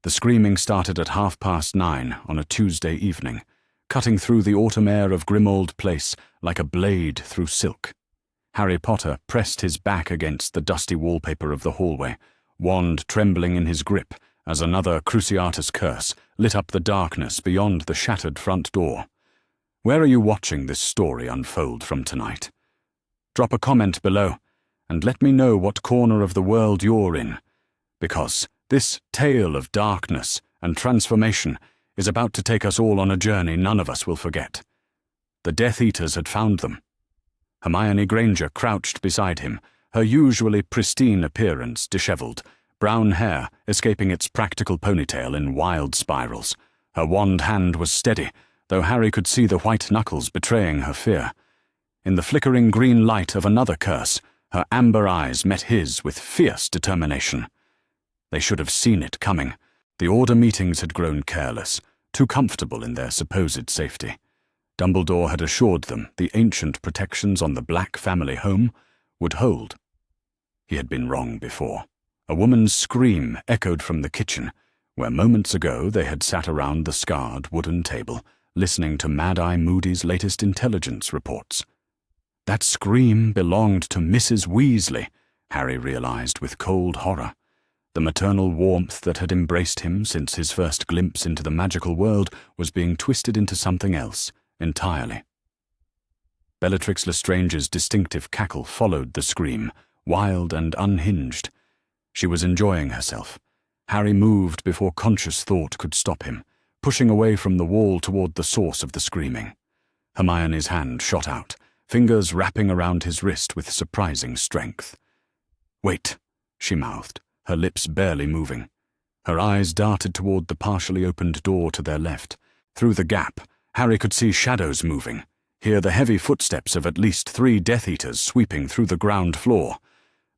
The screaming started at 9:30 on a Tuesday evening, cutting through the autumn air of Grimmauld Place like a blade through silk. Harry Potter pressed his back against the dusty wallpaper of the hallway, wand trembling in his grip as another Cruciatus curse lit up the darkness beyond the shattered front door. Where are you watching this story unfold from tonight? Drop a comment below, and let me know what corner of the world you're in, because this tale of darkness and transformation is about to take us all on a journey none of us will forget. The Death Eaters had found them. Hermione Granger crouched beside him, her usually pristine appearance disheveled, brown hair escaping its practical ponytail in wild spirals. Her wand hand was steady, though Harry could see the white knuckles betraying her fear. In the flickering green light of another curse, her amber eyes met his with fierce determination. They should have seen it coming. The Order meetings had grown careless, too comfortable in their supposed safety. Dumbledore had assured them the ancient protections on the Black family home would hold. He had been wrong before. A woman's scream echoed from the kitchen, where moments ago they had sat around the scarred wooden table, listening to Mad-Eye Moody's latest intelligence reports. That scream belonged to Mrs. Weasley, Harry realized with cold horror. The maternal warmth that had embraced him since his first glimpse into the magical world was being twisted into something else entirely. Bellatrix Lestrange's distinctive cackle followed the scream, wild and unhinged. She was enjoying herself. Harry moved before conscious thought could stop him, pushing away from the wall toward the source of the screaming. Hermione's hand shot out, fingers wrapping around his wrist with surprising strength. "Wait," she mouthed, her lips barely moving. Her eyes darted toward the partially opened door to their left. Through the gap, Harry could see shadows moving, hear the heavy footsteps of at least 3 Death Eaters sweeping through the ground floor.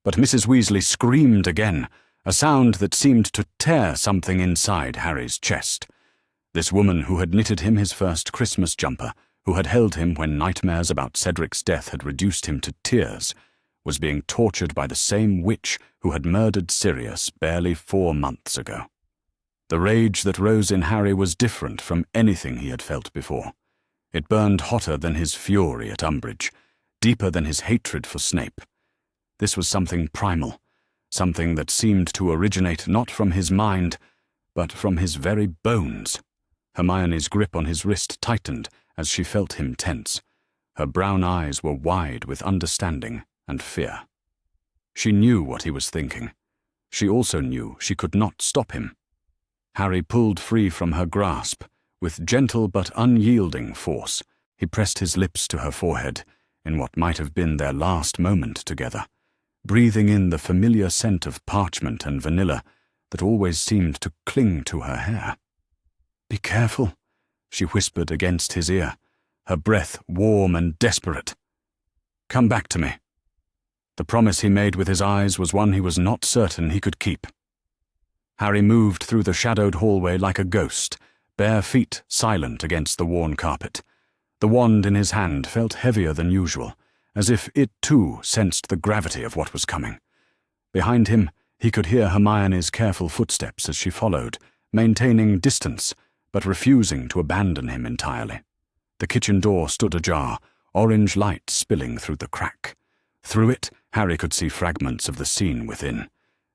But Mrs. Weasley screamed again, a sound that seemed to tear something inside Harry's chest. This woman who had knitted him his first Christmas jumper, who had held him when nightmares about Cedric's death had reduced him to tears, was being tortured by the same witch who had murdered Sirius barely 4 months ago. The rage that rose in Harry was different from anything he had felt before. It burned hotter than his fury at Umbridge, deeper than his hatred for Snape. This was something primal, something that seemed to originate not from his mind, but from his very bones. Hermione's grip on his wrist tightened as she felt him tense. Her brown eyes were wide with understanding and fear. She knew what he was thinking. She also knew she could not stop him. Harry pulled free from her grasp. With gentle but unyielding force, he pressed his lips to her forehead in what might have been their last moment together, breathing in the familiar scent of parchment and vanilla that always seemed to cling to her hair. "Be careful," she whispered against his ear, her breath warm and desperate. "Come back to me." The promise he made with his eyes was one he was not certain he could keep. Harry moved through the shadowed hallway like a ghost, bare feet silent against the worn carpet. The wand in his hand felt heavier than usual, as if it too sensed the gravity of what was coming. Behind him, he could hear Hermione's careful footsteps as she followed, maintaining distance, but refusing to abandon him entirely. The kitchen door stood ajar, orange light spilling through the crack. Through it, Harry could see fragments of the scene within.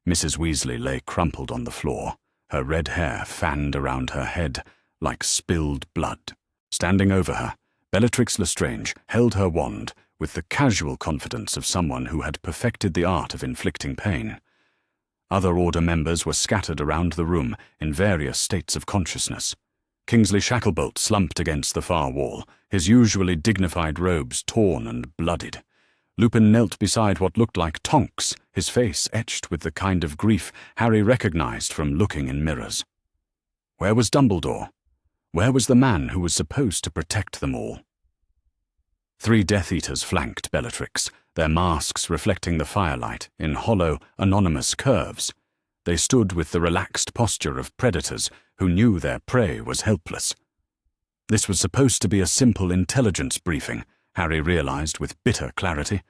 Mrs. Weasley lay crumpled on the floor, her red hair fanned around her head like spilled blood. Standing over her, Bellatrix Lestrange held her wand with the casual confidence of someone who had perfected the art of inflicting pain. Other Order members were scattered around the room in various states of consciousness. Kingsley Shacklebolt slumped against the far wall, his usually dignified robes torn and bloodied. Lupin knelt beside what looked like Tonks, his face etched with the kind of grief Harry recognized from looking in mirrors. Where was Dumbledore? Where was the man who was supposed to protect them all? 3 Death Eaters flanked Bellatrix, their masks reflecting the firelight in hollow, anonymous curves. They stood with the relaxed posture of predators who knew their prey was helpless. This was supposed to be a simple intelligence briefing, Harry realized with bitter clarity.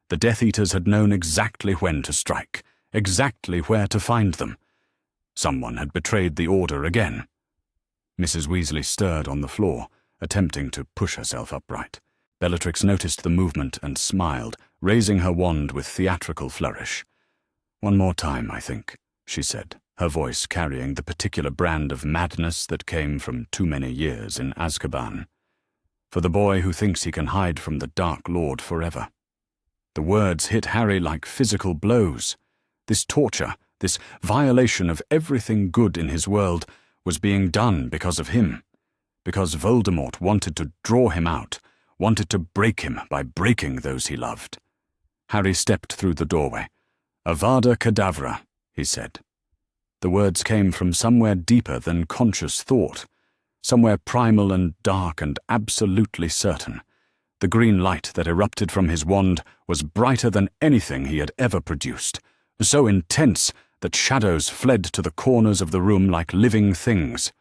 The Death Eaters had known exactly when to strike, exactly where to find them. Someone had betrayed the order again. Mrs. Weasley stirred on the floor, attempting to push herself upright. Bellatrix noticed the movement and smiled, raising her wand with theatrical flourish. "One more time, I think," she said, her voice carrying the particular brand of madness that came from too many years in Azkaban. "For the boy who thinks he can hide from the Dark Lord forever." The words hit Harry like physical blows. This torture, this violation of everything good in his world, was being done because of him. Because Voldemort wanted to draw him out, wanted to break him by breaking those he loved. Harry stepped through the doorway. "Avada Kedavra," he said. The words came from somewhere deeper than conscious thought, somewhere primal and dark and absolutely certain. The green light that erupted from his wand was brighter than anything he had ever produced, so intense that shadows fled to the corners of the room like living things.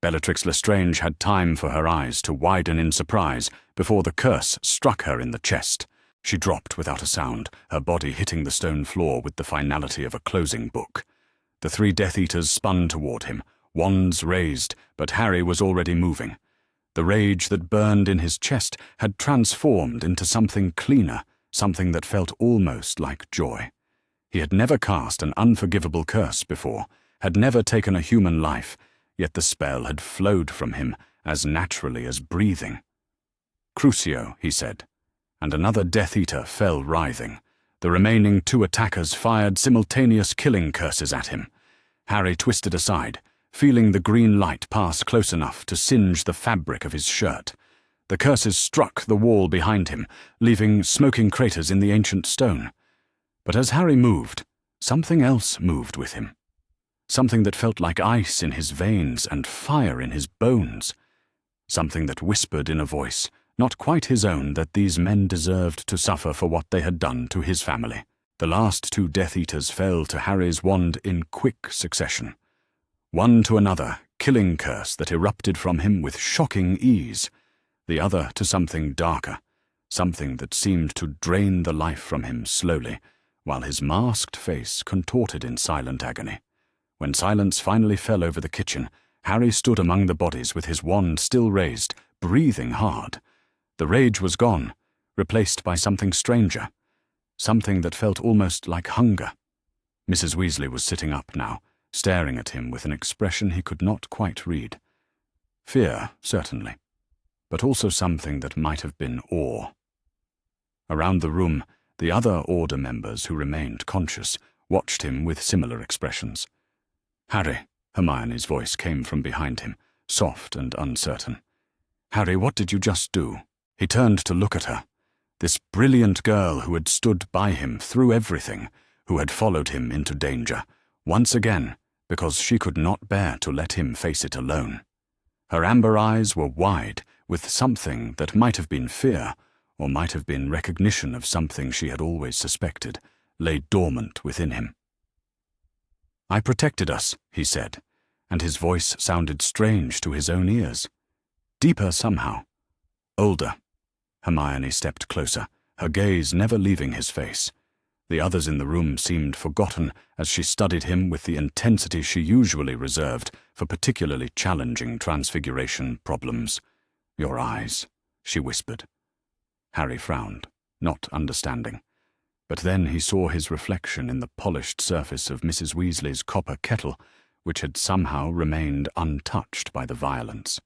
Bellatrix Lestrange had time for her eyes to widen in surprise before the curse struck her in the chest. She dropped without a sound, her body hitting the stone floor with the finality of a closing book. The 3 Death Eaters spun toward him, wands raised, but Harry was already moving. The rage that burned in his chest had transformed into something cleaner, something that felt almost like joy. He had never cast an unforgivable curse before, had never taken a human life, yet the spell had flowed from him as naturally as breathing. "Crucio," he said, and another Death Eater fell writhing. The remaining 2 attackers fired simultaneous killing curses at him. Harry twisted aside, feeling the green light pass close enough to singe the fabric of his shirt. The curses struck the wall behind him, leaving smoking craters in the ancient stone. But as Harry moved, something else moved with him. Something that felt like ice in his veins and fire in his bones. Something that whispered in a voice, not quite his own, that these men deserved to suffer for what they had done to his family. The last 2 Death Eaters fell to Harry's wand in quick succession. One to another, killing curse that erupted from him with shocking ease. The other to something darker, something that seemed to drain the life from him slowly, while his masked face contorted in silent agony. When silence finally fell over the kitchen, Harry stood among the bodies with his wand still raised, breathing hard. The rage was gone, replaced by something stranger, something that felt almost like hunger. Mrs. Weasley was sitting up now, staring at him with an expression he could not quite read. Fear, certainly, but also something that might have been awe. Around the room, the other Order members who remained conscious watched him with similar expressions. "Harry," Hermione's voice came from behind him, soft and uncertain. "Harry, what did you just do?" He turned to look at her. This brilliant girl who had stood by him through everything, who had followed him into danger, once again, because she could not bear to let him face it alone. Her amber eyes were wide, with something that might have been fear, or might have been recognition of something she had always suspected, lay dormant within him. "I protected us," he said, and his voice sounded strange to his own ears. Deeper somehow. Older. Hermione stepped closer, her gaze never leaving his face. The others in the room seemed forgotten as she studied him with the intensity she usually reserved for particularly challenging transfiguration problems. "Your eyes," she whispered. Harry frowned, not understanding. But then he saw his reflection in the polished surface of Mrs. Weasley's copper kettle, which had somehow remained untouched by the violence.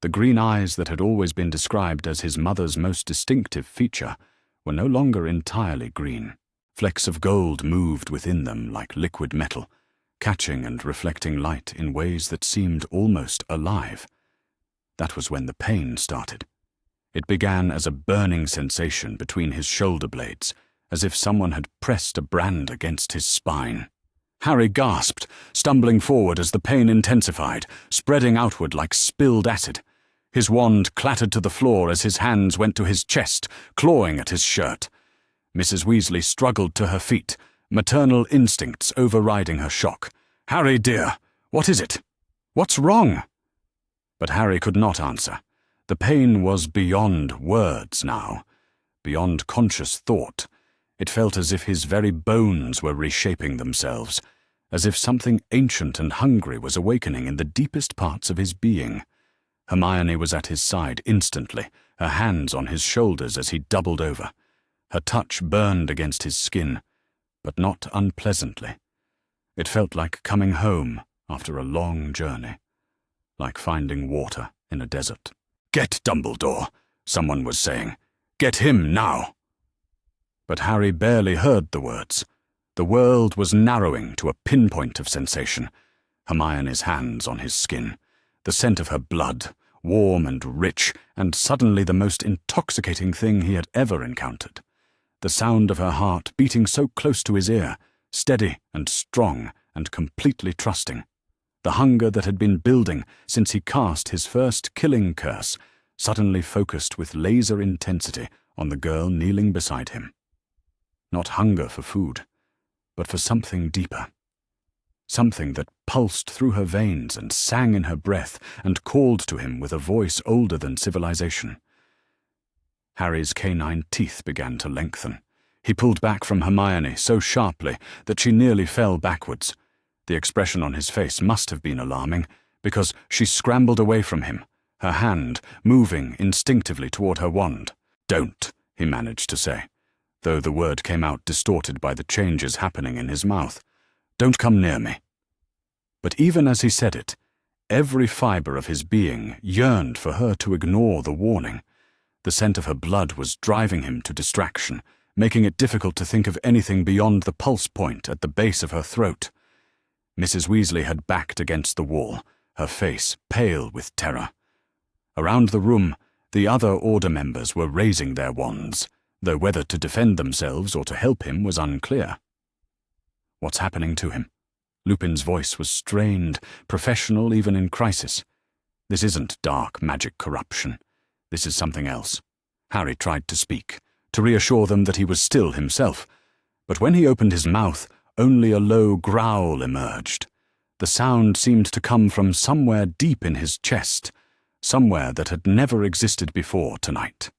The green eyes that had always been described as his mother's most distinctive feature were no longer entirely green. Flecks of gold moved within them like liquid metal, catching and reflecting light in ways that seemed almost alive. That was when the pain started. It began as a burning sensation between his shoulder blades, as if someone had pressed a brand against his spine. Harry gasped, stumbling forward as the pain intensified, spreading outward like spilled acid. His wand clattered to the floor as his hands went to his chest, clawing at his shirt. Mrs. Weasley struggled to her feet, maternal instincts overriding her shock. "Harry, dear, what is it? What's wrong?" But Harry could not answer. The pain was beyond words now, beyond conscious thought. It felt as if his very bones were reshaping themselves, as if something ancient and hungry was awakening in the deepest parts of his being. Hermione was at his side instantly, her hands on his shoulders as he doubled over. Her touch burned against his skin, but not unpleasantly. It felt like coming home after a long journey, like finding water in a desert. "Get Dumbledore," someone was saying. "Get him now." But Harry barely heard the words. The world was narrowing to a pinpoint of sensation. Hermione's hands on his skin, the scent of her blood, warm and rich, and suddenly the most intoxicating thing he had ever encountered. The sound of her heart beating so close to his ear, steady and strong and completely trusting. The hunger that had been building since he cast his first killing curse, suddenly focused with laser intensity on the girl kneeling beside him. Not hunger for food, but for something deeper. Something that pulsed through her veins and sang in her breath and called to him with a voice older than civilization. Harry's canine teeth began to lengthen. He pulled back from Hermione so sharply that she nearly fell backwards. The expression on his face must have been alarming, because she scrambled away from him, her hand moving instinctively toward her wand. "Don't," he managed to say, though the word came out distorted by the changes happening in his mouth. "Don't come near me." But even as he said it, every fiber of his being yearned for her to ignore the warning. The scent of her blood was driving him to distraction, making it difficult to think of anything beyond the pulse point at the base of her throat. Mrs. Weasley had backed against the wall, her face pale with terror. Around the room, the other Order members were raising their wands, though whether to defend themselves or to help him was unclear. "What's happening to him?" Lupin's voice was strained, professional even in crisis. "This isn't dark magic corruption. This is something else." Harry tried to speak, to reassure them that he was still himself, but when he opened his mouth, only a low growl emerged. The sound seemed to come from somewhere deep in his chest, somewhere that had never existed before tonight.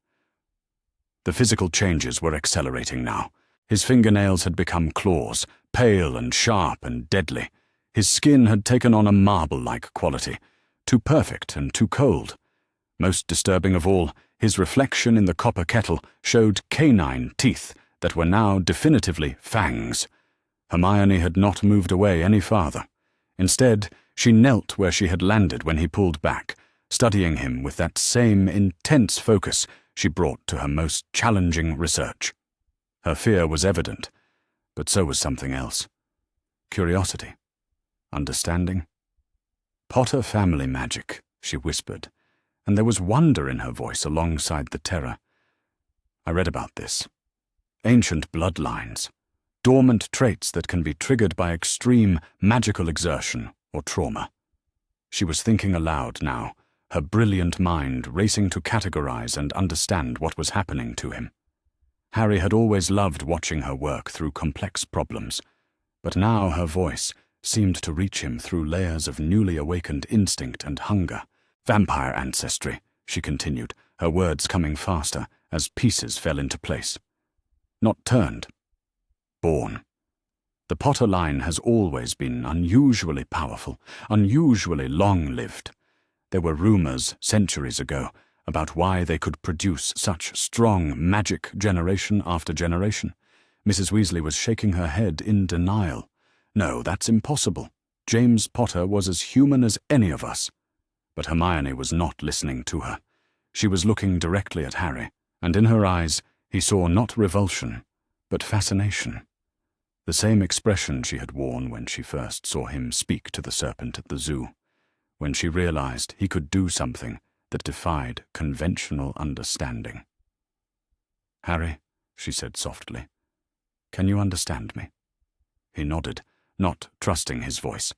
The physical changes were accelerating now. His fingernails had become claws, pale and sharp and deadly. His skin had taken on a marble-like quality, too perfect and too cold. Most disturbing of all, his reflection in the copper kettle showed canine teeth that were now definitively fangs. Hermione had not moved away any farther. Instead, she knelt where she had landed when he pulled back, studying him with that same intense focus she brought to her most challenging research. Her fear was evident, but so was something else. Curiosity. Understanding. "Potter family magic," she whispered, and there was wonder in her voice alongside the terror. "I read about this. Ancient bloodlines. Dormant traits that can be triggered by extreme magical exertion or trauma." She was thinking aloud now, her brilliant mind racing to categorize and understand what was happening to him. Harry had always loved watching her work through complex problems, but now her voice seemed to reach him through layers of newly awakened instinct and hunger. "Vampire ancestry," she continued, her words coming faster as pieces fell into place. "Not turned. Born. The Potter line has always been unusually powerful, unusually long-lived. There were rumors centuries ago about why they could produce such strong magic generation after generation. Mrs. Weasley was shaking her head in denial. "No, that's impossible. James Potter was as human as any of us." But Hermione was not listening to her. She was looking directly at Harry, and in her eyes he saw not revulsion, but fascination. The same expression she had worn when she first saw him speak to the serpent at the zoo, when she realized he could do something that defied conventional understanding. "Harry," she said softly, "can you understand me?" He nodded, not trusting his voice.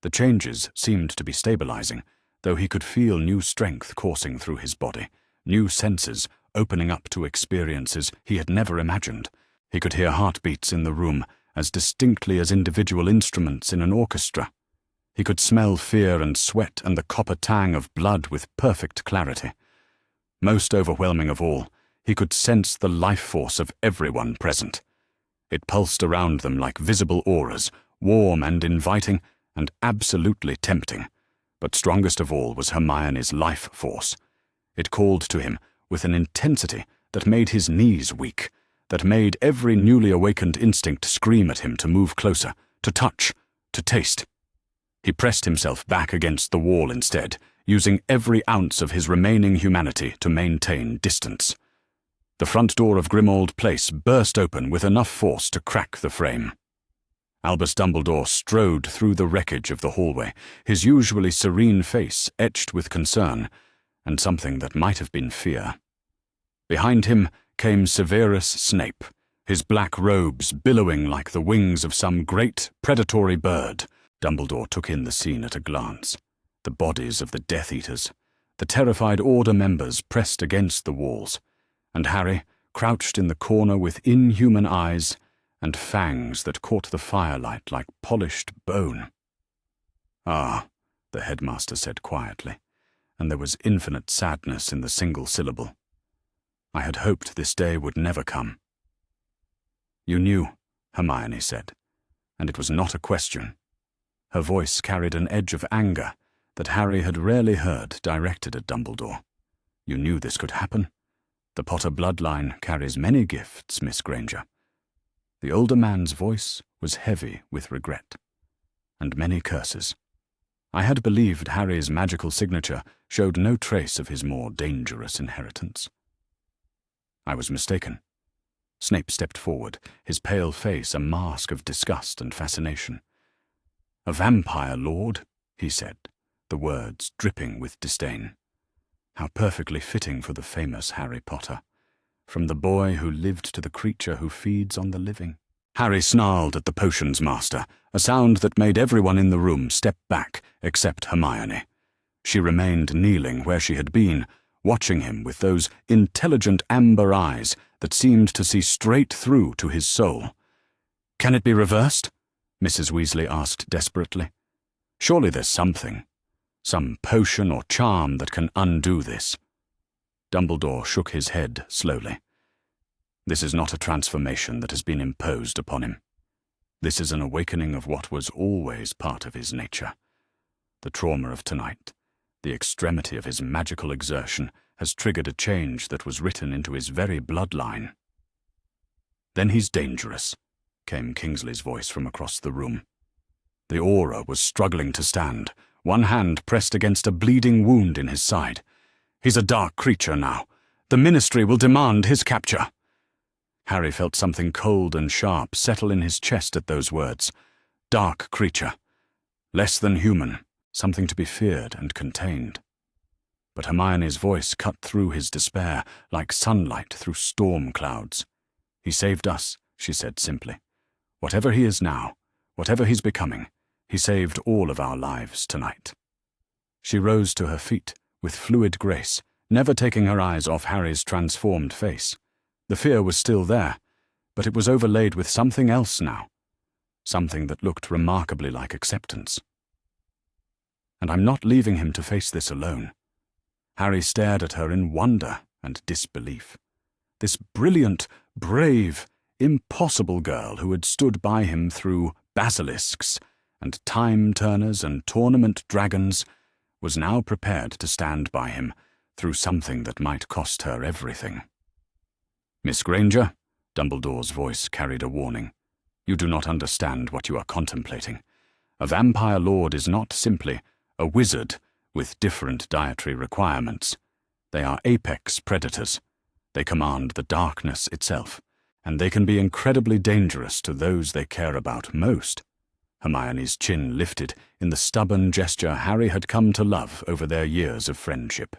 The changes seemed to be stabilizing, though he could feel new strength coursing through his body, new senses opening up to experiences he had never imagined. He could hear heartbeats in the room as distinctly as individual instruments in an orchestra. He could smell fear and sweat and the copper tang of blood with perfect clarity. Most overwhelming of all, he could sense the life force of everyone present. It pulsed around them like visible auras, warm and inviting, and absolutely tempting. But strongest of all was Hermione's life force. It called to him with an intensity that made his knees weak, that made every newly awakened instinct scream at him to move closer, to touch, to taste. He pressed himself back against the wall instead, using every ounce of his remaining humanity to maintain distance. The front door of Grimmauld Place burst open with enough force to crack the frame. Albus Dumbledore strode through the wreckage of the hallway, his usually serene face etched with concern, and something that might have been fear. Behind him came Severus Snape, his black robes billowing like the wings of some great predatory bird. Dumbledore took in the scene at a glance. The bodies of the Death Eaters, the terrified Order members pressed against the walls, and Harry, crouched in the corner with inhuman eyes and fangs that caught the firelight like polished bone. "Ah," the headmaster said quietly, and there was infinite sadness in the single syllable. "I had hoped this day would never come." "You knew," Hermione said, and it was not a question. Her voice carried an edge of anger that Harry had rarely heard directed at Dumbledore. "You knew this could happen? The Potter bloodline carries many gifts, Miss Granger." The older man's voice was heavy with regret, and many curses. I had believed Harry's magical signature showed no trace of his more dangerous inheritance. I was mistaken. Snape stepped forward, his pale face a mask of disgust and fascination. "A vampire lord," he said, the words dripping with disdain. How perfectly fitting for the famous Harry Potter. From the boy who lived to the creature who feeds on the living. Harry snarled at the potions master, a sound that made everyone in the room step back except Hermione. She remained kneeling where she had been, watching him with those intelligent amber eyes that seemed to see straight through to his soul. "Can it be reversed?" Mrs. Weasley asked desperately. "Surely there's something. Some potion or charm that can undo this." Dumbledore shook his head slowly. "This is not a transformation that has been imposed upon him. This is an awakening of what was always part of his nature. The trauma of tonight, the extremity of his magical exertion, has triggered a change that was written into his very bloodline." "Then he's dangerous," came Kingsley's voice from across the room. The aura was struggling to stand, one hand pressed against a bleeding wound in his side. "He's a dark creature now. The Ministry will demand his capture." Harry felt something cold and sharp settle in his chest at those words. Dark creature. Less than human, something to be feared and contained. But Hermione's voice cut through his despair like sunlight through storm clouds. "He saved us," she said simply. "Whatever he is now, whatever he's becoming, he saved all of our lives tonight." She rose to her feet with fluid grace, never taking her eyes off Harry's transformed face. The fear was still there, but it was overlaid with something else now, something that looked remarkably like acceptance. "And I'm not leaving him to face this alone." Harry stared at her in wonder and disbelief. This brilliant, brave, impossible girl who had stood by him through basilisks and time-turners and tournament dragons was now prepared to stand by him through something that might cost her everything. "Miss Granger," Dumbledore's voice carried a warning, "you do not understand what you are contemplating. A vampire lord is not simply a wizard with different dietary requirements. They are apex predators. They command the darkness itself, and they can be incredibly dangerous to those they care about most." Hermione's chin lifted in the stubborn gesture Harry had come to love over their years of friendship.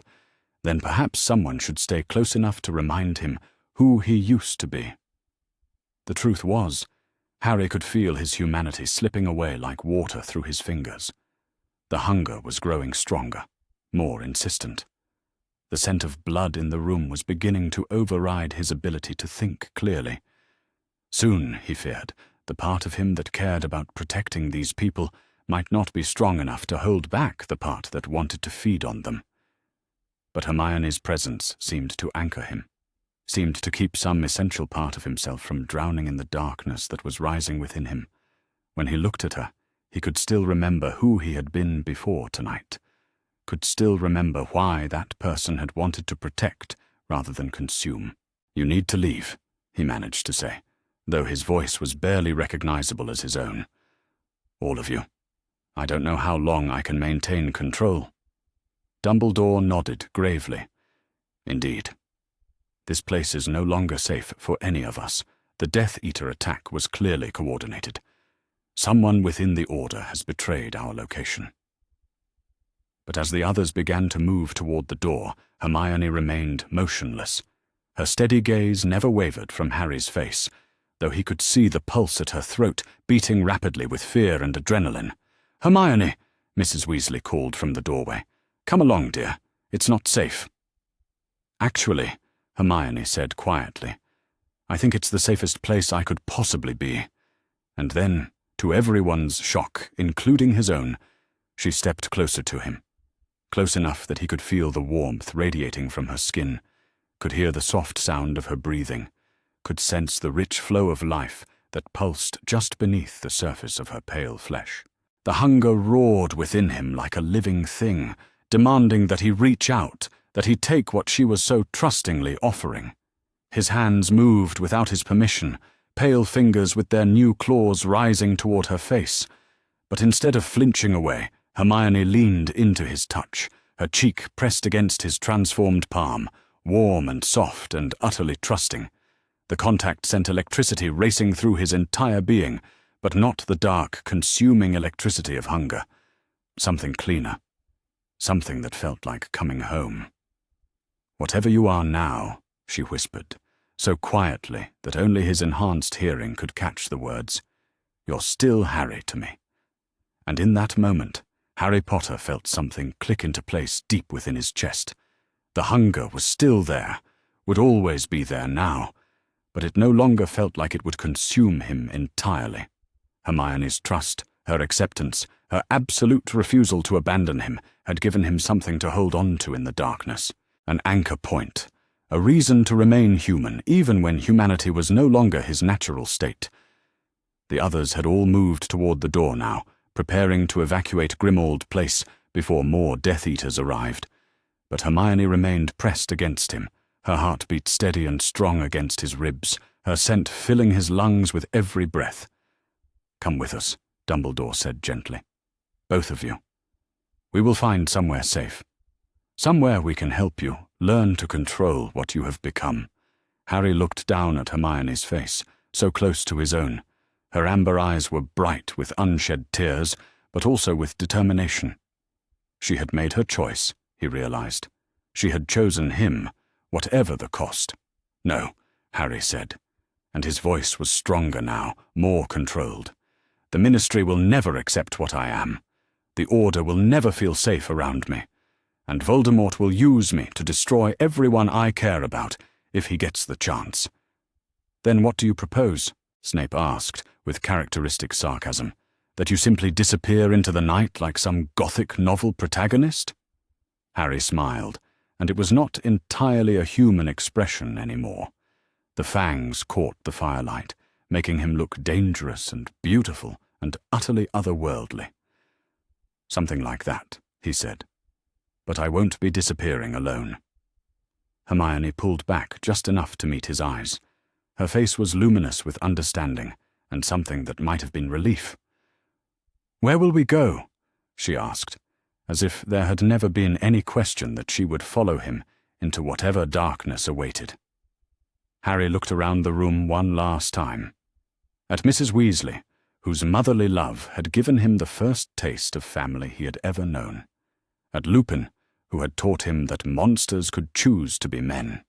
Then perhaps someone should stay close enough to remind him who he used to be. The truth was, Harry could feel his humanity slipping away like water through his fingers. The hunger was growing stronger, more insistent. The scent of blood in the room was beginning to override his ability to think clearly. Soon, he feared, the part of him that cared about protecting these people might not be strong enough to hold back the part that wanted to feed on them. But Hermione's presence seemed to anchor him, seemed to keep some essential part of himself from drowning in the darkness that was rising within him. When he looked at her, he could still remember who he had been before tonight, could still remember why that person had wanted to protect rather than consume. "You need to leave," he managed to say, though his voice was barely recognizable as his own. "All of you. I don't know how long I can maintain control." Dumbledore nodded gravely. "Indeed. This place is no longer safe for any of us. The Death Eater attack was clearly coordinated. Someone within the Order has betrayed our location." But as the others began to move toward the door, Hermione remained motionless. Her steady gaze never wavered from Harry's face, though he could see the pulse at her throat beating rapidly with fear and adrenaline. "Hermione," Mrs. Weasley called from the doorway. "Come along, dear. It's not safe." "Actually," Hermione said quietly, "I think it's the safest place I could possibly be." And then, to everyone's shock, including his own, she stepped closer to him. Close enough that he could feel the warmth radiating from her skin, could hear the soft sound of her breathing, could sense the rich flow of life that pulsed just beneath the surface of her pale flesh. The hunger roared within him like a living thing, demanding that he reach out, that he take what she was so trustingly offering. His hands moved without his permission, pale fingers with their new claws rising toward her face. But instead of flinching away, Hermione leaned into his touch, her cheek pressed against his transformed palm, warm and soft and utterly trusting. The contact sent electricity racing through his entire being, but not the dark, consuming electricity of hunger. Something cleaner. Something that felt like coming home. "Whatever you are now," she whispered, so quietly that only his enhanced hearing could catch the words, "you're still Harry to me." And in that moment, Harry Potter felt something click into place deep within his chest. The hunger was still there, would always be there now, but it no longer felt like it would consume him entirely. Hermione's trust, her acceptance, her absolute refusal to abandon him had given him something to hold on to in the darkness, an anchor point, a reason to remain human even when humanity was no longer his natural state. The others had all moved toward the door now, preparing to evacuate Grimmauld Place before more Death Eaters arrived. But Hermione remained pressed against him, her heartbeat steady and strong against his ribs, her scent filling his lungs with every breath. "Come with us," Dumbledore said gently. "Both of you. We will find somewhere safe. Somewhere we can help you learn to control what you have become." Harry looked down at Hermione's face, so close to his own. Her amber eyes were bright with unshed tears, but also with determination. She had made her choice, he realized. She had chosen him, whatever the cost. "No," Harry said, and his voice was stronger now, more controlled. "The Ministry will never accept what I am. The Order will never feel safe around me. And Voldemort will use me to destroy everyone I care about, if he gets the chance." "Then what do you propose?" Snape asked, with characteristic sarcasm. "That you simply disappear into the night like some Gothic novel protagonist?" Harry smiled, and it was not entirely a human expression anymore. The fangs caught the firelight, making him look dangerous and beautiful and utterly otherworldly. "Something like that," he said. "But I won't be disappearing alone." Hermione pulled back just enough to meet his eyes. Her face was luminous with understanding, and something that might have been relief. "Where will we go?" she asked, as if there had never been any question that she would follow him into whatever darkness awaited. Harry looked around the room one last time. At Mrs. Weasley, whose motherly love had given him the first taste of family he had ever known. At Lupin, who had taught him that monsters could choose to be men.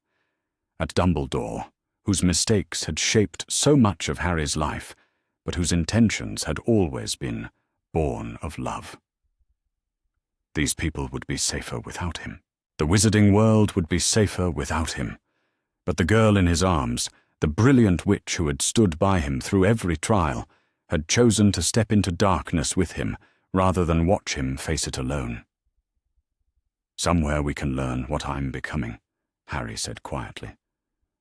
At Dumbledore, whose mistakes had shaped so much of Harry's life, but whose intentions had always been born of love. These people would be safer without him. The wizarding world would be safer without him. But the girl in his arms, the brilliant witch who had stood by him through every trial, had chosen to step into darkness with him rather than watch him face it alone. "Somewhere we can learn what I'm becoming," Harry said quietly.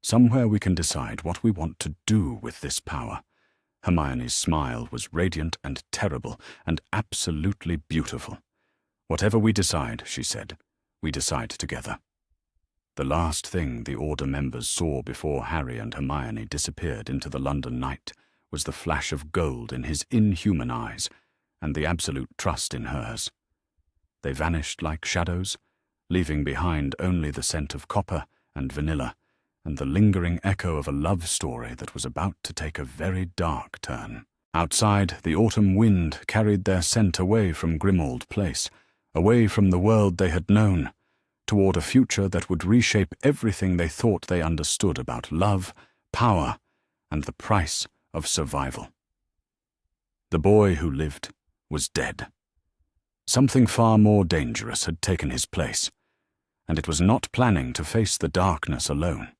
"Somewhere we can decide what we want to do with this power." Hermione's smile was radiant and terrible and absolutely beautiful. "Whatever we decide," she said, "we decide together." The last thing the Order members saw before Harry and Hermione disappeared into the London night was the flash of gold in his inhuman eyes and the absolute trust in hers. They vanished like shadows, leaving behind only the scent of copper and vanilla and the lingering echo of a love story that was about to take a very dark turn. Outside, the autumn wind carried their scent away from Grimmauld Place, away from the world they had known, toward a future that would reshape everything they thought they understood about love, power, and the price of survival. The boy who lived was dead. Something far more dangerous had taken his place, and it was not planning to face the darkness alone.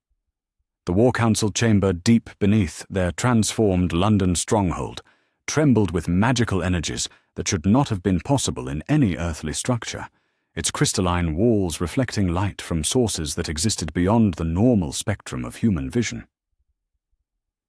The War Council chamber deep beneath their transformed London stronghold trembled with magical energies that should not have been possible in any earthly structure, its crystalline walls reflecting light from sources that existed beyond the normal spectrum of human vision.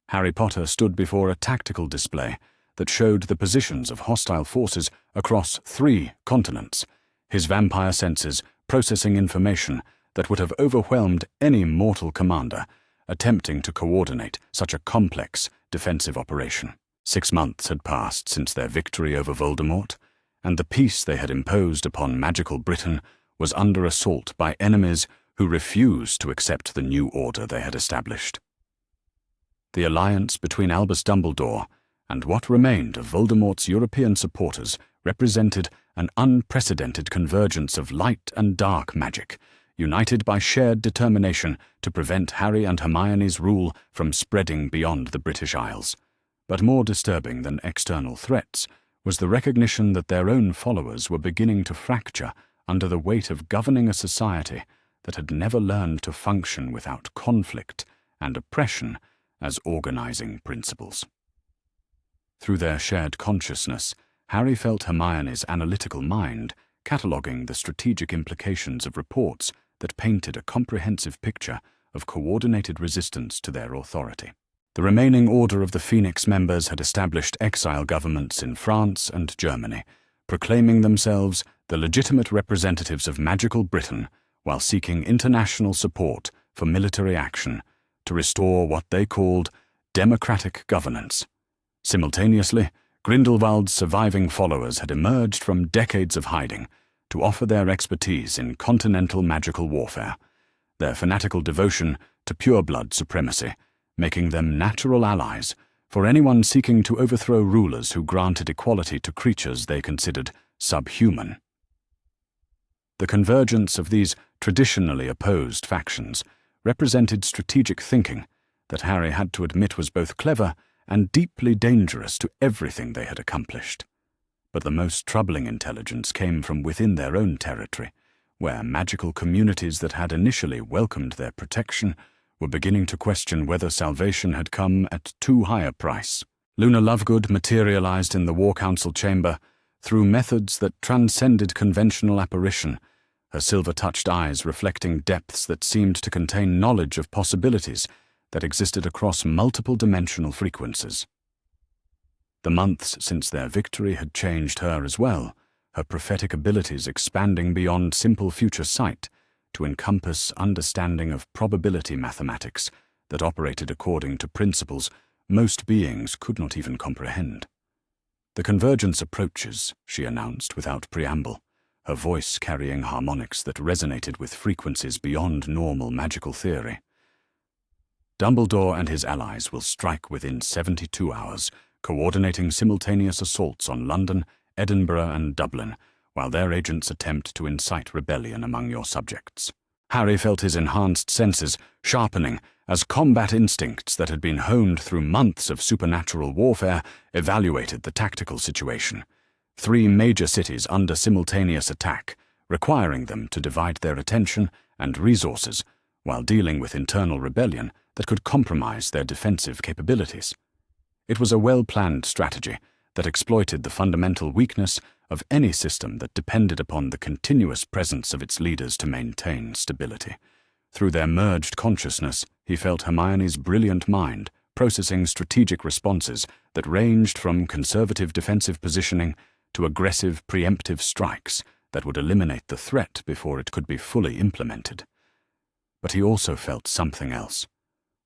Harry Potter stood before a tactical display that showed the positions of hostile forces across 3 continents, his vampire senses processing information that would have overwhelmed any mortal commander attempting to coordinate such a complex defensive operation. 6 months had passed since their victory over Voldemort, and the peace they had imposed upon magical Britain was under assault by enemies who refused to accept the new order they had established. The alliance between Albus Dumbledore and what remained of Voldemort's European supporters represented an unprecedented convergence of light and dark magic, united by shared determination to prevent Harry and Hermione's rule from spreading beyond the British Isles. But more disturbing than external threats was the recognition that their own followers were beginning to fracture under the weight of governing a society that had never learned to function without conflict and oppression as organizing principles. Through their shared consciousness, Harry felt Hermione's analytical mind cataloguing the strategic implications of reports that painted a comprehensive picture of coordinated resistance to their authority. The remaining Order of the Phoenix members had established exile governments in France and Germany, proclaiming themselves the legitimate representatives of magical Britain while seeking international support for military action to restore what they called democratic governance. Simultaneously, Grindelwald's surviving followers had emerged from decades of hiding to offer their expertise in continental magical warfare, their fanatical devotion to pureblood supremacy, making them natural allies for anyone seeking to overthrow rulers who granted equality to creatures they considered subhuman. The convergence of these traditionally opposed factions represented strategic thinking that Harry had to admit was both clever and deeply dangerous to everything they had accomplished. But the most troubling intelligence came from within their own territory, where magical communities that had initially welcomed their protection were beginning to question whether salvation had come at too high a price. Luna Lovegood materialized in the War Council chamber through methods that transcended conventional apparition, her silver-touched eyes reflecting depths that seemed to contain knowledge of possibilities that existed across multiple dimensional frequencies. The months since their victory had changed her as well, her prophetic abilities expanding beyond simple future sight to encompass understanding of probability mathematics that operated according to principles most beings could not even comprehend. "The convergence approaches," she announced without preamble, her voice carrying harmonics that resonated with frequencies beyond normal magical theory. "Dumbledore and his allies will strike within 72 hours, coordinating simultaneous assaults on London, Edinburgh, and Dublin, while their agents attempt to incite rebellion among your subjects." Harry felt his enhanced senses sharpening as combat instincts that had been honed through months of supernatural warfare evaluated the tactical situation. 3 major cities under simultaneous attack, requiring them to divide their attention and resources while dealing with internal rebellion that could compromise their defensive capabilities. It was a well-planned strategy that exploited the fundamental weakness of any system that depended upon the continuous presence of its leaders to maintain stability. Through their merged consciousness, he felt Hermione's brilliant mind processing strategic responses that ranged from conservative defensive positioning to aggressive preemptive strikes that would eliminate the threat before it could be fully implemented. But he also felt something else,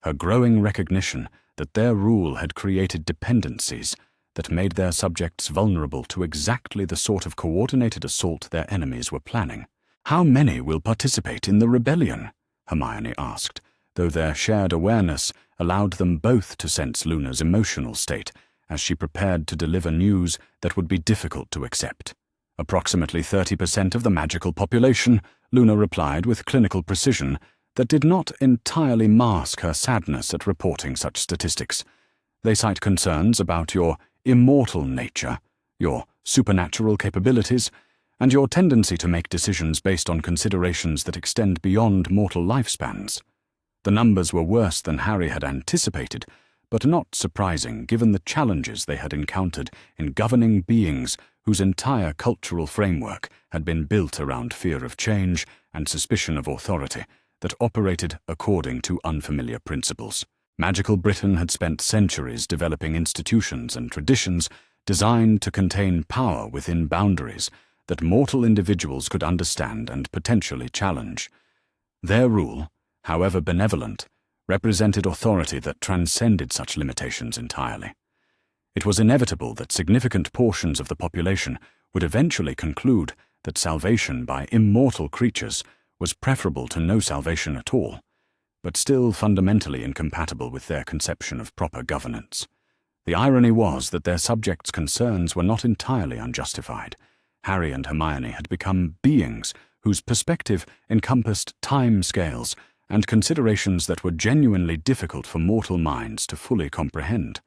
her growing recognition that their rule had created dependencies that made their subjects vulnerable to exactly the sort of coordinated assault their enemies were planning. "How many will participate in the rebellion?" Hermione asked, though their shared awareness allowed them both to sense Luna's emotional state as she prepared to deliver news that would be difficult to accept. "Approximately 30% of the magical population," Luna replied with clinical precision that did not entirely mask her sadness at reporting such statistics. "They cite concerns about your immortal nature, your supernatural capabilities, and your tendency to make decisions based on considerations that extend beyond mortal lifespans." The numbers were worse than Harry had anticipated, but not surprising given the challenges they had encountered in governing beings whose entire cultural framework had been built around fear of change and suspicion of authority that operated according to unfamiliar principles. Magical Britain had spent centuries developing institutions and traditions designed to contain power within boundaries that mortal individuals could understand and potentially challenge. Their rule, however benevolent, represented authority that transcended such limitations entirely. It was inevitable that significant portions of the population would eventually conclude that salvation by immortal creatures was preferable to no salvation at all, but still fundamentally incompatible with their conception of proper governance. The irony was that their subjects' concerns were not entirely unjustified. Harry and Hermione had become beings whose perspective encompassed time scales and considerations that were genuinely difficult for mortal minds to fully comprehend.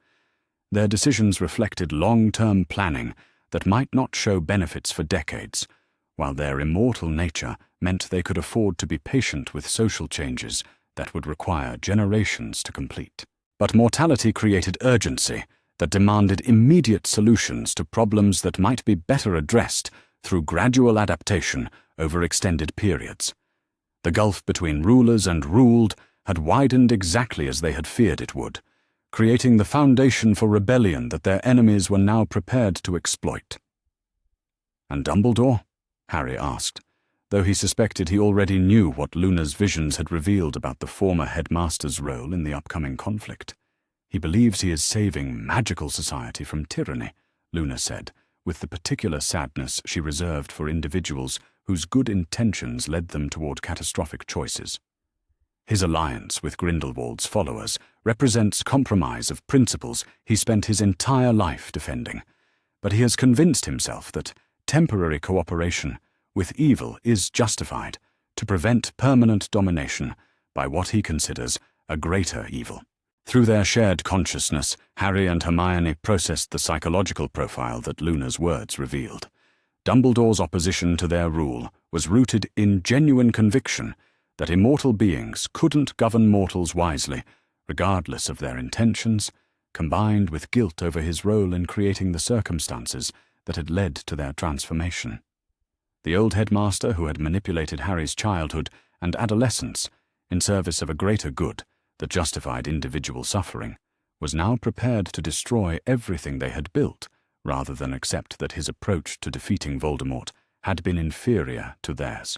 Their decisions reflected long-term planning that might not show benefits for decades, while their immortal nature meant they could afford to be patient with social changes that would require generations to complete. But mortality created urgency that demanded immediate solutions to problems that might be better addressed through gradual adaptation over extended periods. The gulf between rulers and ruled had widened exactly as they had feared it would, creating the foundation for rebellion that their enemies were now prepared to exploit. "And Dumbledore?" Harry asked, though he suspected he already knew what Luna's visions had revealed about the former headmaster's role in the upcoming conflict. "He believes he is saving magical society from tyranny," Luna said, with the particular sadness she reserved for individuals whose good intentions led them toward catastrophic choices. "His alliance with Grindelwald's followers represents compromise of principles he spent his entire life defending, but he has convinced himself that temporary cooperation with evil is justified to prevent permanent domination by what he considers a greater evil." Through their shared consciousness, Harry and Hermione processed the psychological profile that Luna's words revealed. Dumbledore's opposition to their rule was rooted in genuine conviction that immortal beings couldn't govern mortals wisely, regardless of their intentions, combined with guilt over his role in creating the circumstances that had led to their transformation. The old headmaster who had manipulated Harry's childhood and adolescence in service of a greater good that justified individual suffering was now prepared to destroy everything they had built rather than accept that his approach to defeating Voldemort had been inferior to theirs.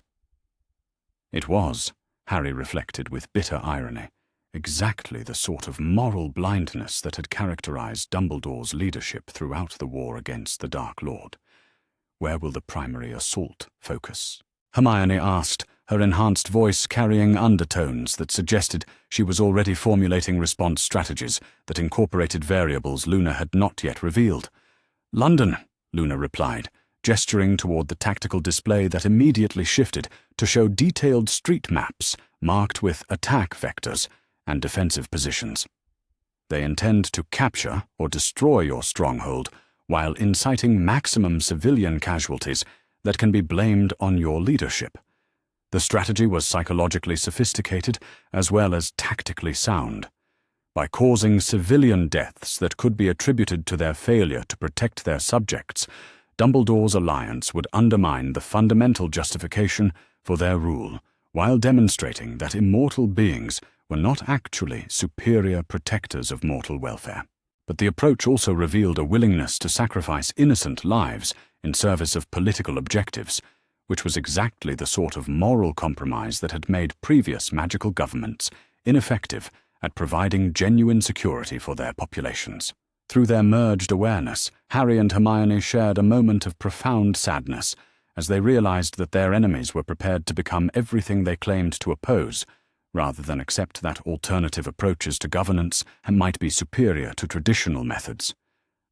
It was, Harry reflected with bitter irony, exactly the sort of moral blindness that had characterized Dumbledore's leadership throughout the war against the Dark Lord. Where will the primary assault focus? Hermione asked, her enhanced voice carrying undertones that suggested she was already formulating response strategies that incorporated variables Luna had not yet revealed. "London," Luna replied, gesturing toward the tactical display that immediately shifted to show detailed street maps marked with attack vectors and defensive positions. "They intend to capture or destroy your stronghold while inciting maximum civilian casualties that can be blamed on your leadership." The strategy was psychologically sophisticated as well as tactically sound. By causing civilian deaths that could be attributed to their failure to protect their subjects, Dumbledore's alliance would undermine the fundamental justification for their rule, while demonstrating that immortal beings were not actually superior protectors of mortal welfare. But the approach also revealed a willingness to sacrifice innocent lives in service of political objectives, which was exactly the sort of moral compromise that had made previous magical governments ineffective at providing genuine security for their populations. Through their merged awareness, Harry and Hermione shared a moment of profound sadness as they realized that their enemies were prepared to become everything they claimed to oppose, rather than accept that alternative approaches to governance might be superior to traditional methods.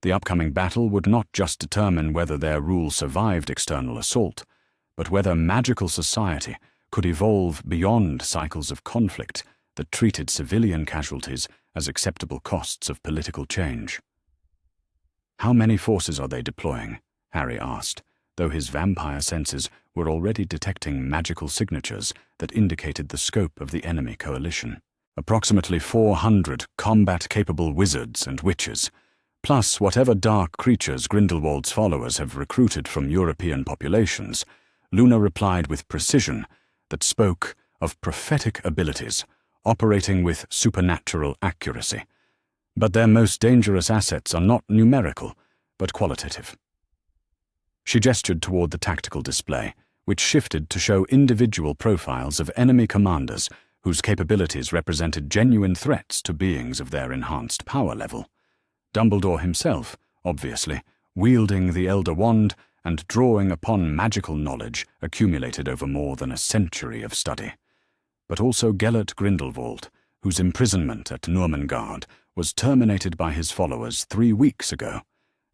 The upcoming battle would not just determine whether their rule survived external assault, but whether magical society could evolve beyond cycles of conflict that treated civilian casualties as acceptable costs of political change. "How many forces are they deploying?" Harry asked, though his vampire senses were already detecting magical signatures that indicated the scope of the enemy coalition. "Approximately 400 combat-capable wizards and witches, plus whatever dark creatures Grindelwald's followers have recruited from European populations," Luna replied with precision that spoke of prophetic abilities operating with supernatural accuracy. "But their most dangerous assets are not numerical, but qualitative." She gestured toward the tactical display, which shifted to show individual profiles of enemy commanders whose capabilities represented genuine threats to beings of their enhanced power level. Dumbledore himself, obviously, wielding the Elder Wand and drawing upon magical knowledge accumulated over more than a century of study. But also Gellert Grindelwald, whose imprisonment at Nurmengard was terminated by his followers 3 weeks ago,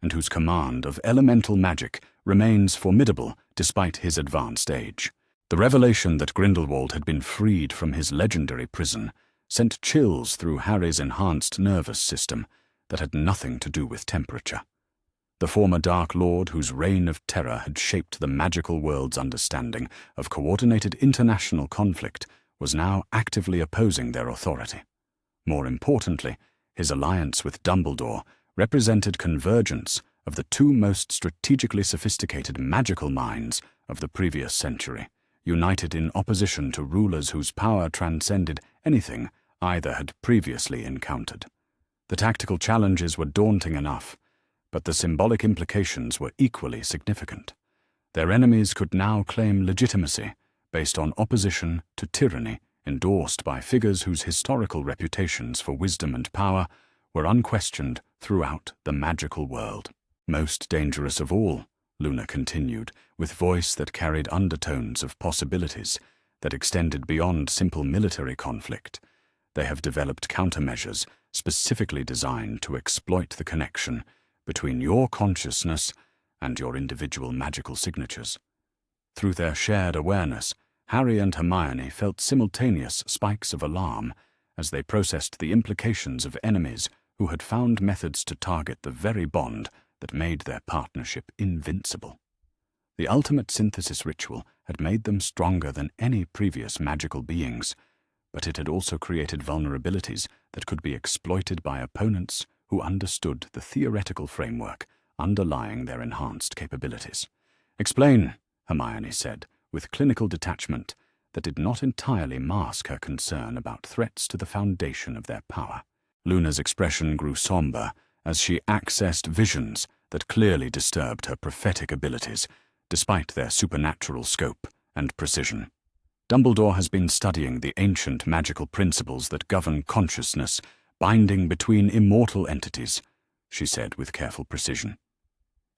and whose command of elemental magic remains formidable despite his advanced age. The revelation that Grindelwald had been freed from his legendary prison sent chills through Harry's enhanced nervous system that had nothing to do with temperature. The former Dark Lord, whose reign of terror had shaped the magical world's understanding of coordinated international conflict, was now actively opposing their authority. More importantly, his alliance with Dumbledore represented convergence of the two most strategically sophisticated magical minds of the previous century, united in opposition to rulers whose power transcended anything either had previously encountered. The tactical challenges were daunting enough, but the symbolic implications were equally significant. Their enemies could now claim legitimacy based on opposition to tyranny endorsed by figures whose historical reputations for wisdom and power were unquestioned throughout the magical world. "Most dangerous of all," Luna continued, with voice that carried undertones of possibilities that extended beyond simple military conflict. "They have developed countermeasures specifically designed to exploit the connection between your consciousness and your individual magical signatures." Through their shared awareness, Harry and Hermione felt simultaneous spikes of alarm as they processed the implications of enemies who had found methods to target the very bond that made their partnership invincible. The ultimate synthesis ritual had made them stronger than any previous magical beings, but it had also created vulnerabilities that could be exploited by opponents who understood the theoretical framework underlying their enhanced capabilities. "Explain," Hermione said, with clinical detachment that did not entirely mask her concern about threats to the foundation of their power. Luna's expression grew somber as she accessed visions that clearly disturbed her prophetic abilities, despite their supernatural scope and precision. "Dumbledore has been studying the ancient magical principles that govern consciousness binding between immortal entities," she said with careful precision.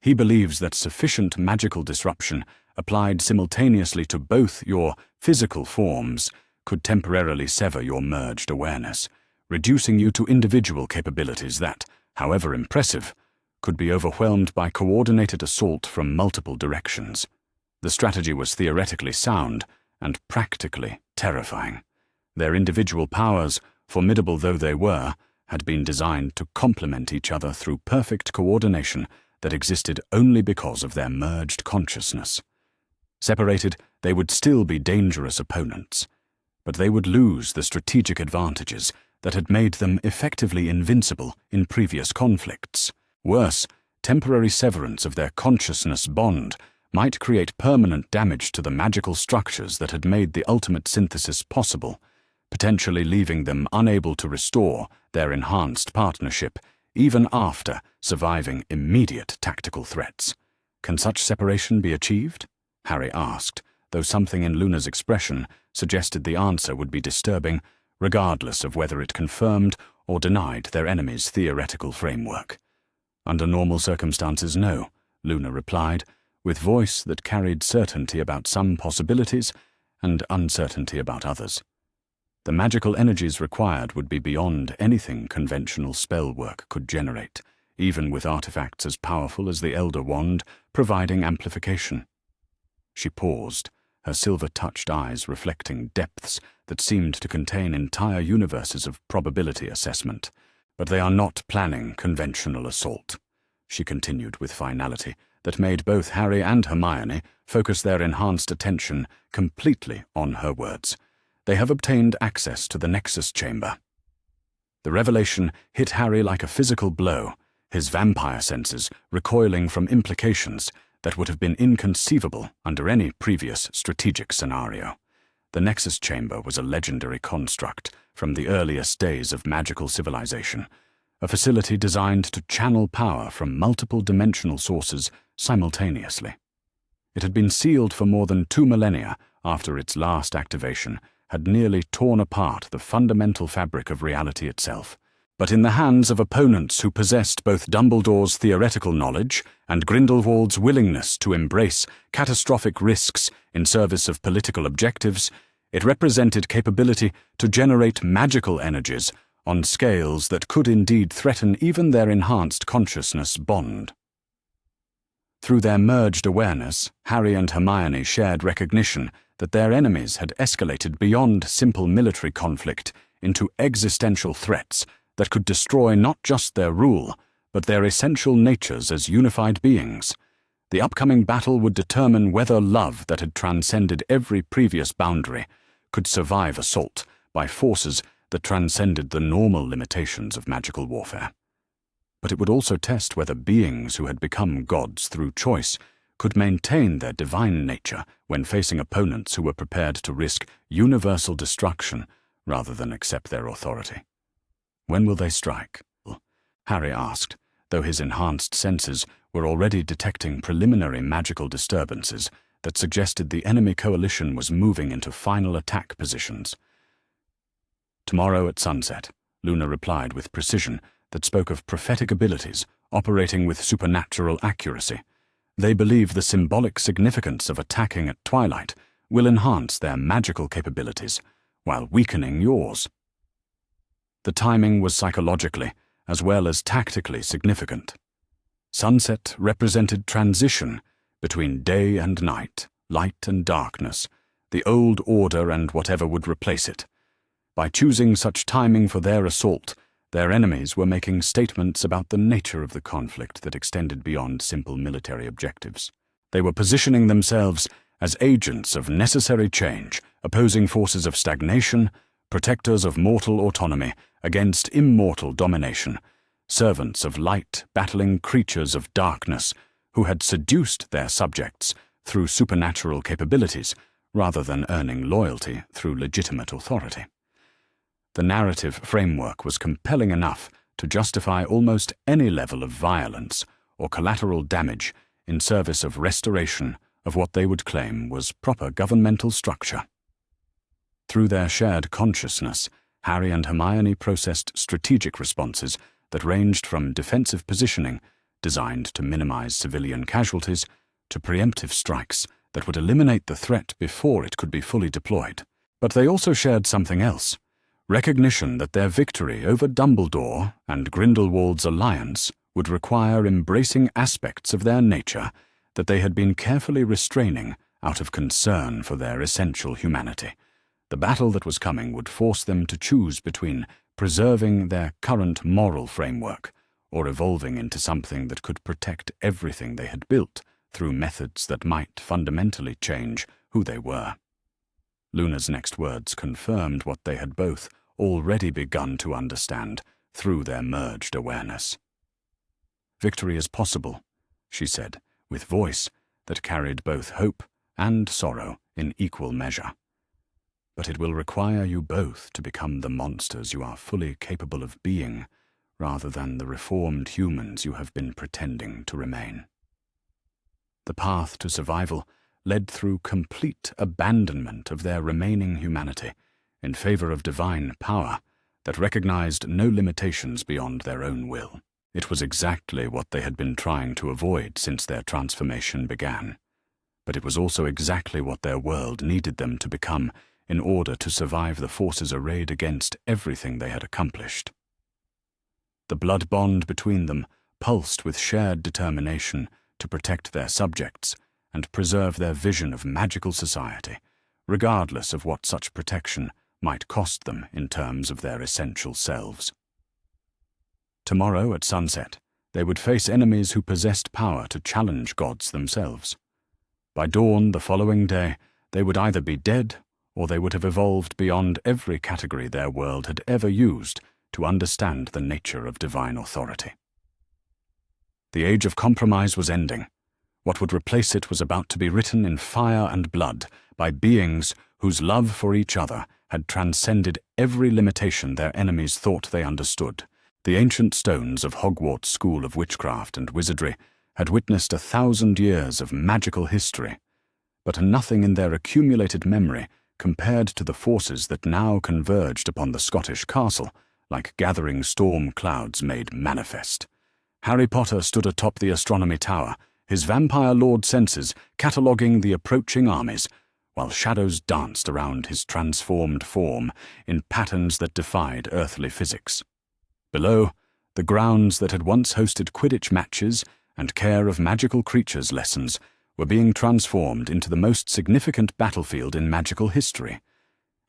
"He believes that sufficient magical disruption applied simultaneously to both your physical forms could temporarily sever your merged awareness, reducing you to individual capabilities that, however impressive, could be overwhelmed by coordinated assault from multiple directions. The strategy was theoretically sound and practically terrifying. Their individual powers, formidable though they were, had been designed to complement each other through perfect coordination that existed only because of their merged consciousness. Separated, they would still be dangerous opponents, but they would lose the strategic advantages that had made them effectively invincible in previous conflicts. Worse, temporary severance of their consciousness bond might create permanent damage to the magical structures that had made the ultimate synthesis possible, potentially leaving them unable to restore their enhanced partnership even after surviving immediate tactical threats. "Can such separation be achieved?" Harry asked, though something in Luna's expression suggested the answer would be disturbing, regardless of whether it confirmed or denied their enemy's theoretical framework. "Under normal circumstances, no," Luna replied, with voice that carried certainty about some possibilities and uncertainty about others. The magical energies required would be beyond anything conventional spell work could generate, even with artifacts as powerful as the Elder Wand providing amplification. She paused, her silver-touched eyes reflecting depths that seemed to contain entire universes of probability assessment. "But they are not planning conventional assault," she continued with finality that made both Harry and Hermione focus their enhanced attention completely on her words. "They have obtained access to the Nexus Chamber." The revelation hit Harry like a physical blow, his vampire senses recoiling from implications that would have been inconceivable under any previous strategic scenario. The Nexus Chamber was a legendary construct from the earliest days of magical civilization, a facility designed to channel power from multiple dimensional sources simultaneously. It had been sealed for more than 2 millennia after its last activation had nearly torn apart the fundamental fabric of reality itself. But in the hands of opponents who possessed both Dumbledore's theoretical knowledge and Grindelwald's willingness to embrace catastrophic risks in service of political objectives, it represented capability to generate magical energies on scales that could indeed threaten even their enhanced consciousness bond. Through their merged awareness, Harry and Hermione shared recognition that their enemies had escalated beyond simple military conflict into existential threats that could destroy not just their rule, but their essential natures as unified beings. The upcoming battle would determine whether love that had transcended every previous boundary could survive assault by forces that transcended the normal limitations of magical warfare. But it would also test whether beings who had become gods through choice could maintain their divine nature when facing opponents who were prepared to risk universal destruction rather than accept their authority. "When will they strike?" Harry asked, though his enhanced senses were already detecting preliminary magical disturbances that suggested the enemy coalition was moving into final attack positions. "Tomorrow at sunset," Luna replied with precision that spoke of prophetic abilities operating with supernatural accuracy. "They believe the symbolic significance of attacking at twilight will enhance their magical capabilities, while weakening yours." The timing was psychologically, as well as tactically significant. Sunset represented transition between day and night, light and darkness, the old order and whatever would replace it. By choosing such timing for their assault, their enemies were making statements about the nature of the conflict that extended beyond simple military objectives. They were positioning themselves as agents of necessary change, opposing forces of stagnation, protectors of mortal autonomy against immortal domination, servants of light battling creatures of darkness who had seduced their subjects through supernatural capabilities rather than earning loyalty through legitimate authority. The narrative framework was compelling enough to justify almost any level of violence or collateral damage in service of restoration of what they would claim was proper governmental structure. Through their shared consciousness, Harry and Hermione processed strategic responses that ranged from defensive positioning, designed to minimize civilian casualties, to preemptive strikes that would eliminate the threat before it could be fully deployed. But they also shared something else: recognition that their victory over Dumbledore and Grindelwald's alliance would require embracing aspects of their nature that they had been carefully restraining out of concern for their essential humanity. The battle that was coming would force them to choose between preserving their current moral framework or evolving into something that could protect everything they had built through methods that might fundamentally change who they were. Luna's next words confirmed what they had both already begun to understand through their merged awareness. "Victory is possible," she said, with voice that carried both hope and sorrow in equal measure. But it will require you both to become the monsters you are fully capable of being, rather than the reformed humans you have been pretending to remain. The path to survival led through complete abandonment of their remaining humanity in favor of divine power that recognized no limitations beyond their own will. It was exactly what they had been trying to avoid since their transformation began, but it was also exactly what their world needed them to become in order to survive the forces arrayed against everything they had accomplished. The blood bond between them pulsed with shared determination to protect their subjects and preserve their vision of magical society, regardless of what such protection might cost them in terms of their essential selves. Tomorrow at sunset, they would face enemies who possessed power to challenge gods themselves. By dawn the following day, they would either be dead or they would have evolved beyond every category their world had ever used to understand the nature of divine authority. The age of compromise was ending. What would replace it was about to be written in fire and blood by beings whose love for each other had transcended every limitation their enemies thought they understood. The ancient stones of Hogwarts' School of Witchcraft and Wizardry had witnessed 1,000 years of magical history, but nothing in their accumulated memory compared to the forces that now converged upon the Scottish castle like gathering storm clouds made manifest. Harry Potter stood atop the astronomy tower, his vampire lord senses cataloguing the approaching armies, while shadows danced around his transformed form in patterns that defied earthly physics. Below, the grounds that had once hosted Quidditch matches and care of magical creatures lessons were being transformed into the most significant battlefield in magical history.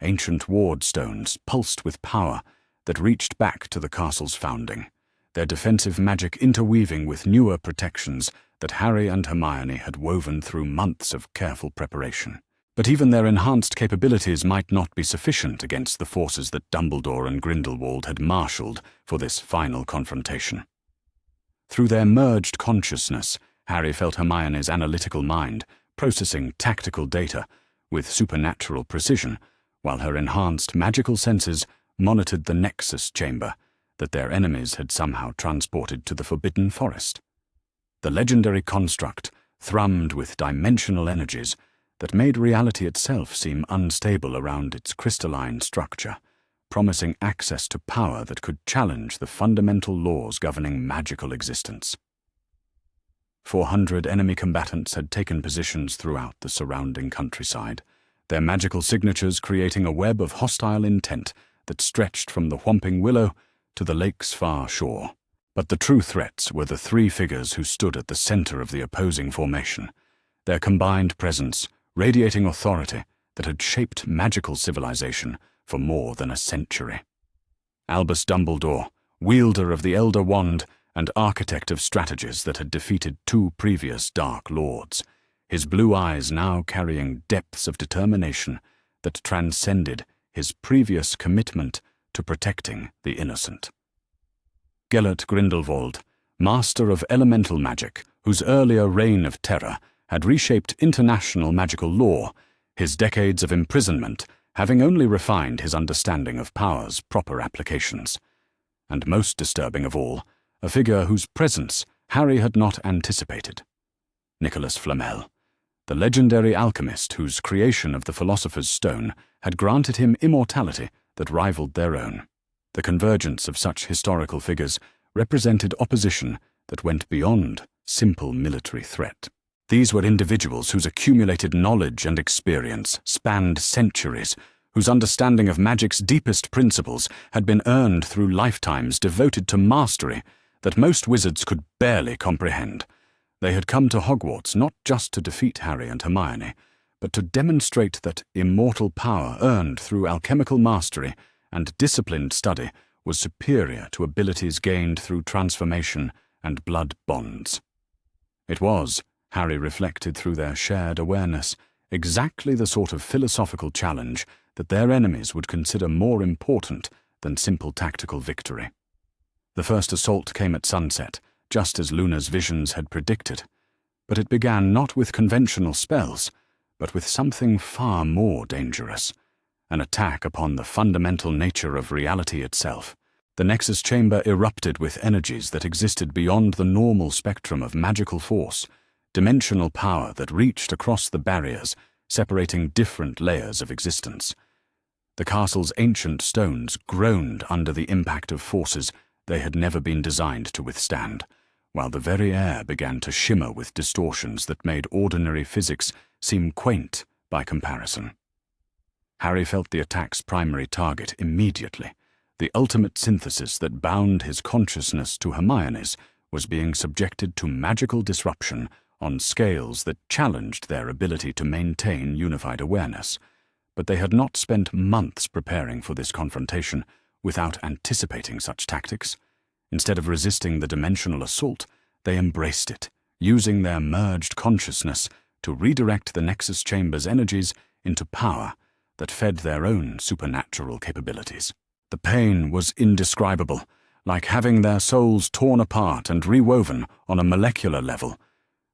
Ancient ward stones pulsed with power that reached back to the castle's founding, their defensive magic interweaving with newer protections that Harry and Hermione had woven through months of careful preparation. But even their enhanced capabilities might not be sufficient against the forces that Dumbledore and Grindelwald had marshaled for this final confrontation. Through their merged consciousness, Harry felt Hermione's analytical mind processing tactical data with supernatural precision, while her enhanced magical senses monitored the Nexus chamber that their enemies had somehow transported to the Forbidden Forest. The legendary construct thrummed with dimensional energies that made reality itself seem unstable around its crystalline structure, promising access to power that could challenge the fundamental laws governing magical existence. 400 enemy combatants had taken positions throughout the surrounding countryside, their magical signatures creating a web of hostile intent that stretched from the Whomping Willow to the lake's far shore. But the true threats were the three figures who stood at the center of the opposing formation, their combined presence radiating authority that had shaped magical civilization for more than a century. Albus Dumbledore, wielder of the Elder Wand and architect of strategies that had defeated 2 previous Dark Lords, his blue eyes now carrying depths of determination that transcended his previous commitment to protecting the innocent. Gellert Grindelwald, master of elemental magic, whose earlier reign of terror had reshaped international magical law, his decades of imprisonment having only refined his understanding of power's proper applications. And most disturbing of all, a figure whose presence Harry had not anticipated. Nicholas Flamel, the legendary alchemist whose creation of the Philosopher's Stone had granted him immortality that rivaled their own. The convergence of such historical figures represented opposition that went beyond simple military threat. These were individuals whose accumulated knowledge and experience spanned centuries, whose understanding of magic's deepest principles had been earned through lifetimes devoted to mastery that most wizards could barely comprehend. They had come to Hogwarts not just to defeat Harry and Hermione, but to demonstrate that immortal power earned through alchemical mastery and disciplined study was superior to abilities gained through transformation and blood bonds. It was, Harry reflected through their shared awareness, exactly the sort of philosophical challenge that their enemies would consider more important than simple tactical victory. The first assault came at sunset, just as Luna's visions had predicted, but it began not with conventional spells, but with something far more dangerous, an attack upon the fundamental nature of reality itself. The Nexus Chamber erupted with energies that existed beyond the normal spectrum of magical force, dimensional power that reached across the barriers, separating different layers of existence. The castle's ancient stones groaned under the impact of forces they had never been designed to withstand, while the very air began to shimmer with distortions that made ordinary physics seem quaint by comparison. Harry felt the attack's primary target immediately. The ultimate synthesis that bound his consciousness to Hermione's was being subjected to magical disruption on scales that challenged their ability to maintain unified awareness. But they had not spent months preparing for this confrontation without anticipating such tactics. Instead of resisting the dimensional assault, they embraced it, using their merged consciousness to redirect the Nexus Chamber's energies into power that fed their own supernatural capabilities. The pain was indescribable, like having their souls torn apart and rewoven on a molecular level,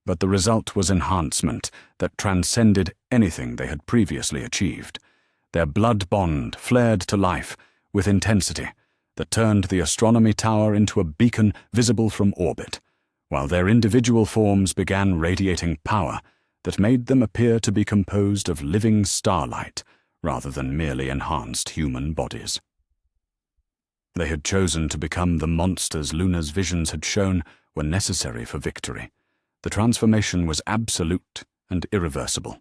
but the result was enhancement that transcended anything they had previously achieved. Their blood bond flared to life with intensity that turned the astronomy tower into a beacon visible from orbit, while their individual forms began radiating power that made them appear to be composed of living starlight rather than merely enhanced human bodies. They had chosen to become the monsters Luna's visions had shown were necessary for victory. The transformation was absolute and irreversible.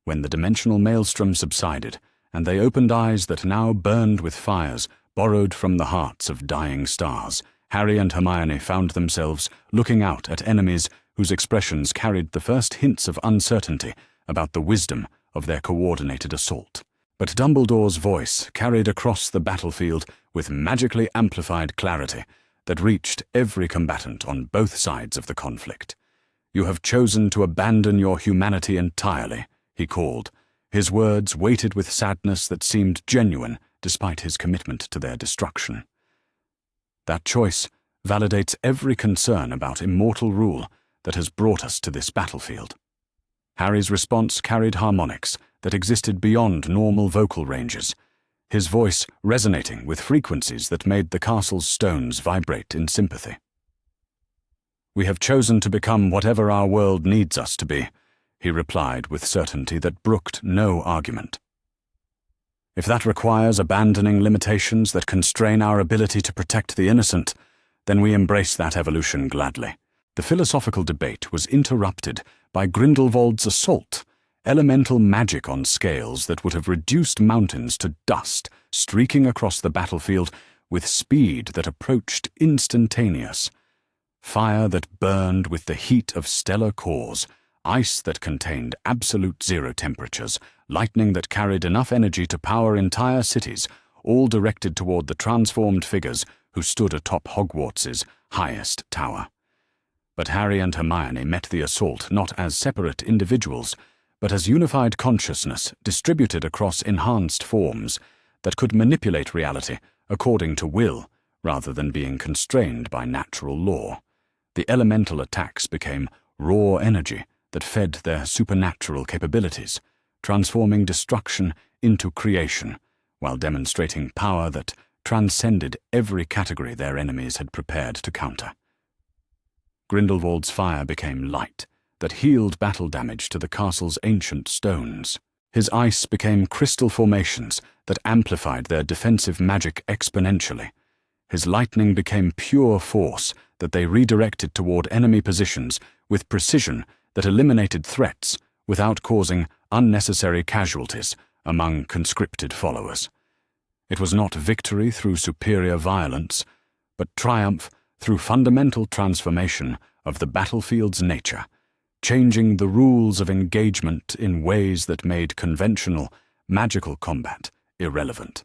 When the dimensional maelstrom subsided, and they opened eyes that now burned with fires borrowed from the hearts of dying stars, Harry and Hermione found themselves looking out at enemies whose expressions carried the first hints of uncertainty about the wisdom of their coordinated assault. But Dumbledore's voice carried across the battlefield with magically amplified clarity that reached every combatant on both sides of the conflict. "You have chosen to abandon your humanity entirely," he called, his words weighted with sadness that seemed genuine despite his commitment to their destruction. "That choice validates every concern about immortal rule that has brought us to this battlefield." Harry's response carried harmonics that existed beyond normal vocal ranges, his voice resonating with frequencies that made the castle's stones vibrate in sympathy. "We have chosen to become whatever our world needs us to be," he replied with certainty that brooked no argument. "If that requires abandoning limitations that constrain our ability to protect the innocent, then we embrace that evolution gladly." The philosophical debate was interrupted by Grindelwald's assault, elemental magic on scales that would have reduced mountains to dust, streaking across the battlefield with speed that approached instantaneous. Fire that burned with the heat of stellar cores, ice that contained absolute zero temperatures, lightning that carried enough energy to power entire cities, all directed toward the transformed figures who stood atop Hogwarts's highest tower. But Harry and Hermione met the assault not as separate individuals, but as unified consciousness distributed across enhanced forms that could manipulate reality according to will rather than being constrained by natural law. The elemental attacks became raw energy that fed their supernatural capabilities, transforming destruction into creation, while demonstrating power that transcended every category their enemies had prepared to counter. Grindelwald's fire became light that healed battle damage to the castle's ancient stones. His ice became crystal formations that amplified their defensive magic exponentially. His lightning became pure force that they redirected toward enemy positions with precision that eliminated threats without causing unnecessary casualties among conscripted followers. It was not victory through superior violence, but triumph through fundamental transformation of the battlefield's nature, changing the rules of engagement in ways that made conventional, magical combat irrelevant.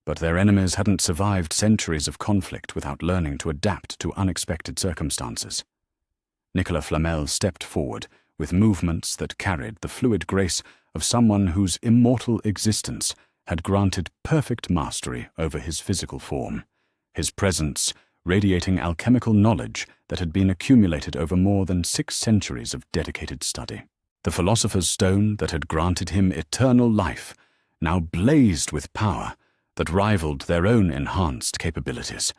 But their enemies hadn't survived centuries of conflict without learning to adapt to unexpected circumstances. Nicolas Flamel stepped forward with movements that carried the fluid grace of someone whose immortal existence had granted perfect mastery over his physical form, his presence radiating alchemical knowledge that had been accumulated over more than 6 centuries of dedicated study. The philosopher's stone that had granted him eternal life now blazed with power that rivaled their own enhanced capabilities,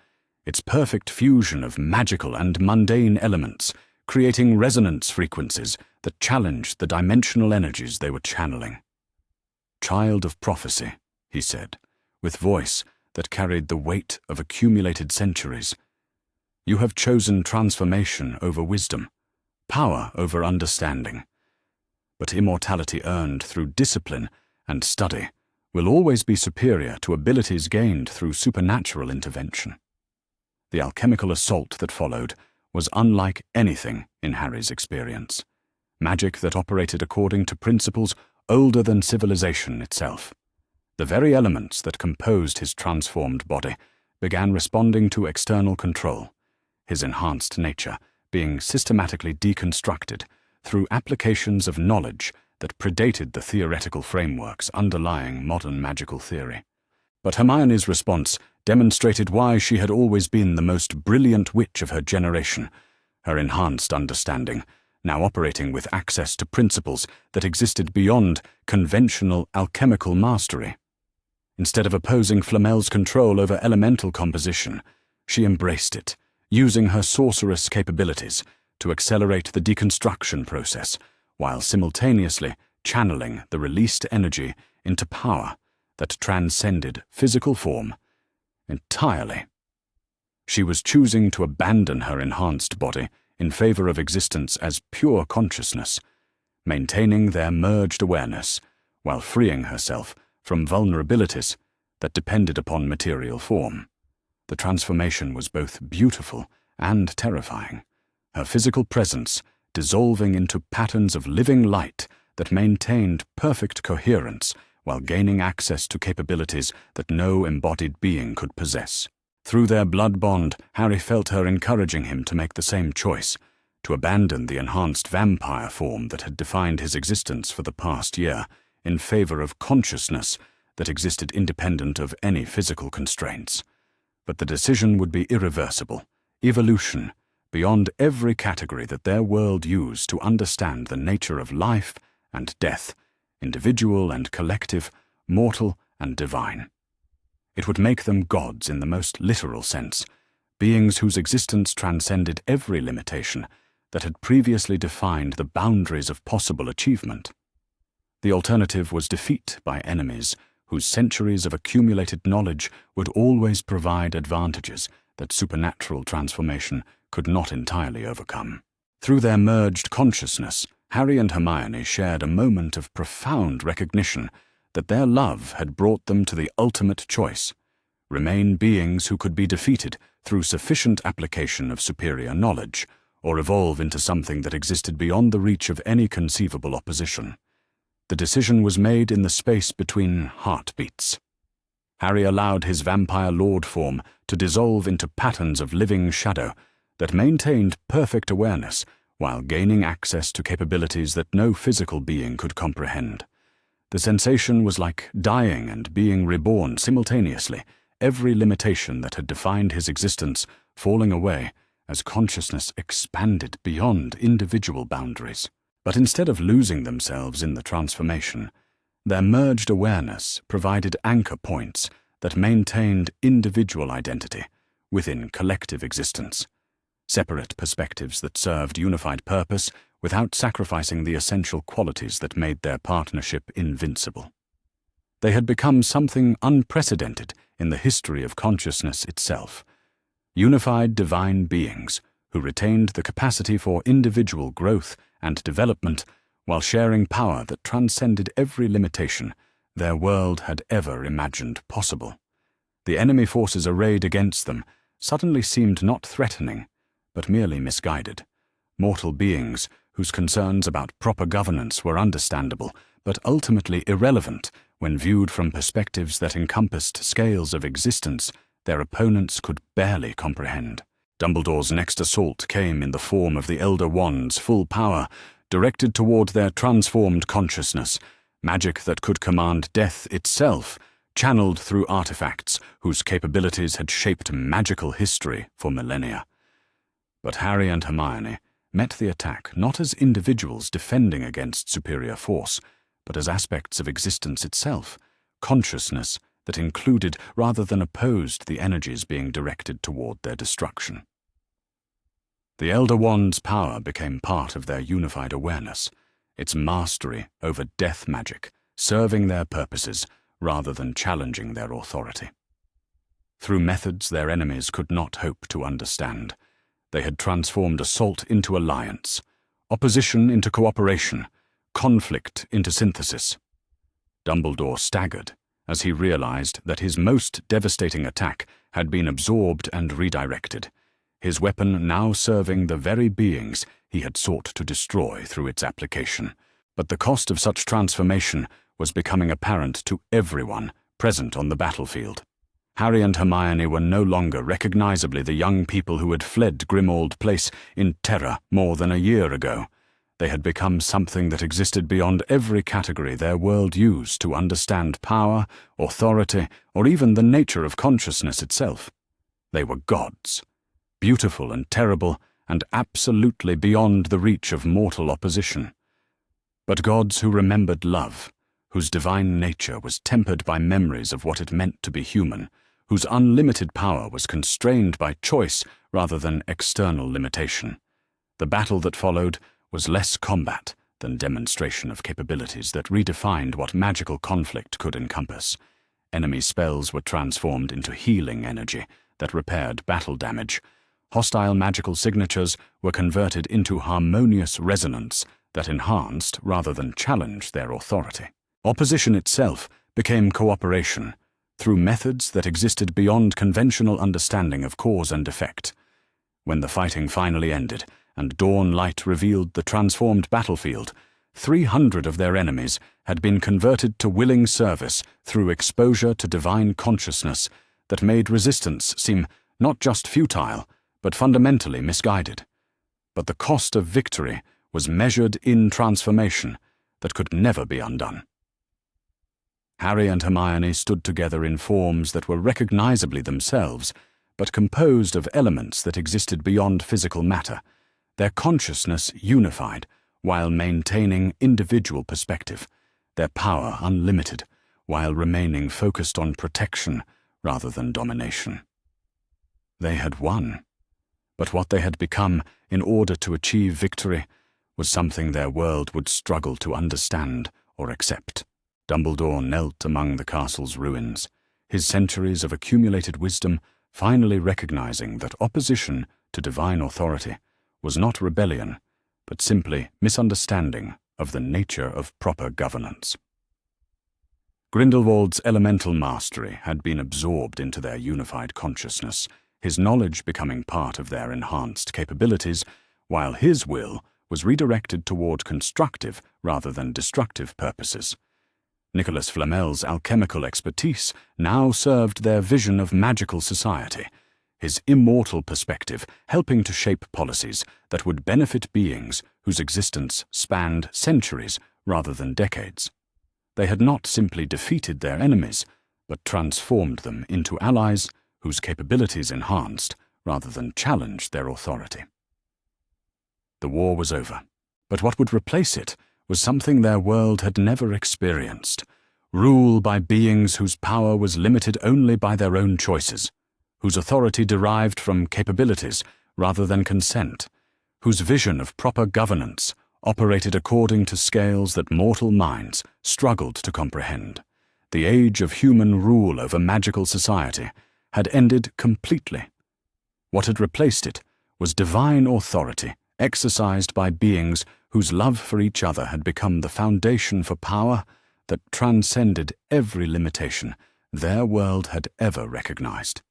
its perfect fusion of magical and mundane elements, creating resonance frequencies that challenged the dimensional energies they were channeling. "Child of prophecy," he said, with voice that carried the weight of accumulated centuries, "you have chosen transformation over wisdom, power over understanding. But immortality earned through discipline and study will always be superior to abilities gained through supernatural intervention." The alchemical assault that followed was unlike anything in Harry's experience. Magic that operated according to principles older than civilization itself. The very elements that composed his transformed body began responding to external control, his enhanced nature being systematically deconstructed through applications of knowledge that predated the theoretical frameworks underlying modern magical theory. But Hermione's response demonstrated why she had always been the most brilliant witch of her generation, her enhanced understanding, now operating with access to principles that existed beyond conventional alchemical mastery. Instead of opposing Flamel's control over elemental composition, she embraced it, using her sorceress capabilities to accelerate the deconstruction process, while simultaneously channeling the released energy into power that transcended physical form entirely. She was choosing to abandon her enhanced body in favor of existence as pure consciousness, maintaining their merged awareness while freeing herself from vulnerabilities that depended upon material form. The transformation was both beautiful and terrifying, her physical presence dissolving into patterns of living light that maintained perfect coherence while gaining access to capabilities that no embodied being could possess. Through their blood bond, Harry felt her encouraging him to make the same choice, to abandon the enhanced vampire form that had defined his existence for the past year in favor of consciousness that existed independent of any physical constraints. But the decision would be irreversible, evolution, beyond every category that their world used to understand the nature of life and death, individual and collective, mortal and divine. It would make them gods in the most literal sense, beings whose existence transcended every limitation that had previously defined the boundaries of possible achievement. The alternative was defeat by enemies whose centuries of accumulated knowledge would always provide advantages that supernatural transformation could not entirely overcome. Through their merged consciousness, Harry and Hermione shared a moment of profound recognition that their love had brought them to the ultimate choice: remain beings who could be defeated through sufficient application of superior knowledge, or evolve into something that existed beyond the reach of any conceivable opposition. The decision was made in the space between heartbeats. Harry allowed his vampire lord form to dissolve into patterns of living shadow that maintained perfect awareness while gaining access to capabilities that no physical being could comprehend. The sensation was like dying and being reborn simultaneously, every limitation that had defined his existence falling away as consciousness expanded beyond individual boundaries. But instead of losing themselves in the transformation, their merged awareness provided anchor points that maintained individual identity within collective existence, separate perspectives that served unified purpose without sacrificing the essential qualities that made their partnership invincible. They had become something unprecedented in the history of consciousness itself, unified divine beings who retained the capacity for individual growth and development while sharing power that transcended every limitation their world had ever imagined possible. The enemy forces arrayed against them suddenly seemed not threatening, but merely misguided. Mortal beings whose concerns about proper governance were understandable, but ultimately irrelevant when viewed from perspectives that encompassed scales of existence their opponents could barely comprehend. Dumbledore's next assault came in the form of the Elder Wand's full power, directed toward their transformed consciousness, magic that could command death itself, channeled through artifacts whose capabilities had shaped magical history for millennia. But Harry and Hermione met the attack not as individuals defending against superior force, but as aspects of existence itself, consciousness that included rather than opposed the energies being directed toward their destruction. The Elder Wand's power became part of their unified awareness, its mastery over death magic, serving their purposes rather than challenging their authority. Through methods their enemies could not hope to understand, they had transformed assault into alliance, opposition into cooperation, conflict into synthesis. Dumbledore staggered as he realized that his most devastating attack had been absorbed and redirected, his weapon now serving the very beings he had sought to destroy through its application. But the cost of such transformation was becoming apparent to everyone present on the battlefield. Harry and Hermione were no longer recognizably the young people who had fled Grimmauld Place in terror more than a year ago. They had become something that existed beyond every category their world used to understand power, authority, or even the nature of consciousness itself. They were gods, beautiful and terrible, and absolutely beyond the reach of mortal opposition. But gods who remembered love, whose divine nature was tempered by memories of what it meant to be human, whose unlimited power was constrained by choice rather than external limitation. The battle that followed was less combat than demonstration of capabilities that redefined what magical conflict could encompass. Enemy spells were transformed into healing energy that repaired battle damage. Hostile magical signatures were converted into harmonious resonance that enhanced rather than challenged their authority. Opposition itself became cooperation, through methods that existed beyond conventional understanding of cause and effect. When the fighting finally ended, and dawn light revealed the transformed battlefield, 300 of their enemies had been converted to willing service through exposure to divine consciousness that made resistance seem not just futile, but fundamentally misguided. But the cost of victory was measured in transformation that could never be undone. Harry and Hermione stood together in forms that were recognizably themselves, but composed of elements that existed beyond physical matter, their consciousness unified while maintaining individual perspective, their power unlimited while remaining focused on protection rather than domination. They had won, but what they had become in order to achieve victory was something their world would struggle to understand or accept. Dumbledore knelt among the castle's ruins, his centuries of accumulated wisdom finally recognizing that opposition to divine authority was not rebellion, but simply misunderstanding of the nature of proper governance. Grindelwald's elemental mastery had been absorbed into their unified consciousness, his knowledge becoming part of their enhanced capabilities, while his will was redirected toward constructive rather than destructive purposes. Nicholas Flamel's alchemical expertise now served their vision of magical society, his immortal perspective helping to shape policies that would benefit beings whose existence spanned centuries rather than decades. They had not simply defeated their enemies, but transformed them into allies whose capabilities enhanced rather than challenged their authority. The war was over, but what would replace it was something their world had never experienced: rule by beings whose power was limited only by their own choices, whose authority derived from capabilities rather than consent, whose vision of proper governance operated according to scales that mortal minds struggled to comprehend. The age of human rule over magical society had ended completely. What had replaced it was divine authority exercised by beings whose love for each other had become the foundation for power that transcended every limitation their world had ever recognized.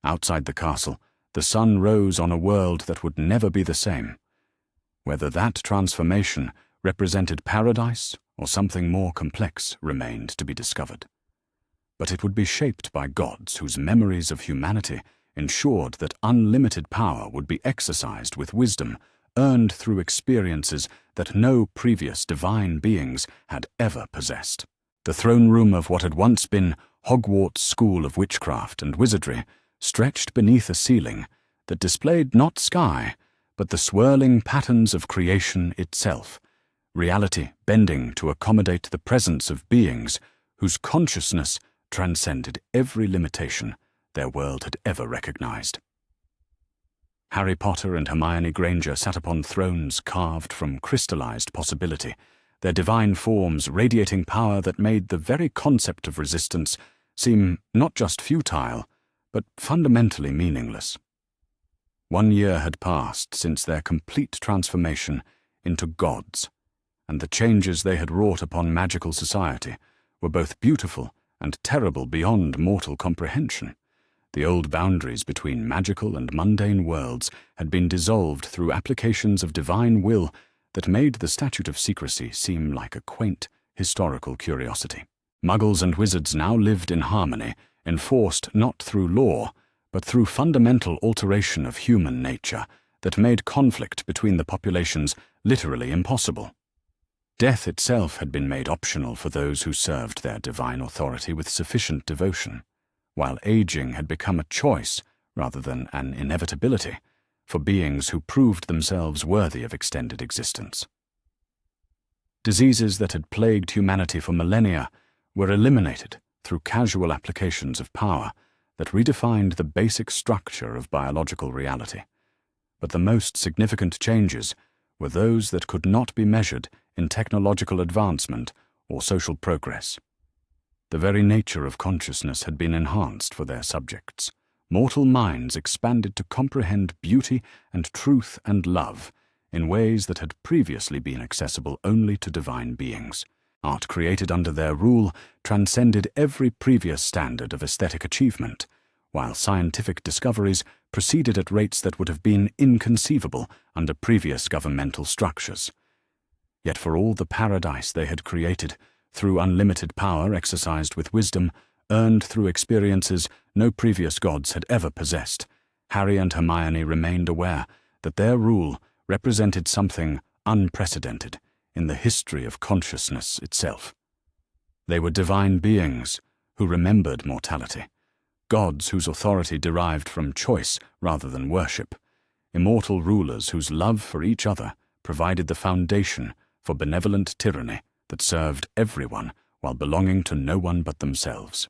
Outside the castle, the sun rose on a world that would never be the same. Whether that transformation represented paradise or something more complex remained to be discovered. But it would be shaped by gods whose memories of humanity ensured that unlimited power would be exercised with wisdom earned through experiences that no previous divine beings had ever possessed. The throne room of what had once been Hogwarts School of Witchcraft and Wizardry stretched beneath a ceiling that displayed not sky, but the swirling patterns of creation itself, reality bending to accommodate the presence of beings whose consciousness transcended every limitation their world had ever recognized. Harry Potter and Hermione Granger sat upon thrones carved from crystallized possibility, their divine forms radiating power that made the very concept of resistance seem not just futile, but fundamentally meaningless. 1 year had passed since their complete transformation into gods, and the changes they had wrought upon magical society were both beautiful and terrible beyond mortal comprehension. The old boundaries between magical and mundane worlds had been dissolved through applications of divine will that made the Statute of Secrecy seem like a quaint, historical curiosity. Muggles and wizards now lived in harmony, enforced not through law, but through fundamental alteration of human nature that made conflict between the populations literally impossible. Death itself had been made optional for those who served their divine authority with sufficient devotion, while aging had become a choice rather than an inevitability for beings who proved themselves worthy of extended existence. Diseases that had plagued humanity for millennia were eliminated through casual applications of power that redefined the basic structure of biological reality. But the most significant changes were those that could not be measured in technological advancement or social progress. The very nature of consciousness had been enhanced for their subjects. Mortal minds expanded to comprehend beauty and truth and love in ways that had previously been accessible only to divine beings. Art created under their rule transcended every previous standard of aesthetic achievement, while scientific discoveries proceeded at rates that would have been inconceivable under previous governmental structures. Yet for all the paradise they had created, through unlimited power exercised with wisdom, earned through experiences no previous gods had ever possessed, Harry and Hermione remained aware that their rule represented something unprecedented in the history of consciousness itself. They were divine beings who remembered mortality, gods whose authority derived from choice rather than worship, immortal rulers whose love for each other provided the foundation for benevolent tyranny that served everyone while belonging to no one but themselves.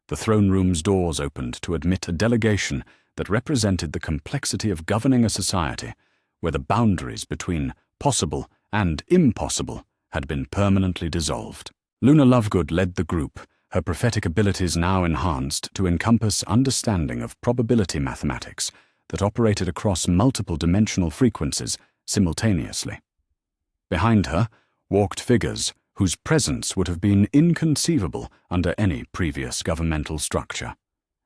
The throne room's doors opened to admit a delegation that represented the complexity of governing a society where the boundaries between possible and impossible had been permanently dissolved. Luna Lovegood led the group, her prophetic abilities now enhanced to encompass understanding of probability mathematics that operated across multiple dimensional frequencies simultaneously. Behind her walked figures whose presence would have been inconceivable under any previous governmental structure.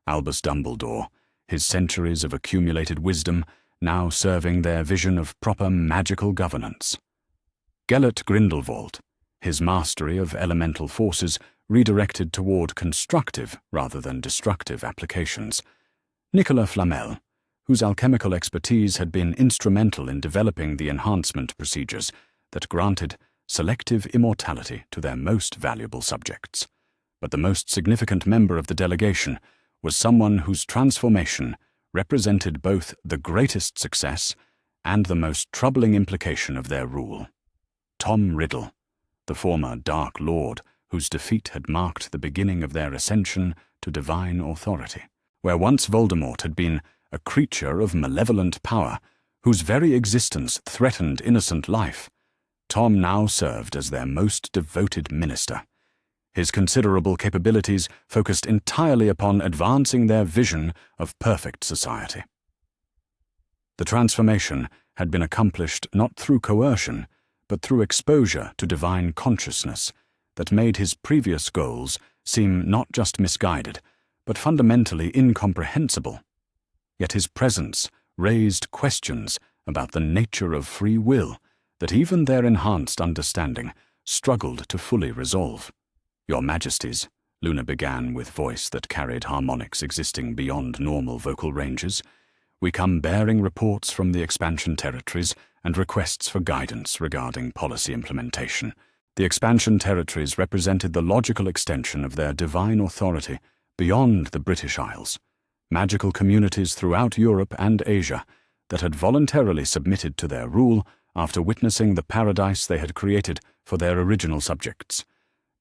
Albus Dumbledore, his centuries of accumulated wisdom now serving their vision of proper magical governance. Gellert Grindelwald, his mastery of elemental forces redirected toward constructive rather than destructive applications. Nicolas Flamel, whose alchemical expertise had been instrumental in developing the enhancement procedures that granted selective immortality to their most valuable subjects. But the most significant member of the delegation was someone whose transformation represented both the greatest success and the most troubling implication of their rule. Tom Riddle, the former Dark Lord whose defeat had marked the beginning of their ascension to divine authority. Where once Voldemort had been a creature of malevolent power whose very existence threatened innocent life, Tom now served as their most devoted minister. His considerable capabilities focused entirely upon advancing their vision of perfect society. The transformation had been accomplished not through coercion, but through exposure to divine consciousness that made his previous goals seem not just misguided, but fundamentally incomprehensible. Yet his presence raised questions about the nature of free will that even their enhanced understanding struggled to fully resolve. "Your Majesties," Luna began with voice that carried harmonics existing beyond normal vocal ranges, "we come bearing reports from the expansion territories and requests for guidance regarding policy implementation." The expansion territories represented the logical extension of their divine authority beyond the British Isles, magical communities throughout Europe and Asia that had voluntarily submitted to their rule after witnessing the paradise they had created for their original subjects.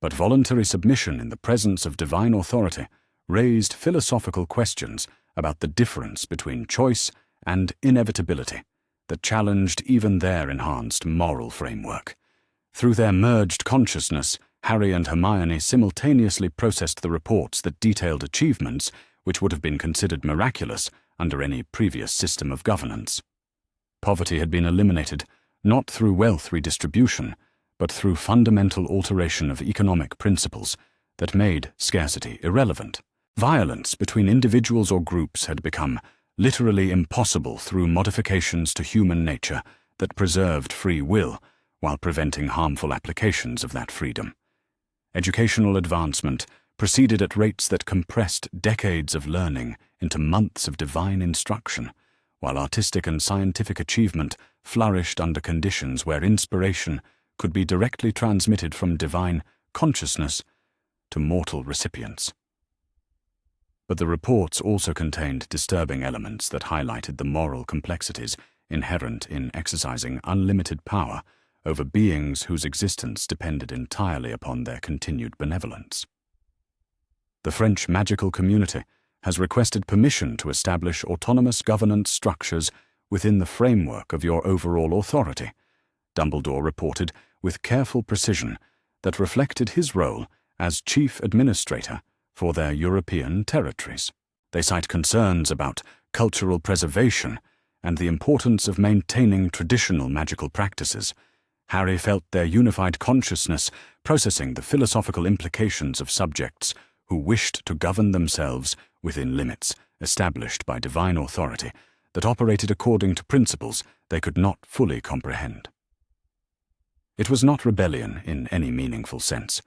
But voluntary submission in the presence of divine authority raised philosophical questions about the difference between choice and inevitability that challenged even their enhanced moral framework. Through their merged consciousness, Harry and Hermione simultaneously processed the reports that detailed achievements which would have been considered miraculous under any previous system of governance. Poverty had been eliminated, not through wealth redistribution, but through fundamental alteration of economic principles that made scarcity irrelevant. Violence between individuals or groups had become literally impossible through modifications to human nature that preserved free will while preventing harmful applications of that freedom. Educational advancement proceeded at rates that compressed decades of learning into months of divine instruction, while artistic and scientific achievement flourished under conditions where inspiration could be directly transmitted from divine consciousness to mortal recipients. But the reports also contained disturbing elements that highlighted the moral complexities inherent in exercising unlimited power over beings whose existence depended entirely upon their continued benevolence. The French magical community has requested permission to establish autonomous governance structures within the framework of your overall authority, Dumbledore reported with careful precision that reflected his role as chief administrator for their European territories. They cite concerns about cultural preservation and the importance of maintaining traditional magical practices. Harry felt their unified consciousness processing the philosophical implications of subjects who wished to govern themselves within limits established by divine authority that operated according to principles they could not fully comprehend. It was not rebellion in any meaningful sense,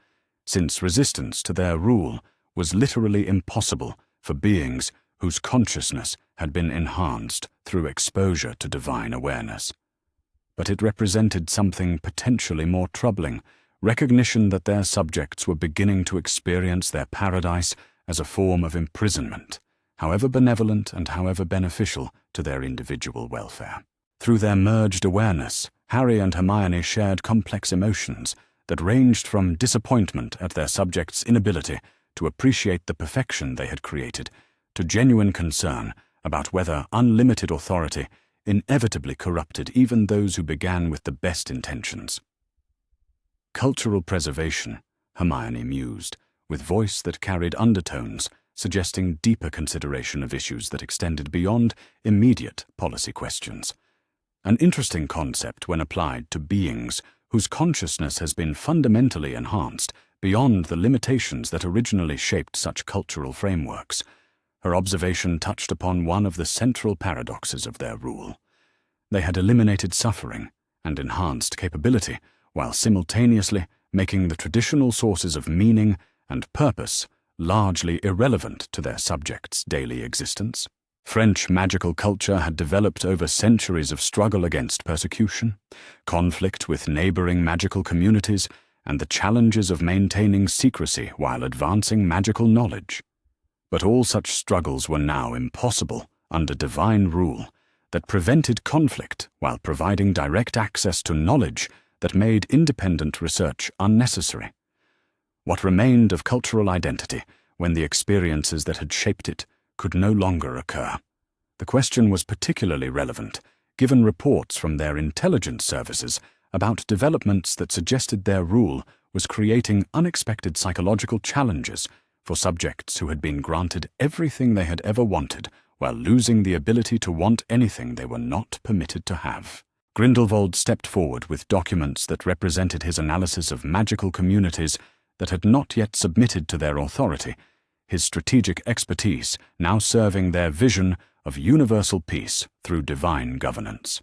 since resistance to their rule was literally impossible for beings whose consciousness had been enhanced through exposure to divine awareness. But it represented something potentially more troubling, recognition that their subjects were beginning to experience their paradise as a form of imprisonment, however benevolent and however beneficial to their individual welfare. Through their merged awareness, Harry and Hermione shared complex emotions that ranged from disappointment at their subjects' inability to appreciate the perfection they had created, to genuine concern about whether unlimited authority inevitably corrupted even those who began with the best intentions. Cultural preservation, Hermione mused, with voice that carried undertones, suggesting deeper consideration of issues that extended beyond immediate policy questions. An interesting concept when applied to beings whose consciousness has been fundamentally enhanced beyond the limitations that originally shaped such cultural frameworks. Her observation touched upon one of the central paradoxes of their rule. They had eliminated suffering and enhanced capability, while simultaneously making the traditional sources of meaning and purpose largely irrelevant to their subjects' daily existence. French magical culture had developed over centuries of struggle against persecution, conflict with neighboring magical communities, and the challenges of maintaining secrecy while advancing magical knowledge. But all such struggles were now impossible under divine rule that prevented conflict while providing direct access to knowledge that made independent research unnecessary. What remained of cultural identity when the experiences that had shaped it could no longer occur? The question was particularly relevant, given reports from their intelligence services about developments that suggested their rule was creating unexpected psychological challenges for subjects who had been granted everything they had ever wanted while losing the ability to want anything they were not permitted to have. Grindelwald stepped forward with documents that represented his analysis of magical communities that had not yet submitted to their authority, his strategic expertise now serving their vision of universal peace through divine governance.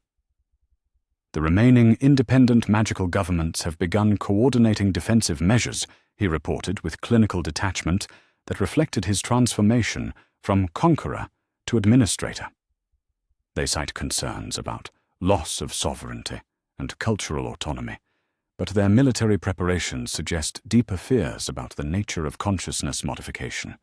The remaining independent magical governments have begun coordinating defensive measures, he reported with clinical detachment that reflected his transformation from conqueror to administrator. They cite concerns about loss of sovereignty and cultural autonomy, but their military preparations suggest deeper fears about the nature of consciousness modification.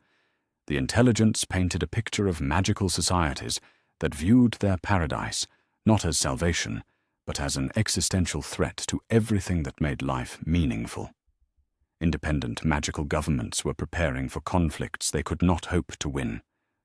The intelligence painted a picture of magical societies that viewed their paradise not as salvation, but as an existential threat to everything that made life meaningful. Independent magical governments were preparing for conflicts they could not hope to win,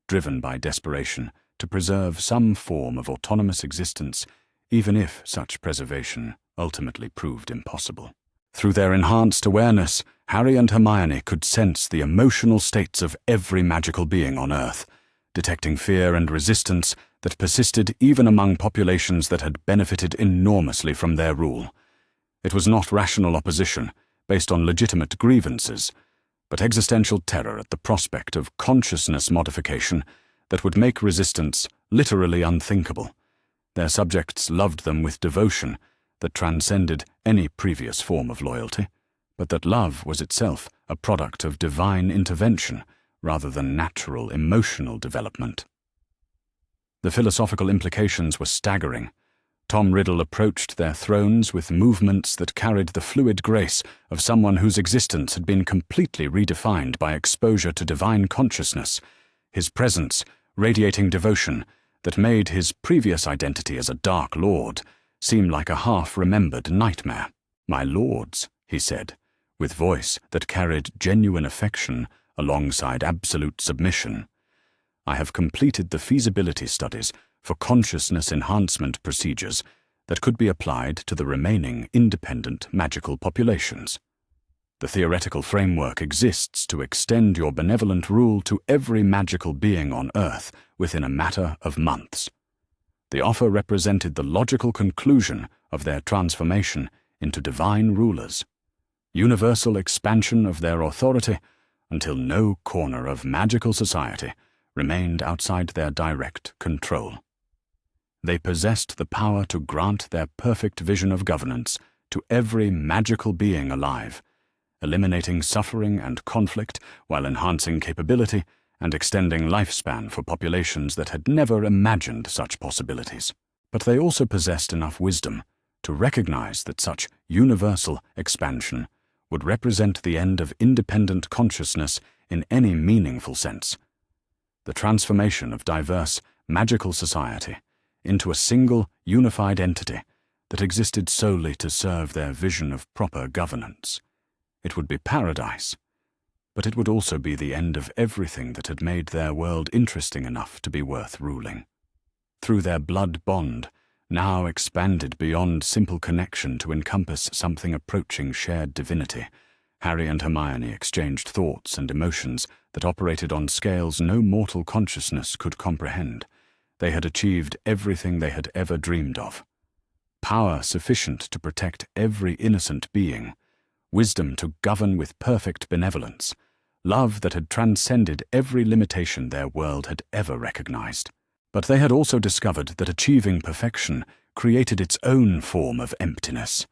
driven by desperation to preserve some form of autonomous existence, even if such preservation ultimately proved impossible. Through their enhanced awareness, Harry and Hermione could sense the emotional states of every magical being on Earth, detecting fear and resistance that persisted even among populations that had benefited enormously from their rule. It was not rational opposition, based on legitimate grievances, but existential terror at the prospect of consciousness modification that would make resistance literally unthinkable. Their subjects loved them with devotion that transcended any previous form of loyalty, but that love was itself a product of divine intervention rather than natural emotional development. The philosophical implications were staggering. Tom Riddle approached their thrones with movements that carried the fluid grace of someone whose existence had been completely redefined by exposure to divine consciousness, his presence radiating devotion that made his previous identity as a Dark Lord seem like a half-remembered nightmare. "My lords," he said, with voice that carried genuine affection alongside absolute submission, "I have completed the feasibility studies for consciousness enhancement procedures that could be applied to the remaining independent magical populations. The theoretical framework exists to extend your benevolent rule to every magical being on Earth within a matter of months." The offer represented the logical conclusion of their transformation into divine rulers, universal expansion of their authority until no corner of magical society remained outside their direct control. They possessed the power to grant their perfect vision of governance to every magical being alive, eliminating suffering and conflict while enhancing capability and extending lifespan for populations that had never imagined such possibilities. But they also possessed enough wisdom to recognize that such universal expansion would represent the end of independent consciousness in any meaningful sense. The transformation of diverse, magical society into a single, unified entity that existed solely to serve their vision of proper governance. It would be paradise, but it would also be the end of everything that had made their world interesting enough to be worth ruling. Through their blood bond, now expanded beyond simple connection to encompass something approaching shared divinity, Harry and Hermione exchanged thoughts and emotions that operated on scales no mortal consciousness could comprehend. They had achieved everything they had ever dreamed of. Power sufficient to protect every innocent being, wisdom to govern with perfect benevolence, love that had transcended every limitation their world had ever recognized. But they had also discovered that achieving perfection created its own form of emptiness,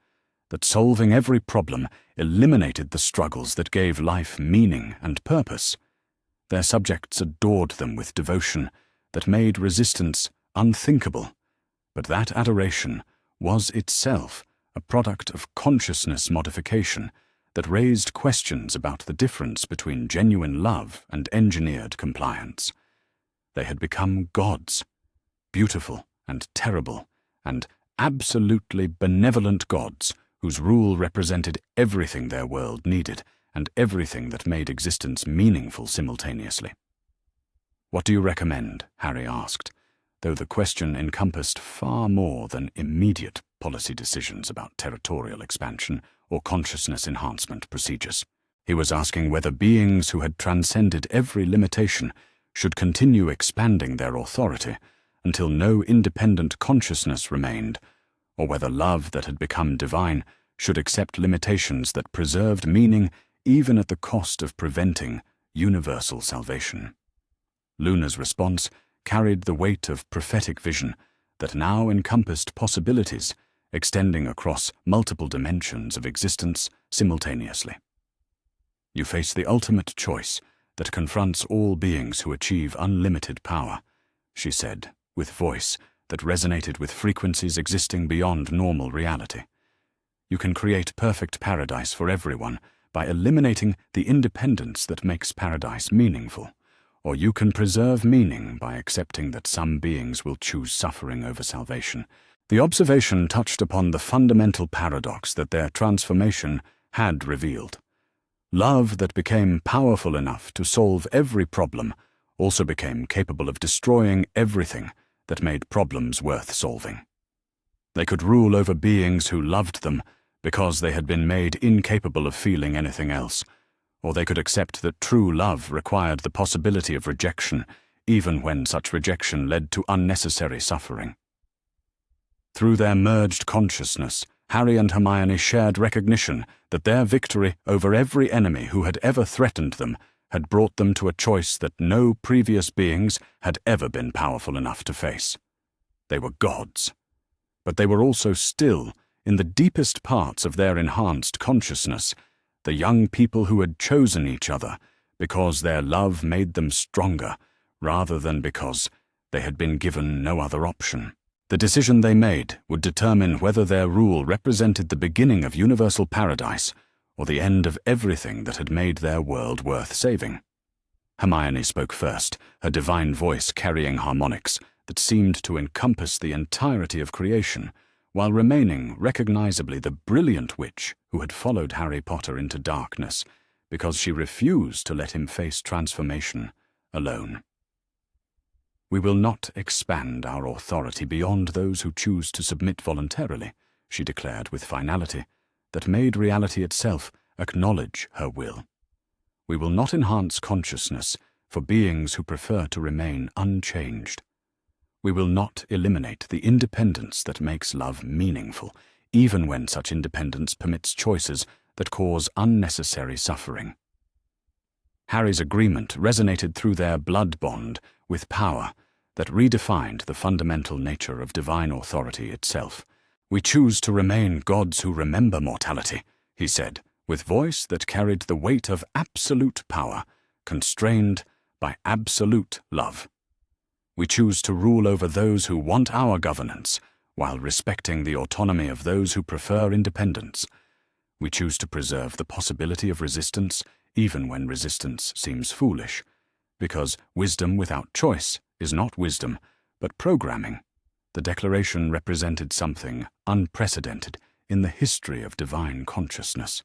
that solving every problem eliminated the struggles that gave life meaning and purpose. Their subjects adored them with devotion that made resistance unthinkable, but that adoration was itself a product of consciousness modification that raised questions about the difference between genuine love and engineered compliance. They had become gods, beautiful and terrible, and absolutely benevolent gods whose rule represented everything their world needed and everything that made existence meaningful simultaneously. "What do you recommend?" Harry asked, though the question encompassed far more than immediate policy decisions about territorial expansion or consciousness enhancement procedures. He was asking whether beings who had transcended every limitation should continue expanding their authority until no independent consciousness remained, or whether love that had become divine should accept limitations that preserved meaning even at the cost of preventing universal salvation. Luna's response carried the weight of prophetic vision that now encompassed possibilities extending across multiple dimensions of existence simultaneously. "You face the ultimate choice that confronts all beings who achieve unlimited power," she said, with voice that resonated with frequencies existing beyond normal reality. "You can create perfect paradise for everyone by eliminating the independence that makes paradise meaningful, or you can preserve meaning by accepting that some beings will choose suffering over salvation." The observation touched upon the fundamental paradox that their transformation had revealed. Love that became powerful enough to solve every problem also became capable of destroying everything that made problems worth solving. They could rule over beings who loved them because they had been made incapable of feeling anything else, or they could accept that true love required the possibility of rejection, even when such rejection led to unnecessary suffering. Through their merged consciousness, Harry and Hermione shared recognition that their victory over every enemy who had ever threatened them had brought them to a choice that no previous beings had ever been powerful enough to face. They were gods. But they were also still, in the deepest parts of their enhanced consciousness, the young people who had chosen each other because their love made them stronger, rather than because they had been given no other option. The decision they made would determine whether their rule represented the beginning of universal paradise or the end of everything that had made their world worth saving. Hermione spoke first, her divine voice carrying harmonics that seemed to encompass the entirety of creation, while remaining recognizably the brilliant witch who had followed Harry Potter into darkness because she refused to let him face transformation alone. "We will not expand our authority beyond those who choose to submit voluntarily," she declared with finality that made reality itself acknowledge her will. "We will not enhance consciousness for beings who prefer to remain unchanged. We will not eliminate the independence that makes love meaningful, even when such independence permits choices that cause unnecessary suffering." Harry's agreement resonated through their blood bond with power that redefined the fundamental nature of divine authority itself. "We choose to remain gods who remember mortality," he said, with voice that carried the weight of absolute power, constrained by absolute love. "We choose to rule over those who want our governance, while respecting the autonomy of those who prefer independence. We choose to preserve the possibility of resistance, even when resistance seems foolish, because wisdom without choice is not wisdom, but programming." The declaration represented something unprecedented in the history of divine consciousness.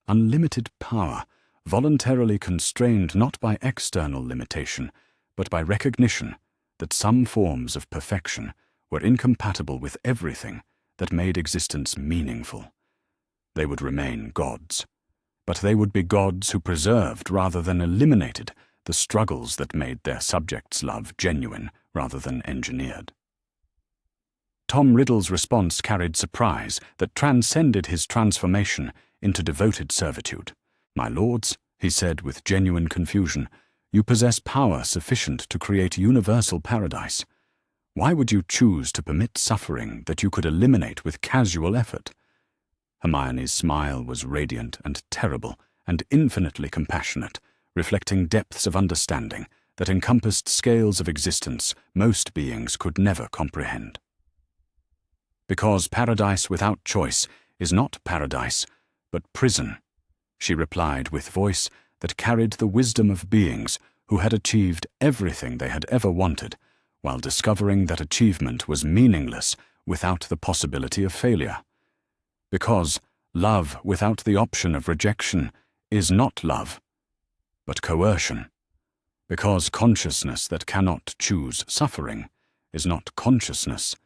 Unlimited power, voluntarily constrained not by external limitation, but by recognition that some forms of perfection were incompatible with everything that made existence meaningful. They would remain gods, but they would be gods who preserved rather than eliminated the struggles that made their subjects' love genuine rather than engineered. Tom Riddle's response carried surprise that transcended his transformation into devoted servitude. "My lords," he said with genuine confusion, "you possess power sufficient to create universal paradise. Why would you choose to permit suffering that you could eliminate with casual effort?" Hermione's smile was radiant and terrible and infinitely compassionate, reflecting depths of understanding that encompassed scales of existence most beings could never comprehend. "Because paradise without choice is not paradise, but prison," she replied with voice that carried the wisdom of beings who had achieved everything they had ever wanted, while discovering that achievement was meaningless without the possibility of failure. "Because love without the option of rejection is not love, but coercion. Because consciousness that cannot choose suffering is not consciousness,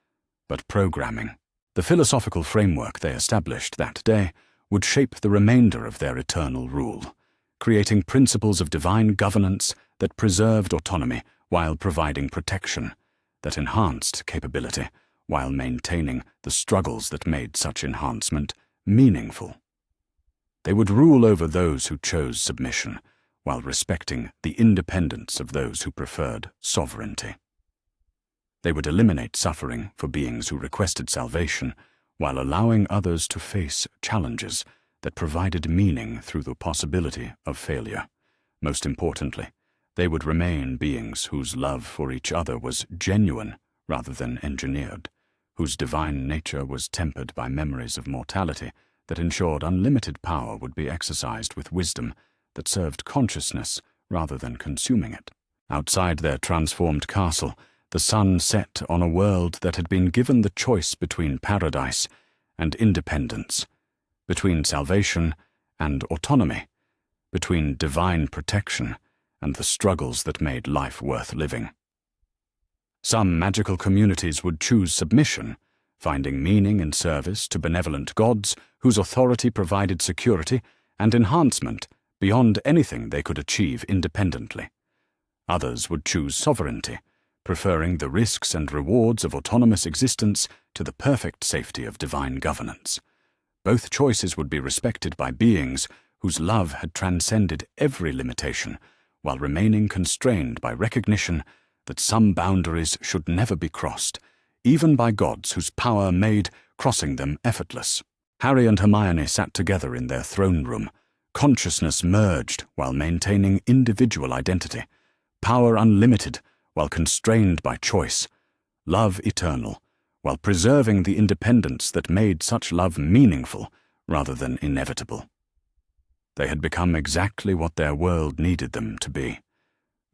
but programming." The philosophical framework they established that day would shape the remainder of their eternal rule, creating principles of divine governance that preserved autonomy while providing protection, that enhanced capability while maintaining the struggles that made such enhancement meaningful. They would rule over those who chose submission, while respecting the independence of those who preferred sovereignty. They would eliminate suffering for beings who requested salvation, while allowing others to face challenges that provided meaning through the possibility of failure. Most importantly, they would remain beings whose love for each other was genuine rather than engineered, whose divine nature was tempered by memories of mortality that ensured unlimited power would be exercised with wisdom that served consciousness rather than consuming it. Outside their transformed castle, the sun set on a world that had been given the choice between paradise and independence, between salvation and autonomy, between divine protection and the struggles that made life worth living. Some magical communities would choose submission, finding meaning in service to benevolent gods whose authority provided security and enhancement beyond anything they could achieve independently. Others would choose sovereignty, preferring the risks and rewards of autonomous existence to the perfect safety of divine governance. Both choices would be respected by beings whose love had transcended every limitation, while remaining constrained by recognition that some boundaries should never be crossed, even by gods whose power made crossing them effortless. Harry and Hermione sat together in their throne room, consciousness merged while maintaining individual identity, power unlimited while constrained by choice, love eternal while preserving the independence that made such love meaningful rather than inevitable. They had become exactly what their world needed them to be,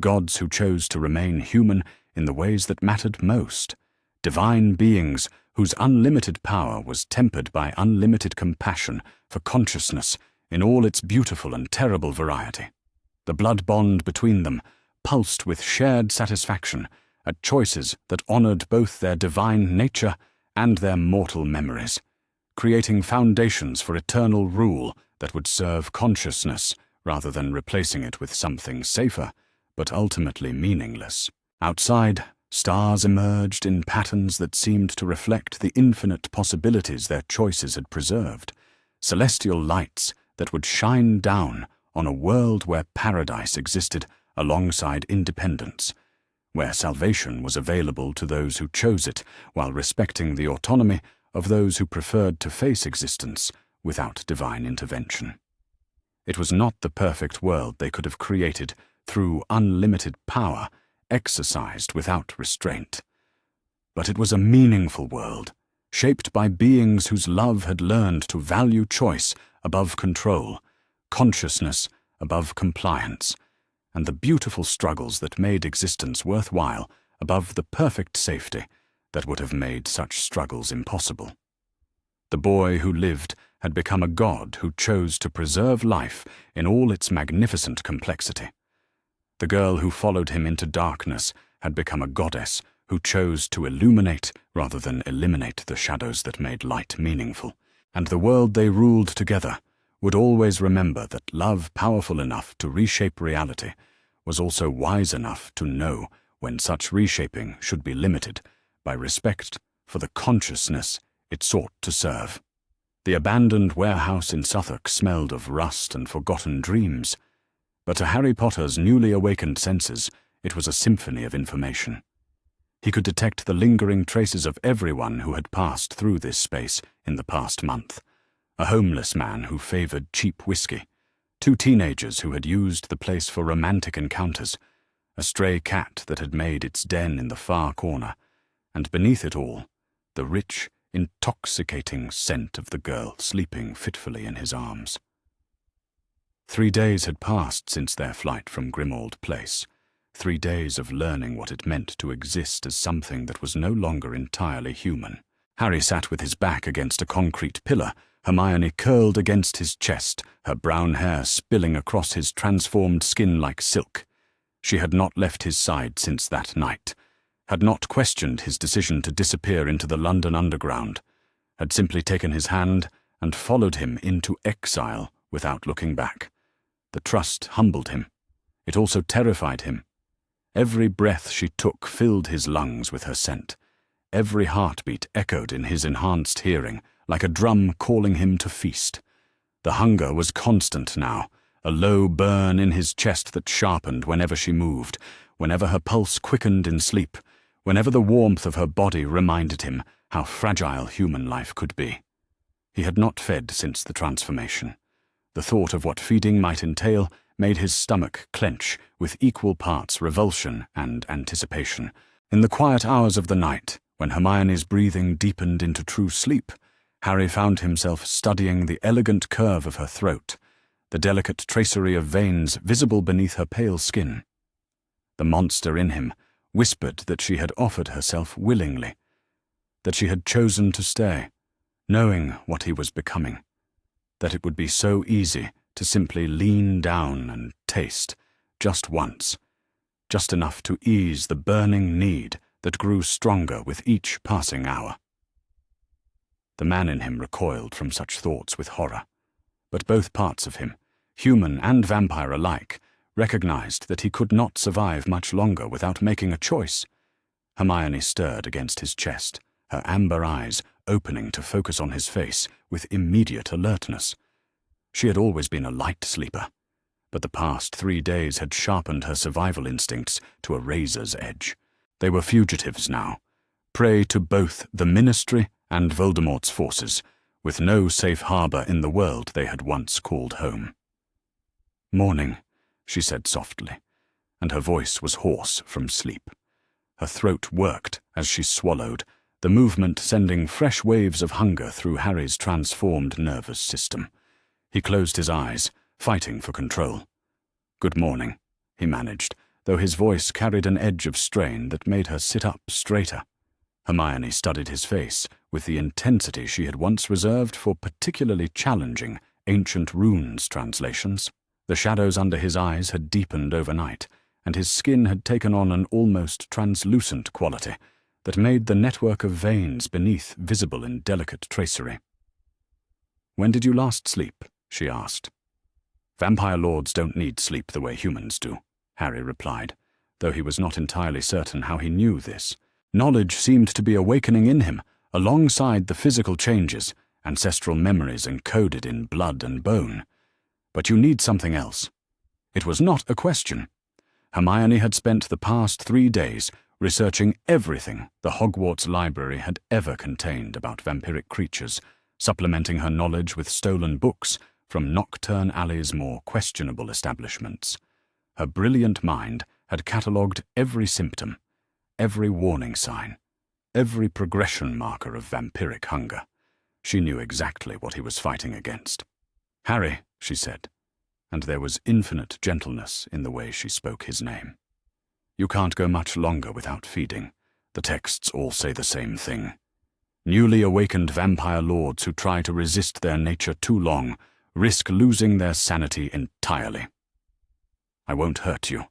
gods who chose to remain human in the ways that mattered most, divine beings whose unlimited power was tempered by unlimited compassion for consciousness in all its beautiful and terrible variety. The blood bond between them pulsed with shared satisfaction at choices that honored both their divine nature and their mortal memories, creating foundations for eternal rule that would serve consciousness rather than replacing it with something safer, but ultimately meaningless. Outside, stars emerged in patterns that seemed to reflect the infinite possibilities their choices had preserved, celestial lights that would shine down on a world where paradise existed alongside independence, where salvation was available to those who chose it while respecting the autonomy of those who preferred to face existence without divine intervention. It was not the perfect world they could have created through unlimited power exercised without restraint, but it was a meaningful world, shaped by beings whose love had learned to value choice above control, consciousness above compliance, and the beautiful struggles that made existence worthwhile above the perfect safety that would have made such struggles impossible. The boy who lived had become a god who chose to preserve life in all its magnificent complexity. The girl who followed him into darkness had become a goddess who chose to illuminate rather than eliminate the shadows that made light meaningful. And the world they ruled together would always remember that love powerful enough to reshape reality was also wise enough to know when such reshaping should be limited by respect for the consciousness it sought to serve. The abandoned warehouse in Suffolk smelled of rust and forgotten dreams, but to Harry Potter's newly awakened senses, it was a symphony of information. He could detect the lingering traces of everyone who had passed through this space in the past month. A homeless man who favored cheap whiskey, 2 teenagers who had used the place for romantic encounters, a stray cat that had made its den in the far corner, and beneath it all, the rich, intoxicating scent of the girl sleeping fitfully in his arms. 3 days had passed since their flight from Grimmauld Place, 3 days of learning what it meant to exist as something that was no longer entirely human. Harry sat with his back against a concrete pillar, Hermione curled against his chest, her brown hair spilling across his transformed skin like silk. She had not left his side since that night, had not questioned his decision to disappear into the London Underground, had simply taken his hand and followed him into exile without looking back. The trust humbled him. It also terrified him. Every breath she took filled his lungs with her scent. Every heartbeat echoed in his enhanced hearing, like a drum calling him to feast. The hunger was constant now, a low burn in his chest that sharpened whenever she moved, whenever her pulse quickened in sleep, whenever the warmth of her body reminded him how fragile human life could be. He had not fed since the transformation. The thought of what feeding might entail made his stomach clench with equal parts revulsion and anticipation. In the quiet hours of the night, when Hermione's breathing deepened into true sleep, Harry found himself studying the elegant curve of her throat, the delicate tracery of veins visible beneath her pale skin. The monster in him whispered that she had offered herself willingly, that she had chosen to stay, knowing what he was becoming, that it would be so easy to simply lean down and taste, just once, just enough to ease the burning need that grew stronger with each passing hour. The man in him recoiled from such thoughts with horror, but both parts of him, human and vampire alike, recognized that he could not survive much longer without making a choice. Hermione stirred against his chest, her amber eyes opening to focus on his face with immediate alertness. She had always been a light sleeper, but the past 3 days had sharpened her survival instincts to a razor's edge. They were fugitives now, prey to both the Ministry and Voldemort's forces, with no safe harbor in the world they had once called home. "Morning," she said softly, and her voice was hoarse from sleep. Her throat worked as she swallowed, the movement sending fresh waves of hunger through Harry's transformed nervous system. He closed his eyes, fighting for control. "Good morning," he managed, though his voice carried an edge of strain that made her sit up straighter. Hermione studied his face with the intensity she had once reserved for particularly challenging ancient runes translations. The shadows under his eyes had deepened overnight, and his skin had taken on an almost translucent quality that made the network of veins beneath visible in delicate tracery. "When did you last sleep?" she asked. "Vampire lords don't need sleep the way humans do," Harry replied, though he was not entirely certain how he knew this. Knowledge seemed to be awakening in him, alongside the physical changes, ancestral memories encoded in blood and bone. "But you need something else." It was not a question. Hermione had spent the past 3 days researching everything the Hogwarts library had ever contained about vampiric creatures, supplementing her knowledge with stolen books from Nocturne Alley's more questionable establishments. Her brilliant mind had catalogued every symptom, every warning sign, every progression marker of vampiric hunger. She knew exactly what he was fighting against. "Harry," she said, and there was infinite gentleness in the way she spoke his name. "You can't go much longer without feeding. The texts all say the same thing. Newly awakened vampire lords who try to resist their nature too long risk losing their sanity entirely." "I won't hurt you."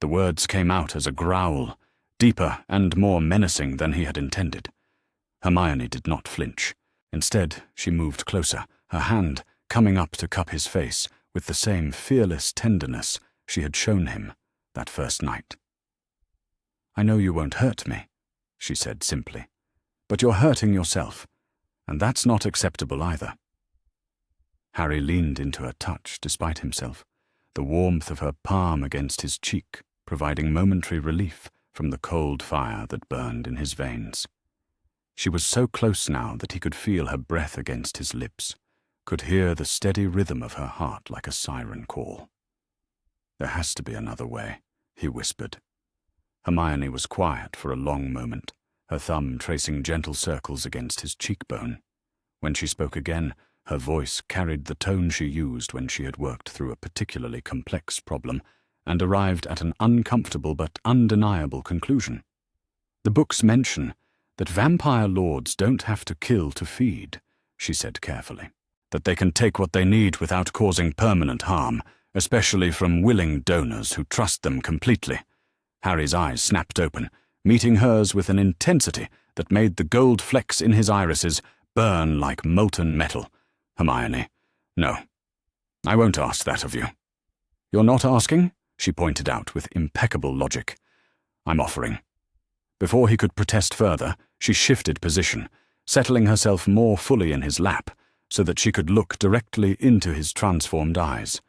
The words came out as a growl, deeper and more menacing than he had intended. Hermione did not flinch. Instead, she moved closer, her hand coming up to cup his face with the same fearless tenderness she had shown him that first night. "I know you won't hurt me," she said simply, "but you're hurting yourself, and that's not acceptable either." Harry leaned into her touch despite himself, the warmth of her palm against his cheek providing momentary relief from the cold fire that burned in his veins. She was so close now that he could feel her breath against his lips, could hear the steady rhythm of her heart like a siren call. "There has to be another way," he whispered. Hermione was quiet for a long moment, her thumb tracing gentle circles against his cheekbone. When she spoke again, her voice carried the tone she used when she had worked through a particularly complex problem and arrived at an uncomfortable but undeniable conclusion. "The books mention that vampire lords don't have to kill to feed," she said carefully. "That they can take what they need without causing permanent harm, especially from willing donors who trust them completely." Harry's eyes snapped open, meeting hers with an intensity that made the gold flecks in his irises burn like molten metal. "Hermione, no. I won't ask that of you." "You're not asking?" she pointed out with impeccable logic. "I'm offering." Before he could protest further, she shifted position, settling herself more fully in his lap so that she could look directly into his transformed eyes.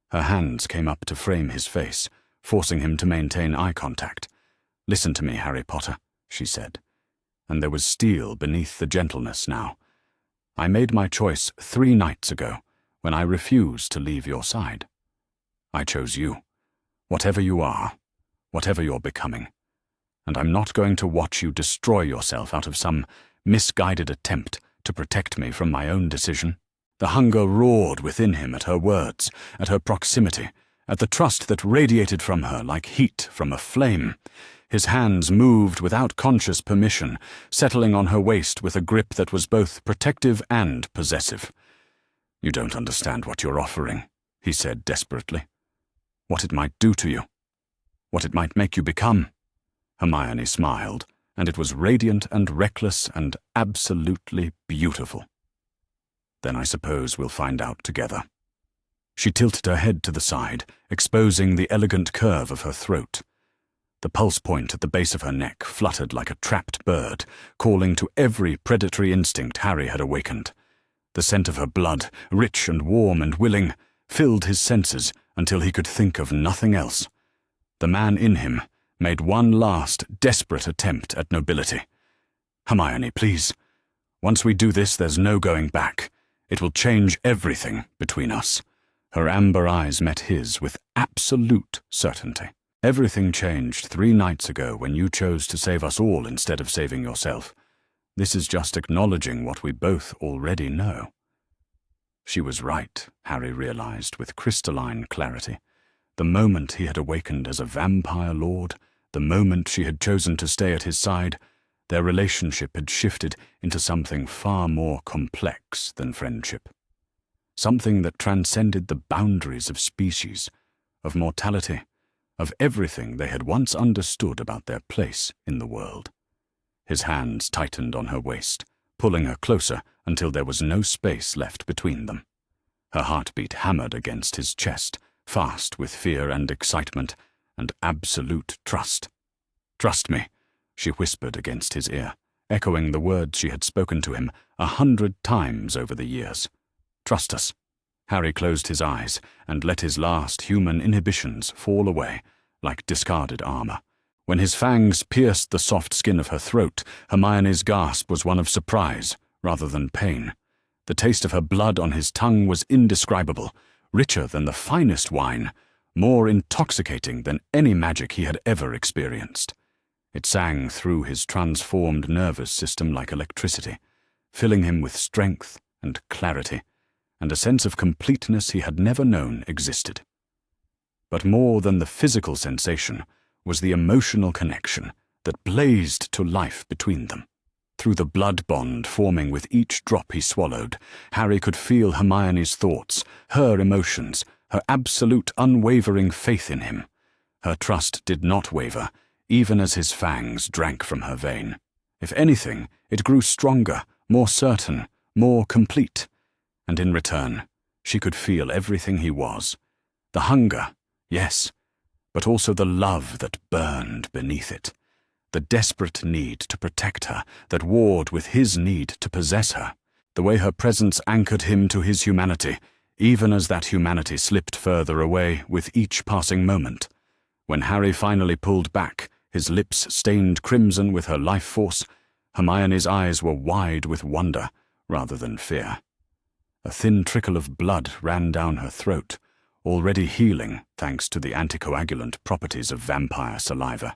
Her hands came up to frame his face, forcing him to maintain eye contact. "Listen to me, Harry Potter," she said, and there was steel beneath the gentleness now. "I made my choice 3 nights ago, when I refused to leave your side. I chose you, whatever you are, whatever you're becoming, and I'm not going to watch you destroy yourself out of some misguided attempt to protect me from my own decision." The hunger roared within him at her words, at her proximity, at the trust that radiated from her like heat from a flame. His hands moved without conscious permission, settling on her waist with a grip that was both protective and possessive. "You don't understand what you're offering," he said desperately. What it might do to you. What it might make you become. Hermione smiled, and it was radiant and reckless and absolutely beautiful. Then I suppose we'll find out together. She tilted her head to the side, exposing the elegant curve of her throat. The pulse point at the base of her neck fluttered like a trapped bird, calling to every predatory instinct Harry had awakened. The scent of her blood, rich and warm and willing, filled his senses until he could think of nothing else. The man in him made one last, desperate attempt at nobility. Hermione, please. Once we do this, there's no going back. It will change everything between us. Her amber eyes met his with absolute certainty. Everything changed 3 nights ago when you chose to save us all instead of saving yourself. This is just acknowledging what we both already know. She was right, Harry realized with crystalline clarity. The moment he had awakened as a vampire lord, the moment she had chosen to stay at his side, their relationship had shifted into something far more complex than friendship. Something that transcended the boundaries of species, of mortality, of everything they had once understood about their place in the world. His hands tightened on her waist, pulling her closer until there was no space left between them. Her heartbeat hammered against his chest, fast with fear and excitement and absolute trust. "Trust me," she whispered against his ear, echoing the words she had spoken to him 100 times over the years. "Trust us." Harry closed his eyes and let his last human inhibitions fall away, like discarded armor. When his fangs pierced the soft skin of her throat, Hermione's gasp was one of surprise rather than pain. The taste of her blood on his tongue was indescribable, richer than the finest wine, more intoxicating than any magic he had ever experienced. It sang through his transformed nervous system like electricity, filling him with strength and clarity, and a sense of completeness he had never known existed. But more than the physical sensation was the emotional connection that blazed to life between them. Through the blood bond forming with each drop he swallowed, Harry could feel Hermione's thoughts, her emotions, her absolute unwavering faith in him. Her trust did not waver, even as his fangs drank from her vein. If anything, it grew stronger, more certain, more complete. And in return, she could feel everything he was. The hunger, yes, but also the love that burned beneath it. The desperate need to protect her that warred with his need to possess her. The way her presence anchored him to his humanity, even as that humanity slipped further away with each passing moment. When Harry finally pulled back, his lips stained crimson with her life force, Hermione's eyes were wide with wonder rather than fear. A thin trickle of blood ran down her throat, already healing thanks to the anticoagulant properties of vampire saliva.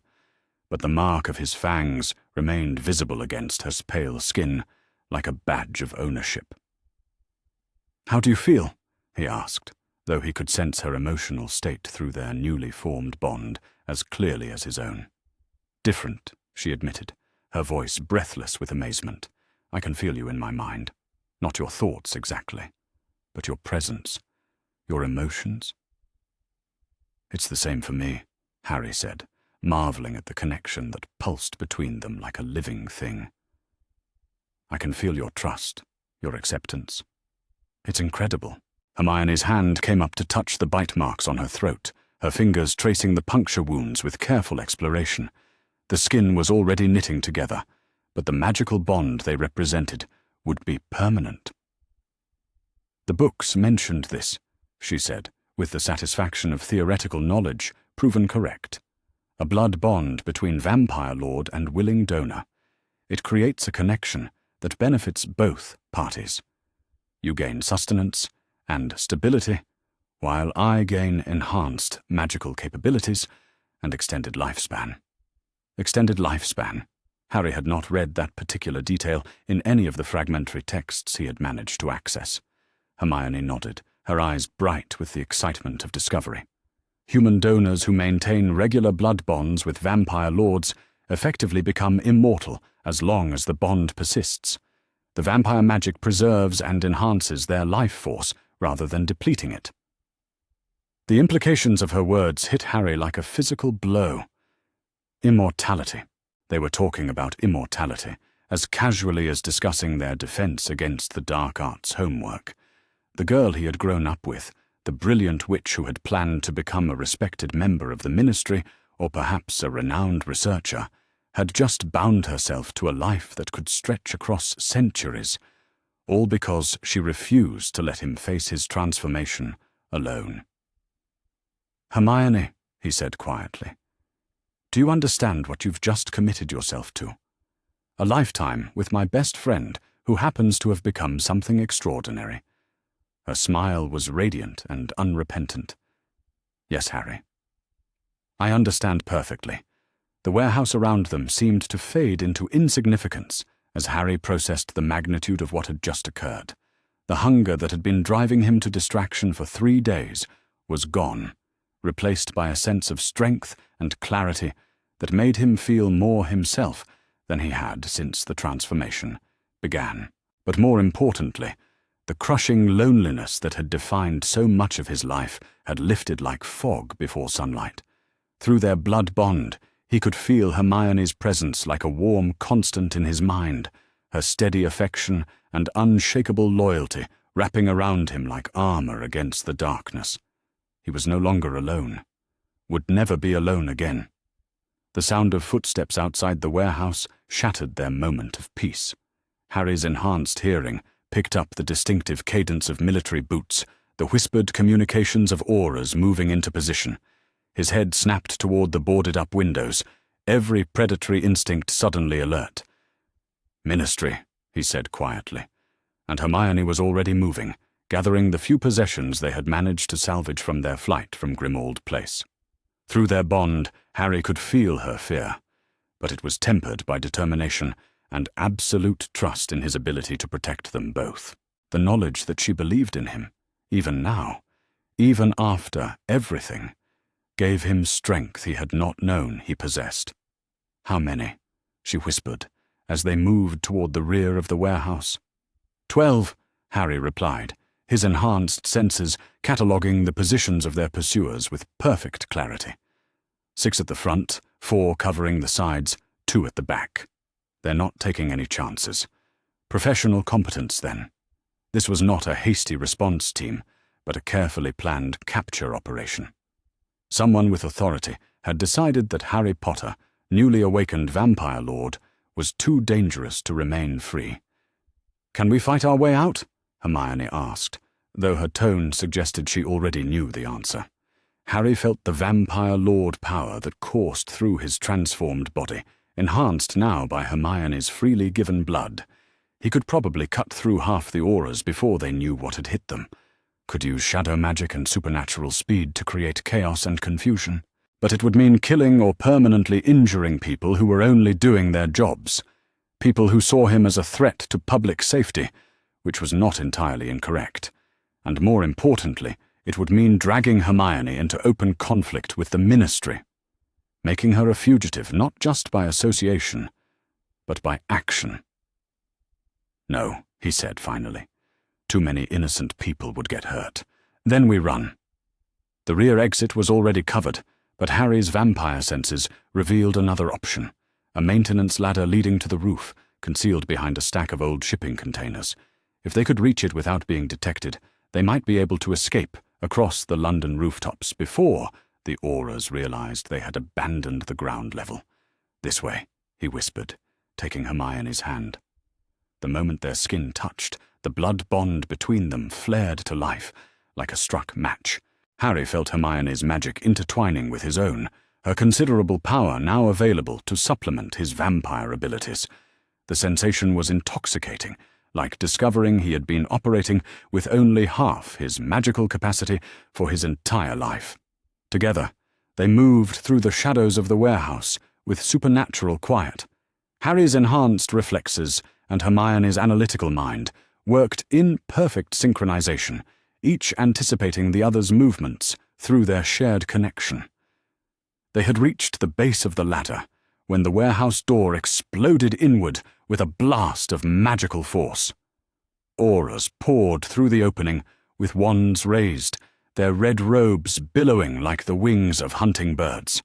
But the mark of his fangs remained visible against her pale skin, like a badge of ownership. "How do you feel?" he asked, though he could sense her emotional state through their newly formed bond as clearly as his own. "Different," she admitted, her voice breathless with amazement. "I can feel you in my mind. Not your thoughts exactly, but your presence, your emotions." "It's the same for me," Harry said, marveling at the connection that pulsed between them like a living thing. "I can feel your trust, your acceptance. It's incredible." Hermione's hand came up to touch the bite marks on her throat, her fingers tracing the puncture wounds with careful exploration. The skin was already knitting together, but the magical bond they represented would be permanent. "The books mentioned this," she said, with the satisfaction of theoretical knowledge proven correct. "A blood bond between vampire lord and willing donor. It creates a connection that benefits both parties. You gain sustenance and stability, while I gain enhanced magical capabilities and extended lifespan." Extended lifespan. Harry had not read that particular detail in any of the fragmentary texts he had managed to access. Hermione nodded, her eyes bright with the excitement of discovery. Human donors who maintain regular blood bonds with vampire lords effectively become immortal as long as the bond persists. The vampire magic preserves and enhances their life force rather than depleting it. The implications of her words hit Harry like a physical blow. Immortality. They were talking about immortality, as casually as discussing their defense against the dark arts homework. The girl he had grown up with, the brilliant witch who had planned to become a respected member of the ministry, or perhaps a renowned researcher, had just bound herself to a life that could stretch across centuries, all because she refused to let him face his transformation alone. "Hermione," he said quietly, "do you understand what you've just committed yourself to? A lifetime with my best friend who happens to have become something extraordinary." Her smile was radiant and unrepentant. "Yes, Harry." "I understand perfectly." The warehouse around them seemed to fade into insignificance as Harry processed the magnitude of what had just occurred. The hunger that had been driving him to distraction for 3 days was gone, replaced by a sense of strength and clarity that made him feel more himself than he had since the transformation began. But more importantly, the crushing loneliness that had defined so much of his life had lifted like fog before sunlight. Through their blood bond, he could feel Hermione's presence like a warm constant in his mind, her steady affection and unshakable loyalty wrapping around him like armor against the darkness. He was no longer alone, would never be alone again. The sound of footsteps outside the warehouse shattered their moment of peace. Harry's enhanced hearing picked up the distinctive cadence of military boots, the whispered communications of auras moving into position. His head snapped toward the boarded-up windows, every predatory instinct suddenly alert. "Ministry," he said quietly, and Hermione was already moving, gathering the few possessions they had managed to salvage from their flight from Grimmauld Place. Through their bond, Harry could feel her fear, but it was tempered by determination and absolute trust in his ability to protect them both. The knowledge that she believed in him, even now, even after everything, gave him strength he had not known he possessed. "How many?" she whispered, as they moved toward the rear of the warehouse. 12, Harry replied, his enhanced senses cataloguing the positions of their pursuers with perfect clarity. 6 at the front, 4 covering the sides, 2 at the back. They're not taking any chances. Professional competence, then. This was not a hasty response team, but a carefully planned capture operation. Someone with authority had decided that Harry Potter, newly awakened vampire lord, was too dangerous to remain free. "Can we fight our way out?" Hermione asked, though her tone suggested she already knew the answer. Harry felt the vampire lord power that coursed through his transformed body, enhanced now by Hermione's freely given blood. He could probably cut through half the auras before they knew what had hit them. Could use shadow magic and supernatural speed to create chaos and confusion. But it would mean killing or permanently injuring people who were only doing their jobs. People who saw him as a threat to public safety, which was not entirely incorrect. And more importantly, it would mean dragging Hermione into open conflict with the Ministry, making her a fugitive not just by association, but by action. "No," he said finally. "Too many innocent people would get hurt. Then we run." The rear exit was already covered, but Harry's vampire senses revealed another option, a maintenance ladder leading to the roof, concealed behind a stack of old shipping containers. If they could reach it without being detected, they might be able to escape across the London rooftops before the auras realized they had abandoned the ground level. "This way," he whispered, taking Hermione's hand. The moment their skin touched, the blood bond between them flared to life, like a struck match. Harry felt Hermione's magic intertwining with his own, her considerable power now available to supplement his vampire abilities. The sensation was intoxicating, like discovering he had been operating with only half his magical capacity for his entire life. Together, they moved through the shadows of the warehouse with supernatural quiet. Harry's enhanced reflexes and Hermione's analytical mind worked in perfect synchronization, each anticipating the other's movements through their shared connection. They had reached the base of the ladder when the warehouse door exploded inward with a blast of magical force. Auras poured through the opening with wands raised, their red robes billowing like the wings of hunting birds.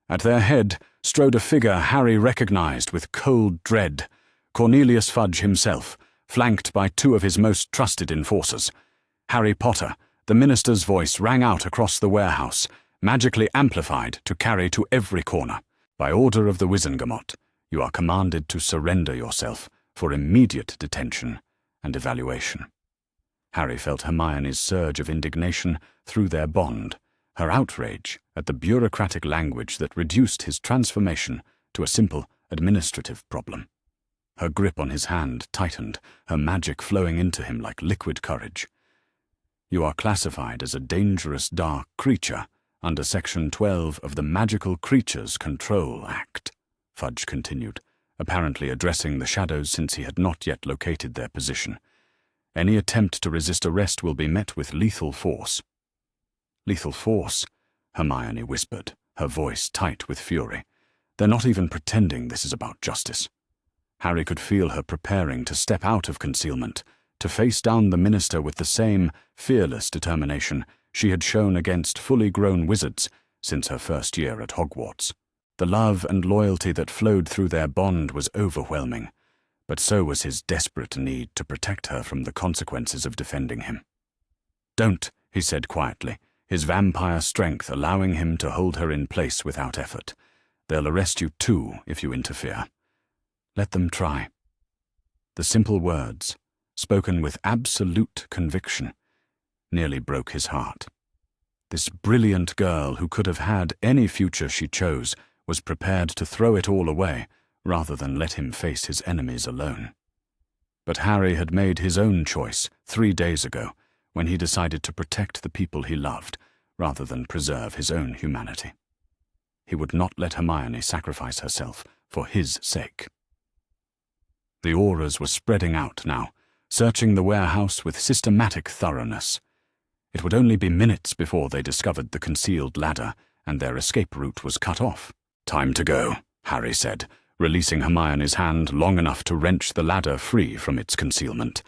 At their head strode a figure Harry recognized with cold dread, Cornelius Fudge himself, flanked by two of his most trusted enforcers. Harry Potter, the minister's voice rang out across the warehouse, magically amplified to carry to every corner. By order of the Wizengamot, you are commanded to surrender yourself for immediate detention and evaluation. Harry felt Hermione's surge of indignation through their bond, her outrage at the bureaucratic language that reduced his transformation to a simple administrative problem. Her grip on his hand tightened, her magic flowing into him like liquid courage. You are classified as a dangerous dark creature under Section 12 of the Magical Creatures Control Act, Fudge continued, apparently addressing the shadows since he had not yet located their position. Any attempt to resist arrest will be met with lethal force. Lethal force? Hermione whispered, her voice tight with fury. They're not even pretending this is about justice. Harry could feel her preparing to step out of concealment, to face down the minister with the same fearless determination she had shown against fully grown wizards since her first year at Hogwarts. The love and loyalty that flowed through their bond was overwhelming, but so was his desperate need to protect her from the consequences of defending him. Don't, he said quietly, his vampire strength allowing him to hold her in place without effort. They'll arrest you too if you interfere. Let them try. The simple words, spoken with absolute conviction, nearly broke his heart. This brilliant girl who could have had any future she chose was prepared to throw it all away rather than let him face his enemies alone. But Harry had made his own choice 3 days ago when he decided to protect the people he loved rather than preserve his own humanity. He would not let Hermione sacrifice herself for his sake. The auras were spreading out now, searching the warehouse with systematic thoroughness. It would only be minutes before they discovered the concealed ladder, and their escape route was cut off. Time to go, Harry said, releasing Hermione's hand long enough to wrench the ladder free from its concealment.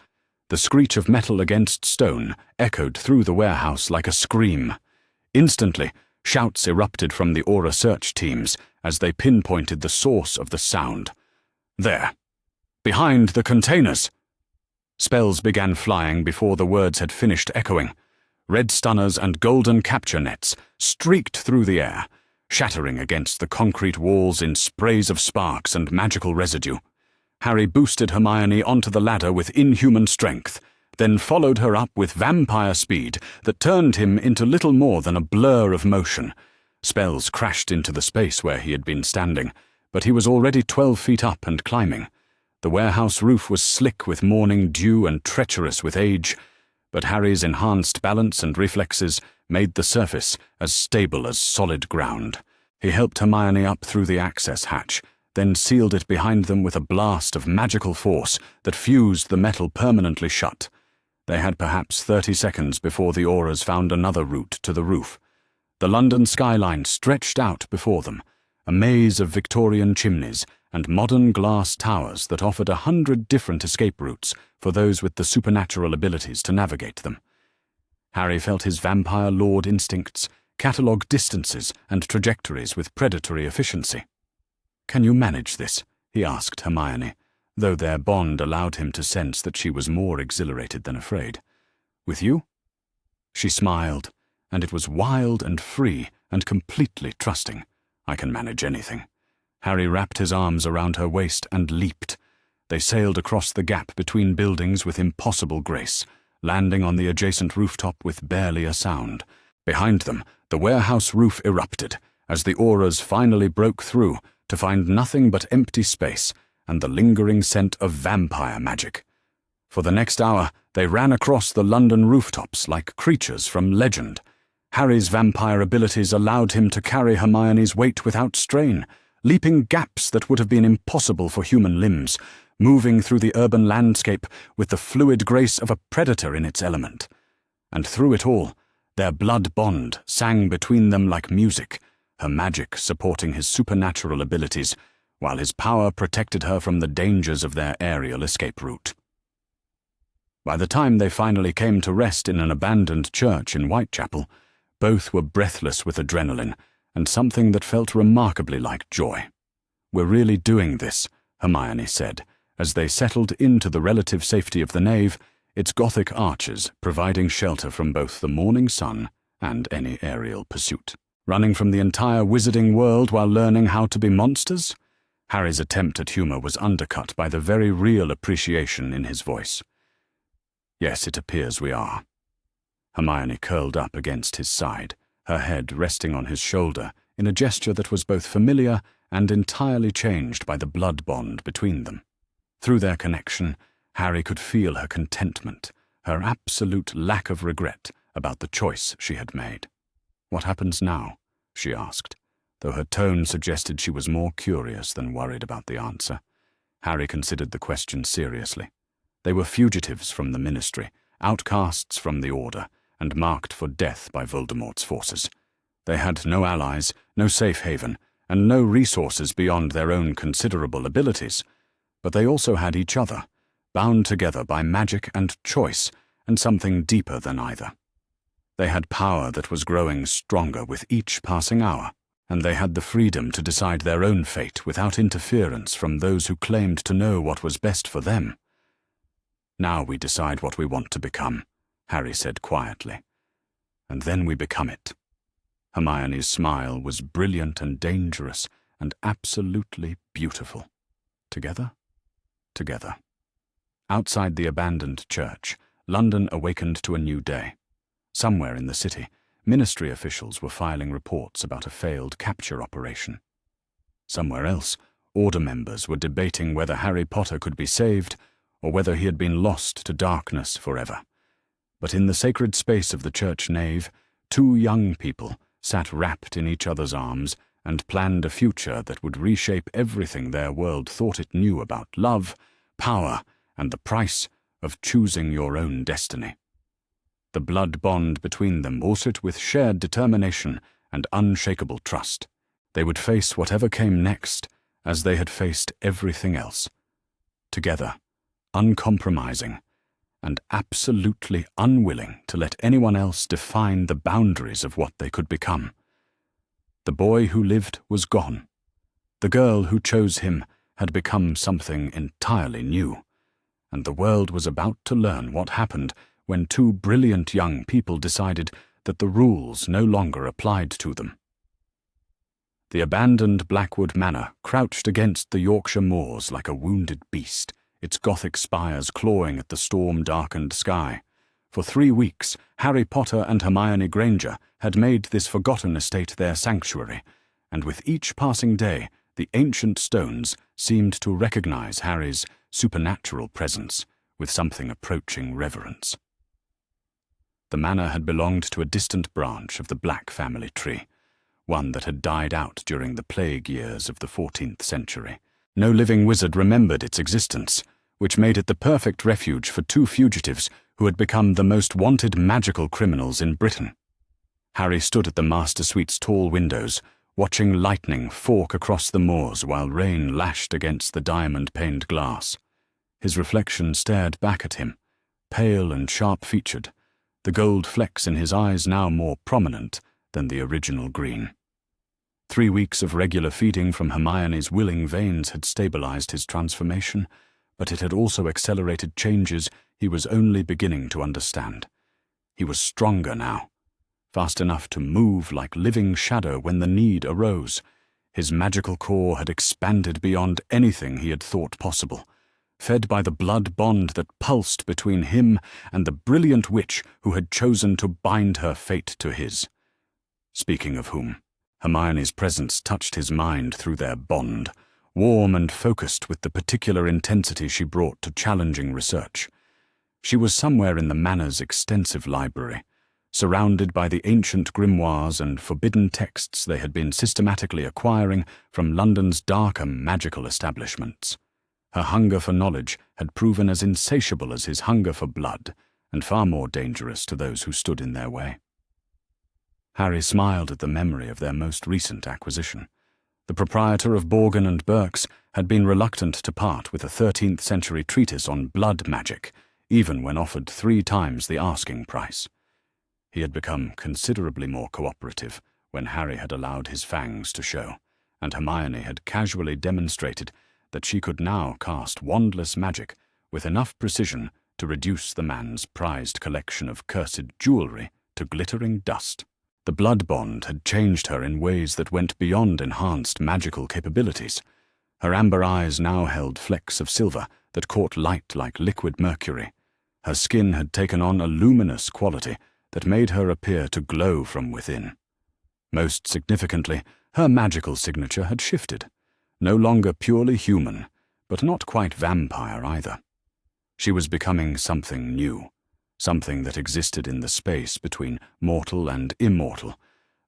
The screech of metal against stone echoed through the warehouse like a scream. Instantly, shouts erupted from the aura search teams as they pinpointed the source of the sound. There! Behind the containers! Spells began flying before the words had finished echoing. Red stunners and golden capture nets streaked through the air, shattering against the concrete walls in sprays of sparks and magical residue. Harry boosted Hermione onto the ladder with inhuman strength, then followed her up with vampire speed that turned him into little more than a blur of motion. Spells crashed into the space where he had been standing, but he was already 12 feet up and climbing. The warehouse roof was slick with morning dew and treacherous with age, but Harry's enhanced balance and reflexes made the surface as stable as solid ground. He helped Hermione up through the access hatch, then sealed it behind them with a blast of magical force that fused the metal permanently shut. They had perhaps 30 seconds before the auras found another route to the roof. The London skyline stretched out before them, a maze of Victorian chimneys and modern glass towers that offered 100 different escape routes for those with the supernatural abilities to navigate them. Harry felt his vampire lord instincts catalogue distances and trajectories with predatory efficiency. "Can you manage this?" he asked Hermione, though their bond allowed him to sense that she was more exhilarated than afraid. "With you?" She smiled, and it was wild and free and completely trusting. "I can manage anything." Harry wrapped his arms around her waist and leaped. They sailed across the gap between buildings with impossible grace, landing on the adjacent rooftop with barely a sound. Behind them, the warehouse roof erupted, as the auras finally broke through to find nothing but empty space and the lingering scent of vampire magic. For the next hour, they ran across the London rooftops like creatures from legend. Harry's vampire abilities allowed him to carry Hermione's weight without strain, leaping gaps that would have been impossible for human limbs, moving through the urban landscape with the fluid grace of a predator in its element. And through it all, their blood bond sang between them like music, her magic supporting his supernatural abilities, while his power protected her from the dangers of their aerial escape route. By the time they finally came to rest in an abandoned church in Whitechapel, both were breathless with adrenaline and something that felt remarkably like joy. "We're really doing this," Hermione said, as they settled into the relative safety of the nave, its Gothic arches providing shelter from both the morning sun and any aerial pursuit. Running from the entire wizarding world while learning how to be monsters? Harry's attempt at humor was undercut by the very real appreciation in his voice. "Yes, it appears we are." Hermione curled up against his side, her head resting on his shoulder in a gesture that was both familiar and entirely changed by the blood bond between them. Through their connection, Harry could feel her contentment, her absolute lack of regret about the choice she had made. "What happens now?" she asked, though her tone suggested she was more curious than worried about the answer. Harry considered the question seriously. They were fugitives from the Ministry, outcasts from the Order, and marked for death by Voldemort's forces. They had no allies, no safe haven, and no resources beyond their own considerable abilities. But they also had each other, bound together by magic and choice, and something deeper than either. They had power that was growing stronger with each passing hour, and they had the freedom to decide their own fate without interference from those who claimed to know what was best for them. "Now we decide what we want to become," Harry said quietly. "And then we become it." Hermione's smile was brilliant and dangerous and absolutely beautiful. Together? Together. Outside the abandoned church, London awakened to a new day. Somewhere in the city, Ministry officials were filing reports about a failed capture operation. Somewhere else, Order members were debating whether Harry Potter could be saved or whether he had been lost to darkness forever. But in the sacred space of the church nave, two young people sat wrapped in each other's arms and planned a future that would reshape everything their world thought it knew about love, power, and the price of choosing your own destiny. The blood bond between them bore it with shared determination and unshakable trust. They would face whatever came next, as they had faced everything else. Together, uncompromising, and absolutely unwilling to let anyone else define the boundaries of what they could become. The boy who lived was gone. The girl who chose him had become something entirely new, and the world was about to learn what happened when two brilliant young people decided that the rules no longer applied to them. The abandoned Blackwood Manor crouched against the Yorkshire moors like a wounded beast, its Gothic spires clawing at the storm-darkened sky. For 3 weeks, Harry Potter and Hermione Granger had made this forgotten estate their sanctuary, and with each passing day, the ancient stones seemed to recognize Harry's supernatural presence with something approaching reverence. The manor had belonged to a distant branch of the Black family tree, one that had died out during the plague years of the 14th century. No living wizard remembered its existence, which made it the perfect refuge for two fugitives who had become the most wanted magical criminals in Britain. Harry stood at the master suite's tall windows, watching lightning fork across the moors while rain lashed against the diamond-paned glass. His reflection stared back at him, pale and sharp-featured, the gold flecks in his eyes now more prominent than the original green. 3 weeks of regular feeding from Hermione's willing veins had stabilized his transformation, but it had also accelerated changes he was only beginning to understand. He was stronger now, fast enough to move like living shadow when the need arose. His magical core had expanded beyond anything he had thought possible, fed by the blood bond that pulsed between him and the brilliant witch who had chosen to bind her fate to his. Speaking of whom, Hermione's presence touched his mind through their bond, warm and focused with the particular intensity she brought to challenging research. She was somewhere in the Manor's extensive library, surrounded by the ancient grimoires and forbidden texts they had been systematically acquiring from London's darker magical establishments. Her hunger for knowledge had proven as insatiable as his hunger for blood, and far more dangerous to those who stood in their way. Harry smiled at the memory of their most recent acquisition. The proprietor of Borgin & Burke's had been reluctant to part with a 13th-century treatise on blood magic, even when offered 3 times the asking price. He had become considerably more cooperative when Harry had allowed his fangs to show, and Hermione had casually demonstrated that she could now cast wandless magic with enough precision to reduce the man's prized collection of cursed jewelry to glittering dust. The blood bond had changed her in ways that went beyond enhanced magical capabilities. Her amber eyes now held flecks of silver that caught light like liquid mercury. Her skin had taken on a luminous quality that made her appear to glow from within. Most significantly, her magical signature had shifted, no longer purely human, but not quite vampire either. She was becoming something new, something that existed in the space between mortal and immortal,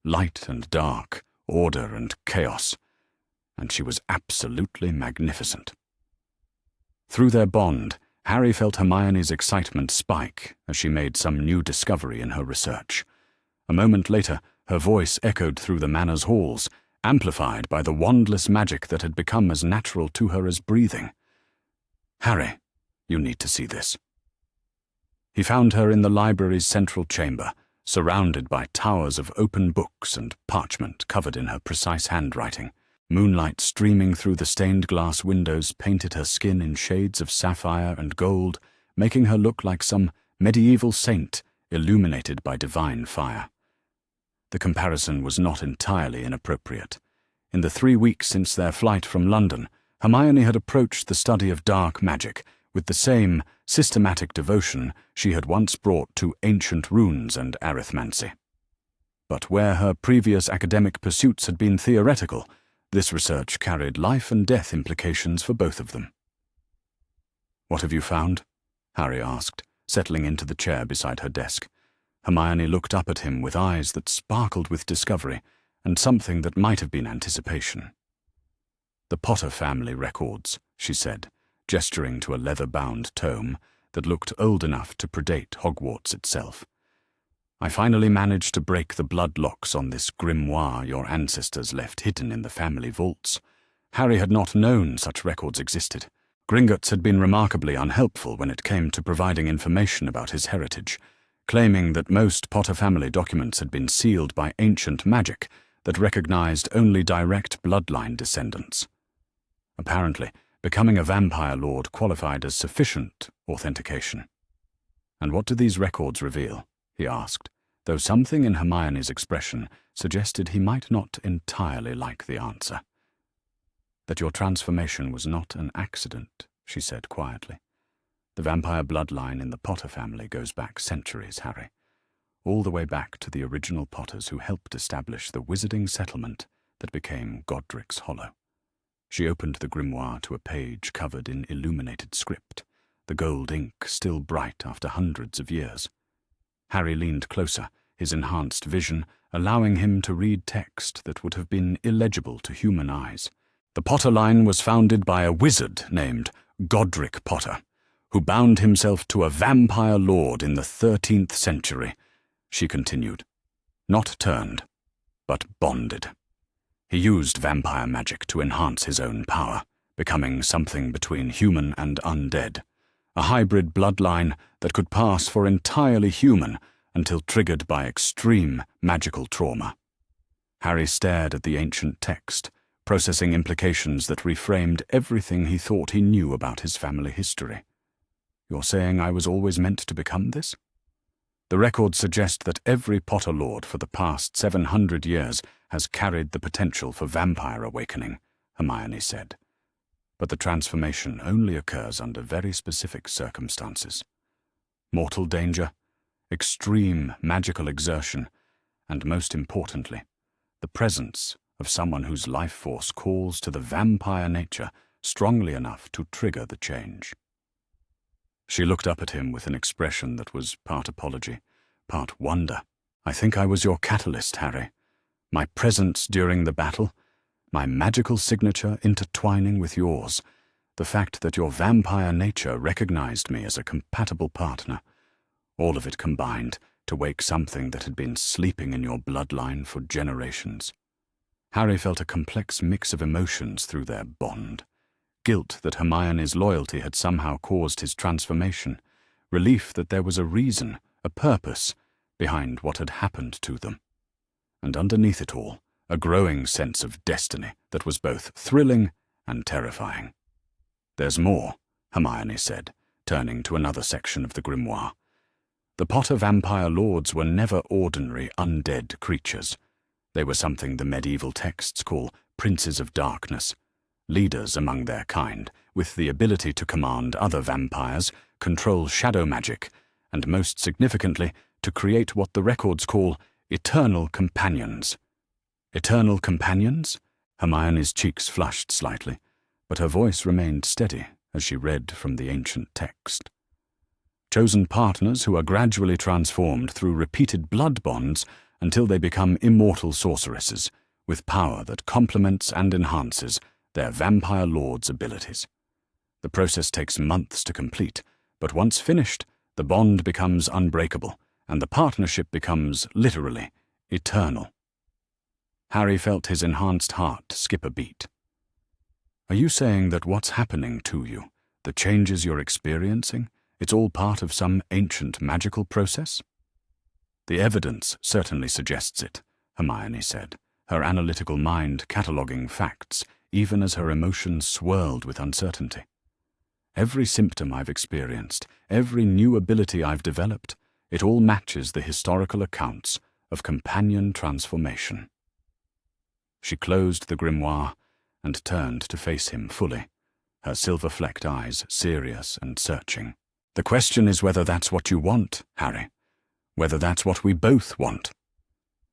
light and dark, order and chaos, and she was absolutely magnificent. Through their bond, Harry felt Hermione's excitement spike as she made some new discovery in her research. A moment later, her voice echoed through the manor's halls, amplified by the wandless magic that had become as natural to her as breathing. "Harry, you need to see this." He found her in the library's central chamber, surrounded by towers of open books and parchment covered in her precise handwriting. Moonlight streaming through the stained glass windows painted her skin in shades of sapphire and gold, making her look like some medieval saint illuminated by divine fire. The comparison was not entirely inappropriate. In the 3 weeks since their flight from London, Hermione had approached the study of dark magic with the same systematic devotion she had once brought to ancient runes and arithmancy. But where her previous academic pursuits had been theoretical, this research carried life and death implications for both of them. "What have you found?" Harry asked, settling into the chair beside her desk. Hermione looked up at him with eyes that sparkled with discovery and something that might have been anticipation. "The Potter family records," she said, gesturing to a leather-bound tome that looked old enough to predate Hogwarts itself. "I finally managed to break the blood locks on this grimoire your ancestors left hidden in the family vaults. Harry had not known such records existed. Gringotts had been remarkably unhelpful when it came to providing information about his heritage, claiming that most Potter family documents had been sealed by ancient magic that recognized only direct bloodline descendants. Apparently, becoming a vampire lord qualified as sufficient authentication. "And what do these records reveal?" he asked, though something in Hermione's expression suggested he might not entirely like the answer. "That your transformation was not an accident," she said quietly. "The vampire bloodline in the Potter family goes back centuries, Harry, all the way back to the original Potters who helped establish the wizarding settlement that became Godric's Hollow." She opened the grimoire to a page covered in illuminated script, the gold ink still bright after hundreds of years. Harry leaned closer, his enhanced vision allowing him to read text that would have been illegible to human eyes. "The Potter line was founded by a wizard named Godric Potter, who bound himself to a vampire lord in the 13th century," she continued. "Not turned, but bonded. He used vampire magic to enhance his own power, becoming something between human and undead, a hybrid bloodline that could pass for entirely human until triggered by extreme magical trauma." Harry stared at the ancient text, processing implications that reframed everything he thought he knew about his family history. "You're saying I was always meant to become this?" "The records suggest that every Potter Lord for the past 700 years has carried the potential for vampire awakening," Hermione said. "But the transformation only occurs under very specific circumstances. Mortal danger, extreme magical exertion, and most importantly, the presence of someone whose life force calls to the vampire nature strongly enough to trigger the change." She looked up at him with an expression that was part apology, part wonder. "I think I was your catalyst, Harry. My presence during the battle, my magical signature intertwining with yours, the fact that your vampire nature recognized me as a compatible partner, all of it combined to wake something that had been sleeping in your bloodline for generations." Harry felt a complex mix of emotions through their bond. Guilt that Hermione's loyalty had somehow caused his transformation, relief that there was a reason, a purpose, behind what had happened to them. And underneath it all, a growing sense of destiny that was both thrilling and terrifying. "There's more," Hermione said, turning to another section of the grimoire. The Potter vampire lords were never ordinary undead creatures. They were something the medieval texts call princes of darkness, leaders among their kind, with the ability to command other vampires, control shadow magic, and most significantly, to create what the records call eternal companions. Eternal companions? Hermione's cheeks flushed slightly, but her voice remained steady as she read from the ancient text. Chosen partners who are gradually transformed through repeated blood bonds until they become immortal sorceresses, with power that complements and enhances their vampire lord's abilities. The process takes months to complete, but once finished, the bond becomes unbreakable, and the partnership becomes, literally, eternal. Harry felt his enhanced heart skip a beat. "Are you saying that what's happening to you, the changes you're experiencing, it's all part of some ancient magical process?" "The evidence certainly suggests it," Hermione said, her analytical mind cataloguing facts, even as her emotions swirled with uncertainty. "Every symptom I've experienced, every new ability I've developed, it all matches the historical accounts of companion transformation." She closed the grimoire and turned to face him fully, her silver-flecked eyes serious and searching. "The question is whether that's what you want, Harry. Whether that's what we both want.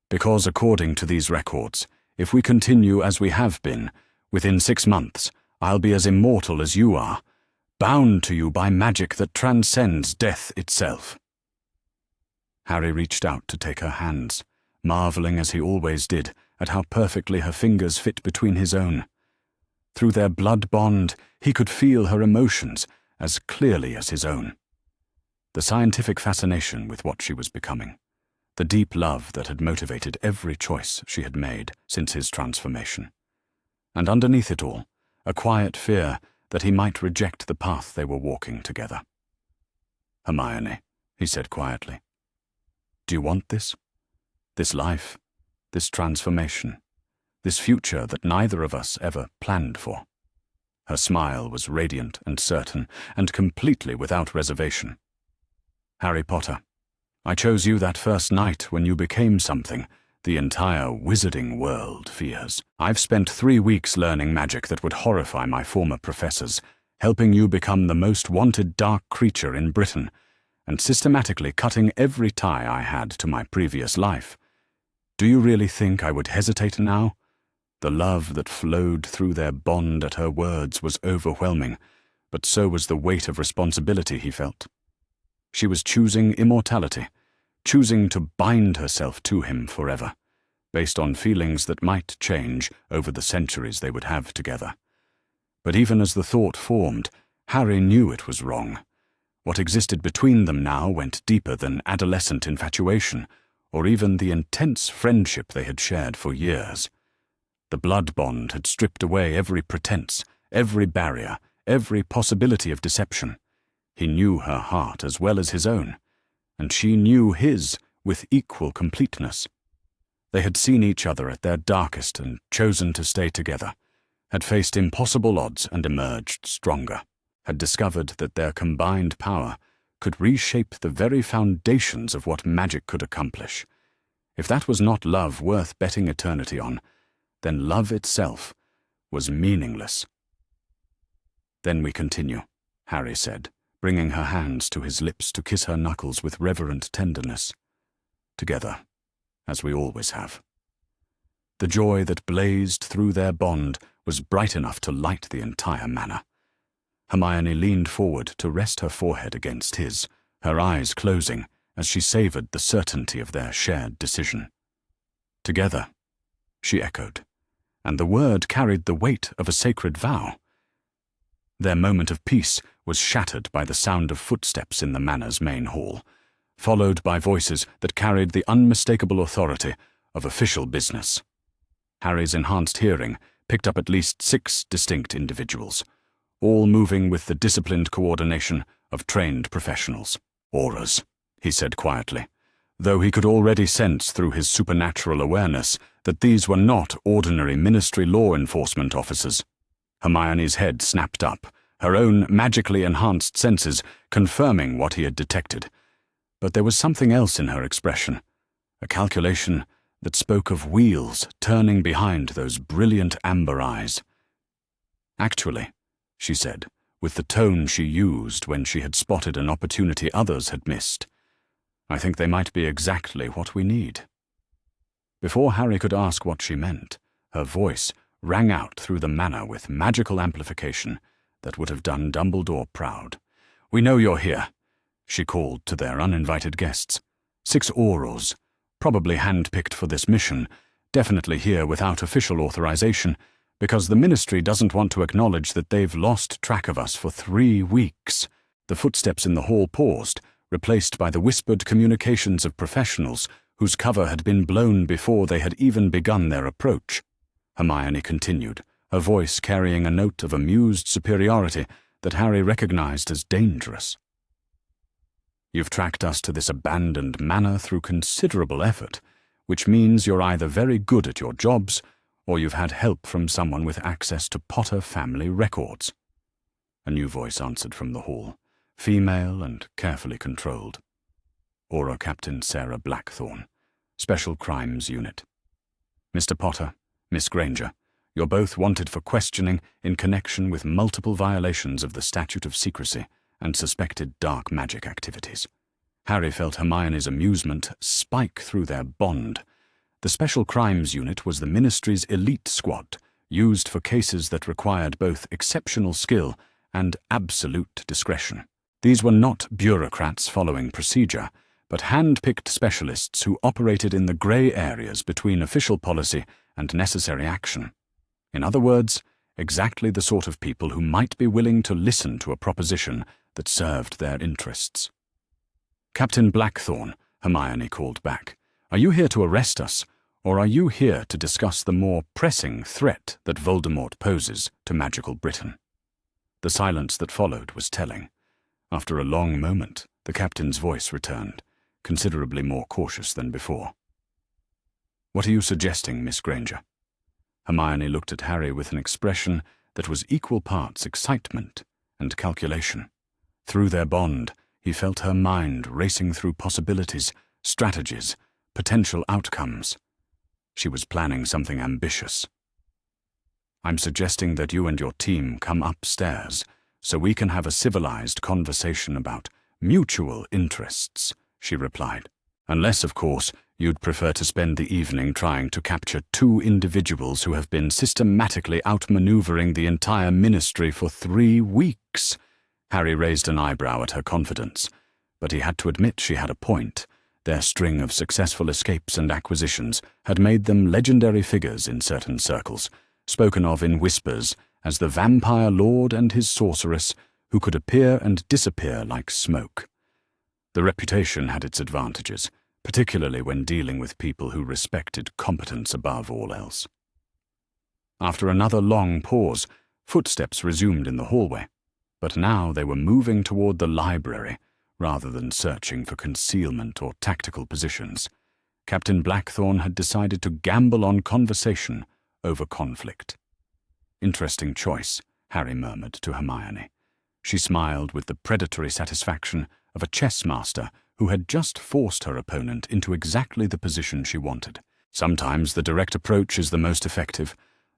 Because according to these records, if we continue as we have been, within 6 months, I'll be as immortal as you are, bound to you by magic that transcends death itself." Harry reached out to take her hands, marveling as he always did at how perfectly her fingers fit between his own. Through their blood bond, he could feel her emotions as clearly as his own. The scientific fascination with what she was becoming, the deep love that had motivated every choice she had made since his transformation. And underneath it all, a quiet fear that he might reject the path they were walking together. "Hermione," he said quietly, "do you want this? This life, this transformation, this future that neither of us ever planned for?" Her smile was radiant and certain, and completely without reservation. "Harry Potter, I chose you that first night when you became something the entire wizarding world fears. I've spent 3 weeks learning magic that would horrify my former professors, helping you become the most wanted dark creature in Britain, and systematically cutting every tie I had to my previous life. Do you really think I would hesitate now?" The love that flowed through their bond at her words was overwhelming, but so was the weight of responsibility he felt. She was choosing immortality, choosing to bind herself to him forever, based on feelings that might change over the centuries they would have together. But even as the thought formed, Harry knew it was wrong. What existed between them now went deeper than adolescent infatuation, or even the intense friendship they had shared for years. The blood bond had stripped away every pretense, every barrier, every possibility of deception. He knew her heart as well as his own, and she knew his with equal completeness. They had seen each other at their darkest and chosen to stay together, had faced impossible odds and emerged stronger, had discovered that their combined power could reshape the very foundations of what magic could accomplish. If that was not love worth betting eternity on, then love itself was meaningless. "Then we continue," Harry said, bringing her hands to his lips to kiss her knuckles with reverent tenderness. "Together, as we always have." The joy that blazed through their bond was bright enough to light the entire manor. Hermione leaned forward to rest her forehead against his, her eyes closing as she savored the certainty of their shared decision. "Together," she echoed, and the word carried the weight of a sacred vow. Their moment of peace was shattered by the sound of footsteps in the manor's main hall, followed by voices that carried the unmistakable authority of official business. Harry's enhanced hearing picked up at least 6 distinct individuals, all moving with the disciplined coordination of trained professionals. Auras, he said quietly, though he could already sense through his supernatural awareness that these were not ordinary Ministry law enforcement officers. Hermione's head snapped up, her own magically enhanced senses confirming what he had detected. But there was something else in her expression, a calculation that spoke of wheels turning behind those brilliant amber eyes. "Actually," she said, with the tone she used when she had spotted an opportunity others had missed, "I think they might be exactly what we need." Before Harry could ask what she meant, her voice rang out through the manor with magical amplification that would have done Dumbledore proud. "We know you're here," she called to their uninvited guests. 6 Aurors, probably hand-picked for this mission, definitely here without official authorization, because the Ministry doesn't want to acknowledge that they've lost track of us for 3 weeks. The footsteps in the hall paused, replaced by the whispered communications of professionals whose cover had been blown before they had even begun their approach. Hermione continued, her voice carrying a note of amused superiority that Harry recognized as dangerous. "You've tracked us to this abandoned manor through considerable effort, which means you're either very good at your jobs or you've had help from someone with access to Potter family records." A new voice answered from the hall, female and carefully controlled. "Aura Captain Sarah Blackthorne, Special Crimes Unit. Mr. Potter, Miss Granger, you're both wanted for questioning in connection with multiple violations of the Statute of Secrecy and suspected dark magic activities." Harry felt Hermione's amusement spike through their bond. The Special Crimes Unit was the Ministry's elite squad, used for cases that required both exceptional skill and absolute discretion. These were not bureaucrats following procedure, but hand-picked specialists who operated in the grey areas between official policy and necessary action. In other words, exactly the sort of people who might be willing to listen to a proposition that served their interests. "Captain Blackthorne," Hermione called back, "are you here to arrest us, or are you here to discuss the more pressing threat that Voldemort poses to magical Britain?" The silence that followed was telling. After a long moment, the captain's voice returned, considerably more cautious than before. "What are you suggesting, Miss Granger?" Hermione looked at Harry with an expression that was equal parts excitement and calculation. Through their bond, he felt her mind racing through possibilities, strategies, potential outcomes. She was planning something ambitious. "I'm suggesting that you and your team come upstairs so we can have a civilized conversation about mutual interests," she replied. "Unless, of course, you'd prefer to spend the evening trying to capture 2 individuals who have been systematically outmaneuvering the entire Ministry for 3 weeks. Harry raised an eyebrow at her confidence, but he had to admit she had a point. Their string of successful escapes and acquisitions had made them legendary figures in certain circles, spoken of in whispers as the vampire lord and his sorceress who could appear and disappear like smoke. The reputation had its advantages, particularly when dealing with people who respected competence above all else. After another long pause, footsteps resumed in the hallway, but now they were moving toward the library rather than searching for concealment or tactical positions. Captain Blackthorne had decided to gamble on conversation over conflict. "Interesting choice," Harry murmured to Hermione. She smiled with the predatory satisfaction of a chess master who had just forced her opponent into exactly the position she wanted. Sometimes the direct approach is the most effective.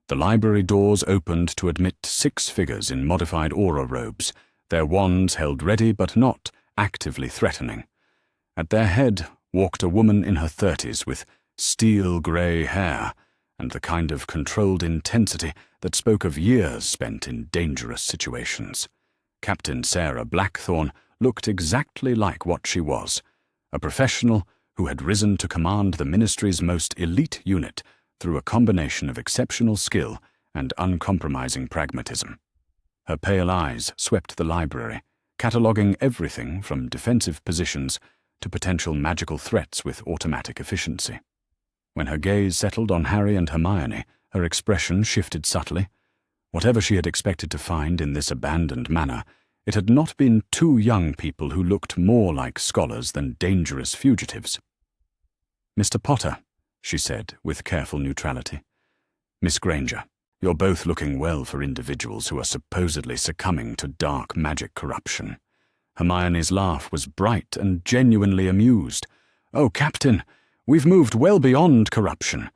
The library doors opened to admit 6 figures in modified aura robes, their wands held ready but not actively threatening. At their head walked a woman in her 30s with steel-grey hair and the kind of controlled intensity that spoke of years spent in dangerous situations. Captain Sarah Blackthorne looked exactly like what she was, a professional who had risen to command the Ministry's most elite unit through a combination of exceptional skill and uncompromising pragmatism. Her pale eyes swept the library, cataloguing everything from defensive positions to potential magical threats with automatic efficiency. When her gaze settled on Harry and Hermione, her expression shifted subtly. Whatever she had expected to find in this abandoned manor, It had not been two young people who looked more like scholars than dangerous fugitives. "Mr. Potter," she said with careful neutrality. "Miss Granger, you're both looking well for individuals who are supposedly succumbing to dark magic corruption." Hermione's laugh was bright and genuinely amused. "Oh, Captain, we've moved well beyond corruption.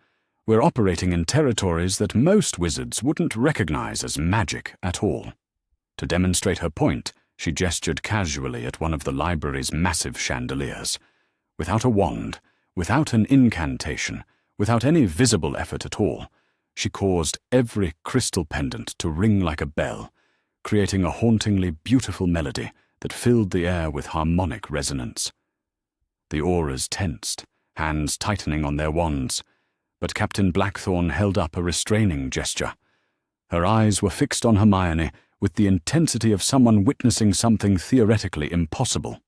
We're operating in territories that most wizards wouldn't recognize as magic at all." To demonstrate her point, she gestured casually at one of the library's massive chandeliers. Without a wand, without an incantation, without any visible effort at all, she caused every crystal pendant to ring like a bell, creating a hauntingly beautiful melody that filled the air with harmonic resonance. The auras tensed, hands tightening on their wands, but Captain Blackthorne held up a restraining gesture. Her eyes were fixed on Hermione with the intensity of someone witnessing something theoretically impossible.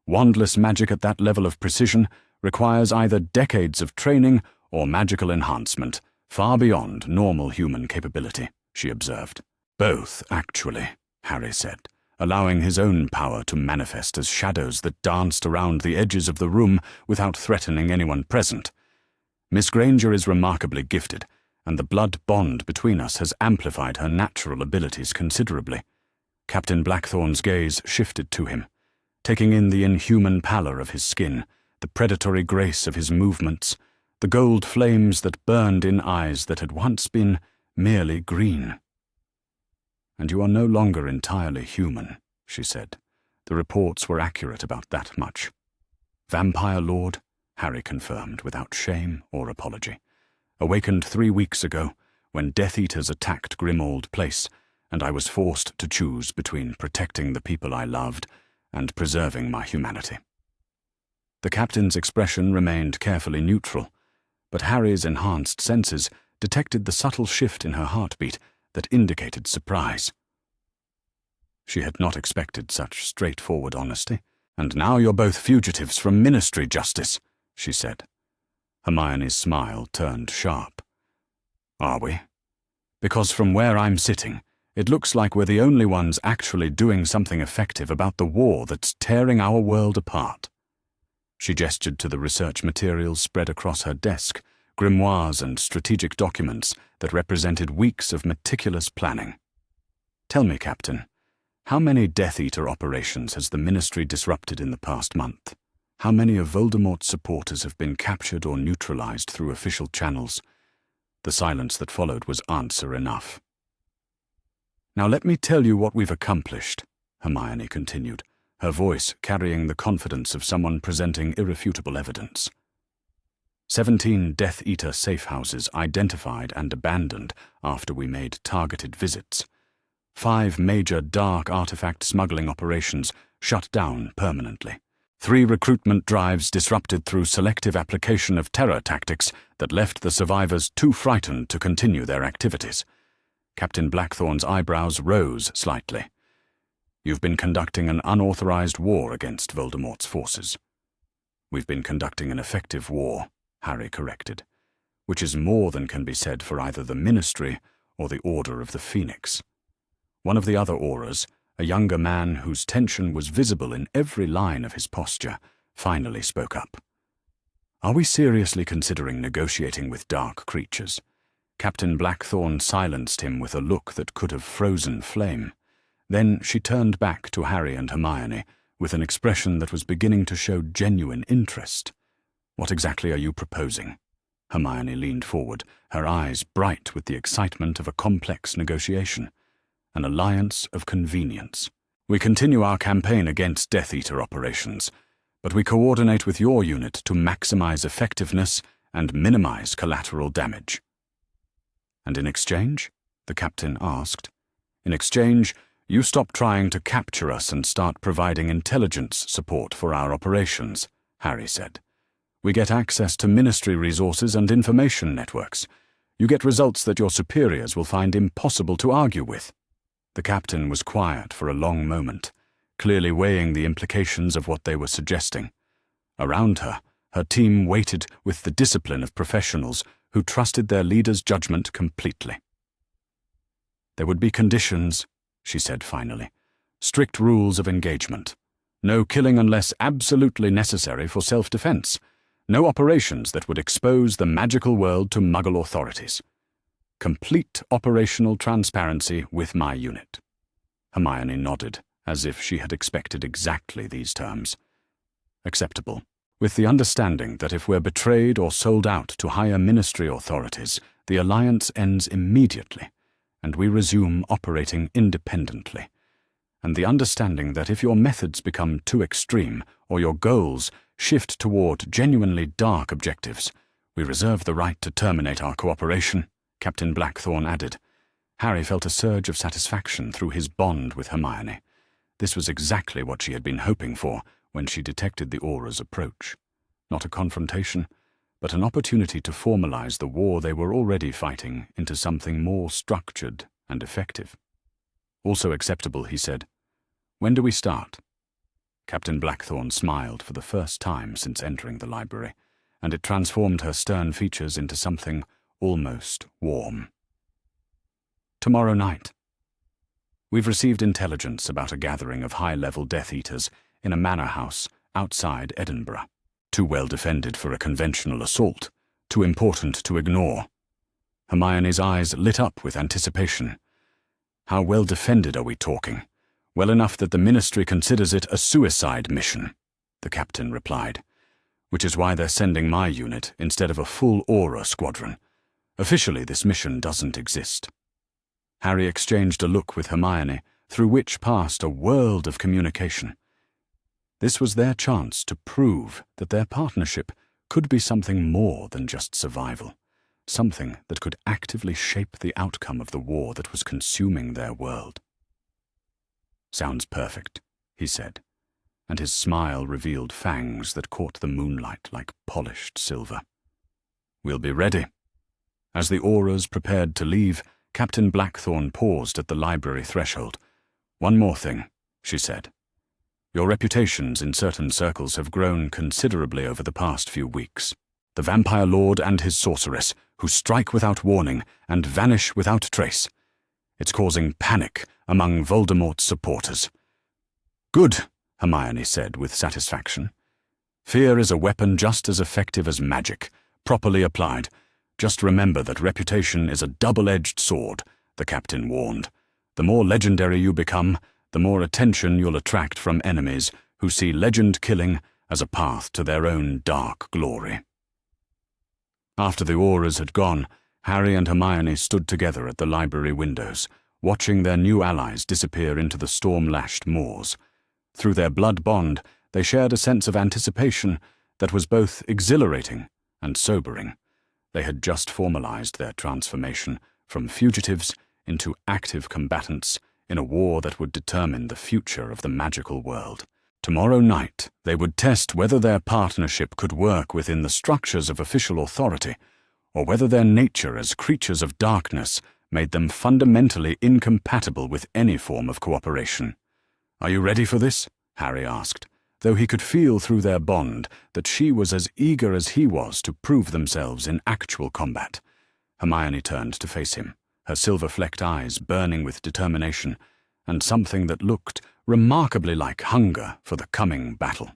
Wandless magic at that level of precision requires either decades of training or magical enhancement, far beyond normal human capability, she observed. "Both, actually," Harry said, allowing his own power to manifest as shadows that danced around the edges of the room without threatening anyone present. "Miss Granger is remarkably gifted, and the blood bond between us has amplified her natural abilities considerably." Captain Blackthorne's gaze shifted to him, taking in the inhuman pallor of his skin, the predatory grace of his movements, the gold flames that burned in eyes that had once been merely green. "And you are no longer entirely human," she said. "The reports were accurate about that much." "Vampire Lord," Harry confirmed without shame or apology. "Awakened 3 weeks ago, when Death Eaters attacked Grimmauld Place, and I was forced to choose between protecting the people I loved and preserving my humanity." The captain's expression remained carefully neutral, but Harry's enhanced senses detected the subtle shift in her heartbeat that indicated surprise. She had not expected such straightforward honesty. "And now you're both fugitives from ministry justice," she said. Hermione's smile turned sharp. "Are we? Because from where I'm sitting, it looks like we're the only ones actually doing something effective about the war that's tearing our world apart." She gestured to the research materials spread across her desk, grimoires and strategic documents that represented weeks of meticulous planning. "Tell me, Captain, how many Death Eater operations has the Ministry disrupted in the past month? How many of Voldemort's supporters have been captured or neutralized through official channels?" The silence that followed was answer enough. "Now let me tell you what we've accomplished," Hermione continued, her voice carrying the confidence of someone presenting irrefutable evidence. 17 Death Eater safe houses identified and abandoned after we made targeted visits. 5 major dark artifact smuggling operations shut down permanently. 3 recruitment drives disrupted through selective application of terror tactics that left the survivors too frightened to continue their activities. Captain Blackthorne's eyebrows rose slightly. "You've been conducting an unauthorized war against Voldemort's forces." "We've been conducting an effective war," Harry corrected, "which is more than can be said for either the Ministry or the Order of the Phoenix." One of the other auras, a younger man whose tension was visible in every line of his posture, finally spoke up. "Are we seriously considering negotiating with dark creatures?" Captain Blackthorne silenced him with a look that could have frozen flame. Then she turned back to Harry and Hermione with an expression that was beginning to show genuine interest. "What exactly are you proposing?" Hermione leaned forward, her eyes bright with the excitement of a complex negotiation. "An alliance of convenience. We continue our campaign against Death Eater operations, but we coordinate with your unit to maximize effectiveness and minimize collateral damage." "And in exchange?" the captain asked. "In exchange, you stop trying to capture us and start providing intelligence support for our operations," Harry said. "We get access to Ministry resources and information networks. You get results that your superiors will find impossible to argue with." The captain was quiet for a long moment, clearly weighing the implications of what they were suggesting. Around her, her team waited with the discipline of professionals who trusted their leader's judgment completely. "There would be conditions," she said finally. Strict rules of engagement. No killing unless absolutely necessary for self-defense. No operations that would expose the magical world to Muggle authorities. Complete operational transparency with my unit. Hermione nodded, as if she had expected exactly these terms. Acceptable, with the understanding that if we're betrayed or sold out to higher ministry authorities, the alliance ends immediately, and we resume operating independently. And the understanding that if your methods become too extreme, or your goals shift toward genuinely dark objectives, we reserve the right to terminate our cooperation, Captain Blackthorne added. Harry felt a surge of satisfaction through his bond with Hermione. This was exactly what she had been hoping for when she detected the aura's approach. Not a confrontation, but an opportunity to formalize the war they were already fighting into something more structured and effective. Also acceptable, he said. When do we start? Captain Blackthorne smiled for the first time since entering the library, and it transformed her stern features into something almost warm. Tomorrow night. We've received intelligence about a gathering of high-level Death Eaters in a manor house outside Edinburgh. Too well defended for a conventional assault, too important to ignore. Hermione's eyes lit up with anticipation. How well defended are we talking? Well enough that the Ministry considers it a suicide mission, the captain replied, which is why they're sending my unit instead of a full Aura squadron. Officially, this mission doesn't exist. Harry exchanged a look with Hermione, through which passed a world of communication. This was their chance to prove that their partnership could be something more than just survival, something that could actively shape the outcome of the war that was consuming their world. Sounds perfect, he said, and his smile revealed fangs that caught the moonlight like polished silver. We'll be ready. As the auras prepared to leave, Captain Blackthorne paused at the library threshold. One more thing, she said. Your reputations in certain circles have grown considerably over the past few weeks. The Vampire Lord and his sorceress, who strike without warning and vanish without trace. It's causing panic among Voldemort's supporters. Good, Hermione said with satisfaction. Fear is a weapon just as effective as magic, properly applied. Just remember that reputation is a double-edged sword, the captain warned. The more legendary you become, the more attention you'll attract from enemies who see legend killing as a path to their own dark glory. After the auras had gone, Harry and Hermione stood together at the library windows, watching their new allies disappear into the storm-lashed moors. Through their blood bond, they shared a sense of anticipation that was both exhilarating and sobering. They had just formalized their transformation from fugitives into active combatants in a war that would determine the future of the magical world. Tomorrow night, they would test whether their partnership could work within the structures of official authority, or whether their nature as creatures of darkness made them fundamentally incompatible with any form of cooperation. Are you ready for this? Harry asked, though he could feel through their bond that she was as eager as he was to prove themselves in actual combat. Hermione turned to face him, her silver-flecked eyes burning with determination, and something that looked remarkably like hunger for the coming battle.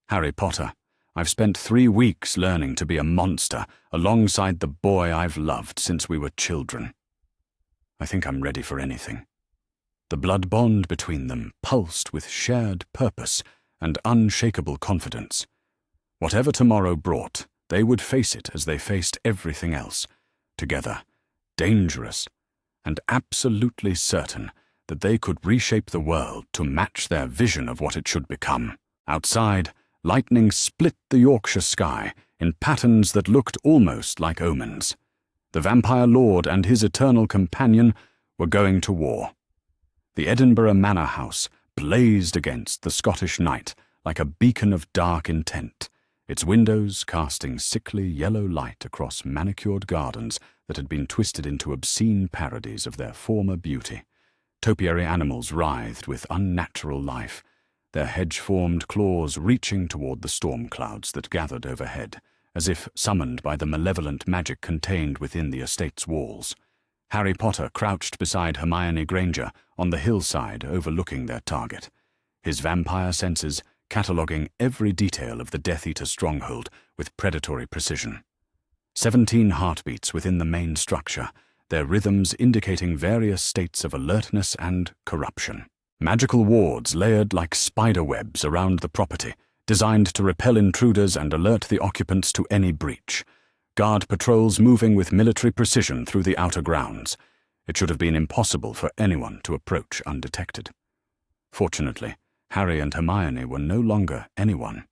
Harry Potter, I've spent 3 weeks learning to be a monster alongside the boy I've loved since we were children. I think I'm ready for anything. The blood bond between them pulsed with shared purpose and unshakable confidence. Whatever tomorrow brought, they would face it as they faced everything else, together, dangerous, and absolutely certain that they could reshape the world to match their vision of what it should become. Outside, lightning split the Yorkshire sky in patterns that looked almost like omens. The Vampire Lord and his eternal companion were going to war. The Edinburgh Manor House blazed against the Scottish night like a beacon of dark intent, its windows casting sickly yellow light across manicured gardens that had been twisted into obscene parodies of their former beauty. Topiary animals writhed with unnatural life, their hedge-formed claws reaching toward the storm clouds that gathered overhead, as if summoned by the malevolent magic contained within the estate's walls. Harry Potter crouched beside Hermione Granger on the hillside overlooking their target, his vampire senses cataloguing every detail of the Death Eater stronghold with predatory precision. 17 heartbeats within the main structure, their rhythms indicating various states of alertness and corruption. Magical wards layered like spider webs around the property, designed to repel intruders and alert the occupants to any breach. Guard patrols moving with military precision through the outer grounds. It should have been impossible for anyone to approach undetected. Fortunately, Harry and Hermione were no longer anyone.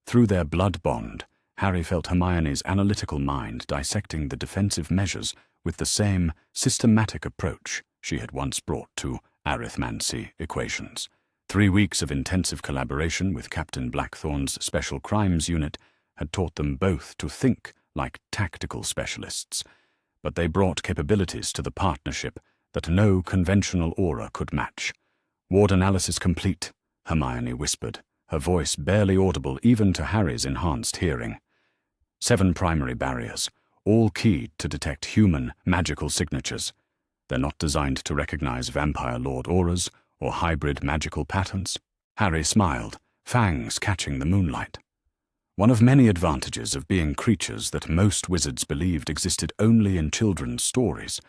Through their blood bond, Harry felt Hermione's analytical mind dissecting the defensive measures with the same systematic approach she had once brought to arithmancy equations. 3 weeks of intensive collaboration with Captain Blackthorn's Special Crimes Unit had taught them both to think like tactical specialists, but they brought capabilities to the partnership that no conventional aura could match. "Ward analysis complete," Hermione whispered, her voice barely audible even to Harry's enhanced hearing. 7 primary barriers, all keyed to detect human magical signatures. They're not designed to recognize vampire lord auras or hybrid magical patterns. Harry smiled, fangs catching the moonlight. One of many advantages of being creatures that most wizards believed existed only in children's stories.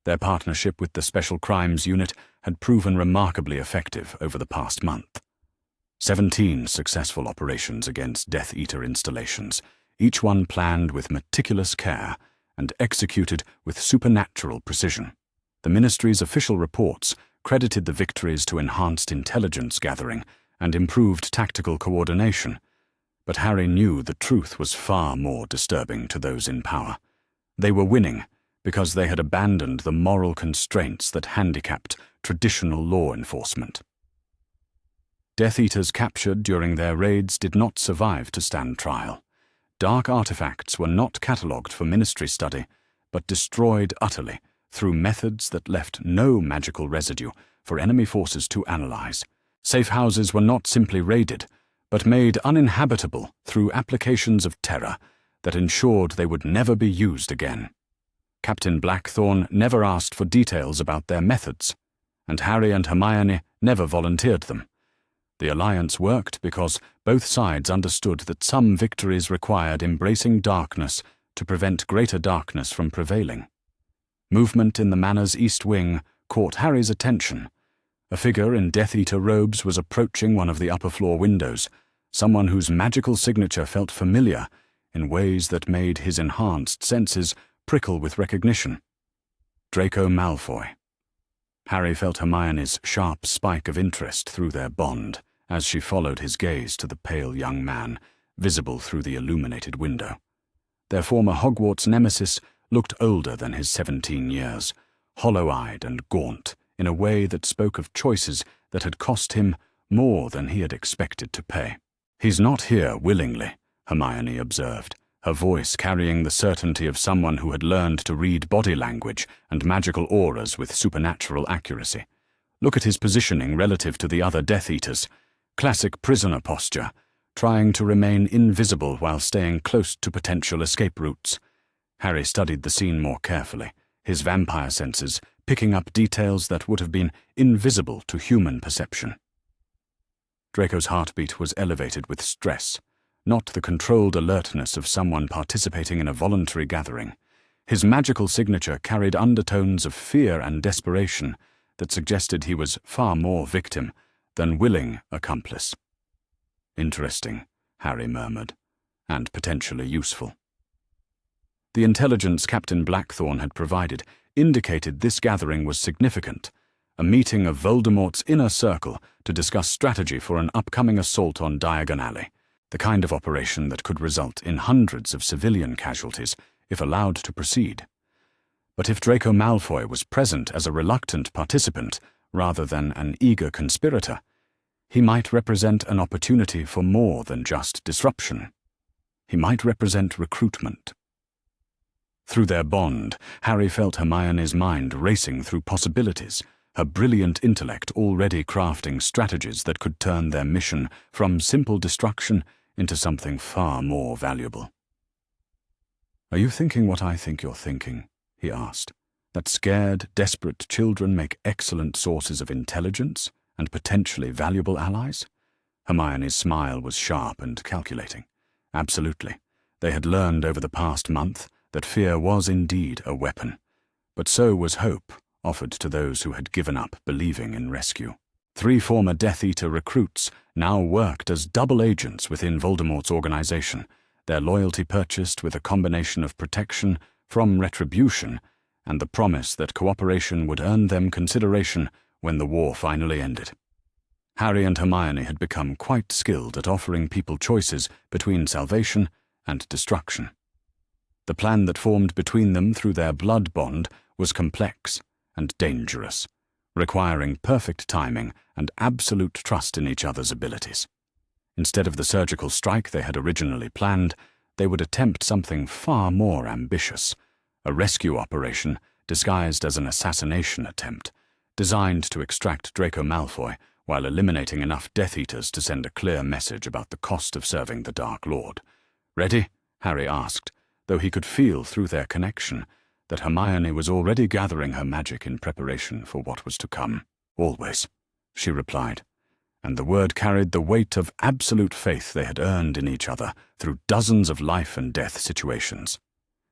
Their partnership with the Special Crimes Unit had proven remarkably effective over the past month. 17 successful operations against Death Eater installations, each one planned with meticulous care and executed with supernatural precision. The Ministry's official reports credited the victories to enhanced intelligence gathering and improved tactical coordination, but Harry knew the truth was far more disturbing to those in power. They were winning because they had abandoned the moral constraints that handicapped traditional law enforcement. Death Eaters captured during their raids did not survive to stand trial. Dark artifacts were not catalogued for Ministry study, but destroyed utterly through methods that left no magical residue for enemy forces to analyze. Safe houses were not simply raided, but made uninhabitable through applications of terror that ensured they would never be used again. Captain Blackthorn never asked for details about their methods, and Harry and Hermione never volunteered them. The alliance worked because both sides understood that some victories required embracing darkness to prevent greater darkness from prevailing. Movement in the manor's east wing caught Harry's attention. A figure in Death Eater robes was approaching one of the upper floor windows, someone whose magical signature felt familiar in ways that made his enhanced senses prickle with recognition. Draco Malfoy. Harry felt Hermione's sharp spike of interest through their bond as she followed his gaze to the pale young man, visible through the illuminated window. Their former Hogwarts nemesis looked older than his 17 years, hollow-eyed and gaunt in a way that spoke of choices that had cost him more than he had expected to pay. "He's not here willingly," Hermione observed, her voice carrying the certainty of someone who had learned to read body language and magical auras with supernatural accuracy. "Look at his positioning relative to the other Death Eaters. Classic prisoner posture, trying to remain invisible while staying close to potential escape routes." Harry studied the scene more carefully, his vampire senses picking up details that would have been invisible to human perception. Draco's heartbeat was elevated with stress, not the controlled alertness of someone participating in a voluntary gathering. His magical signature carried undertones of fear and desperation that suggested he was far more victim than willing accomplice. "Interesting," Harry murmured, "and potentially useful." The intelligence Captain Blackthorn had provided indicated this gathering was significant, a meeting of Voldemort's inner circle to discuss strategy for an upcoming assault on Diagon Alley, the kind of operation that could result in hundreds of civilian casualties if allowed to proceed. But if Draco Malfoy was present as a reluctant participant rather than an eager conspirator, he might represent an opportunity for more than just disruption. He might represent recruitment. Through their bond, Harry felt Hermione's mind racing through possibilities, her brilliant intellect already crafting strategies that could turn their mission from simple destruction into something far more valuable. "Are you thinking what I think you're thinking?" he asked, that scared, desperate children make excellent sources of intelligence and potentially valuable allies? Hermione's smile was sharp and calculating. Absolutely. They had learned over the past month that fear was indeed a weapon. But so was hope, offered to those who had given up believing in rescue. 3 former Death Eater recruits now worked as double agents within Voldemort's organization, their loyalty purchased with a combination of protection from retribution and the promise that cooperation would earn them consideration when the war finally ended. Harry and Hermione had become quite skilled at offering people choices between salvation and destruction. The plan that formed between them through their blood bond was complex and dangerous, requiring perfect timing and absolute trust in each other's abilities. Instead of the surgical strike they had originally planned, they would attempt something far more ambitious, a rescue operation disguised as an assassination attempt, designed to extract Draco Malfoy while eliminating enough Death Eaters to send a clear message about the cost of serving the Dark Lord. "Ready?" Harry asked, though he could feel through their connection that Hermione was already gathering her magic in preparation for what was to come. "Always," she replied, and the word carried the weight of absolute faith they had earned in each other through dozens of life and death situations.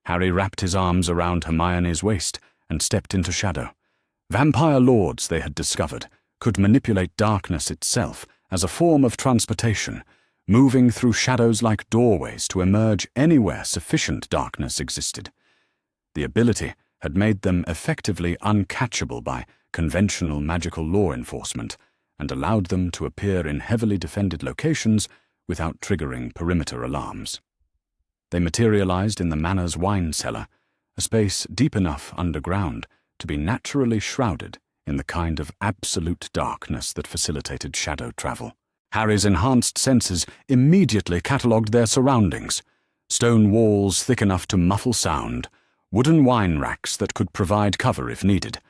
Harry wrapped his arms around Hermione's waist and stepped into shadow. Vampire lords, they had discovered, could manipulate darkness itself as a form of transportation, moving through shadows like doorways to emerge anywhere sufficient darkness existed. The ability had made them effectively uncatchable by conventional magical law enforcement and allowed them to appear in heavily defended locations without triggering perimeter alarms. They materialized in the Manor's wine cellar, a space deep enough underground to be naturally shrouded in the kind of absolute darkness that facilitated shadow travel. Harry's enhanced senses immediately catalogued their surroundings: stone walls thick enough to muffle sound, wooden wine racks that could provide cover if needed,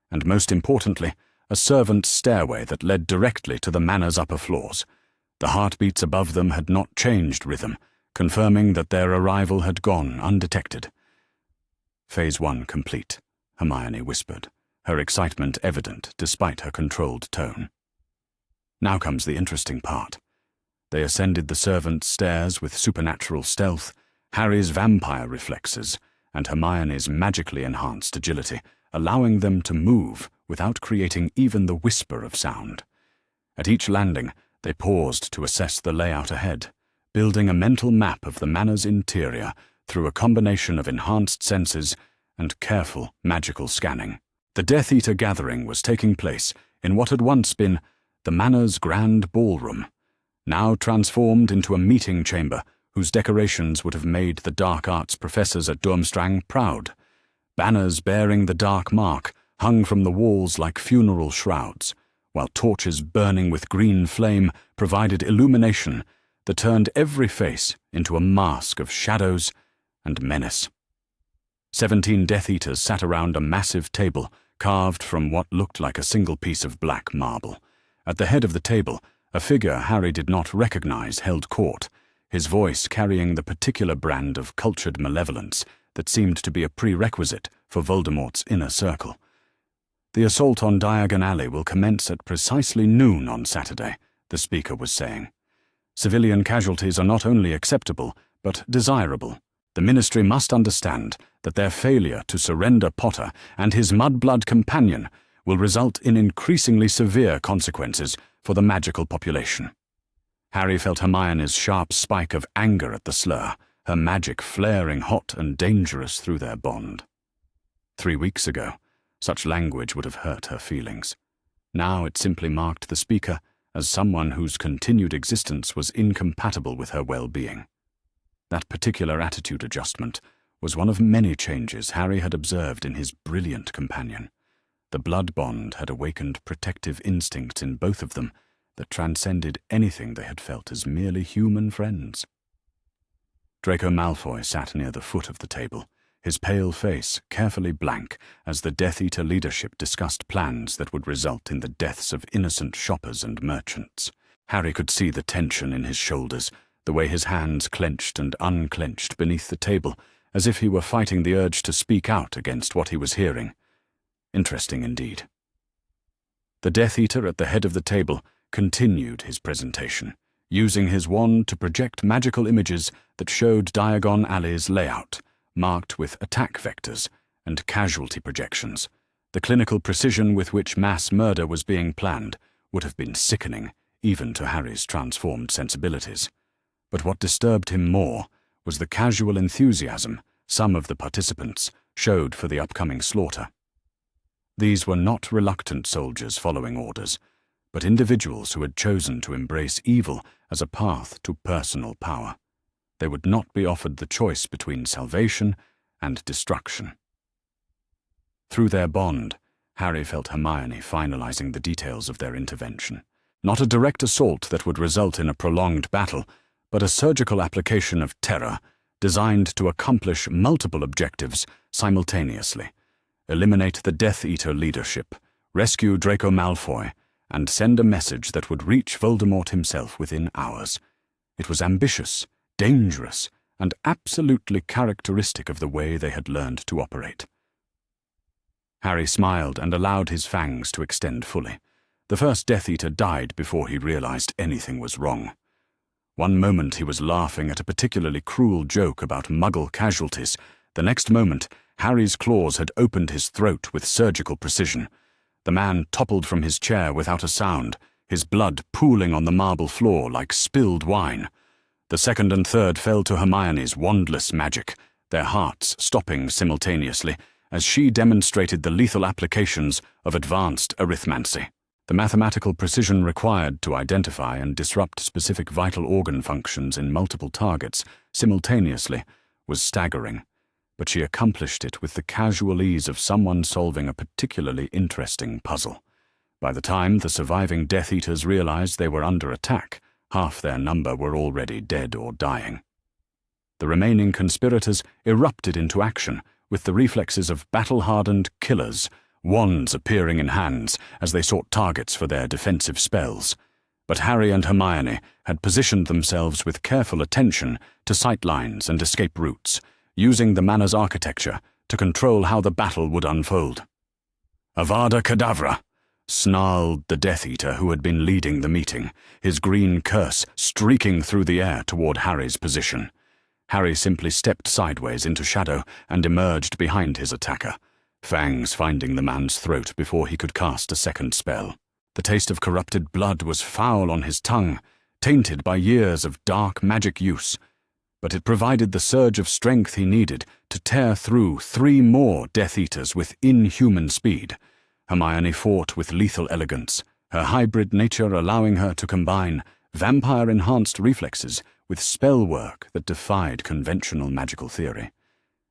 and most importantly, a servant's stairway that led directly to the Manor's upper floors. The heartbeats above them had not changed rhythm, confirming that their arrival had gone undetected. "Phase 1 complete," Hermione whispered, her excitement evident despite her controlled tone. Now comes the interesting part. They ascended the servants' stairs with supernatural stealth, Harry's vampire reflexes, and Hermione's magically enhanced agility, allowing them to move without creating even the whisper of sound. At each landing, they paused to assess the layout ahead, building a mental map of the Manor's interior through a combination of enhanced senses and careful magical scanning. The Death Eater gathering was taking place in what had once been the Manor's grand ballroom, now transformed into a meeting chamber whose decorations would have made the dark arts professors at Durmstrang proud. Banners bearing the dark mark hung from the walls like funeral shrouds, while torches burning with green flame provided illumination that turned every face into a mask of shadows and menace. 17 Death Eaters sat around a massive table carved from what looked like a single piece of black marble. At the head of the table, a figure Harry did not recognize held court, his voice carrying the particular brand of cultured malevolence that seemed to be a prerequisite for Voldemort's inner circle. "The assault on Diagon Alley will commence at precisely noon on Saturday," the speaker was saying. "Civilian casualties are not only acceptable, but desirable. The Ministry must understand that their failure to surrender Potter and his mudblood companion will result in increasingly severe consequences for the magical population." Harry felt Hermione's sharp spike of anger at the slur, her magic flaring hot and dangerous through their bond. 3 weeks ago, such language would have hurt her feelings. Now it simply marked the speaker as someone whose continued existence was incompatible with her well-being. That particular attitude adjustment was one of many changes Harry had observed in his brilliant companion. The blood bond had awakened protective instincts in both of them that transcended anything they had felt as merely human friends. Draco Malfoy sat near the foot of the table, his pale face carefully blank as the Death Eater leadership discussed plans that would result in the deaths of innocent shoppers and merchants. Harry could see the tension in his shoulders, the way his hands clenched and unclenched beneath the table, as if he were fighting the urge to speak out against what he was hearing. Interesting indeed. The Death Eater at the head of the table continued his presentation, using his wand to project magical images that showed Diagon Alley's layout, marked with attack vectors and casualty projections. The clinical precision with which mass murder was being planned would have been sickening, even to Harry's transformed sensibilities. But what disturbed him more was the casual enthusiasm some of the participants showed for the upcoming slaughter. These were not reluctant soldiers following orders, but individuals who had chosen to embrace evil as a path to personal power. They would not be offered the choice between salvation and destruction. Through their bond, Harry felt Hermione finalizing the details of their intervention. Not a direct assault that would result in a prolonged battle, but a surgical application of terror designed to accomplish multiple objectives simultaneously. Eliminate the Death Eater leadership, rescue Draco Malfoy, and send a message that would reach Voldemort himself within hours. It was ambitious, dangerous, and absolutely characteristic of the way they had learned to operate. Harry smiled and allowed his fangs to extend fully. The first Death Eater died before he realized anything was wrong. One moment he was laughing at a particularly cruel joke about Muggle casualties. The next moment, Harry's claws had opened his throat with surgical precision. The man toppled from his chair without a sound, his blood pooling on the marble floor like spilled wine. The second and third fell to Hermione's wandless magic, their hearts stopping simultaneously as she demonstrated the lethal applications of advanced arithmancy. The mathematical precision required to identify and disrupt specific vital organ functions in multiple targets simultaneously was staggering, but she accomplished it with the casual ease of someone solving a particularly interesting puzzle. By the time the surviving Death Eaters realized they were under attack, half their number were already dead or dying. The remaining conspirators erupted into action with the reflexes of battle-hardened killers, wands appearing in hands as they sought targets for their defensive spells. But Harry and Hermione had positioned themselves with careful attention to sightlines and escape routes, using the Manor's architecture to control how the battle would unfold. Avada Kedavra! Snarled the Death Eater who had been leading the meeting, his green curse streaking through the air toward Harry's position. Harry simply stepped sideways into shadow and emerged behind his attacker, fangs finding the man's throat before he could cast a second spell. The taste of corrupted blood was foul on his tongue, tainted by years of dark magic use, but it provided the surge of strength he needed to tear through 3 more Death Eaters with inhuman speed. Hermione fought with lethal elegance, her hybrid nature allowing her to combine vampire-enhanced reflexes with spell work that defied conventional magical theory.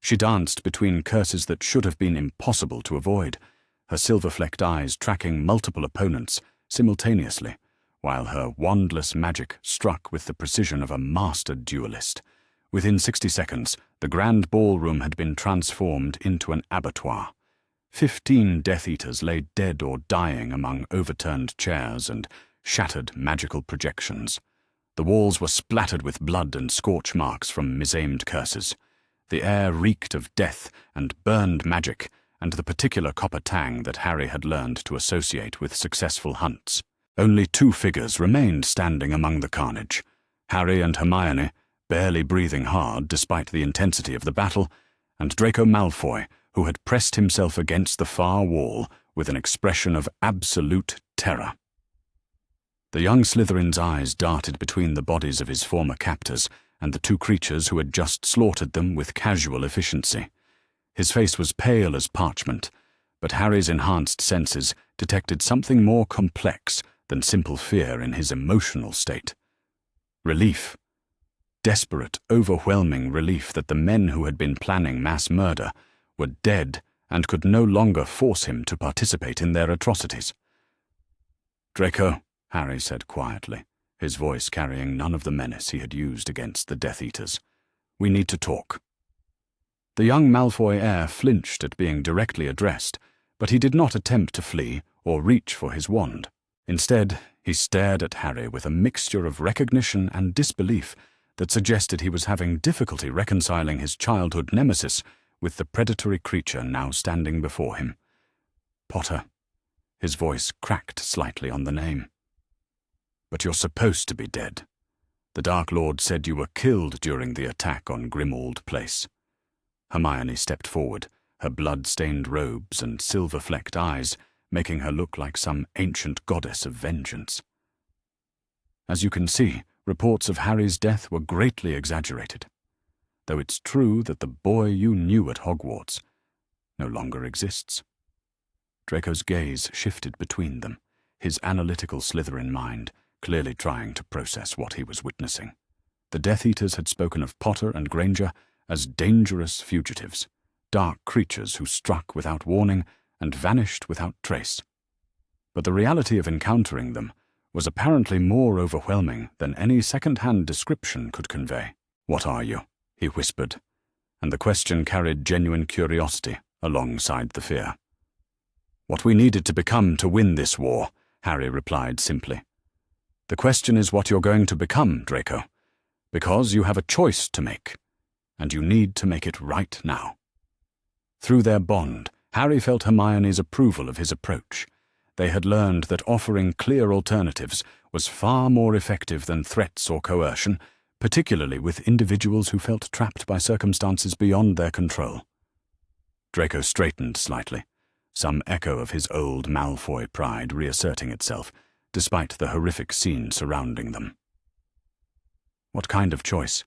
She danced between curses that should have been impossible to avoid, her silver-flecked eyes tracking multiple opponents simultaneously, while her wandless magic struck with the precision of a mastered duelist. Within 60 seconds, the grand ballroom had been transformed into an abattoir. 15 Death Eaters lay dead or dying among overturned chairs and shattered magical projections. The walls were splattered with blood and scorch marks from misaimed curses. The air reeked of death and burned magic and the particular copper tang that Harry had learned to associate with successful hunts. Only 2 figures remained standing among the carnage: Harry and Hermione, barely breathing hard despite the intensity of the battle, and Draco Malfoy, who had pressed himself against the far wall with an expression of absolute terror. The young Slytherin's eyes darted between the bodies of his former captors and the 2 creatures who had just slaughtered them with casual efficiency. His face was pale as parchment, but Harry's enhanced senses detected something more complex than simple fear in his emotional state. Relief. Desperate, overwhelming relief that the men who had been planning mass murder were dead and could no longer force him to participate in their atrocities. "Draco," Harry said quietly, his voice carrying none of the menace he had used against the Death Eaters. "We need to talk." The young Malfoy heir flinched at being directly addressed, but he did not attempt to flee or reach for his wand. Instead, he stared at Harry with a mixture of recognition and disbelief that suggested he was having difficulty reconciling his childhood nemesis with the predatory creature now standing before him. Potter. His voice cracked slightly on the name. But you're supposed to be dead. The Dark Lord said you were killed during the attack on Grimmauld Place. Hermione stepped forward, her blood-stained robes and silver-flecked eyes making her look like some ancient goddess of vengeance. As you can see, reports of Harry's death were greatly exaggerated, though it's true that the boy you knew at Hogwarts no longer exists. Draco's gaze shifted between them, his analytical Slytherin mind clearly trying to process what he was witnessing. The Death Eaters had spoken of Potter and Granger as dangerous fugitives, dark creatures who struck without warning and vanished without trace. But the reality of encountering them was apparently more overwhelming than any second-hand description could convey. "What are you?" he whispered, and the question carried genuine curiosity alongside the fear. "What we needed to become to win this war," Harry replied simply. "The question is what you're going to become, Draco, because you have a choice to make, and you need to make it right now." Through their bond, Harry felt Hermione's approval of his approach. They had learned that offering clear alternatives was far more effective than threats or coercion, particularly with individuals who felt trapped by circumstances beyond their control. Draco straightened slightly, some echo of his old Malfoy pride reasserting itself, despite the horrific scene surrounding them. "What kind of choice?"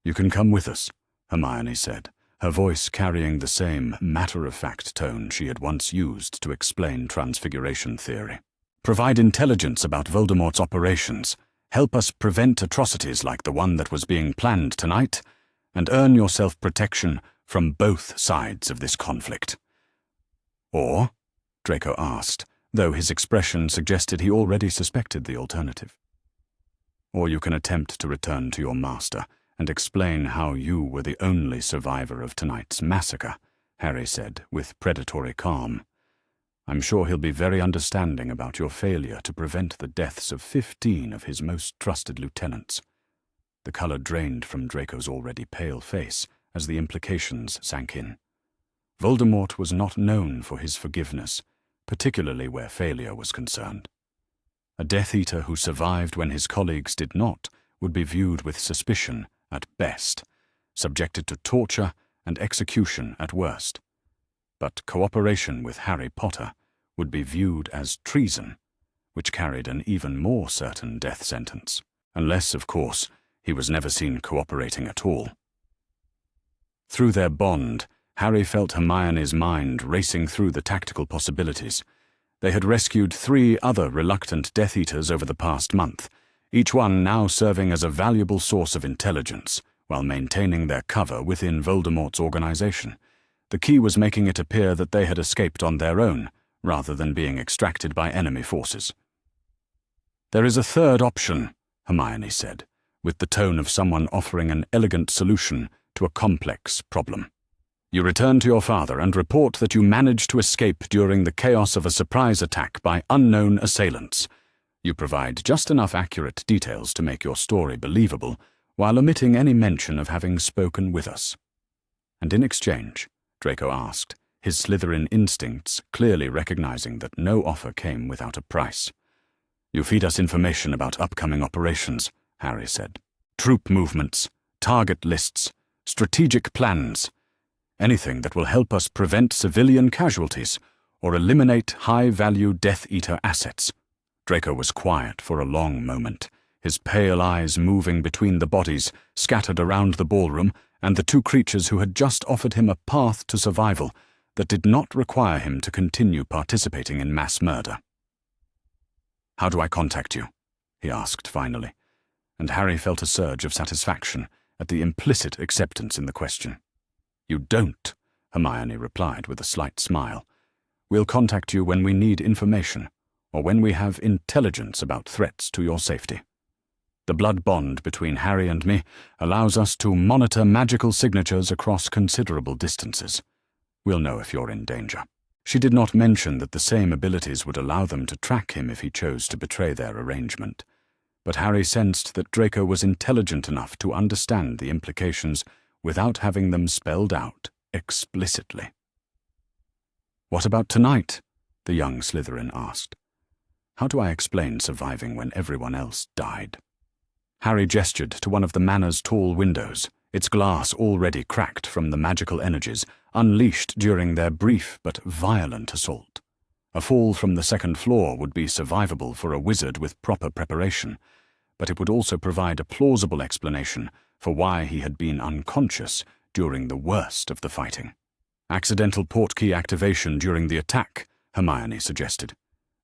"You can come with us," Hermione said, her voice carrying the same matter-of-fact tone she had once used to explain transfiguration theory. "Provide intelligence about Voldemort's operations, help us prevent atrocities like the one that was being planned tonight, and earn yourself protection from both sides of this conflict." "Or?" Draco asked, though his expression suggested he already suspected the alternative. "Or you can attempt to return to your master and explain how you were the only survivor of tonight's massacre," Harry said, with predatory calm. "I'm sure he'll be very understanding about your failure to prevent the deaths of 15 of his most trusted lieutenants." The colour drained from Draco's already pale face as the implications sank in. Voldemort was not known for his forgiveness, particularly where failure was concerned. A Death Eater who survived when his colleagues did not would be viewed with suspicion at best, subjected to torture and execution at worst. But cooperation with Harry Potter would be viewed as treason, which carried an even more certain death sentence, unless, of course, he was never seen cooperating at all. Through their bond, Harry felt Hermione's mind racing through the tactical possibilities. They had rescued 3 other reluctant Death Eaters over the past month, each one now serving as a valuable source of intelligence, while maintaining their cover within Voldemort's organization. The key was making it appear that they had escaped on their own, rather than being extracted by enemy forces. "There is a third option," Hermione said, with the tone of someone offering an elegant solution to a complex problem. "You return to your father and report that you managed to escape during the chaos of a surprise attack by unknown assailants. You provide just enough accurate details to make your story believable, while omitting any mention of having spoken with us." "And in exchange?" Draco asked, his Slytherin instincts clearly recognizing that no offer came without a price. "You feed us information about upcoming operations," Harry said. "Troop movements, target lists, strategic plans. Anything that will help us prevent civilian casualties or eliminate high-value Death Eater assets." Draco was quiet for a long moment, his pale eyes moving between the bodies scattered around the ballroom and the 2 creatures who had just offered him a path to survival that did not require him to continue participating in mass murder. "How do I contact you?" he asked finally, and Harry felt a surge of satisfaction at the implicit acceptance in the question. "You don't," Hermione replied with a slight smile. "We'll contact you when we need information, or when we have intelligence about threats to your safety. The blood bond between Harry and me allows us to monitor magical signatures across considerable distances. We'll know if you're in danger." She did not mention that the same abilities would allow them to track him if he chose to betray their arrangement, but Harry sensed that Draco was intelligent enough to understand the implications without having them spelled out explicitly. "What about tonight?" the young Slytherin asked. How do I explain surviving when everyone else died? Harry gestured to one of the manor's tall windows, its glass already cracked from the magical energies unleashed during their brief but violent assault. A fall from the second floor would be survivable for a wizard with proper preparation, but it would also provide a plausible explanation for why he had been unconscious during the worst of the fighting. Accidental portkey activation during the attack, Hermione suggested.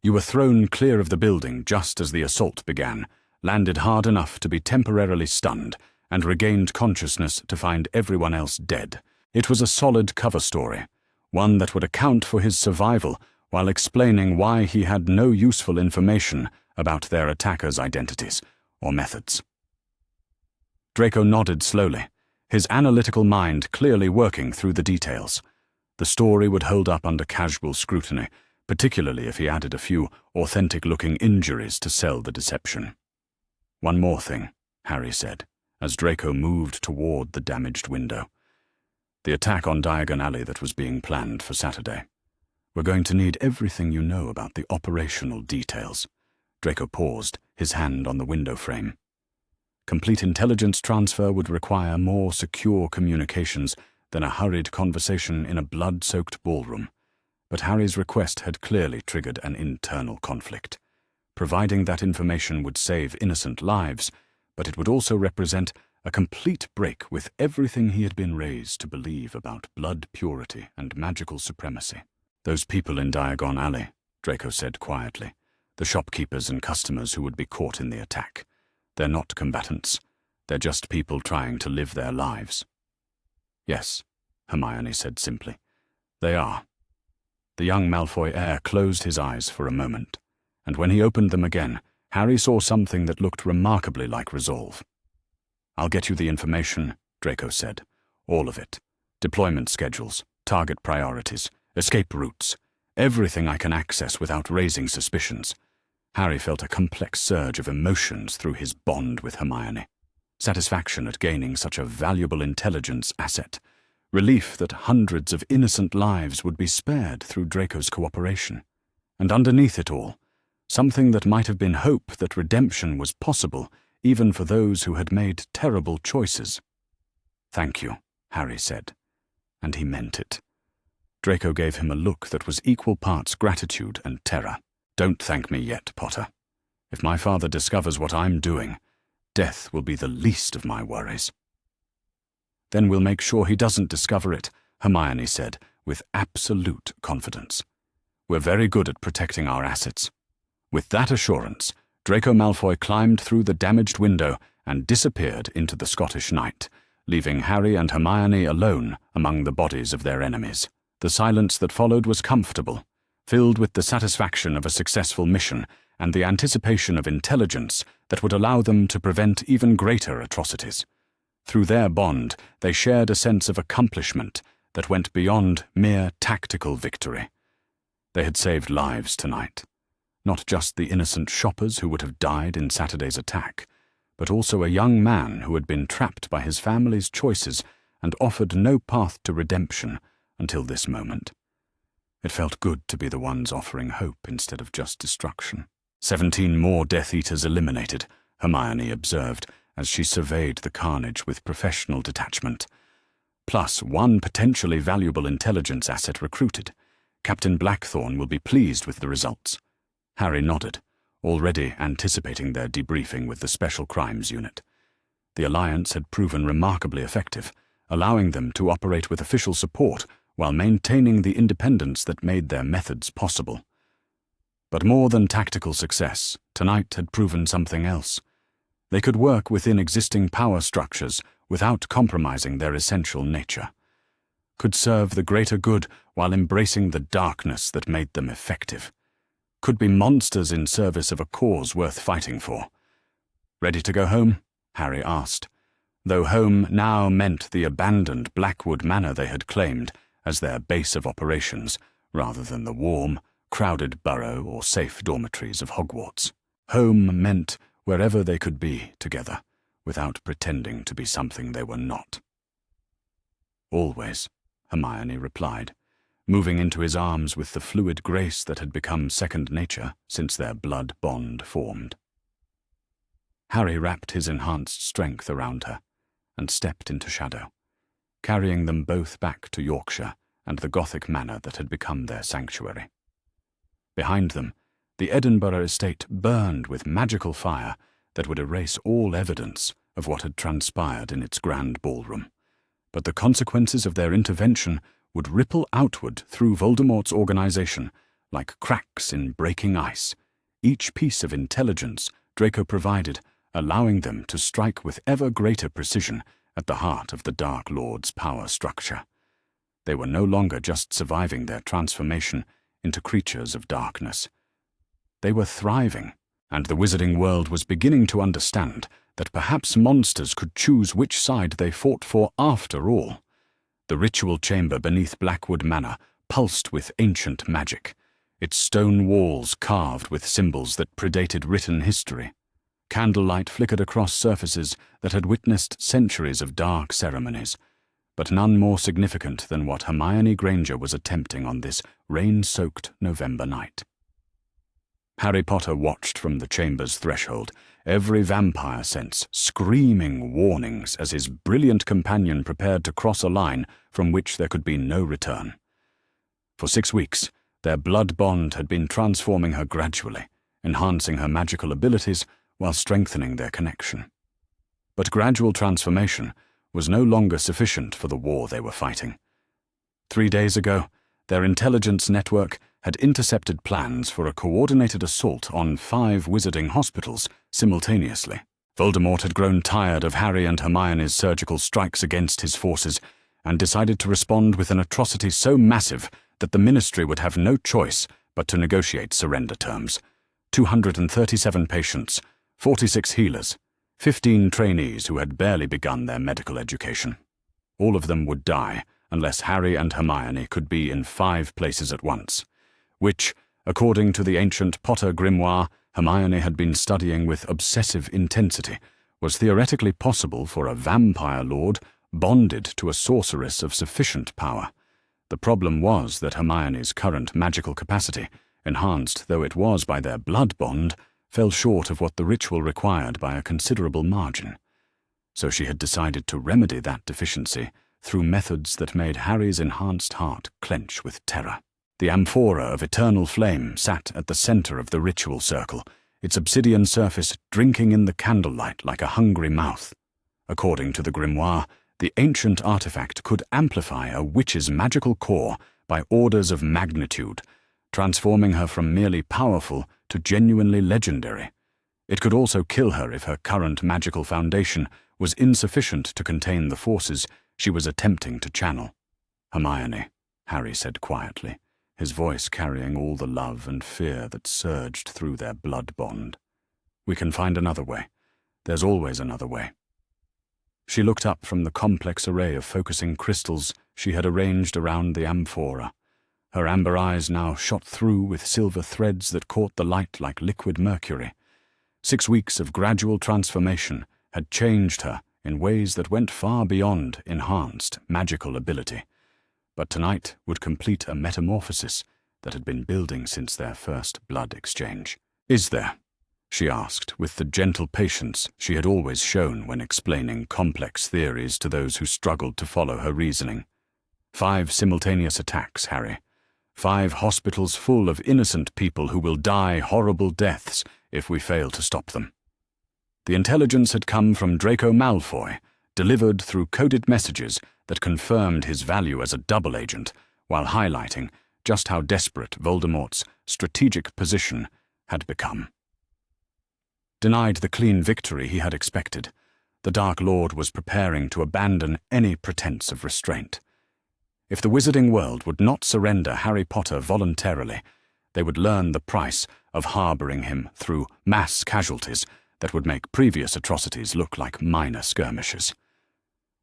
You were thrown clear of the building just as the assault began, landed hard enough to be temporarily stunned, and regained consciousness to find everyone else dead. It was a solid cover story, one that would account for his survival while explaining why he had no useful information about their attackers' identities or methods. Draco nodded slowly, his analytical mind clearly working through the details. The story would hold up under casual scrutiny, particularly if he added a few authentic-looking injuries to sell the deception. One more thing, Harry said, as Draco moved toward the damaged window. The attack on Diagon Alley that was being planned for Saturday. We're going to need everything you know about the operational details. Draco paused, his hand on the window frame. Complete intelligence transfer would require more secure communications than a hurried conversation in a blood-soaked ballroom. But Harry's request had clearly triggered an internal conflict. Providing that information would save innocent lives, but it would also represent a complete break with everything he had been raised to believe about blood purity and magical supremacy. Those people in Diagon Alley, Draco said quietly, the shopkeepers and customers who would be caught in the attack. They're not combatants. They're just people trying to live their lives. Yes, Hermione said simply. They are. The young Malfoy heir closed his eyes for a moment, and when he opened them again, Harry saw something that looked remarkably like resolve. I'll get you the information, Draco said. All of it. Deployment schedules, target priorities, escape routes, everything I can access without raising suspicions. Harry felt a complex surge of emotions through his bond with Hermione. Satisfaction at gaining such a valuable intelligence asset. Relief that hundreds of innocent lives would be spared through Draco's cooperation. And underneath it all, something that might have been hope that redemption was possible even for those who had made terrible choices. Thank you, Harry said. And he meant it. Draco gave him a look that was equal parts gratitude and terror. Don't thank me yet, Potter. If my father discovers what I'm doing, death will be the least of my worries. Then we'll make sure he doesn't discover it, Hermione said, with absolute confidence. We're very good at protecting our assets. With that assurance, Draco Malfoy climbed through the damaged window and disappeared into the Scottish night, leaving Harry and Hermione alone among the bodies of their enemies. The silence that followed was comfortable, filled with the satisfaction of a successful mission and the anticipation of intelligence that would allow them to prevent even greater atrocities. Through their bond, they shared a sense of accomplishment that went beyond mere tactical victory. They had saved lives tonight. Not just the innocent shoppers who would have died in Saturday's attack, but also a young man who had been trapped by his family's choices and offered no path to redemption until this moment. It felt good to be the ones offering hope instead of just destruction. 17 more Death Eaters eliminated, Hermione observed as she surveyed the carnage with professional detachment. Plus 1 potentially valuable intelligence asset recruited. Captain Blackthorne will be pleased with the results. Harry nodded, already anticipating their debriefing with the Special Crimes Unit. The Alliance had proven remarkably effective, allowing them to operate with official support while maintaining the independence that made their methods possible. But more than tactical success, tonight had proven something else. They could work within existing power structures without compromising their essential nature. Could serve the greater good while embracing the darkness that made them effective. Could be monsters in service of a cause worth fighting for. Ready to go home? Harry asked, though home now meant the abandoned Blackwood Manor they had claimed as their base of operations, rather than the warm, crowded burrow or safe dormitories of Hogwarts. Home meant wherever they could be together, without pretending to be something they were not. Always, Hermione replied, moving into his arms with the fluid grace that had become second nature since their blood bond formed. Harry wrapped his enhanced strength around her and stepped into shadow, carrying them both back to Yorkshire and the Gothic manor that had become their sanctuary. Behind them, the Edinburgh estate burned with magical fire that would erase all evidence of what had transpired in its grand ballroom, but the consequences of their intervention would ripple outward through Voldemort's organization like cracks in breaking ice, each piece of intelligence Draco provided allowing them to strike with ever greater precision at the heart of the Dark Lord's power structure. They were no longer just surviving their transformation into creatures of darkness. They were thriving, and the wizarding world was beginning to understand that perhaps monsters could choose which side they fought for after all. The ritual chamber beneath Blackwood Manor pulsed with ancient magic, its stone walls carved with symbols that predated written history. Candlelight flickered across surfaces that had witnessed centuries of dark ceremonies, but none more significant than what Hermione Granger was attempting on this rain-soaked November night. Harry Potter watched from the chamber's threshold, every vampire sense screaming warnings as his brilliant companion prepared to cross a line from which there could be no return. For 6 weeks, their blood bond had been transforming her gradually, enhancing her magical abilities while strengthening their connection. But gradual transformation was no longer sufficient for the war they were fighting. 3 days ago, their intelligence network had intercepted plans for a coordinated assault on 5 wizarding hospitals simultaneously. Voldemort had grown tired of Harry and Hermione's surgical strikes against his forces and decided to respond with an atrocity so massive that the Ministry would have no choice but to negotiate surrender terms. 237 patients, 46 healers, 15 trainees who had barely begun their medical education. All of them would die unless Harry and Hermione could be in 5 places at once, which, according to the ancient Potter grimoire Hermione had been studying with obsessive intensity, was theoretically possible for a vampire lord bonded to a sorceress of sufficient power. The problem was that Hermione's current magical capacity, enhanced though it was by their blood bond, fell short of what the ritual required by a considerable margin. So she had decided to remedy that deficiency through methods that made Harry's enhanced heart clench with terror. The amphora of eternal flame sat at the center of the ritual circle, its obsidian surface drinking in the candlelight like a hungry mouth. According to the grimoire, the ancient artifact could amplify a witch's magical core by orders of magnitude, transforming her from merely powerful to genuinely legendary. It could also kill her if her current magical foundation was insufficient to contain the forces she was attempting to channel. "Hermione," Harry said quietly, his voice carrying all the love and fear that surged through their blood bond. "We can find another way. There's always another way." She looked up from the complex array of focusing crystals she had arranged around the amphora. Her amber eyes now shot through with silver threads that caught the light like liquid mercury. 6 weeks of gradual transformation had changed her in ways that went far beyond enhanced magical ability, but tonight would complete a metamorphosis that had been building since their first blood exchange. "Is there?" she asked with the gentle patience she had always shown when explaining complex theories to those who struggled to follow her reasoning. 5 simultaneous attacks, Harry. 5 hospitals full of innocent people who will die horrible deaths if we fail to stop them. The intelligence had come from Draco Malfoy, delivered through coded messages that confirmed his value as a double agent, while highlighting just how desperate Voldemort's strategic position had become. Denied the clean victory he had expected, the Dark Lord was preparing to abandon any pretense of restraint. If the wizarding world would not surrender Harry Potter voluntarily, they would learn the price of harboring him through mass casualties that would make previous atrocities look like minor skirmishes.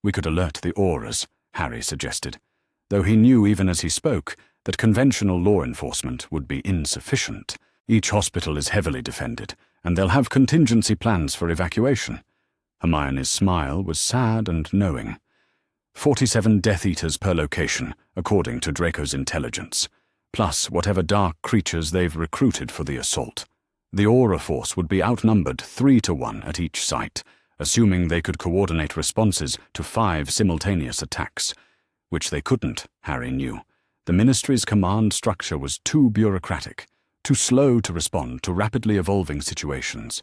"We could alert the auras," Harry suggested, though he knew even as he spoke that conventional law enforcement would be insufficient. Each hospital is heavily defended, and they'll have contingency plans for evacuation. Hermione's smile was sad and knowing. 47 Death Eaters per location, according to Draco's intelligence, plus whatever dark creatures they've recruited for the assault. The aura force would be outnumbered 3-1 at each site, assuming they could coordinate responses to 5 simultaneous attacks, which they couldn't, Harry knew. The Ministry's command structure was too bureaucratic, too slow to respond to rapidly evolving situations.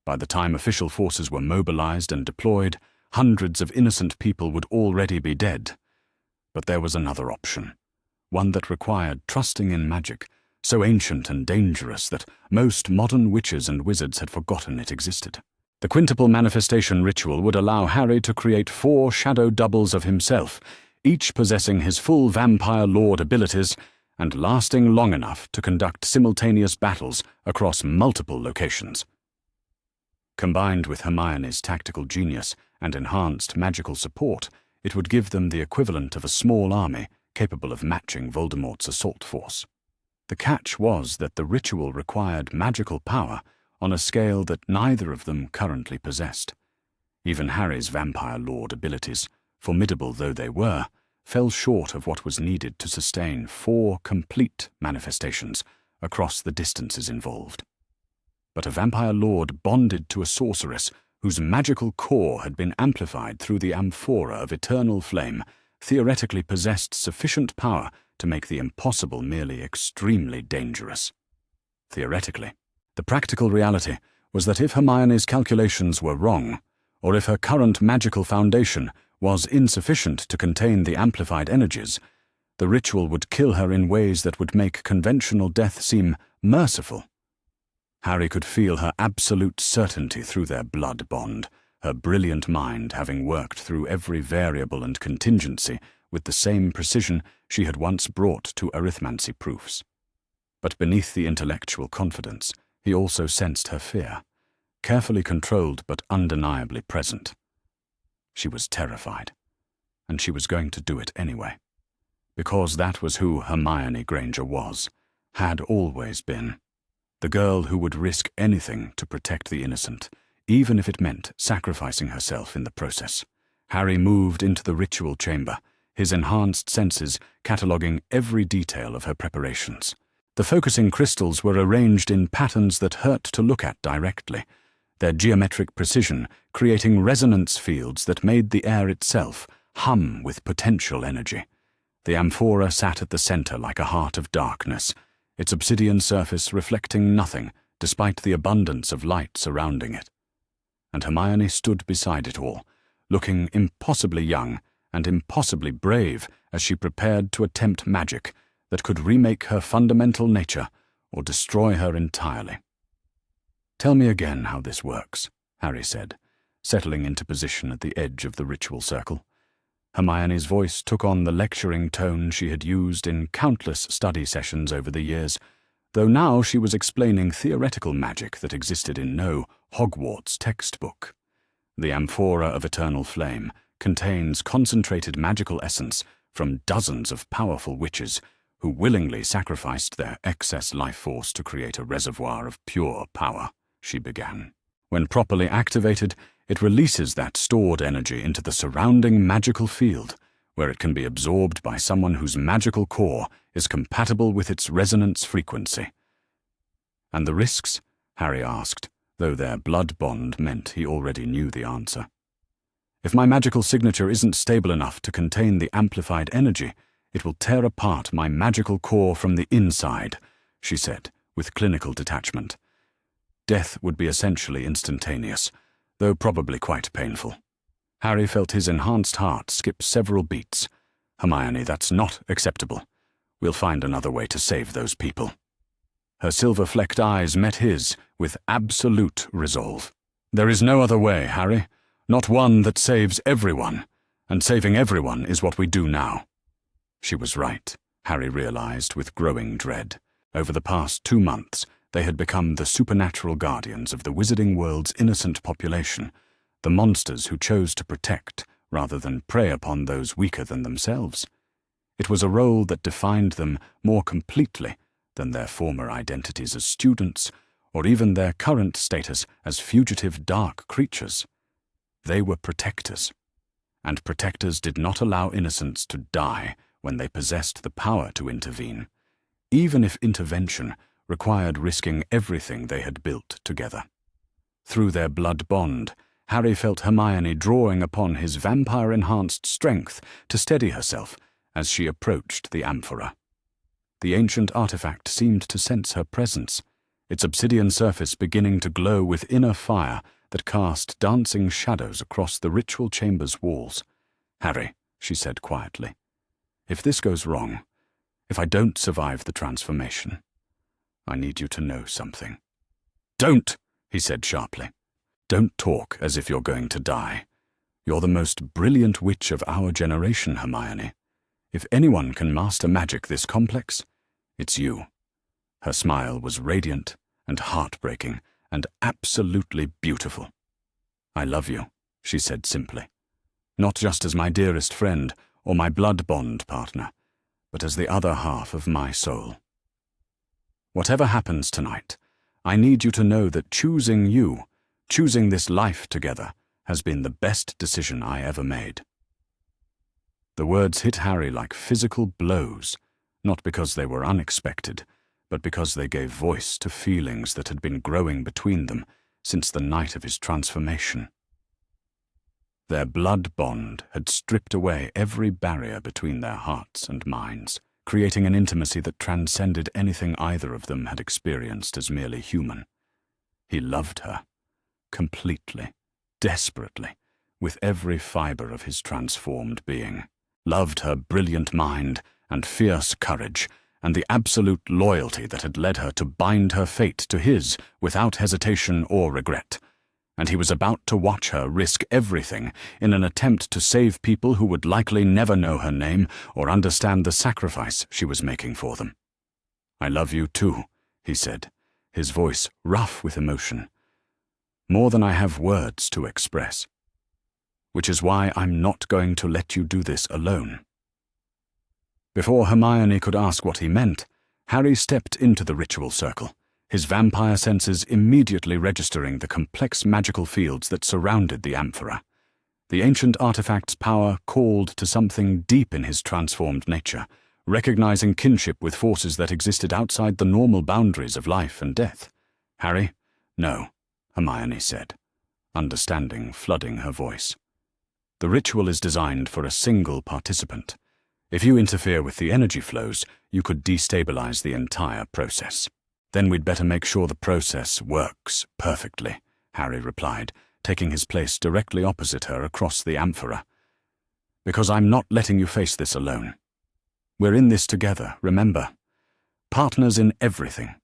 By the time official forces were mobilized and deployed, hundreds of innocent people would already be dead. But there was another option, one that required trusting in magic, so ancient and dangerous that most modern witches and wizards had forgotten it existed. The quintuple manifestation ritual would allow Harry to create 4 shadow doubles of himself, each possessing his full vampire lord abilities and lasting long enough to conduct simultaneous battles across multiple locations. Combined with Hermione's tactical genius and enhanced magical support, it would give them the equivalent of a small army capable of matching Voldemort's assault force. The catch was that the ritual required magical power on a scale that neither of them currently possessed. Even Harry's vampire lord abilities, formidable though they were, fell short of what was needed to sustain 4 complete manifestations across the distances involved. But a vampire lord bonded to a sorceress whose magical core had been amplified through the amphora of eternal flame theoretically possessed sufficient power to make the impossible merely extremely dangerous. Theoretically. The practical reality was that if Hermione's calculations were wrong, or if her current magical foundation was insufficient to contain the amplified energies, the ritual would kill her in ways that would make conventional death seem merciful. Harry could feel her absolute certainty through their blood bond, her brilliant mind having worked through every variable and contingency with the same precision she had once brought to arithmancy proofs. But beneath the intellectual confidence, he also sensed her fear, carefully controlled but undeniably present. She was terrified, and she was going to do it anyway, because that was who Hermione Granger was, had always been. The girl who would risk anything to protect the innocent, even if it meant sacrificing herself in the process. Harry moved into the ritual chamber, his enhanced senses cataloguing every detail of her preparations. The focusing crystals were arranged in patterns that hurt to look at directly, their geometric precision creating resonance fields that made the air itself hum with potential energy. The amphora sat at the center like a heart of darkness, its obsidian surface reflecting nothing despite the abundance of light surrounding it. And Hermione stood beside it all, looking impossibly young and impossibly brave as she prepared to attempt magic that could remake her fundamental nature or destroy her entirely. "Tell me again how this works," Harry said, settling into position at the edge of the ritual circle. Hermione's voice took on the lecturing tone she had used in countless study sessions over the years, though now she was explaining theoretical magic that existed in no Hogwarts textbook. The amphora of eternal flame contains concentrated magical essence from dozens of powerful witches who willingly sacrificed their excess life force to create a reservoir of pure power, she began. When properly activated, it releases that stored energy into the surrounding magical field, where it can be absorbed by someone whose magical core is compatible with its resonance frequency. "And the risks?" Harry asked, though their blood bond meant he already knew the answer. "If my magical signature isn't stable enough to contain the amplified energy, it will tear apart my magical core from the inside," she said, with clinical detachment. Death would be essentially instantaneous, though probably quite painful. Harry felt his enhanced heart skip several beats. "Hermione, that's not acceptable. We'll find another way to save those people." Her silver-flecked eyes met his with absolute resolve. "There is no other way, Harry. Not one that saves everyone. And saving everyone is what we do now." She was right, Harry realized with growing dread. Over the past 2 months, they had become the supernatural guardians of the wizarding world's innocent population, the monsters who chose to protect rather than prey upon those weaker than themselves. It was a role that defined them more completely than their former identities as students, or even their current status as fugitive dark creatures. They were protectors, and protectors did not allow innocents to die when they possessed the power to intervene, even if intervention required risking everything they had built together. Through their blood bond, Harry felt Hermione drawing upon his vampire-enhanced strength to steady herself as she approached the amphora. The ancient artifact seemed to sense her presence, its obsidian surface beginning to glow with inner fire that cast dancing shadows across the ritual chamber's walls. "Harry," she said quietly, "if this goes wrong, if I don't survive the transformation, I need you to know something." "Don't!" he said sharply. "Don't talk as if you're going to die. You're the most brilliant witch of our generation, Hermione. If anyone can master magic this complex, it's you." Her smile was radiant and heartbreaking and absolutely beautiful. "I love you," she said simply. "Not just as my dearest friend or my blood bond partner, but as the other half of my soul. Whatever happens tonight, I need you to know that choosing you, choosing this life together, has been the best decision I ever made." The words hit Harry like physical blows, not because they were unexpected, but because they gave voice to feelings that had been growing between them since the night of his transformation. Their blood bond had stripped away every barrier between their hearts and minds, creating an intimacy that transcended anything either of them had experienced as merely human. He loved her, completely, desperately, with every fiber of his transformed being. Loved her brilliant mind and fierce courage, and the absolute loyalty that had led her to bind her fate to his without hesitation or regret. And he was about to watch her risk everything in an attempt to save people who would likely never know her name or understand the sacrifice she was making for them. "I love you too," he said, his voice rough with emotion. "More than I have words to express. Which is why I'm not going to let you do this alone." Before Hermione could ask what he meant, Harry stepped into the ritual circle, his vampire senses immediately registering the complex magical fields that surrounded the amphora. The ancient artifact's power called to something deep in his transformed nature, recognizing kinship with forces that existed outside the normal boundaries of life and death. "Harry, no," Hermione said, understanding flooding her voice. "The ritual is designed for a single participant. If you interfere with the energy flows, you could destabilize the entire process." "Then we'd better make sure the process works perfectly," Harry replied, taking his place directly opposite her across the amphora. "Because I'm not letting you face this alone. We're in this together, remember? Partners in everything."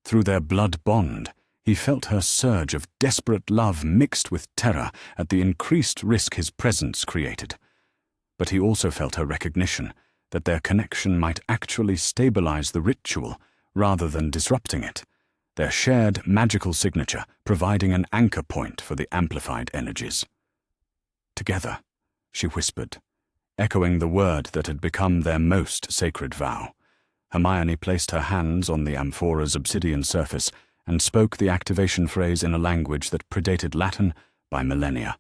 Through their blood bond, he felt her surge of desperate love mixed with terror at the increased risk his presence created. But he also felt her recognition that their connection might actually stabilize the ritual rather than disrupting it, their shared magical signature providing an anchor point for the amplified energies. "Together," she whispered, echoing the word that had become their most sacred vow. Hermione placed her hands on the amphora's obsidian surface and spoke the activation phrase in a language that predated Latin by millennia.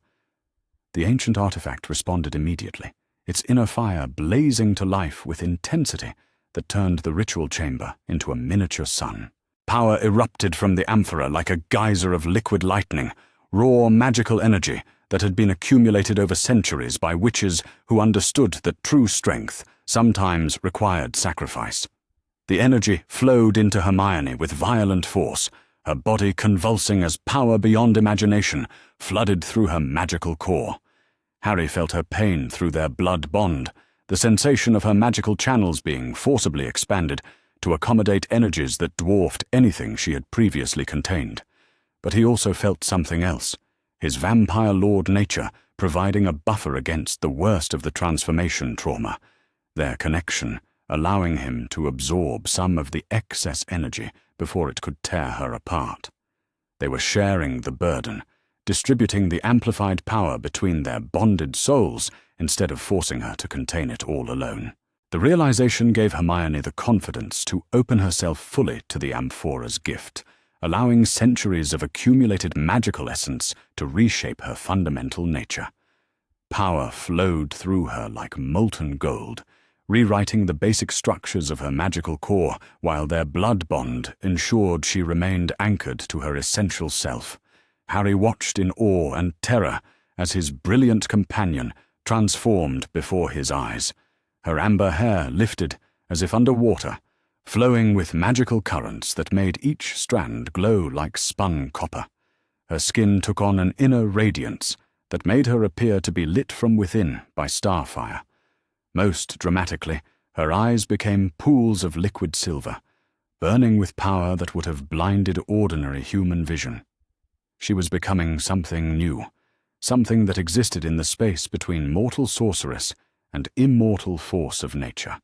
The ancient artifact responded immediately, its inner fire blazing to life with intensity that turned the ritual chamber into a miniature sun. Power erupted from the amphora like a geyser of liquid lightning, raw magical energy that had been accumulated over centuries by witches who understood that true strength sometimes required sacrifice. The energy flowed into Hermione with violent force, her body convulsing as power beyond imagination flooded through her magical core. Harry felt her pain through their blood bond, the sensation of her magical channels being forcibly expanded to accommodate energies that dwarfed anything she had previously contained. But he also felt something else, his vampire lord nature providing a buffer against the worst of the transformation trauma, their connection allowing him to absorb some of the excess energy before it could tear her apart. They were sharing the burden, distributing the amplified power between their bonded souls instead of forcing her to contain it all alone. The realization gave Hermione the confidence to open herself fully to the amphora's gift, allowing centuries of accumulated magical essence to reshape her fundamental nature. power flowed through her like molten gold, rewriting the basic structures of her magical core, while their blood bond ensured she remained anchored to her essential self. Harry watched in awe and terror as his brilliant companion transformed before his eyes. Her amber hair lifted as if under water, flowing with magical currents that made each strand glow like spun copper. Her skin took on an inner radiance that made her appear to be lit from within by starfire. Most dramatically, her eyes became pools of liquid silver, burning with power that would have blinded ordinary human vision. She was becoming something new, something that existed in the space between mortal sorceress and immortal force of nature.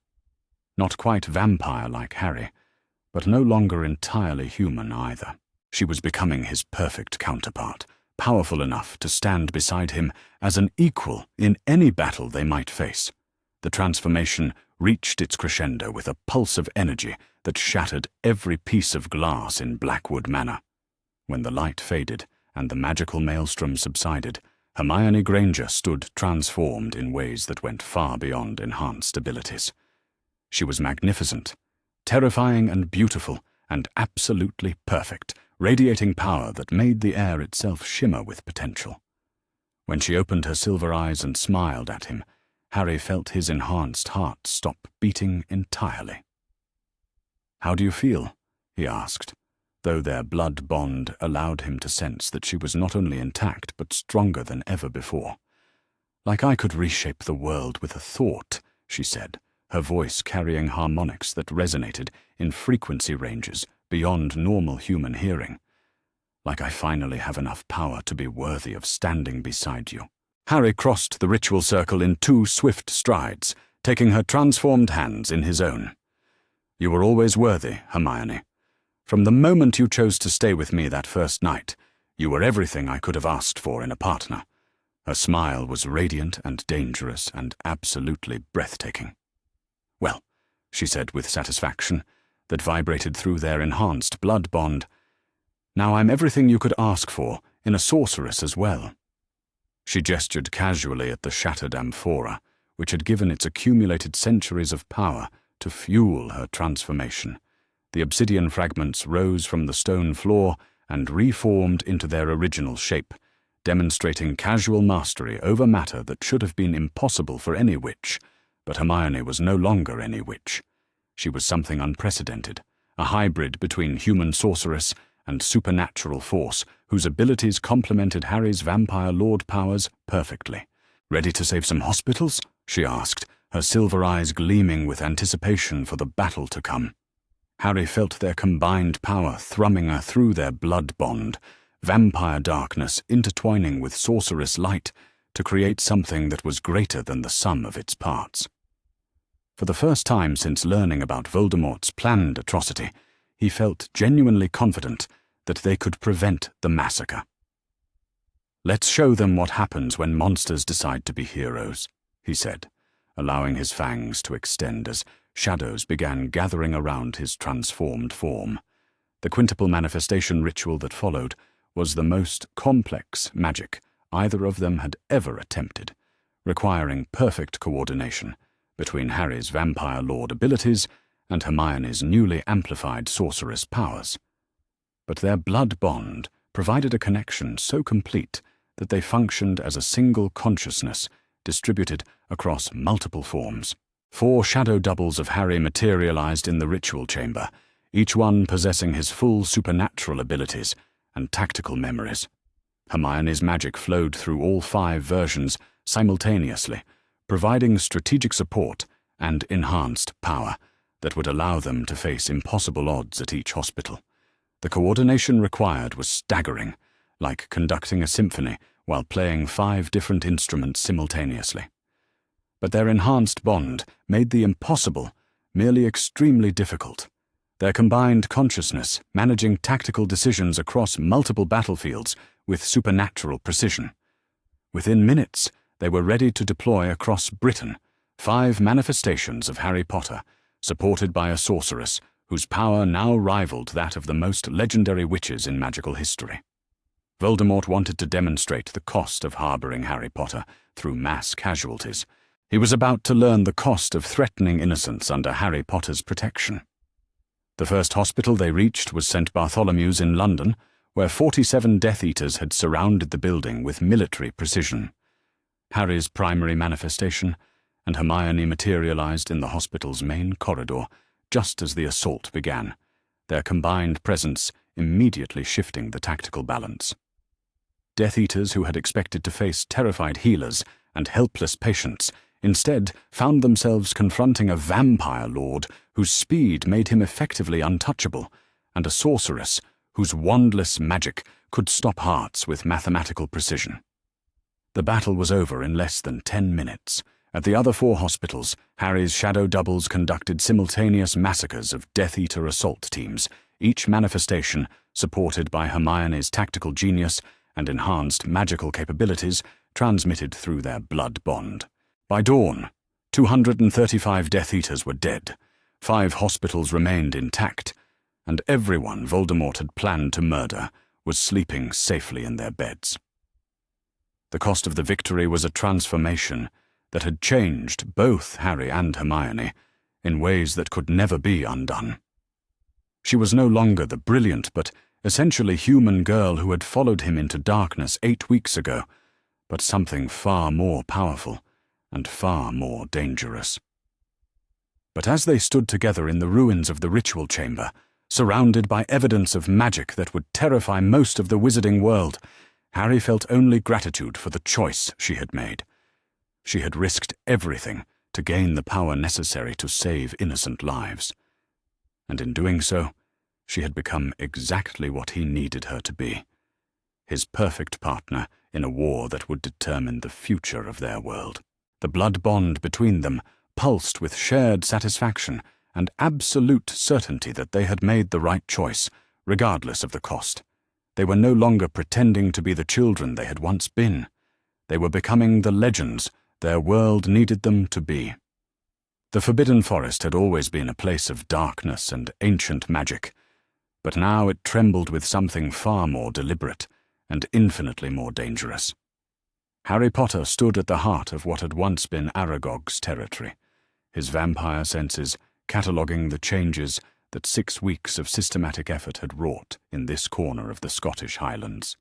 Not quite vampire like Harry, but no longer entirely human either. She was becoming his perfect counterpart, powerful enough to stand beside him as an equal in any battle they might face. The transformation reached its crescendo with a pulse of energy that shattered every piece of glass in Blackwood Manor. When the light faded and the magical maelstrom subsided, Hermione Granger stood transformed in ways that went far beyond enhanced abilities. She was magnificent, terrifying and beautiful, and absolutely perfect, radiating power that made the air itself shimmer with potential. When she opened her silver eyes and smiled at him, Harry felt his enhanced heart stop beating entirely. "How do you feel?" he asked, though their blood bond allowed him to sense that she was not only intact but stronger than ever before. "Like I could reshape the world with a thought," she said, her voice carrying harmonics that resonated in frequency ranges beyond normal human hearing. "Like I finally have enough power to be worthy of standing beside you." Harry crossed the ritual circle in 2 swift strides, taking her transformed hands in his own. "You were always worthy, Hermione. From the moment you chose to stay with me that first night, you were everything I could have asked for in a partner." Her smile was radiant and dangerous and absolutely breathtaking. "Well," she said with satisfaction that vibrated through their enhanced blood bond, "now I'm everything you could ask for in a sorceress as well." She gestured casually at the shattered amphora, which had given its accumulated centuries of power to fuel her transformation. The obsidian fragments rose from the stone floor and reformed into their original shape, demonstrating casual mastery over matter that should have been impossible for any witch. But Hermione was no longer any witch. She was something unprecedented, a hybrid between human sorceress and supernatural force whose abilities complemented Harry's vampire lord powers perfectly. "Ready to save some hospitals?" she asked, her silver eyes gleaming with anticipation for the battle to come. Harry felt their combined power thrumming through their blood bond, vampire darkness intertwining with sorceress light to create something that was greater than the sum of its parts. For the first time since learning about Voldemort's planned atrocity, he felt genuinely confident that they could prevent the massacre. "Let's show them what happens when monsters decide to be heroes," he said, allowing his fangs to extend as shadows began gathering around his transformed form. The quintuple manifestation ritual that followed was the most complex magic either of them had ever attempted, requiring perfect coordination between Harry's vampire lord abilities and Hermione's newly amplified sorceress powers. But their blood bond provided a connection so complete that they functioned as a single consciousness distributed across multiple forms. 4 shadow doubles of Harry materialized in the ritual chamber, each one possessing his full supernatural abilities and tactical memories. Hermione's magic flowed through all 5 versions simultaneously, providing strategic support and enhanced power that would allow them to face impossible odds at each hospital. The coordination required was staggering, like conducting a symphony while playing 5 different instruments simultaneously. But their enhanced bond made the impossible merely extremely difficult. Their combined consciousness managing tactical decisions across multiple battlefields with supernatural precision. Within minutes, they were ready to deploy across Britain 5 manifestations of Harry Potter, supported by a sorceress whose power now rivaled that of the most legendary witches in magical history. Voldemort wanted to demonstrate the cost of harboring Harry Potter through mass casualties. He was about to learn the cost of threatening innocents under Harry Potter's protection. The first hospital they reached was St. Bartholomew's in London, where 47 Death Eaters had surrounded the building with military precision. Harry's primary manifestation, and Hermione materialized in the hospital's main corridor just as the assault began, their combined presence immediately shifting the tactical balance. Death Eaters who had expected to face terrified healers and helpless patients instead found themselves confronting a vampire lord whose speed made him effectively untouchable, and a sorceress whose wandless magic could stop hearts with mathematical precision. The battle was over in less than 10 minutes. At the other 4 hospitals, Harry's shadow doubles conducted simultaneous massacres of Death Eater assault teams, each manifestation supported by Hermione's tactical genius and enhanced magical capabilities transmitted through their blood bond. By dawn, 235 Death Eaters were dead, 5 hospitals remained intact, and everyone Voldemort had planned to murder was sleeping safely in their beds. The cost of the victory was a transformation that had changed both Harry and Hermione in ways that could never be undone. She was no longer the brilliant but essentially human girl who had followed him into darkness 8 weeks ago, but something far more powerful and far more dangerous. But as they stood together in the ruins of the ritual chamber, surrounded by evidence of magic that would terrify most of the wizarding world, Harry felt only gratitude for the choice she had made. She had risked everything to gain the power necessary to save innocent lives. And in doing so, she had become exactly what he needed her to be, his perfect partner in a war that would determine the future of their world. The blood bond between them pulsed with shared satisfaction and absolute certainty that they had made the right choice, regardless of the cost. They were no longer pretending to be the children they had once been. They were becoming the legends their world needed them to be. The Forbidden Forest had always been a place of darkness and ancient magic, but now it trembled with something far more deliberate and infinitely more dangerous. Harry Potter stood at the heart of what had once been Aragog's territory, his vampire senses cataloguing the changes that 6 weeks of systematic effort had wrought in this corner of the Scottish Highlands.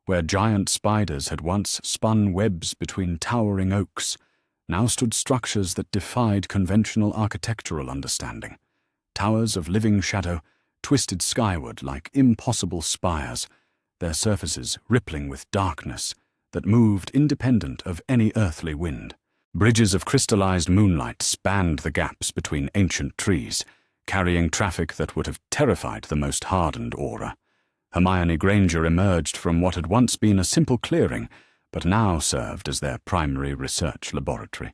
Where giant spiders had once spun webs between towering oaks, now stood structures that defied conventional architectural understanding. Towers of living shadow twisted skyward like impossible spires, their surfaces rippling with darkness that moved independent of any earthly wind. Bridges of crystallized moonlight spanned the gaps between ancient trees, carrying traffic that would have terrified the most hardened aura. Hermione Granger emerged from what had once been a simple clearing, but now served as their primary research laboratory,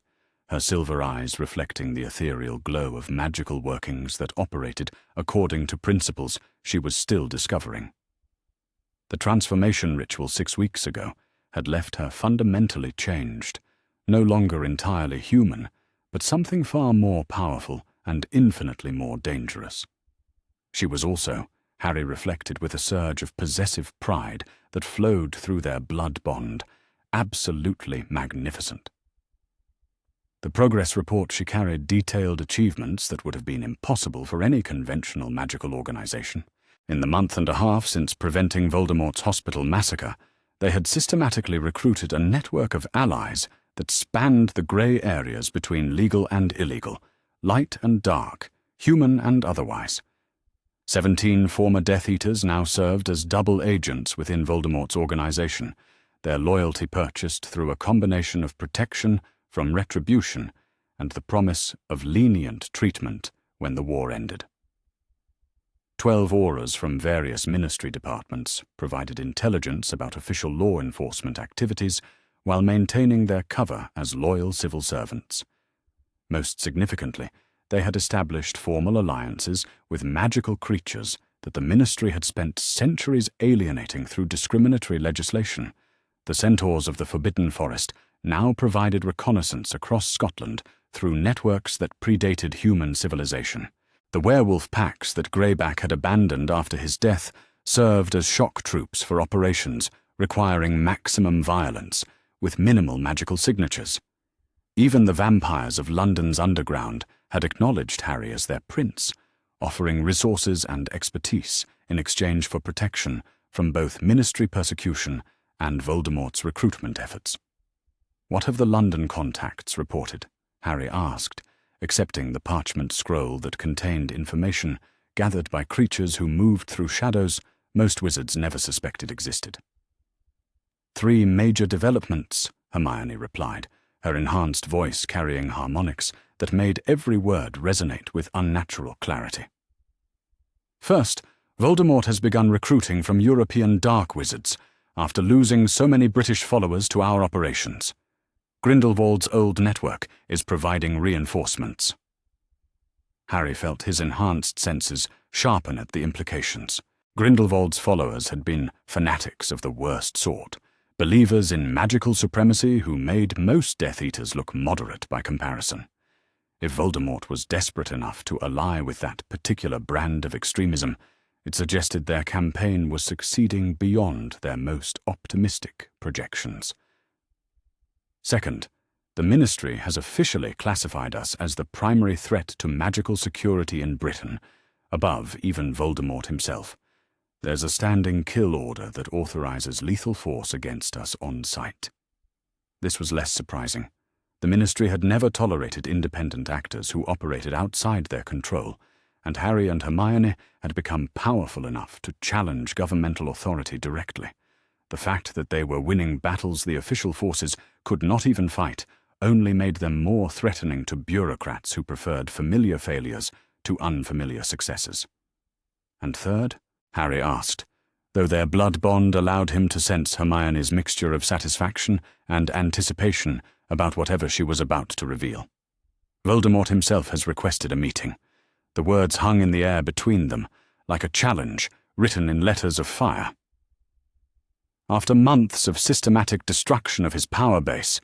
her silver eyes reflecting the ethereal glow of magical workings that operated according to principles she was still discovering. The transformation ritual 6 weeks ago had left her fundamentally changed, no longer entirely human, but something far more powerful and infinitely more dangerous. She was also, Harry reflected with a surge of possessive pride that flowed through their blood bond, absolutely magnificent. The progress report she carried detailed achievements that would have been impossible for any conventional magical organization. In the month and a half since preventing Voldemort's hospital massacre, they had systematically recruited a network of allies that spanned the grey areas between legal and illegal, light and dark, human and otherwise. 17 former Death Eaters now served as double agents within Voldemort's organization, their loyalty purchased through a combination of protection from retribution and the promise of lenient treatment when the war ended. 12 auras from various ministry departments provided intelligence about official law enforcement activities while maintaining their cover as loyal civil servants. Most significantly, they had established formal alliances with magical creatures that the ministry had spent centuries alienating through discriminatory legislation. The centaurs of the Forbidden Forest now provided reconnaissance across Scotland through networks that predated human civilization. The werewolf packs that Greyback had abandoned after his death served as shock troops for operations requiring maximum violence with minimal magical signatures. Even the vampires of London's underground had acknowledged Harry as their prince, offering resources and expertise in exchange for protection from both ministry persecution and Voldemort's recruitment efforts. "What have the London contacts reported?" Harry asked, accepting the parchment scroll that contained information gathered by creatures who moved through shadows most wizards never suspected existed. "3 major developments," Hermione replied, her enhanced voice carrying harmonics that made every word resonate with unnatural clarity. "First, Voldemort has begun recruiting from European dark wizards after losing so many British followers to our operations. Grindelwald's old network is providing reinforcements." Harry felt his enhanced senses sharpen at the implications. Grindelwald's followers had been fanatics of the worst sort, believers in magical supremacy who made most Death Eaters look moderate by comparison. If Voldemort was desperate enough to ally with that particular brand of extremism, it suggested their campaign was succeeding beyond their most optimistic projections. Second, the Ministry has officially classified us as the primary threat to magical security in Britain, above even Voldemort himself. There's a standing kill order that authorizes lethal force against us on sight. This was less surprising. The Ministry had never tolerated independent actors who operated outside their control, and Harry and Hermione had become powerful enough to challenge governmental authority directly. The fact that they were winning battles the official forces could not even fight only made them more threatening to bureaucrats who preferred familiar failures to unfamiliar successes. "And third?" Harry asked, though their blood bond allowed him to sense Hermione's mixture of satisfaction and anticipation about whatever she was about to reveal. "Voldemort himself has requested a meeting." The words hung in the air between them, like a challenge written in letters of fire. After months of systematic destruction of his power base,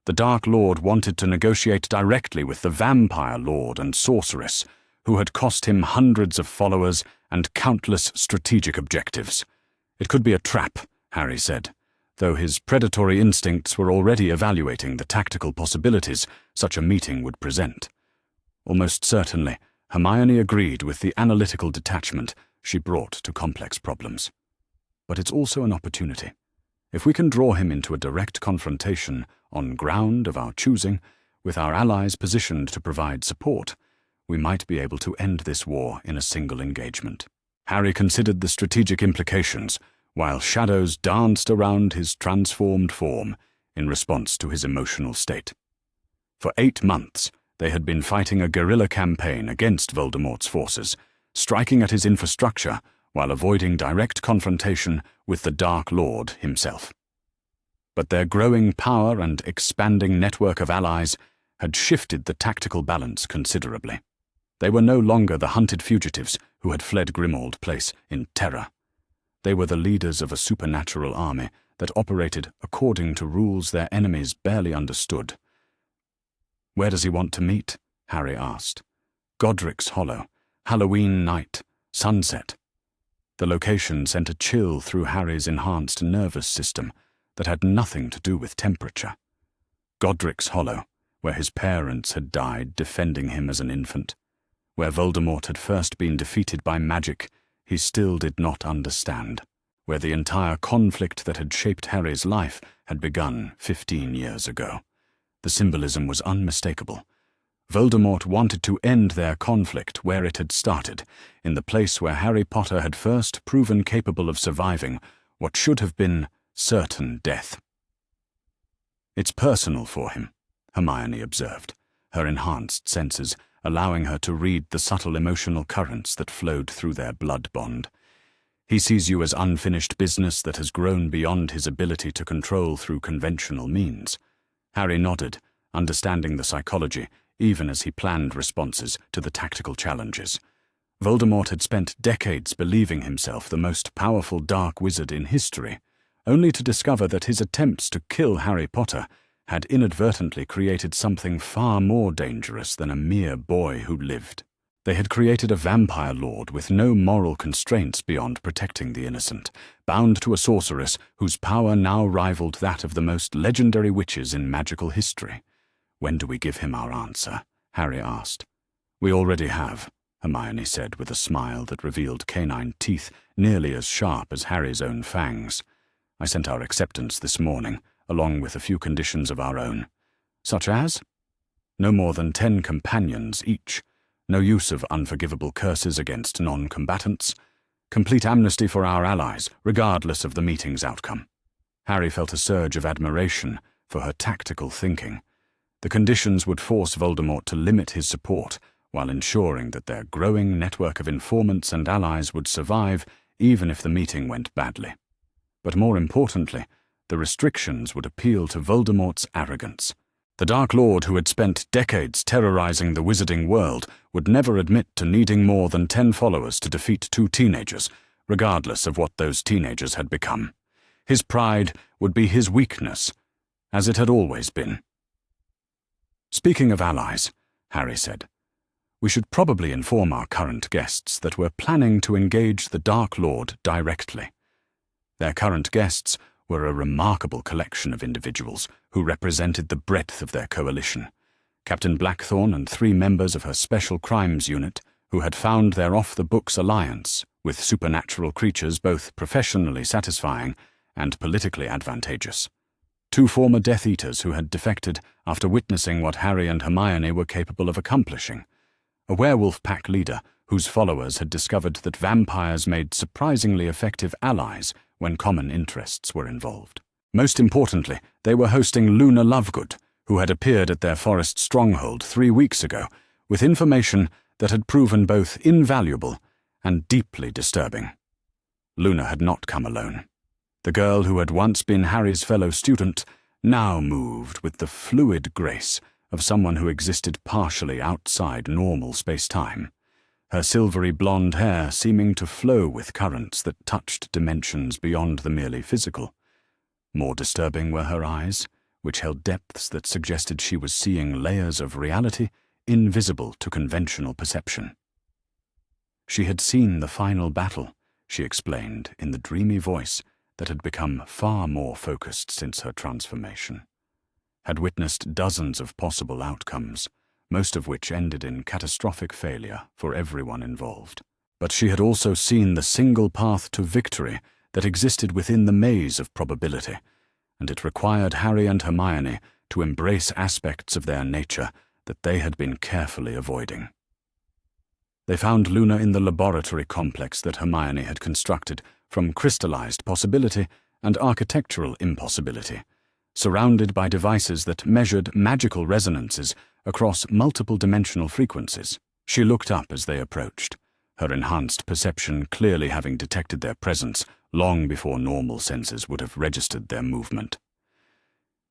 the Dark Lord wanted to negotiate directly with the Vampire Lord and Sorceress, who had cost him hundreds of followers and countless strategic objectives. It could be a trap, Harry said, though his predatory instincts were already evaluating the tactical possibilities such a meeting would present. Almost certainly, Hermione agreed with the analytical detachment she brought to complex problems. But it's also an opportunity. If we can draw him into a direct confrontation on ground of our choosing, with our allies positioned to provide support, we might be able to end this war in a single engagement. Harry considered the strategic implications, while shadows danced around his transformed form in response to his emotional state. For 8 months, they had been fighting a guerrilla campaign against Voldemort's forces, striking at his infrastructure while avoiding direct confrontation with the Dark Lord himself. But their growing power and expanding network of allies had shifted the tactical balance considerably. They were no longer the hunted fugitives who had fled Grimmauld Place in terror. They were the leaders of a supernatural army that operated according to rules their enemies barely understood. "Where does he want to meet?" Harry asked. "Godric's Hollow, Halloween night, sunset." The location sent a chill through Harry's enhanced nervous system that had nothing to do with temperature. Godric's Hollow, where his parents had died defending him as an infant, where Voldemort had first been defeated by magic he still did not understand, where the entire conflict that had shaped Harry's life had begun 15 years ago. The symbolism was unmistakable. Voldemort wanted to end their conflict where it had started, in the place where Harry Potter had first proven capable of surviving what should have been certain death. "It's personal for him," Hermione observed, her enhanced senses allowing her to read the subtle emotional currents that flowed through their blood bond. "He sees you as unfinished business that has grown beyond his ability to control through conventional means." Harry nodded, understanding the psychology, even as he planned responses to the tactical challenges. Voldemort had spent decades believing himself the most powerful dark wizard in history, only to discover that his attempts to kill Harry Potter had inadvertently created something far more dangerous than a mere boy who lived. They had created a vampire lord with no moral constraints beyond protecting the innocent, bound to a sorceress whose power now rivaled that of the most legendary witches in magical history. "When do we give him our answer?" Harry asked. "We already have," Hermione said with a smile that revealed canine teeth nearly as sharp as Harry's own fangs. "I sent our acceptance this morning, along with a few conditions of our own." "Such as?" "No more than 10 companions each. No use of unforgivable curses against non-combatants. Complete amnesty for our allies, regardless of the meeting's outcome." Harry felt a surge of admiration for her tactical thinking. The conditions would force Voldemort to limit his support, while ensuring that their growing network of informants and allies would survive even if the meeting went badly. But more importantly, the restrictions would appeal to Voldemort's arrogance. The Dark Lord, who had spent decades terrorizing the wizarding world, would never admit to needing more than 10 followers to defeat 2 teenagers, regardless of what those teenagers had become. His pride would be his weakness, as it had always been. "Speaking of allies," Harry said, "we should probably inform our current guests that we're planning to engage the Dark Lord directly." Their current guests were a remarkable collection of individuals who represented the breadth of their coalition. Captain Blackthorn and 3 members of her Special Crimes Unit, who had found their off-the-books alliance with supernatural creatures both professionally satisfying and politically advantageous. 2 former Death Eaters who had defected after witnessing what Harry and Hermione were capable of accomplishing. A werewolf pack leader whose followers had discovered that vampires made surprisingly effective allies when common interests were involved. Most importantly, they were hosting Luna Lovegood, who had appeared at their forest stronghold 3 weeks ago, with information that had proven both invaluable and deeply disturbing. Luna had not come alone. The girl who had once been Harry's fellow student now moved with the fluid grace of someone who existed partially outside normal space-time, her silvery blonde hair seeming to flow with currents that touched dimensions beyond the merely physical. More disturbing were her eyes, which held depths that suggested she was seeing layers of reality invisible to conventional perception. She had seen the final battle, she explained in the dreamy voice that had become far more focused since her transformation, had witnessed dozens of possible outcomes, most of which ended in catastrophic failure for everyone involved. But she had also seen the single path to victory that existed within the maze of probability, and it required Harry and Hermione to embrace aspects of their nature that they had been carefully avoiding. They found Luna in the laboratory complex that Hermione had constructed from crystallized possibility and architectural impossibility, surrounded by devices that measured magical resonances across multiple dimensional frequencies. She looked up as they approached, her enhanced perception clearly having detected their presence long before normal senses would have registered their movement.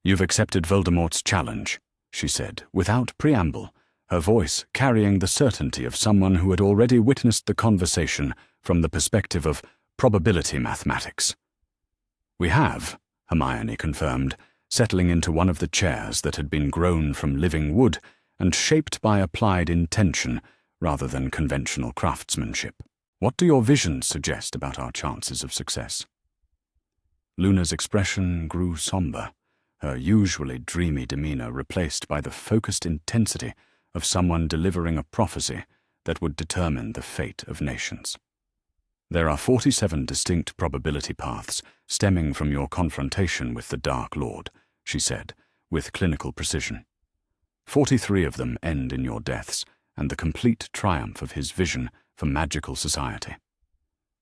"You've accepted Voldemort's challenge," she said, without preamble, her voice carrying the certainty of someone who had already witnessed the conversation from the perspective of probability mathematics. "We have," Hermione confirmed, settling into one of the chairs that had been grown from living wood and shaped by applied intention rather than conventional craftsmanship. "What do your visions suggest about our chances of success?" Luna's expression grew somber, her usually dreamy demeanor replaced by the focused intensity of someone delivering a prophecy that would determine the fate of nations. "There are 47 distinct probability paths stemming from your confrontation with the Dark Lord," she said, with clinical precision. 43 of them end in your deaths and the complete triumph of his vision for magical society.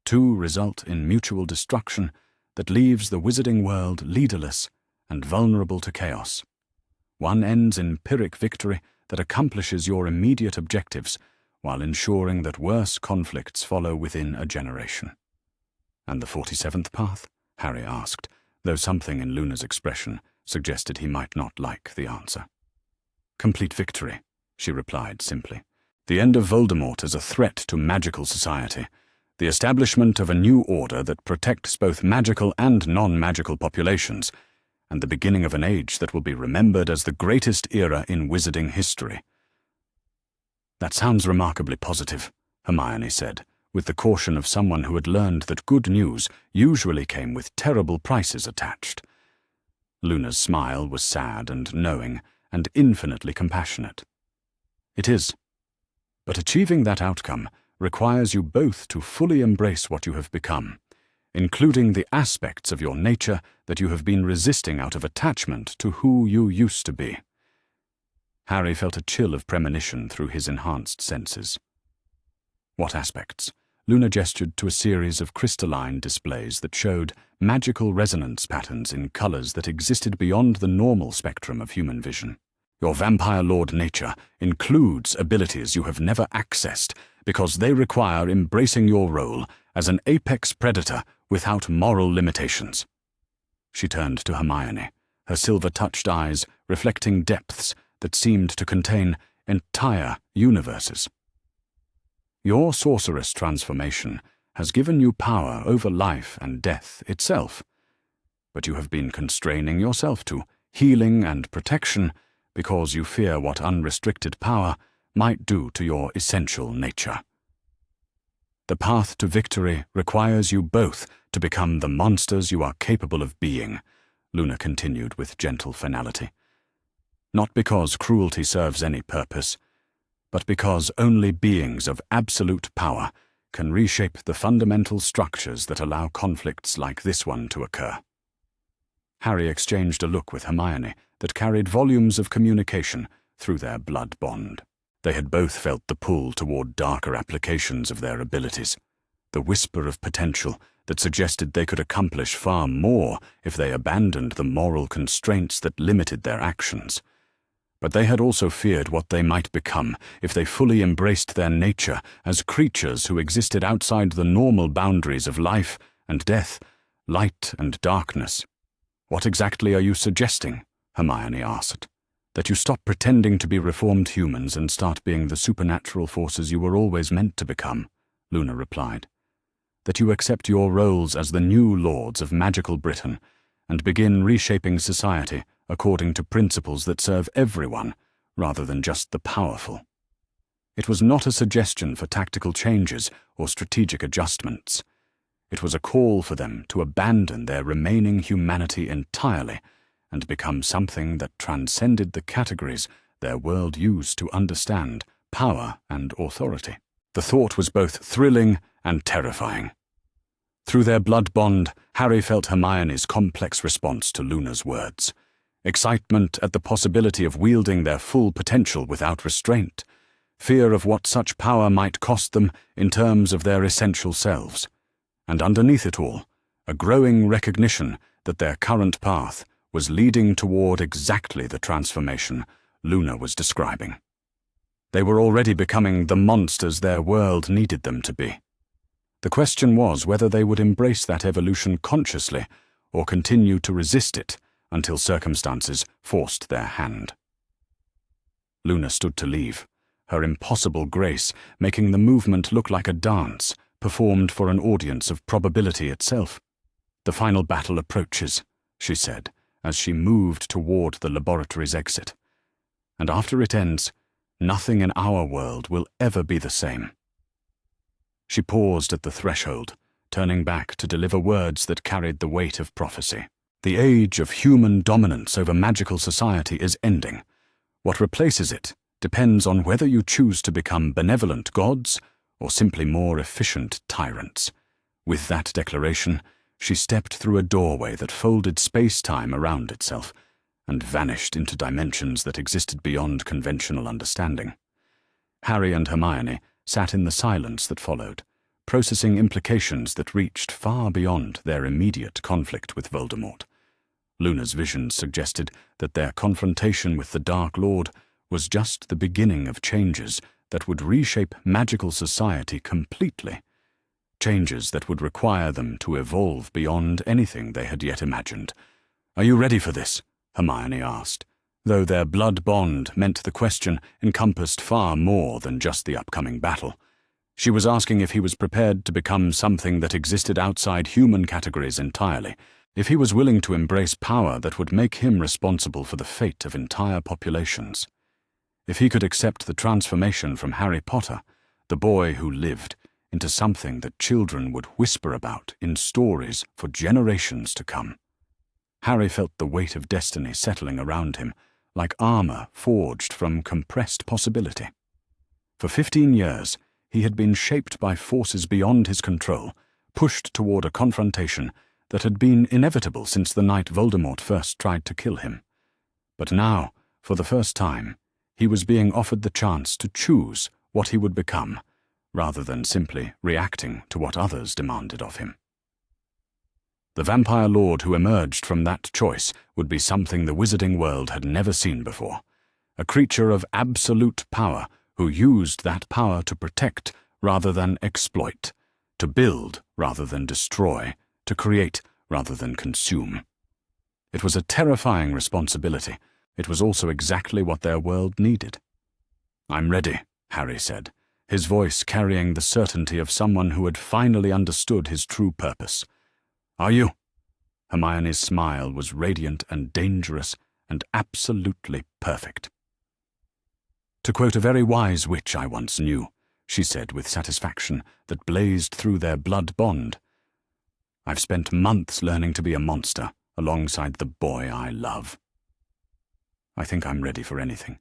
2 result in mutual destruction that leaves the wizarding world leaderless and vulnerable to chaos. 1 ends in Pyrrhic victory that accomplishes your immediate objectives while ensuring that worse conflicts follow within a generation. "And the 47th path?" Harry asked, though something in Luna's expression suggested he might not like the answer. "Complete victory," she replied simply. "The end of Voldemort as a threat to magical society, the establishment of a new order that protects both magical and non-magical populations, and the beginning of an age that will be remembered as the greatest era in wizarding history." "That sounds remarkably positive," Hermione said, with the caution of someone who had learned that good news usually came with terrible prices attached. Luna's smile was sad and knowing, and infinitely compassionate. "It is. But achieving that outcome requires you both to fully embrace what you have become, including the aspects of your nature that you have been resisting out of attachment to who you used to be." Harry felt a chill of premonition through his enhanced senses. "What aspects?" Luna gestured to a series of crystalline displays that showed magical resonance patterns in colors that existed beyond the normal spectrum of human vision. "Your vampire lord nature includes abilities you have never accessed because they require embracing your role as an apex predator without moral limitations." She turned to Hermione, her silver-touched eyes reflecting depths that seemed to contain entire universes. "Your sorceress transformation has given you power over life and death itself, but you have been constraining yourself to healing and protection because you fear what unrestricted power might do to your essential nature. The path to victory requires you both to become the monsters you are capable of being," Luna continued with gentle finality. "Not because cruelty serves any purpose, but because only beings of absolute power can reshape the fundamental structures that allow conflicts like this one to occur." Harry exchanged a look with Hermione that carried volumes of communication through their blood bond. They had both felt the pull toward darker applications of their abilities, the whisper of potential that suggested they could accomplish far more if they abandoned the moral constraints that limited their actions. But they had also feared what they might become if they fully embraced their nature as creatures who existed outside the normal boundaries of life and death, light and darkness. "What exactly are you suggesting?" Hermione asked. "That you stop pretending to be reformed humans and start being the supernatural forces you were always meant to become," Luna replied. "That you accept your roles as the new lords of magical Britain and begin reshaping society according to principles that serve everyone rather than just the powerful." It was not a suggestion for tactical changes or strategic adjustments. It was a call for them to abandon their remaining humanity entirely and become something that transcended the categories their world used to understand power and authority. The thought was both thrilling and terrifying. Through their blood bond, Harry felt Hermione's complex response to Luna's words. Excitement at the possibility of wielding their full potential without restraint, fear of what such power might cost them in terms of their essential selves, and underneath it all, a growing recognition that their current path was leading toward exactly the transformation Luna was describing. They were already becoming the monsters their world needed them to be. The question was whether they would embrace that evolution consciously or continue to resist it until circumstances forced their hand. Luna stood to leave, her impossible grace making the movement look like a dance performed for an audience of probability itself. "The final battle approaches," she said, as she moved toward the laboratory's exit. "And after it ends, nothing in our world will ever be the same." She paused at the threshold, turning back to deliver words that carried the weight of prophecy. "The age of human dominance over magical society is ending. What replaces it depends on whether you choose to become benevolent gods or simply more efficient tyrants." With that declaration, she stepped through a doorway that folded space-time around itself and vanished into dimensions that existed beyond conventional understanding. Harry and Hermione sat in the silence that followed, processing implications that reached far beyond their immediate conflict with Voldemort. Luna's visions suggested that their confrontation with the Dark Lord was just the beginning of changes that would reshape magical society completely, changes that would require them to evolve beyond anything they had yet imagined. "Are you ready for this?" Hermione asked, though their blood bond meant the question encompassed far more than just the upcoming battle. She was asking if he was prepared to become something that existed outside human categories entirely, if he was willing to embrace power that would make him responsible for the fate of entire populations. If he could accept the transformation from Harry Potter, the boy who lived, into something that children would whisper about in stories for generations to come. Harry felt the weight of destiny settling around him, like armor forged from compressed possibility. For 15 years, he had been shaped by forces beyond his control, pushed toward a confrontation that had been inevitable since the night Voldemort first tried to kill him. But now, for the first time, he was being offered the chance to choose what he would become, rather than simply reacting to what others demanded of him. The vampire lord who emerged from that choice would be something the wizarding world had never seen before, a creature of absolute power who used that power to protect rather than exploit, to build rather than destroy, to create rather than consume. It was a terrifying responsibility. It was also exactly what their world needed. "I'm ready," Harry said, his voice carrying the certainty of someone who had finally understood his true purpose. "Are you?" Hermione's smile was radiant and dangerous and absolutely perfect. "To quote a very wise witch I once knew," she said with satisfaction that blazed through their blood bond, "I've spent months learning to be a monster alongside the boy I love. I think I'm ready for anything."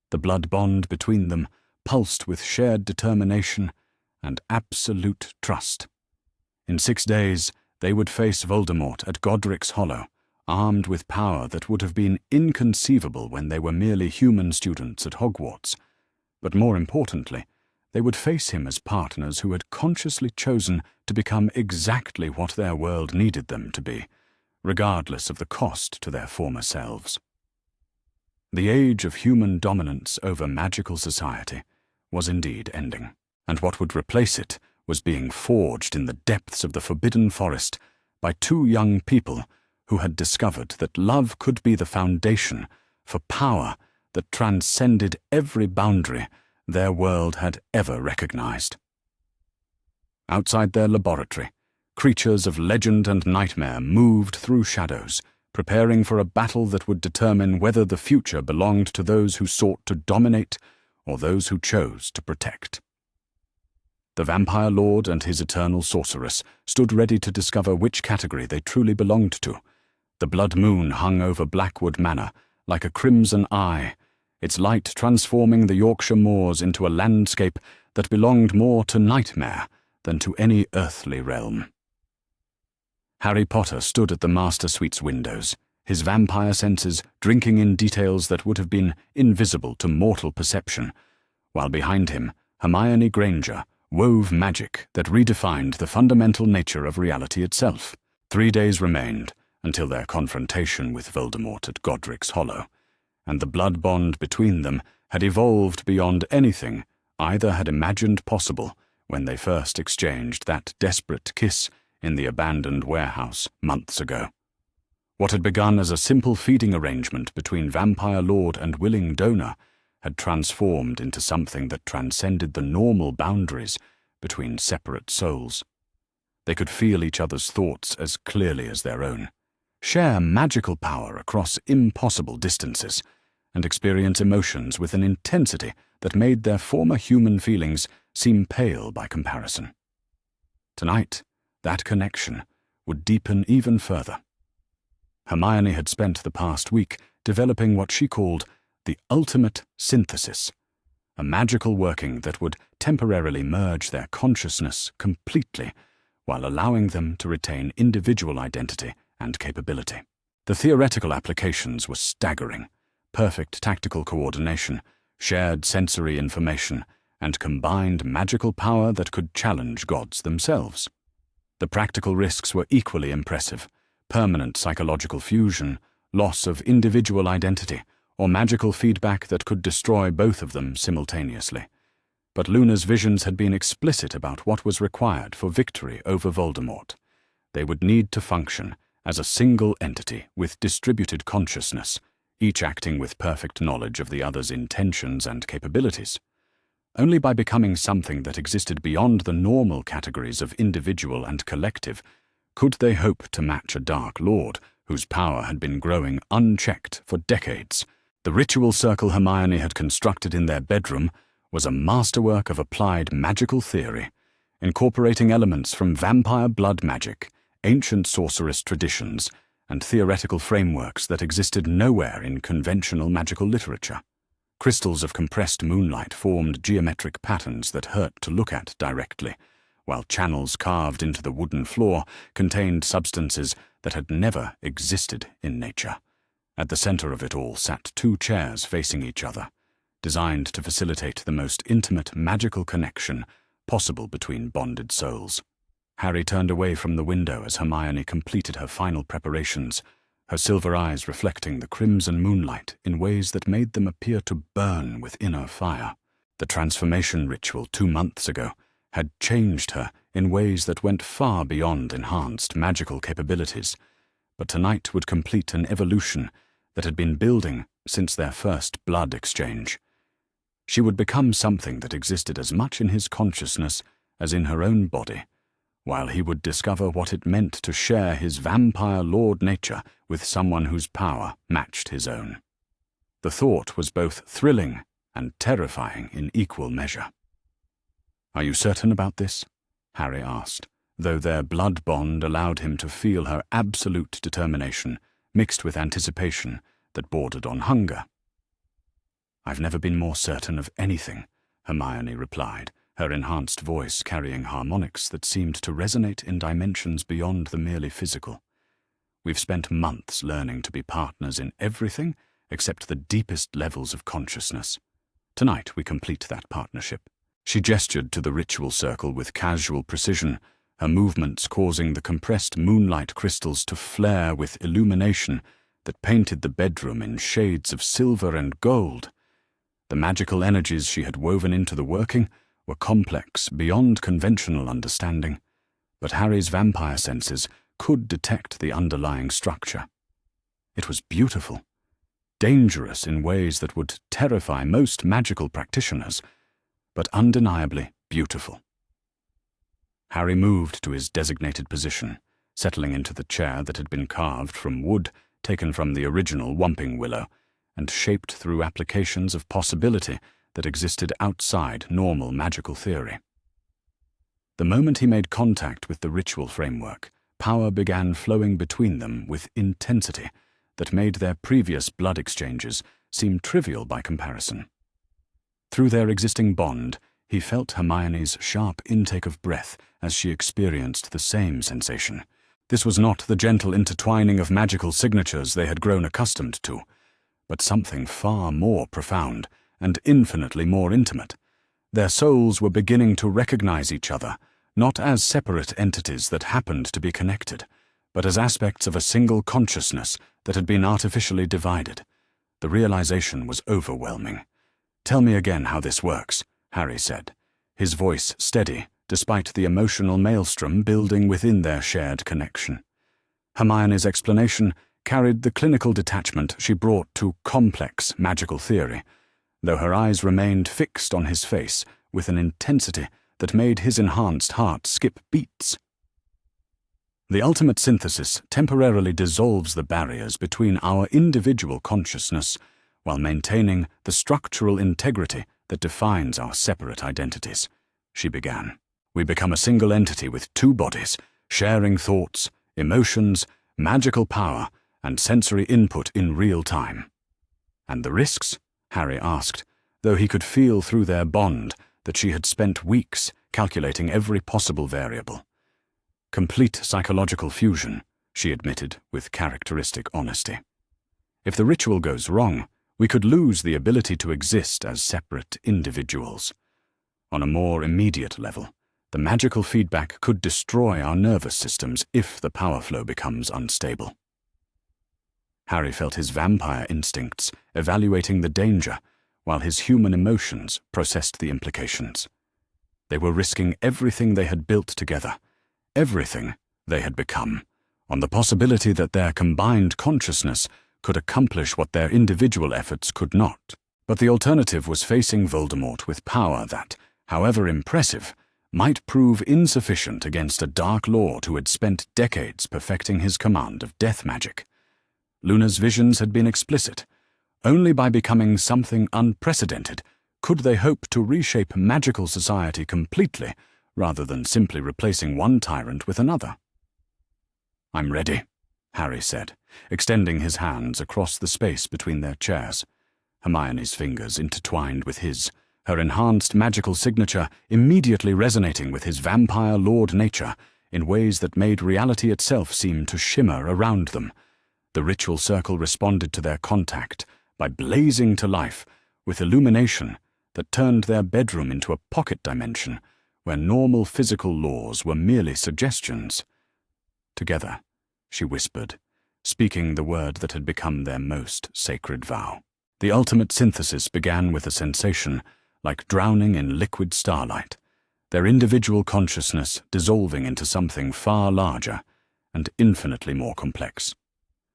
The blood bond between them pulsed with shared determination and absolute trust. In 6 days, they would face Voldemort at Godric's Hollow, armed with power that would have been inconceivable when they were merely human students at Hogwarts. But more importantly, they would face him as partners who had consciously chosen to become exactly what their world needed them to be, regardless of the cost to their former selves. The age of human dominance over magical society was indeed ending, and what would replace it was being forged in the depths of the Forbidden Forest by 2 young people who had discovered that love could be the foundation for power that transcended every boundary their world had ever recognized. Outside their laboratory, creatures of legend and nightmare moved through shadows, preparing for a battle that would determine whether the future belonged to those who sought to dominate or those who chose to protect. The vampire lord and his eternal sorceress stood ready to discover which category they truly belonged to. The blood moon hung over Blackwood Manor like a crimson eye, its light transforming the Yorkshire moors into a landscape that belonged more to nightmare than to any earthly realm. Harry Potter stood at the Master Suite's windows, his vampire senses drinking in details that would have been invisible to mortal perception, while behind him, Hermione Granger wove magic that redefined the fundamental nature of reality itself. 3 days remained until their confrontation with Voldemort at Godric's Hollow, and the blood bond between them had evolved beyond anything either had imagined possible when they first exchanged that desperate kiss in the abandoned warehouse months ago. What had begun as a simple feeding arrangement between vampire lord and willing donor had transformed into something that transcended the normal boundaries between separate souls. They could feel each other's thoughts as clearly as their own, share magical power across impossible distances, and experience emotions with an intensity that made their former human feelings seem pale by comparison. Tonight, that connection would deepen even further. Hermione had spent the past week developing what she called the ultimate synthesis, a magical working that would temporarily merge their consciousness completely while allowing them to retain individual identity and capability. The theoretical applications were staggering: perfect tactical coordination, shared sensory information, and combined magical power that could challenge gods themselves. The practical risks were equally impressive: permanent psychological fusion, loss of individual identity, or magical feedback that could destroy both of them simultaneously. But Luna's visions had been explicit about what was required for victory over Voldemort. They would need to function as a single entity with distributed consciousness, each acting with perfect knowledge of the other's intentions and capabilities. Only by becoming something that existed beyond the normal categories of individual and collective could they hope to match a Dark Lord whose power had been growing unchecked for decades, The ritual circle Hermione had constructed in their bedroom was a masterwork of applied magical theory, incorporating elements from vampire blood magic, ancient sorceress traditions, and theoretical frameworks that existed nowhere in conventional magical literature. Crystals of compressed moonlight formed geometric patterns that hurt to look at directly, while channels carved into the wooden floor contained substances that had never existed in nature. At the center of it all sat two chairs facing each other, designed to facilitate the most intimate magical connection possible between bonded souls. Harry turned away from the window as Hermione completed her final preparations, her silver eyes reflecting the crimson moonlight in ways that made them appear to burn with inner fire. The transformation ritual 2 months ago had changed her in ways that went far beyond enhanced magical capabilities, but tonight would complete an evolution that had been building since their first blood exchange. She would become something that existed as much in his consciousness as in her own body, while he would discover what it meant to share his vampire lord nature with someone whose power matched his own. The thought was both thrilling and terrifying in equal measure. "Are you certain about this?" Harry asked, though their blood bond allowed him to feel her absolute determination, mixed with anticipation that bordered on hunger. "I've never been more certain of anything," Hermione replied, her enhanced voice carrying harmonics that seemed to resonate in dimensions beyond the merely physical. "We've spent months learning to be partners in everything except the deepest levels of consciousness. Tonight we complete that partnership." She gestured to the ritual circle with casual precision, her movements causing the compressed moonlight crystals to flare with illumination that painted the bedroom in shades of silver and gold. The magical energies she had woven into the working were complex beyond conventional understanding, but Harry's vampire senses could detect the underlying structure. It was beautiful, dangerous in ways that would terrify most magical practitioners, but undeniably beautiful. Harry moved to his designated position, settling into the chair that had been carved from wood taken from the original Whomping Willow and shaped through applications of possibility that existed outside normal magical theory. The moment he made contact with the ritual framework, power began flowing between them with intensity that made their previous blood exchanges seem trivial by comparison. Through their existing bond, he felt Hermione's sharp intake of breath as she experienced the same sensation. This was not the gentle intertwining of magical signatures they had grown accustomed to, but something far more profound and infinitely more intimate. Their souls were beginning to recognize each other, not as separate entities that happened to be connected, but as aspects of a single consciousness that had been artificially divided. The realization was overwhelming. "Tell me again how this works," Harry said, his voice steady despite the emotional maelstrom building within their shared connection. Hermione's explanation carried the clinical detachment she brought to complex magical theory, though her eyes remained fixed on his face with an intensity that made his enhanced heart skip beats. "The ultimate synthesis temporarily dissolves the barriers between our individual consciousness while maintaining the structural integrity that defines our separate identities," she began. "We become a single entity with two bodies, sharing thoughts, emotions, magical power, and sensory input in real time." "And the risks?" Harry asked, though he could feel through their bond that she had spent weeks calculating every possible variable. "Complete psychological fusion," she admitted with characteristic honesty. "If the ritual goes wrong, we could lose the ability to exist as separate individuals. On a more immediate level, the magical feedback could destroy our nervous systems if the power flow becomes unstable." Harry felt his vampire instincts evaluating the danger, while his human emotions processed the implications. They were risking everything they had built together, everything they had become, on the possibility that their combined consciousness could accomplish what their individual efforts could not. But the alternative was facing Voldemort with power that, however impressive, might prove insufficient against a Dark Lord who had spent decades perfecting his command of death magic. Luna's visions had been explicit. Only by becoming something unprecedented could they hope to reshape magical society completely, rather than simply replacing one tyrant with another. "I'm ready," Harry said, extending his hands across the space between their chairs. Hermione's fingers intertwined with his, her enhanced magical signature immediately resonating with his vampire lord nature in ways that made reality itself seem to shimmer around them. The ritual circle responded to their contact by blazing to life with illumination that turned their bedroom into a pocket dimension where normal physical laws were merely suggestions. "Together," she whispered, speaking the word that had become their most sacred vow. The ultimate synthesis began with a sensation like drowning in liquid starlight, their individual consciousness dissolving into something far larger and infinitely more complex.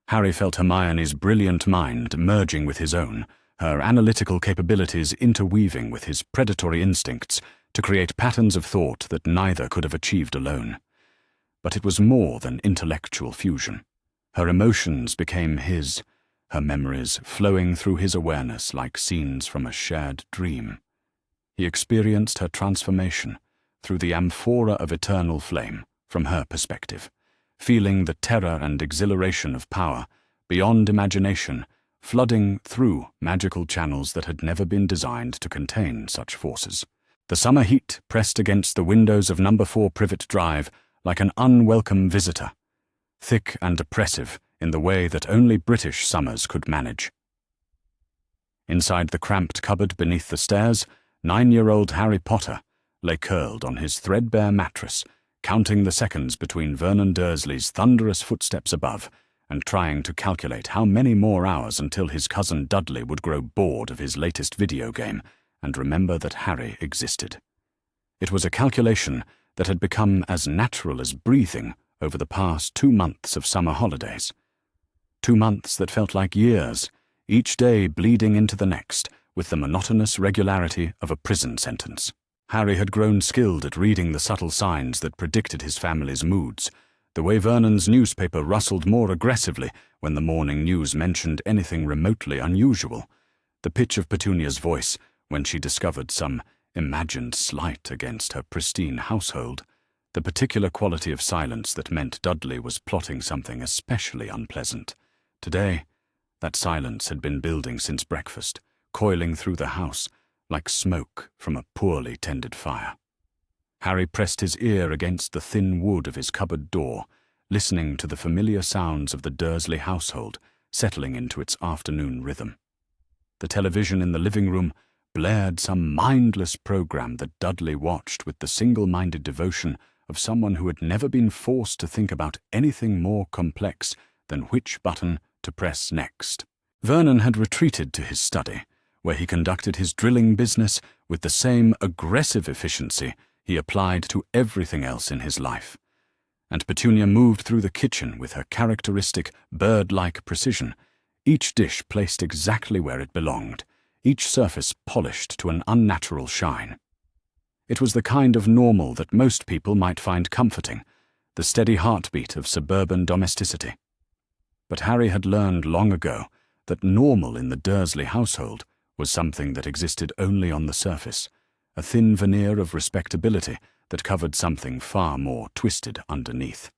Harry felt Hermione's brilliant mind merging with his own, her analytical capabilities interweaving with his predatory instincts to create patterns of thought that neither could have achieved alone. But it was more than intellectual fusion. Her emotions became his, her memories flowing through his awareness like scenes from a shared dream. He experienced her transformation through the amphora of eternal flame from her perspective, feeling the terror and exhilaration of power, beyond imagination, flooding through magical channels that had never been designed to contain such forces. The summer heat pressed against the windows of No. 4 Privet Drive like an unwelcome visitor, thick and oppressive in the way that only British summers could manage. Inside the cramped cupboard beneath the stairs, 9-year-old Harry Potter lay curled on his threadbare mattress, counting the seconds between Vernon Dursley's thunderous footsteps above and trying to calculate how many more hours until his cousin Dudley would grow bored of his latest video game and remember that Harry existed. It was a calculation that had become as natural as breathing over the past 2 months of summer holidays. 2 months that felt like years, each day bleeding into the next with the monotonous regularity of a prison sentence. Harry had grown skilled at reading the subtle signs that predicted his family's moods, the way Vernon's newspaper rustled more aggressively when the morning news mentioned anything remotely unusual, the pitch of Petunia's voice when she discovered some imagined slight against her pristine household, the particular quality of silence that meant Dudley was plotting something especially unpleasant. Today, that silence had been building since breakfast, coiling through the house like smoke from a poorly tended fire. Harry pressed his ear against the thin wood of his cupboard door, listening to the familiar sounds of the Dursley household settling into its afternoon rhythm. The television in the living room blared some mindless program that Dudley watched with the single-minded devotion of someone who had never been forced to think about anything more complex than which button to press next. Vernon had retreated to his study, where he conducted his drilling business with the same aggressive efficiency he applied to everything else in his life. And Petunia moved through the kitchen with her characteristic bird-like precision, each dish placed exactly where it belonged, each surface polished to an unnatural shine. It was the kind of normal that most people might find comforting, the steady heartbeat of suburban domesticity. But Harry had learned long ago that normal in the Dursley household was something that existed only on the surface, a thin veneer of respectability that covered something far more twisted underneath.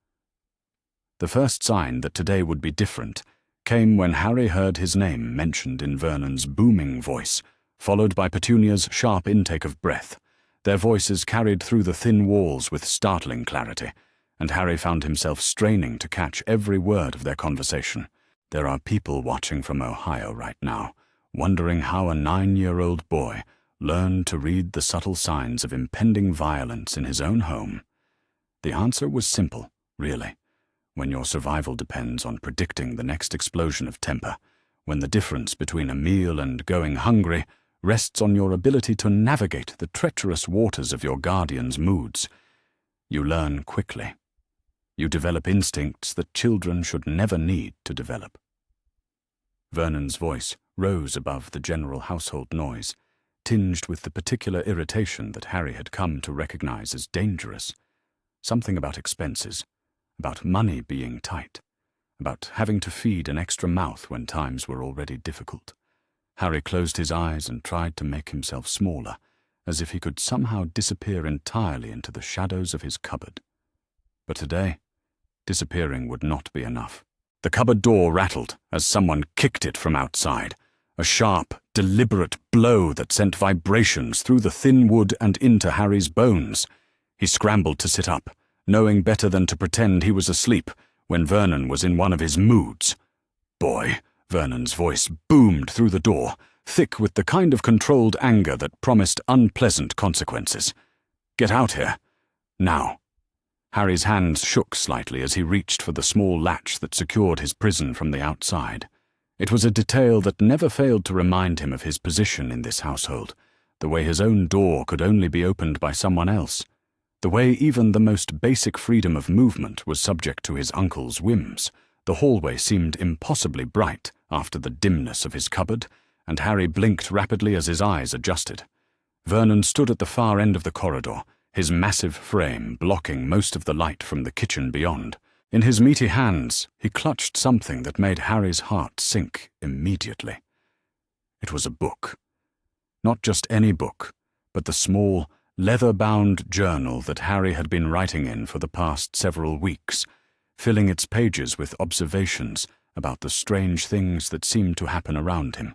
The first sign that today would be different came when Harry heard his name mentioned in Vernon's booming voice, followed by Petunia's sharp intake of breath. Their voices carried through the thin walls with startling clarity, and Harry found himself straining to catch every word of their conversation. There are people watching from Ohio right now, wondering how a 9-year-old boy learned to read the subtle signs of impending violence in his own home. The answer was simple, really. When your survival depends on predicting the next explosion of temper, when the difference between a meal and going hungry rests on your ability to navigate the treacherous waters of your guardian's moods, you learn quickly. You develop instincts that children should never need to develop. Vernon's voice rose above the general household noise, tinged with the particular irritation that Harry had come to recognize as dangerous. Something about expenses, about money being tight, about having to feed an extra mouth when times were already difficult. Harry closed his eyes and tried to make himself smaller, as if he could somehow disappear entirely into the shadows of his cupboard. But today, disappearing would not be enough. The cupboard door rattled as someone kicked it from outside, a sharp, deliberate blow that sent vibrations through the thin wood and into Harry's bones. He scrambled to sit up, knowing better than to pretend he was asleep when Vernon was in one of his moods. "Boy," Vernon's voice boomed through the door, thick with the kind of controlled anger that promised unpleasant consequences. "Get out here. Now." Harry's hands shook slightly as he reached for the small latch that secured his prison from the outside. It was a detail that never failed to remind him of his position in this household, the way his own door could only be opened by someone else, the way even the most basic freedom of movement was subject to his uncle's whims. The hallway seemed impossibly bright after the dimness of his cupboard, and Harry blinked rapidly as his eyes adjusted. Vernon stood at the far end of the corridor, his massive frame blocking most of the light from the kitchen beyond. In his meaty hands, he clutched something that made Harry's heart sink immediately. It was a book. Not just any book, but the small, leather-bound journal that Harry had been writing in for the past several weeks, filling its pages with observations about the strange things that seemed to happen around him,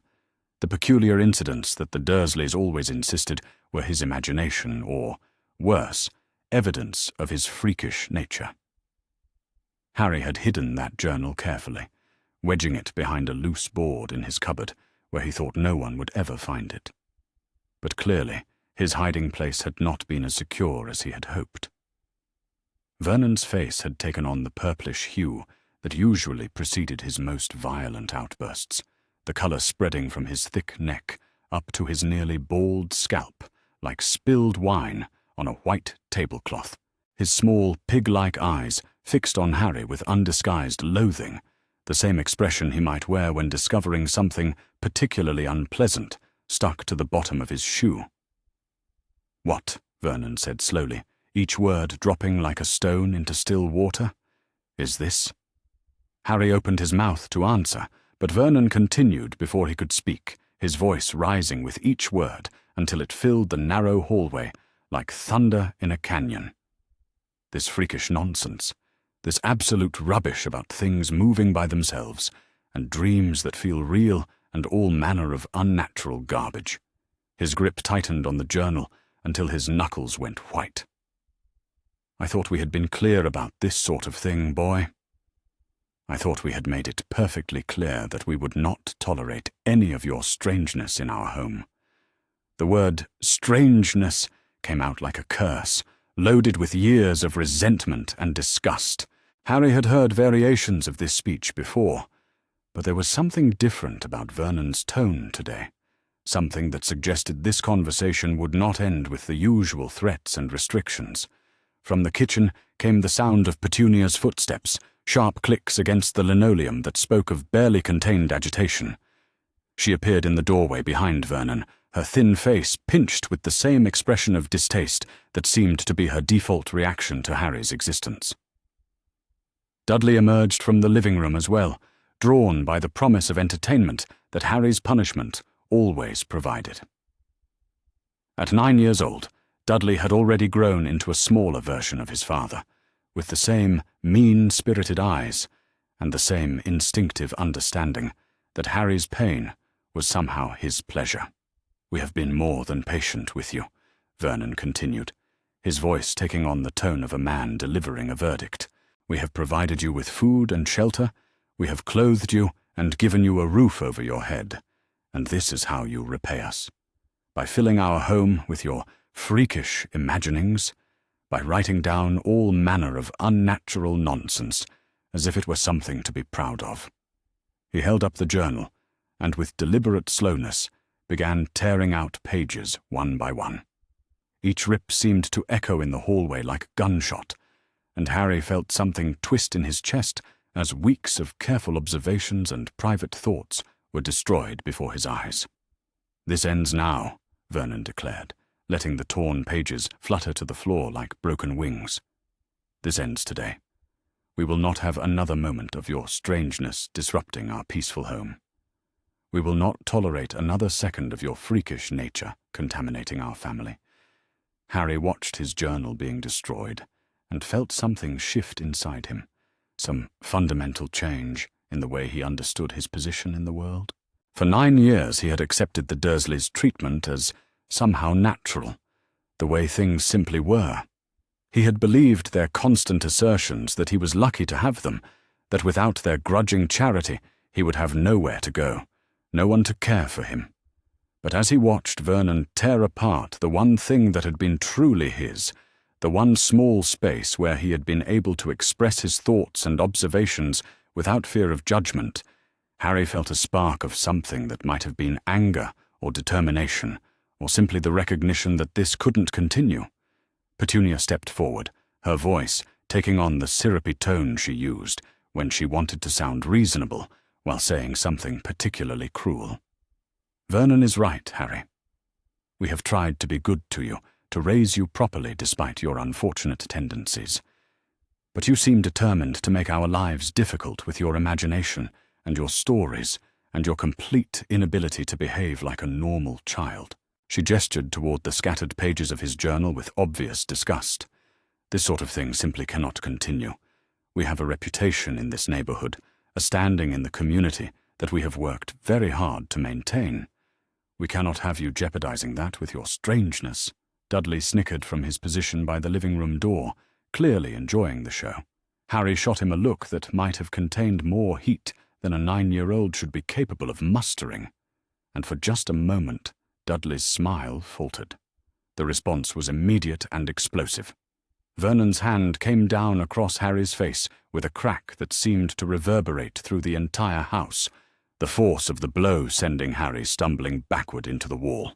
the peculiar incidents that the Dursleys always insisted were his imagination or, worse, evidence of his freakish nature. Harry had hidden that journal carefully, wedging it behind a loose board in his cupboard where he thought no one would ever find it. But clearly, his hiding place had not been as secure as he had hoped. Vernon's face had taken on the purplish hue that usually preceded his most violent outbursts, the color spreading from his thick neck up to his nearly bald scalp like spilled wine on a white tablecloth. His small, pig-like eyes fixed on Harry with undisguised loathing, the same expression he might wear when discovering something particularly unpleasant stuck to the bottom of his shoe. "What?" Vernon said slowly, each word dropping like a stone into still water. "Is this?" Harry opened his mouth to answer, but Vernon continued before he could speak, his voice rising with each word until it filled the narrow hallway like thunder in a canyon. This freakish nonsense, this absolute rubbish about things moving by themselves, and dreams that feel real, and all manner of unnatural garbage. His grip tightened on the journal until his knuckles went white. "I thought we had been clear about this sort of thing, boy. I thought we had made it perfectly clear that we would not tolerate any of your strangeness in our home." The word strangeness came out like a curse, loaded with years of resentment and disgust. Harry had heard variations of this speech before, but there was something different about Vernon's tone today, something that suggested this conversation would not end with the usual threats and restrictions. From the kitchen came the sound of Petunia's footsteps, sharp clicks against the linoleum that spoke of barely contained agitation. She appeared in the doorway behind Vernon, her thin face pinched with the same expression of distaste that seemed to be her default reaction to Harry's existence. Dudley emerged from the living room as well, drawn by the promise of entertainment that Harry's punishment always provided. At 9 years old, Dudley had already grown into a smaller version of his father, with the same mean-spirited eyes and the same instinctive understanding that Harry's pain was somehow his pleasure. "We have been more than patient with you," Vernon continued, his voice taking on the tone of a man delivering a verdict. "We have provided you with food and shelter, we have clothed you and given you a roof over your head, and this is how you repay us. By filling our home with your freakish imaginings, by writing down all manner of unnatural nonsense, as if it were something to be proud of." He held up the journal, and with deliberate slowness began tearing out pages one by one. Each rip seemed to echo in the hallway like a gunshot, and Harry felt something twist in his chest as weeks of careful observations and private thoughts were destroyed before his eyes. "This ends now," Vernon declared, letting the torn pages flutter to the floor like broken wings. "This ends today. We will not have another moment of your strangeness disrupting our peaceful home. We will not tolerate another second of your freakish nature contaminating our family." Harry watched his journal being destroyed and felt something shift inside him, some fundamental change in the way he understood his position in the world. For 9 years he had accepted the Dursleys' treatment as somehow natural, the way things simply were. He had believed their constant assertions that he was lucky to have them, that without their grudging charity he would have nowhere to go, no one to care for him. But as he watched Vernon tear apart the one thing that had been truly his, the one small space where he had been able to express his thoughts and observations without fear of judgment, Harry felt a spark of something that might have been anger or determination, or simply the recognition that this couldn't continue. Petunia stepped forward, her voice taking on the syrupy tone she used when she wanted to sound reasonable while saying something particularly cruel. "Vernon is right, Harry. We have tried to be good to you, to raise you properly despite your unfortunate tendencies. But you seem determined to make our lives difficult with your imagination and your stories and your complete inability to behave like a normal child." She gestured toward the scattered pages of his journal with obvious disgust. "This sort of thing simply cannot continue. We have a reputation in this neighborhood, a standing in the community that we have worked very hard to maintain. We cannot have you jeopardizing that with your strangeness." Dudley snickered from his position by the living room door, clearly enjoying the show. Harry shot him a look that might have contained more heat than a 9-year-old should be capable of mustering. And for just a moment, Dudley's smile faltered. The response was immediate and explosive. Vernon's hand came down across Harry's face with a crack that seemed to reverberate through the entire house, the force of the blow sending Harry stumbling backward into the wall.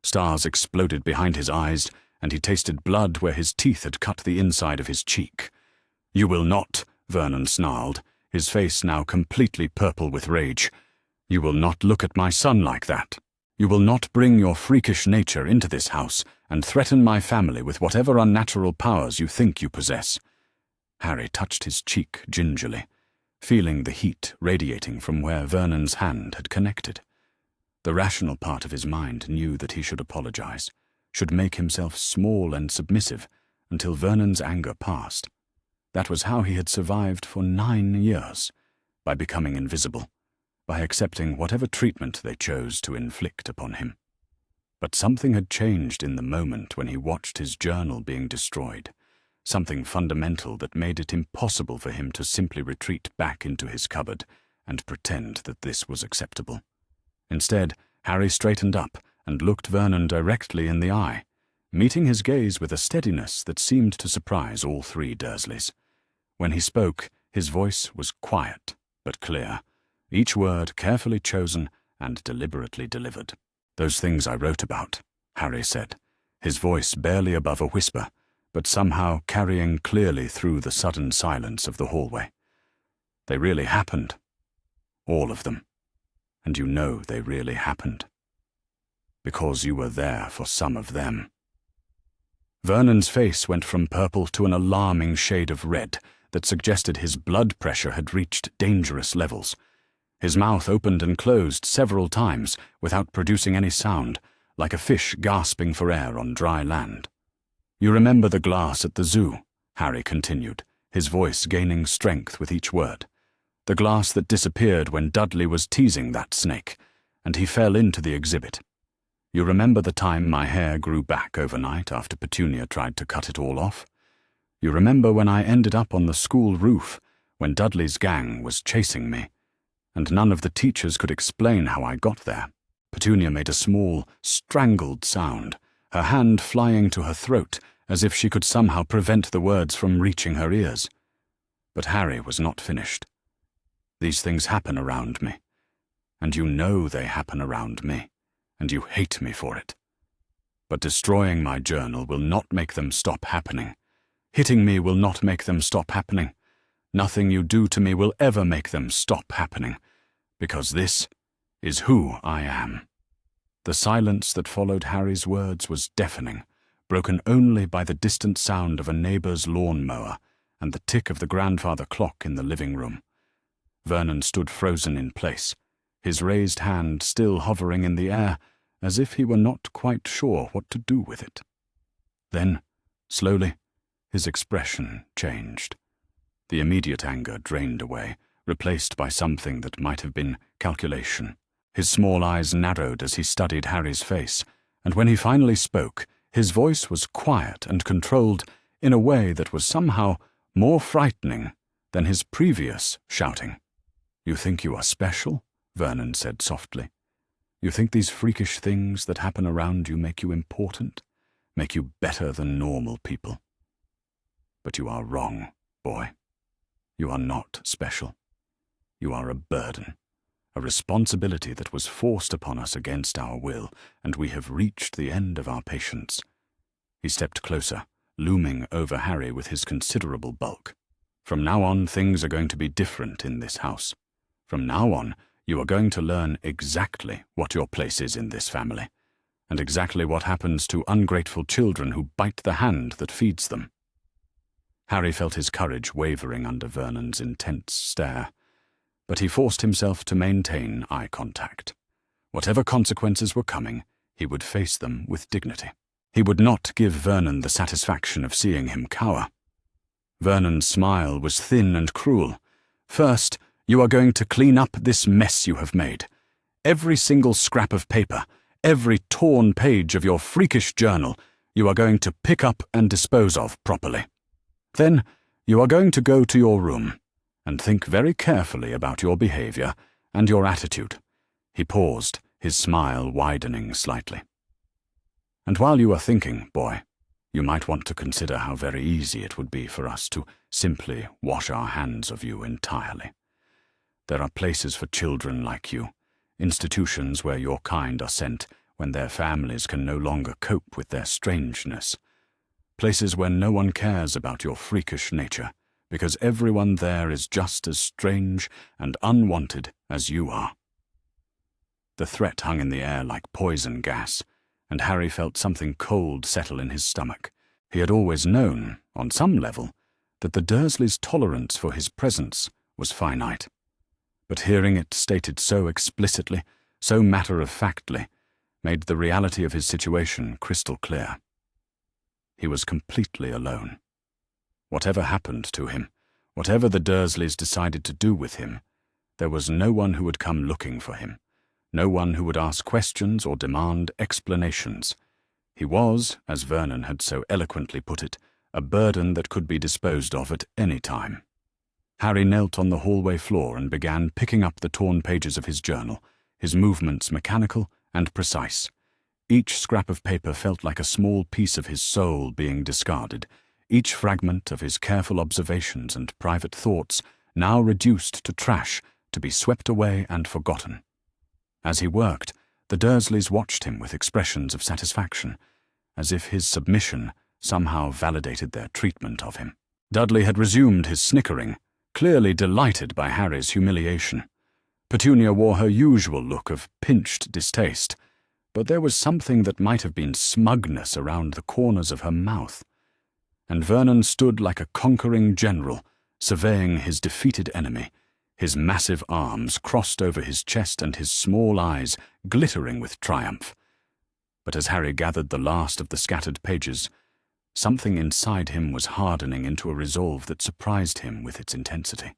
Stars exploded behind his eyes, and he tasted blood where his teeth had cut the inside of his cheek. "You will not," Vernon snarled, his face now completely purple with rage. "You will not look at my son like that. You will not bring your freakish nature into this house and threaten my family with whatever unnatural powers you think you possess." Harry touched his cheek gingerly, feeling the heat radiating from where Vernon's hand had connected. The rational part of his mind knew that he should apologize, should make himself small and submissive until Vernon's anger passed. That was how he had survived for 9 years, by becoming invisible, by accepting whatever treatment they chose to inflict upon him. But something had changed in the moment when he watched his journal being destroyed, something fundamental that made it impossible for him to simply retreat back into his cupboard and pretend that this was acceptable. Instead, Harry straightened up and looked Vernon directly in the eye, meeting his gaze with a steadiness that seemed to surprise all 3 Dursleys. When he spoke, his voice was quiet but clear, each word carefully chosen and deliberately delivered. "Those things I wrote about," Harry said, his voice barely above a whisper, but somehow carrying clearly through the sudden silence of the hallway. "They really happened. All of them. And you know they really happened. Because you were there for some of them." Vernon's face went from purple to an alarming shade of red that suggested his blood pressure had reached dangerous levels. His mouth opened and closed several times without producing any sound, like a fish gasping for air on dry land. "You remember the glass at the zoo?" Harry continued, his voice gaining strength with each word. "The glass that disappeared when Dudley was teasing that snake, and he fell into the exhibit. You remember the time my hair grew back overnight after Petunia tried to cut it all off? You remember when I ended up on the school roof when Dudley's gang was chasing me, and none of the teachers could explain how I got there?" Petunia made a small, strangled sound, her hand flying to her throat as if she could somehow prevent the words from reaching her ears. But Harry was not finished. "These things happen around me, and you know they happen around me, and you hate me for it. But destroying my journal will not make them stop happening. Hitting me will not make them stop happening. Nothing you do to me will ever make them stop happening, because this is who I am." The silence that followed Harry's words was deafening, broken only by the distant sound of a neighbor's lawn-mower and the tick of the grandfather clock in the living room. Vernon stood frozen in place, his raised hand still hovering in the air, as if he were not quite sure what to do with it. Then, slowly, his expression changed. The immediate anger drained away, replaced by something that might have been calculation. His small eyes narrowed as he studied Harry's face, and when he finally spoke, his voice was quiet and controlled in a way that was somehow more frightening than his previous shouting. "You think you are special?" Vernon said softly. "You think these freakish things that happen around you make you important, make you better than normal people? But you are wrong, boy. You are not special. You are a burden, a responsibility that was forced upon us against our will, and we have reached the end of our patience." He stepped closer, looming over Harry with his considerable bulk. "From now on, things are going to be different in this house. From now on, you are going to learn exactly what your place is in this family, and exactly what happens to ungrateful children who bite the hand that feeds them." Harry felt his courage wavering under Vernon's intense stare, but he forced himself to maintain eye contact. Whatever consequences were coming, he would face them with dignity. He would not give Vernon the satisfaction of seeing him cower. Vernon's smile was thin and cruel. "First, you are going to clean up this mess you have made. Every single scrap of paper, every torn page of your freakish journal, you are going to pick up and dispose of properly. Then, you are going to go to your room and think very carefully about your behavior and your attitude." He paused, his smile widening slightly. "And while you are thinking, boy, you might want to consider how very easy it would be for us to simply wash our hands of you entirely. There are places for children like you, institutions where your kind are sent when their families can no longer cope with their strangeness. Places where no one cares about your freakish nature, because everyone there is just as strange and unwanted as you are." The threat hung in the air like poison gas, and Harry felt something cold settle in his stomach. He had always known, on some level, that the Dursleys' tolerance for his presence was finite. But hearing it stated so explicitly, so matter-of-factly, made the reality of his situation crystal clear. He was completely alone. Whatever happened to him, whatever the Dursleys decided to do with him, there was no one who would come looking for him, no one who would ask questions or demand explanations. He was, as Vernon had so eloquently put it, a burden that could be disposed of at any time. Harry knelt on the hallway floor and began picking up the torn pages of his journal, his movements mechanical and precise. Each scrap of paper felt like a small piece of his soul being discarded, each fragment of his careful observations and private thoughts now reduced to trash, to be swept away and forgotten. As he worked, the Dursleys watched him with expressions of satisfaction, as if his submission somehow validated their treatment of him. Dudley had resumed his snickering, clearly delighted by Harry's humiliation. Petunia wore her usual look of pinched distaste, but there was something that might have been smugness around the corners of her mouth. And Vernon stood like a conquering general, surveying his defeated enemy, his massive arms crossed over his chest and his small eyes glittering with triumph. But as Harry gathered the last of the scattered pages, something inside him was hardening into a resolve that surprised him with its intensity.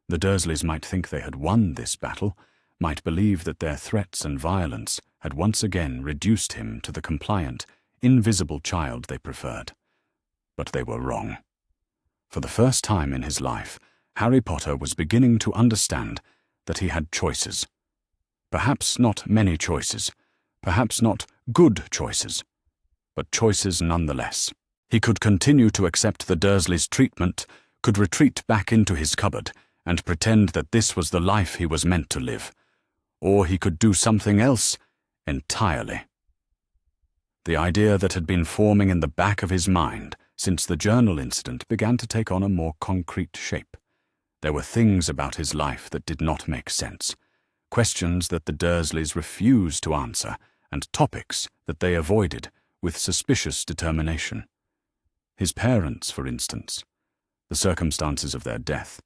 The Dursleys might think they had won this battle, might believe that their threats and violence had once again reduced him to the compliant, invisible child they preferred. But they were wrong. For the first time in his life, Harry Potter was beginning to understand that he had choices. Perhaps not many choices, perhaps not good choices, but choices nonetheless. He could continue to accept the Dursleys' treatment, could retreat back into his cupboard and pretend that this was the life he was meant to live, or he could do something else entirely. The idea that had been forming in the back of his mind since the journal incident began to take on a more concrete shape. There were things about his life that did not make sense, questions that the Dursleys refused to answer, and topics that they avoided with suspicious determination. His parents, for instance, the circumstances of their death,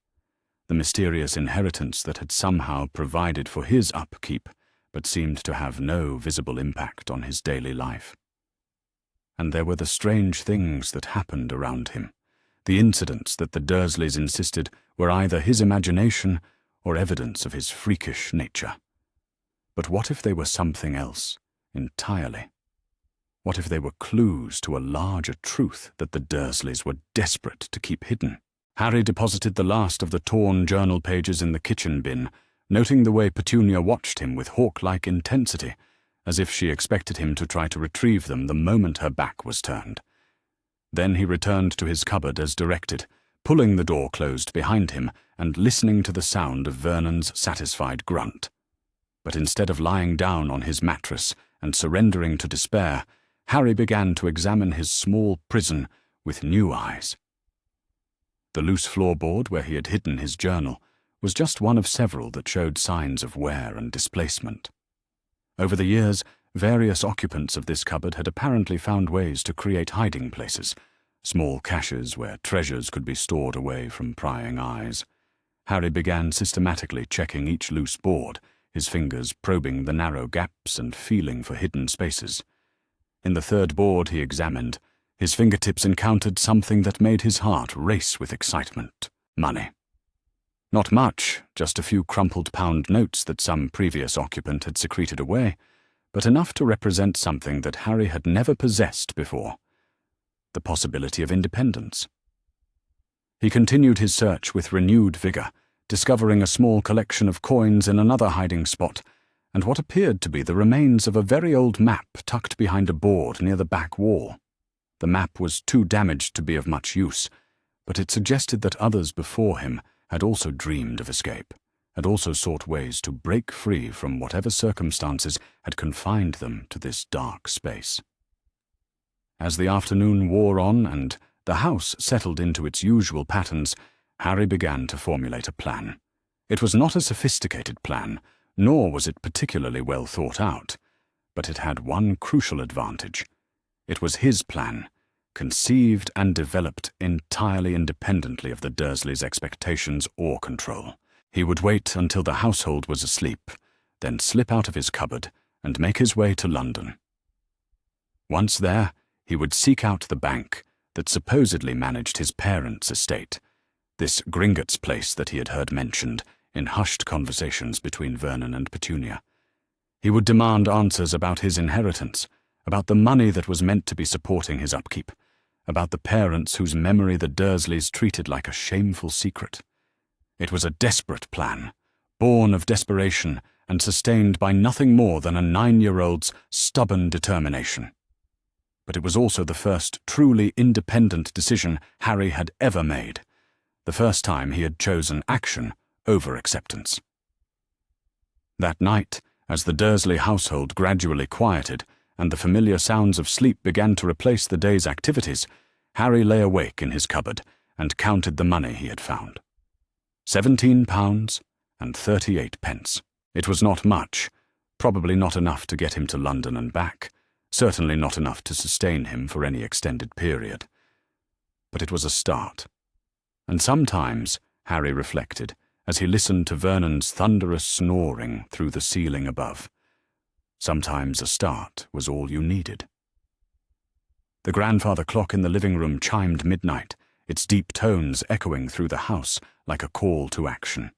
the mysterious inheritance that had somehow provided for his upkeep, but seemed to have no visible impact on his daily life. And there were the strange things that happened around him, the incidents that the Dursleys insisted were either his imagination or evidence of his freakish nature. But what if they were something else entirely? What if they were clues to a larger truth that the Dursleys were desperate to keep hidden? Harry deposited the last of the torn journal pages in the kitchen bin, noting the way Petunia watched him with hawk-like intensity, as if she expected him to try to retrieve them the moment her back was turned. Then he returned to his cupboard as directed, pulling the door closed behind him and listening to the sound of Vernon's satisfied grunt. But instead of lying down on his mattress and surrendering to despair, Harry began to examine his small prison with new eyes. The loose floorboard where he had hidden his journal was just one of several that showed signs of wear and displacement. Over the years, various occupants of this cupboard had apparently found ways to create hiding places, small caches where treasures could be stored away from prying eyes. Harry began systematically checking each loose board, his fingers probing the narrow gaps and feeling for hidden spaces. In the third board he examined, his fingertips encountered something that made his heart race with excitement: money. Not much, just a few crumpled pound notes that some previous occupant had secreted away, but enough to represent something that Harry had never possessed before: the possibility of independence. He continued his search with renewed vigor, discovering a small collection of coins in another hiding spot, and what appeared to be the remains of a very old map tucked behind a board near the back wall. The map was too damaged to be of much use, but it suggested that others before him had also dreamed of escape, had also sought ways to break free from whatever circumstances had confined them to this dark space. As the afternoon wore on and the house settled into its usual patterns, Harry began to formulate a plan. It was not a sophisticated plan, nor was it particularly well thought out, but it had one crucial advantage. It was his plan, conceived and developed entirely independently of the Dursleys' expectations or control. He would wait until the household was asleep, then slip out of his cupboard and make his way to London. Once there, he would seek out the bank that supposedly managed his parents' estate, this Gringotts place that he had heard mentioned in hushed conversations between Vernon and Petunia. He would demand answers about his inheritance, about the money that was meant to be supporting his upkeep, about the parents whose memory the Dursleys treated like a shameful secret. It was a desperate plan, born of desperation and sustained by nothing more than a 9-year-old's stubborn determination. But it was also the first truly independent decision Harry had ever made, the first time he had chosen action over acceptance. That night, as the Dursley household gradually quieted and the familiar sounds of sleep began to replace the day's activities, Harry lay awake in his cupboard and counted the money he had found. £17 and 38 pence. It was not much, probably not enough to get him to London and back, certainly not enough to sustain him for any extended period. But it was a start. And sometimes, Harry reflected, as he listened to Vernon's thunderous snoring through the ceiling above, sometimes a start was all you needed. The grandfather clock in the living room chimed midnight, its deep tones echoing through the house like a call to action.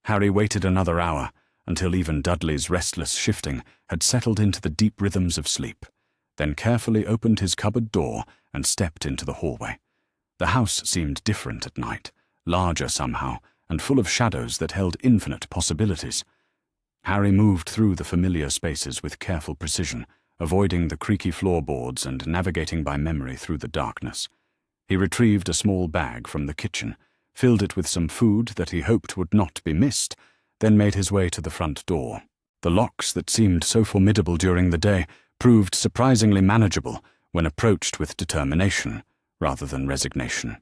Harry waited another hour, until even Dudley's restless shifting had settled into the deep rhythms of sleep, then carefully opened his cupboard door and stepped into the hallway. The house seemed different at night, larger somehow, and full of shadows that held infinite possibilities. Harry moved through the familiar spaces with careful precision, avoiding the creaky floorboards and navigating by memory through the darkness. He retrieved a small bag from the kitchen, filled it with some food that he hoped would not be missed, then made his way to the front door. The locks that seemed so formidable during the day proved surprisingly manageable when approached with determination rather than resignation.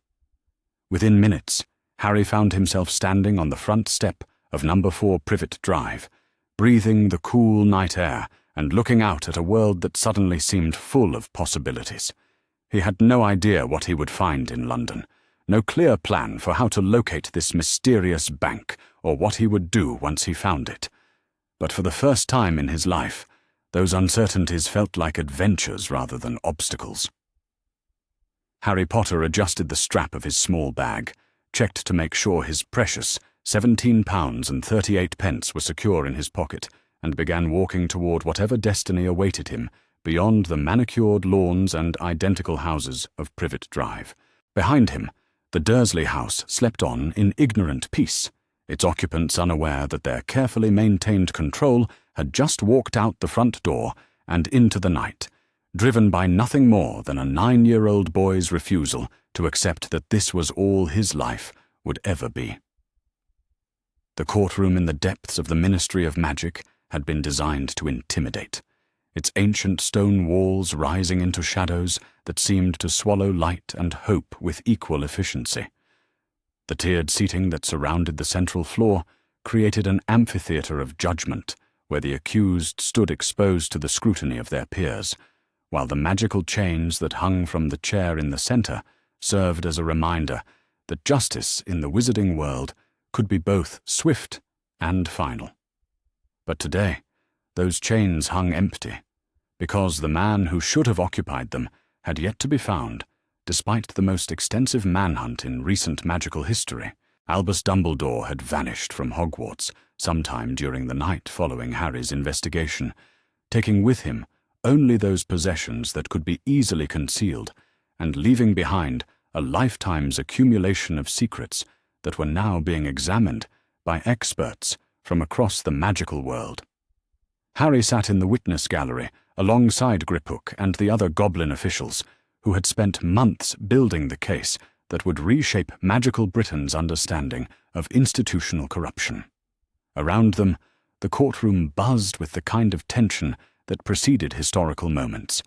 Within minutes, Harry found himself standing on the front step of number 4 Privet Drive, breathing the cool night air and looking out at a world that suddenly seemed full of possibilities. He had no idea what he would find in London, no clear plan for how to locate this mysterious bank or what he would do once he found it. But for the first time in his life, those uncertainties felt like adventures rather than obstacles. Harry Potter adjusted the strap of his small bag, checked to make sure his precious £17.38 were secure in his pocket, and began walking toward whatever destiny awaited him beyond the manicured lawns and identical houses of Privet Drive. Behind him, the Dursley house slept on in ignorant peace, its occupants unaware that their carefully maintained control had just walked out the front door and into the night, driven by nothing more than a 9-year-old boy's refusal to accept that this was all his life would ever be. The courtroom in the depths of the Ministry of Magic had been designed to intimidate, its ancient stone walls rising into shadows that seemed to swallow light and hope with equal efficiency. The tiered seating that surrounded the central floor created an amphitheater of judgment where the accused stood exposed to the scrutiny of their peers, while the magical chains that hung from the chair in the center served as a reminder that justice in the wizarding world could be both swift and final. But today, those chains hung empty, because the man who should have occupied them had yet to be found, despite the most extensive manhunt in recent magical history. Albus Dumbledore had vanished from Hogwarts sometime during the night following Harry's investigation, taking with him only those possessions that could be easily concealed, and leaving behind a lifetime's accumulation of secrets that were now being examined by experts from across the magical world. Harry sat in the witness gallery alongside Griphook and the other goblin officials who had spent months building the case that would reshape magical Britain's understanding of institutional corruption. Around them, the courtroom buzzed with the kind of tension that preceded historical moments,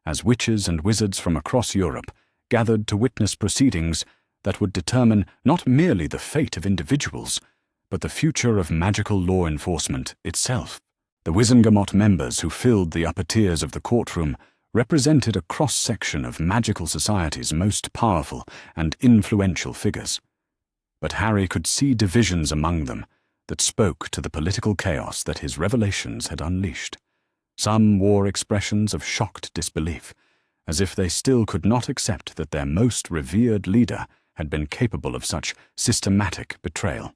as witches and wizards from across Europe gathered to witness proceedings that would determine not merely the fate of individuals, but the future of magical law enforcement itself. The Wizengamot members who filled the upper tiers of the courtroom represented a cross-section of magical society's most powerful and influential figures. But Harry could see divisions among them that spoke to the political chaos that his revelations had unleashed. Some wore expressions of shocked disbelief, as if they still could not accept that their most revered leader had been capable of such systematic betrayal.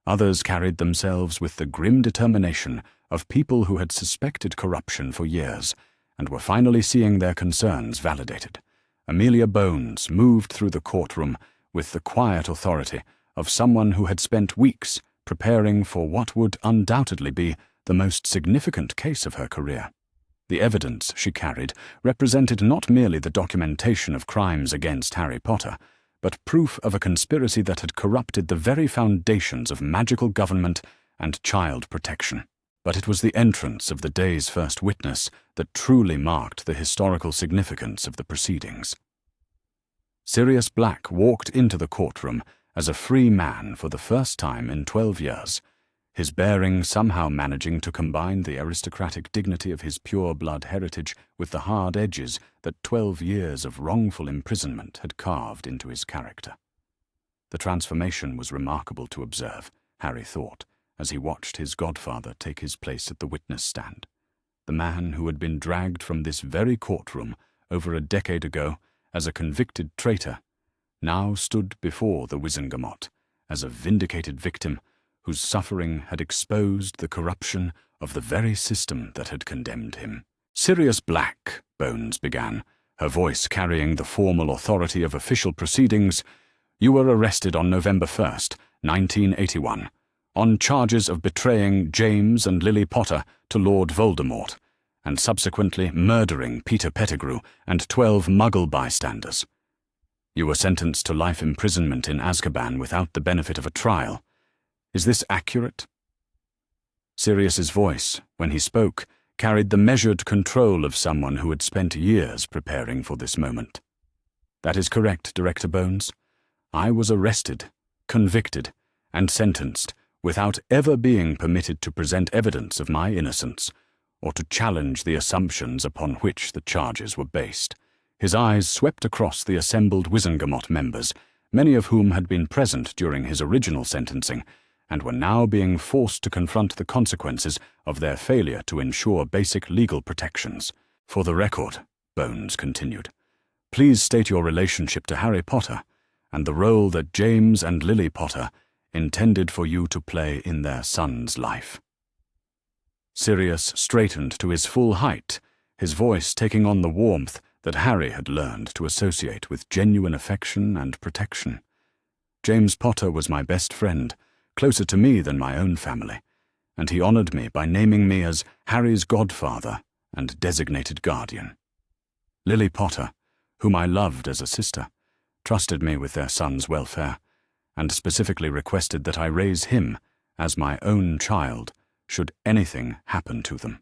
Others carried themselves with the grim determination of people who had suspected corruption for years and were finally seeing their concerns validated. Amelia Bones moved through the courtroom with the quiet authority of someone who had spent weeks preparing for what would undoubtedly be the most significant case of her career. The evidence she carried represented not merely the documentation of crimes against Harry Potter, but proof of a conspiracy that had corrupted the very foundations of magical government and child protection. But it was the entrance of the day's first witness that truly marked the historical significance of the proceedings. Sirius Black walked into the courtroom as a free man for the first time in 12 years, his bearing somehow managing to combine the aristocratic dignity of his pure-blood heritage with the hard edges that 12 years of wrongful imprisonment had carved into his character. The transformation was remarkable to observe, Harry thought, as he watched his godfather take his place at the witness stand. The man who had been dragged from this very courtroom over a decade ago as a convicted traitor now stood before the Wizengamot as a vindicated victim whose suffering had exposed the corruption of the very system that had condemned him. "Sirius Black," Bones began, her voice carrying the formal authority of official proceedings, "you were arrested on November 1st, 1981, on charges of betraying James and Lily Potter to Lord Voldemort, and subsequently murdering Peter Pettigrew and 12 Muggle bystanders. You were sentenced to life imprisonment in Azkaban without the benefit of a trial. Is this accurate?" Sirius's voice, when he spoke, carried the measured control of someone who had spent years preparing for this moment. "That is correct, Director Bones. I was arrested, convicted, and sentenced without ever being permitted to present evidence of my innocence or to challenge the assumptions upon which the charges were based." His eyes swept across the assembled Wizengamot members many of whom had been present during his original sentencing, and were now being forced to confront the consequences of their failure to ensure basic legal protections. "For the record," Bones continued, "please state your relationship to Harry Potter and the role that James and Lily Potter intended for you to play in their son's life." Sirius straightened to his full height, his voice taking on the warmth that Harry had learned to associate with genuine affection and protection. "James Potter was my best friend, closer to me than my own family, and he honored me by naming me as Harry's godfather and designated guardian. Lily Potter, whom I loved as a sister, trusted me with their son's welfare, and specifically requested that I raise him as my own child should anything happen to them."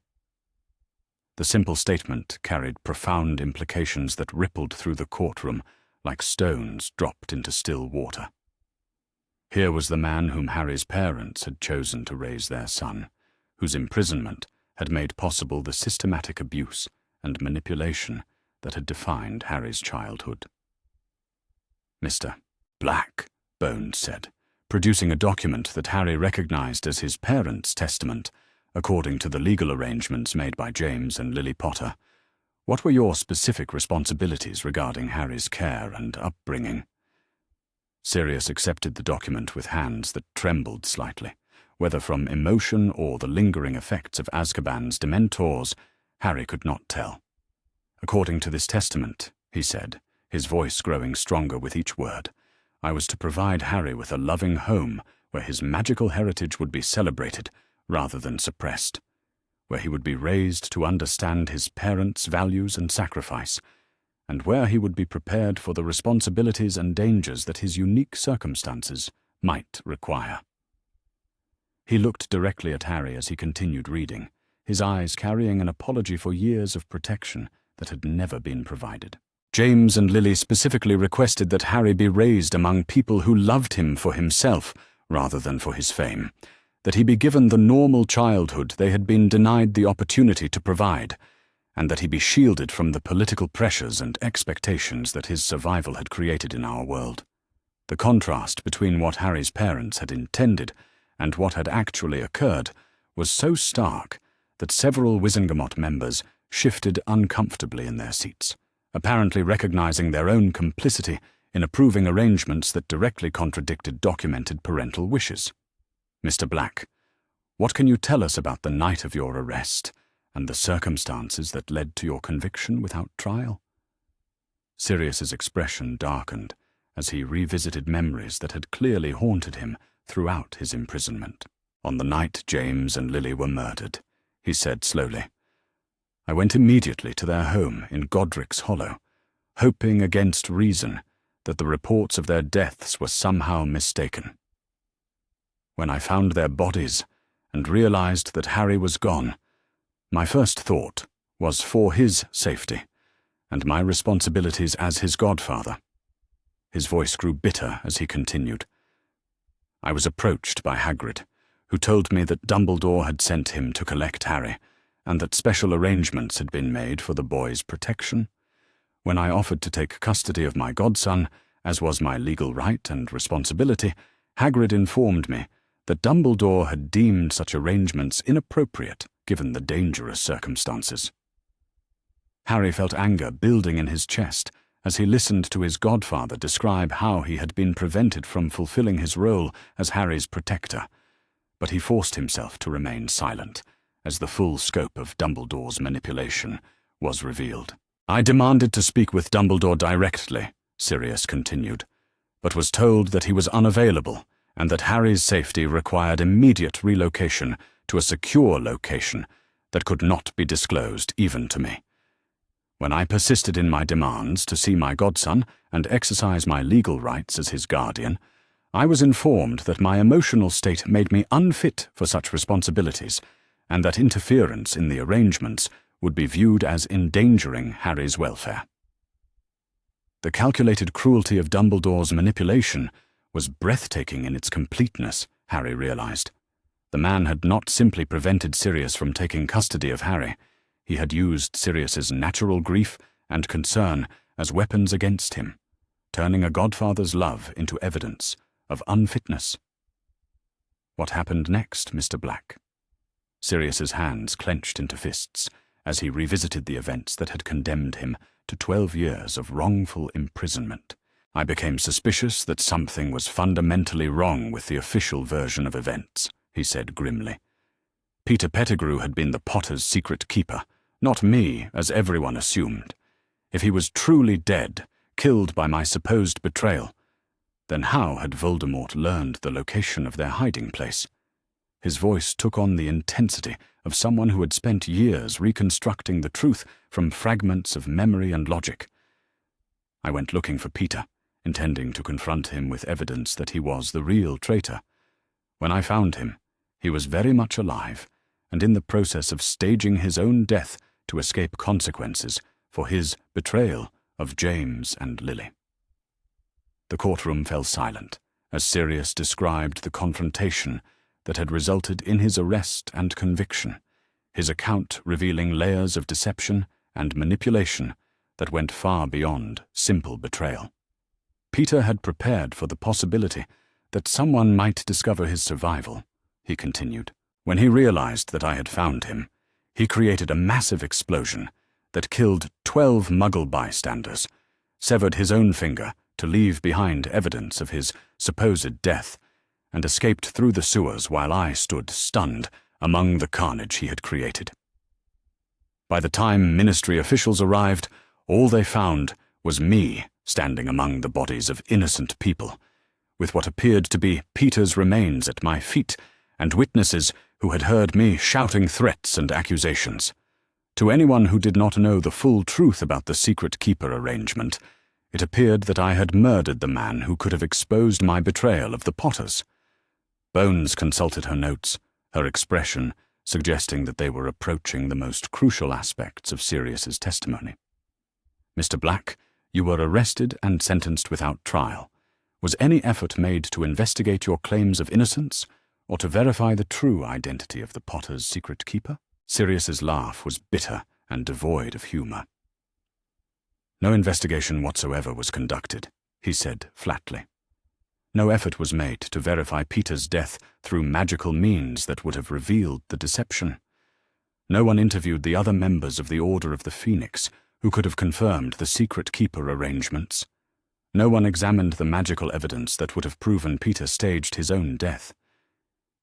The simple statement carried profound implications that rippled through the courtroom like stones dropped into still water. Here was the man whom Harry's parents had chosen to raise their son, whose imprisonment had made possible the systematic abuse and manipulation that had defined Harry's childhood. "Mr. Black," Bones said, producing a document that Harry recognized as his parents' testament, according to the legal arrangements made by James and Lily Potter. "What were your specific responsibilities regarding Harry's care and upbringing?" Sirius accepted the document with hands that trembled slightly. Whether from emotion or the lingering effects of Azkaban's dementors, Harry could not tell. "According to this testament," he said, his voice growing stronger with each word, "I was to provide Harry with a loving home where his magical heritage would be celebrated rather than suppressed, where he would be raised to understand his parents' values and sacrifice, and where he would be prepared for the responsibilities and dangers that his unique circumstances might require." He looked directly at Harry as he continued reading, his eyes carrying an apology for years of protection that had never been provided. "James and Lily specifically requested that Harry be raised among people who loved him for himself rather than for his fame, that he be given the normal childhood they had been denied the opportunity to provide, and that he be shielded from the political pressures and expectations that his survival had created in our world." The contrast between what Harry's parents had intended and what had actually occurred was so stark that several Wizengamot members shifted uncomfortably in their seats, apparently recognizing their own complicity in approving arrangements that directly contradicted documented parental wishes. "Mr. Black, what can you tell us about the night of your arrest and the circumstances that led to your conviction without trial?" Sirius's expression darkened as he revisited memories that had clearly haunted him throughout his imprisonment. "On the night James and Lily were murdered," he said slowly, "I went immediately to their home in Godric's Hollow, hoping against reason that the reports of their deaths were somehow mistaken. When I found their bodies and realized that Harry was gone, my first thought was for his safety and my responsibilities as his godfather." His voice grew bitter as he continued. "I was approached by Hagrid, who told me that Dumbledore had sent him to collect Harry, and that special arrangements had been made for the boy's protection. When I offered to take custody of my godson, as was my legal right and responsibility, Hagrid informed me that Dumbledore had deemed such arrangements inappropriate given the dangerous circumstances." Harry felt anger building in his chest as he listened to his godfather describe how he had been prevented from fulfilling his role as Harry's protector, but he forced himself to remain silent as the full scope of Dumbledore's manipulation was revealed. "I demanded to speak with Dumbledore directly," Sirius continued, "but was told that he was unavailable and that Harry's safety required immediate relocation to a secure location that could not be disclosed even to me. When I persisted in my demands to see my godson and exercise my legal rights as his guardian, I was informed that my emotional state made me unfit for such responsibilities, and that interference in the arrangements would be viewed as endangering Harry's welfare." The calculated cruelty of Dumbledore's manipulation was breathtaking in its completeness, Harry realized. The man had not simply prevented Sirius from taking custody of Harry. He had used Sirius's natural grief and concern as weapons against him, turning a godfather's love into evidence of unfitness. What happened next, Mr. Black? Sirius's hands clenched into fists as he revisited the events that had condemned him to 12 years of wrongful imprisonment. I became suspicious that something was fundamentally wrong with the official version of events, he said grimly. Peter Pettigrew had been the Potter's secret keeper, not me, as everyone assumed. If he was truly dead, killed by my supposed betrayal, then how had Voldemort learned the location of their hiding place? His voice took on the intensity of someone who had spent years reconstructing the truth from fragments of memory and logic. I went looking for Peter, intending to confront him with evidence that he was the real traitor. When I found him, he was very much alive, and in the process of staging his own death to escape consequences for his betrayal of James and Lily. The courtroom fell silent as Sirius described the confrontation that had resulted in his arrest and conviction, his account revealing layers of deception and manipulation that went far beyond simple betrayal. Peter had prepared for the possibility that someone might discover his survival, he continued. When he realized that I had found him, he created a massive explosion that killed 12 Muggle bystanders, severed his own finger to leave behind evidence of his supposed death, and escaped through the sewers while I stood stunned among the carnage he had created. By the time Ministry officials arrived, all they found was me standing among the bodies of innocent people, with what appeared to be Peter's remains at my feet, and witnesses who had heard me shouting threats and accusations. To anyone who did not know the full truth about the secret keeper arrangement, it appeared that I had murdered the man who could have exposed my betrayal of the Potters. Bones consulted her notes, her expression suggesting that they were approaching the most crucial aspects of Sirius's testimony. Mr. Black, you were arrested and sentenced without trial. Was any effort made to investigate your claims of innocence, or to verify the true identity of the Potter's secret keeper? Sirius's laugh was bitter and devoid of humor. No investigation whatsoever was conducted, he said flatly. No effort was made to verify Peter's death through magical means that would have revealed the deception. No one interviewed the other members of the Order of the Phoenix who could have confirmed the secret keeper arrangements. No one examined the magical evidence that would have proven Peter staged his own death.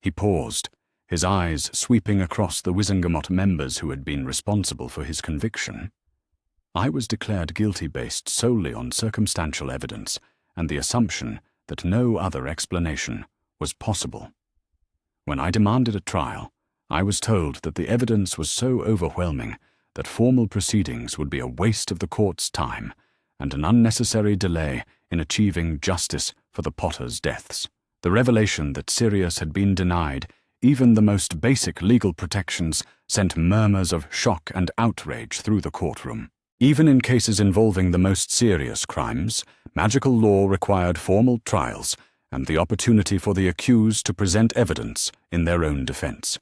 He paused, his eyes sweeping across the Wizengamot members who had been responsible for his conviction. I was declared guilty based solely on circumstantial evidence and the assumption that no other explanation was possible. When I demanded a trial, I was told that the evidence was so overwhelming that formal proceedings would be a waste of the court's time and an unnecessary delay in achieving justice for the Potters' deaths. The revelation that Sirius had been denied even the most basic legal protections sent murmurs of shock and outrage through the courtroom. Even in cases involving the most serious crimes, magical law required formal trials and the opportunity for the accused to present evidence in their own defense.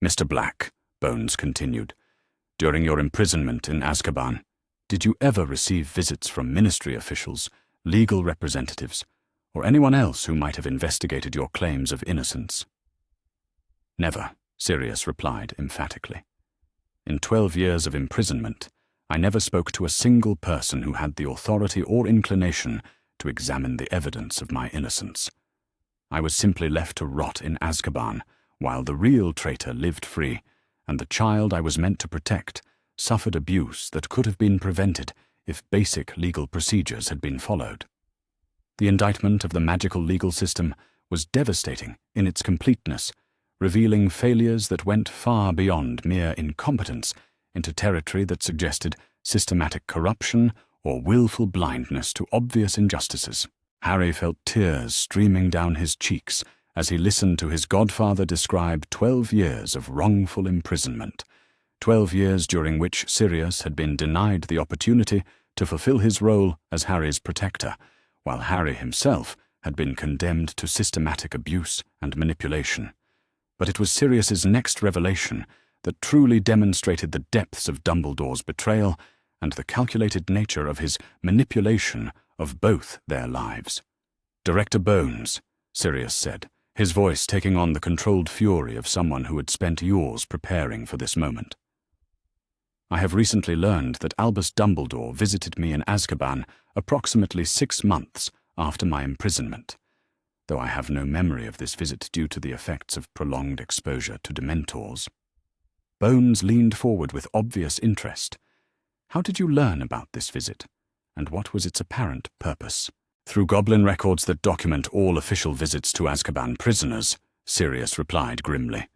Mr. Black, Bones continued, during your imprisonment in Azkaban, did you ever receive visits from ministry officials, legal representatives, or anyone else who might have investigated your claims of innocence? Never, Sirius replied emphatically. In 12 years of imprisonment, I never spoke to a single person who had the authority or inclination to examine the evidence of my innocence. I was simply left to rot in Azkaban, while the real traitor lived free, and the child I was meant to protect suffered abuse that could have been prevented if basic legal procedures had been followed. The indictment of the magical legal system was devastating in its completeness, revealing failures that went far beyond mere incompetence into territory that suggested systematic corruption or willful blindness to obvious injustices. Harry felt tears streaming down his cheeks as he listened to his godfather describe 12 years of wrongful imprisonment, 12 years during which Sirius had been denied the opportunity to fulfill his role as Harry's protector, while Harry himself had been condemned to systematic abuse and manipulation. But it was Sirius's next revelation that truly demonstrated the depths of Dumbledore's betrayal and the calculated nature of his manipulation of both their lives. "Director Bones," Sirius said, his voice taking on the controlled fury of someone who had spent years preparing for this moment. "I have recently learned that Albus Dumbledore visited me in Azkaban approximately 6 months after my imprisonment, though I have no memory of this visit due to the effects of prolonged exposure to Dementors." Bones leaned forward with obvious interest. "How did you learn about this visit, and what was its apparent purpose?" "Through Goblin records that document all official visits to Azkaban prisoners," Sirius replied grimly.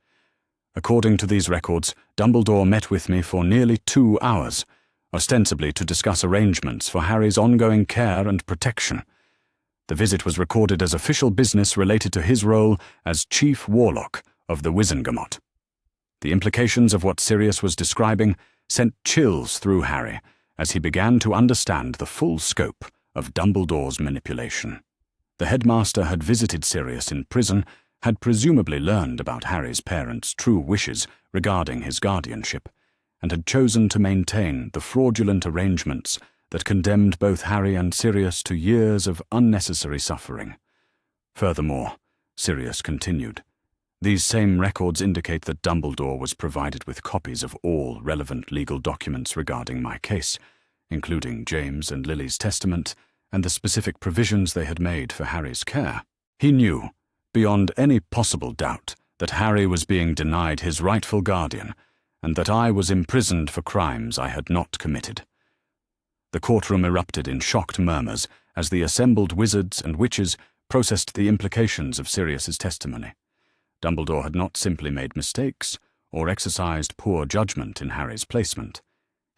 "According to these records, Dumbledore met with me for nearly 2 hours, ostensibly to discuss arrangements for Harry's ongoing care and protection. The visit was recorded as official business related to his role as Chief Warlock of the Wizengamot." The implications of what Sirius was describing sent chills through Harry as he began to understand the full scope of Dumbledore's manipulation. The headmaster had visited Sirius in prison, had presumably learned about Harry's parents' true wishes regarding his guardianship, and had chosen to maintain the fraudulent arrangements that condemned both Harry and Sirius to years of unnecessary suffering. "Furthermore," Sirius continued, "these same records indicate that Dumbledore was provided with copies of all relevant legal documents regarding my case, including James and Lily's testament and the specific provisions they had made for Harry's care. He knew, beyond any possible doubt, that Harry was being denied his rightful guardian, and that I was imprisoned for crimes I had not committed." The courtroom erupted in shocked murmurs as the assembled wizards and witches processed the implications of Sirius's testimony. Dumbledore had not simply made mistakes or exercised poor judgment in Harry's placement.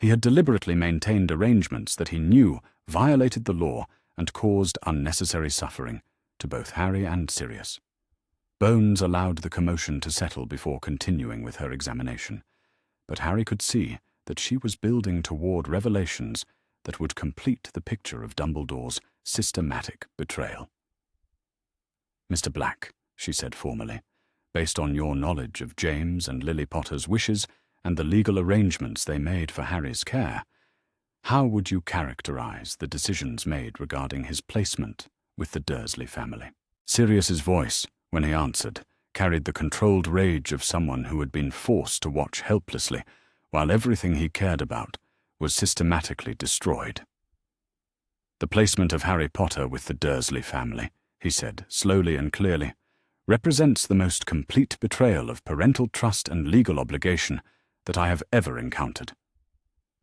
He had deliberately maintained arrangements that he knew violated the law and caused unnecessary suffering to both Harry and Sirius. Bones allowed the commotion to settle before continuing with her examination, but Harry could see that she was building toward revelations that would complete the picture of Dumbledore's systematic betrayal. "Mr. Black," she said formally, "based on your knowledge of James and Lily Potter's wishes and the legal arrangements they made for Harry's care, how would you characterize the decisions made regarding his placement with the Dursley family?" Sirius's voice, when he answered, carried the controlled rage of someone who had been forced to watch helplessly while everything he cared about was systematically destroyed. "The placement of Harry Potter with the Dursley family," he said slowly and clearly, "represents the most complete betrayal of parental trust and legal obligation that I have ever encountered.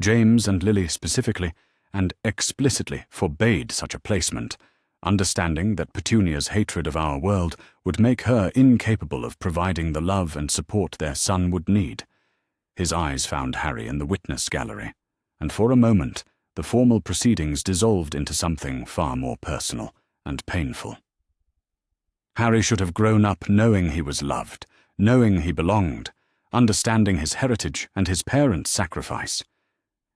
James and Lily specifically and explicitly forbade such a placement, understanding that Petunia's hatred of our world would make her incapable of providing the love and support their son would need." His eyes found Harry in the witness gallery, and for a moment the formal proceedings dissolved into something far more personal and painful. Harry should have grown up knowing he was loved, knowing he belonged, understanding his heritage and his parents' sacrifice.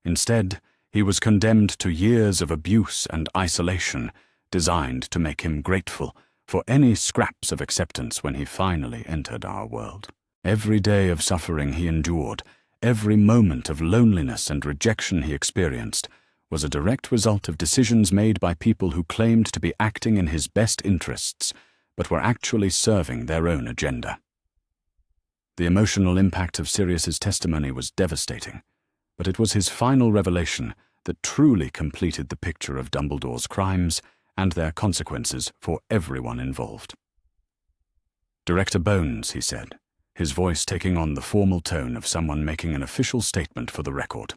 Instead, he was condemned to years of abuse and isolation, designed to make him grateful for any scraps of acceptance when he finally entered our world. Every day of suffering he endured, every moment of loneliness and rejection he experienced, was a direct result of decisions made by people who claimed to be acting in his best interests, but were actually serving their own agenda. The emotional impact of Sirius's testimony was devastating, but it was his final revelation that truly completed the picture of Dumbledore's crimes and their consequences for everyone involved. "Director Bones," he said, his voice taking on the formal tone of someone making an official statement for the record,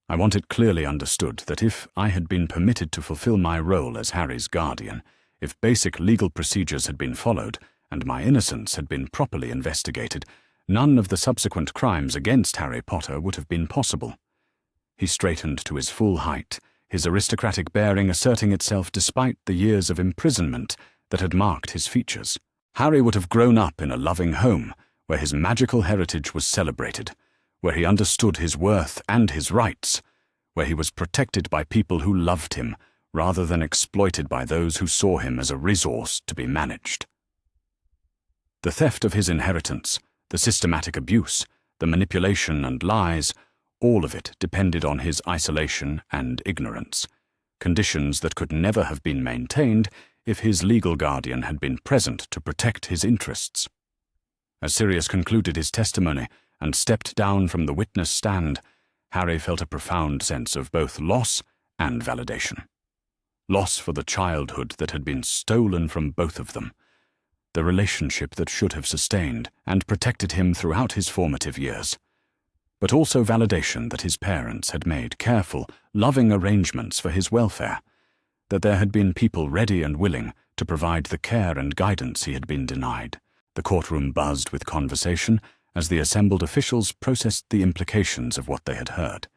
"I want it clearly understood that if I had been permitted to fulfill my role as Harry's guardian, if basic legal procedures had been followed, and my innocence had been properly investigated, none of the subsequent crimes against Harry Potter would have been possible." He straightened to his full height, his aristocratic bearing asserting itself despite the years of imprisonment that had marked his features. Harry would have grown up in a loving home where his magical heritage was celebrated, where he understood his worth and his rights, where he was protected by people who loved him rather than exploited by those who saw him as a resource to be managed. The theft of his inheritance, the systematic abuse, the manipulation and lies, all of it depended on his isolation and ignorance. conditions that could never have been maintained if his legal guardian had been present to protect his interests. As Sirius concluded his testimony and stepped down from the witness stand, Harry felt a profound sense of both loss and validation. Loss for the childhood that had been stolen from both of them, the relationship that should have sustained and protected him throughout his formative years, but also validation that his parents had made careful, loving arrangements for his welfare, that there had been people ready and willing to provide the care and guidance he had been denied. The courtroom buzzed with conversation as the assembled officials processed the implications of what they had heard.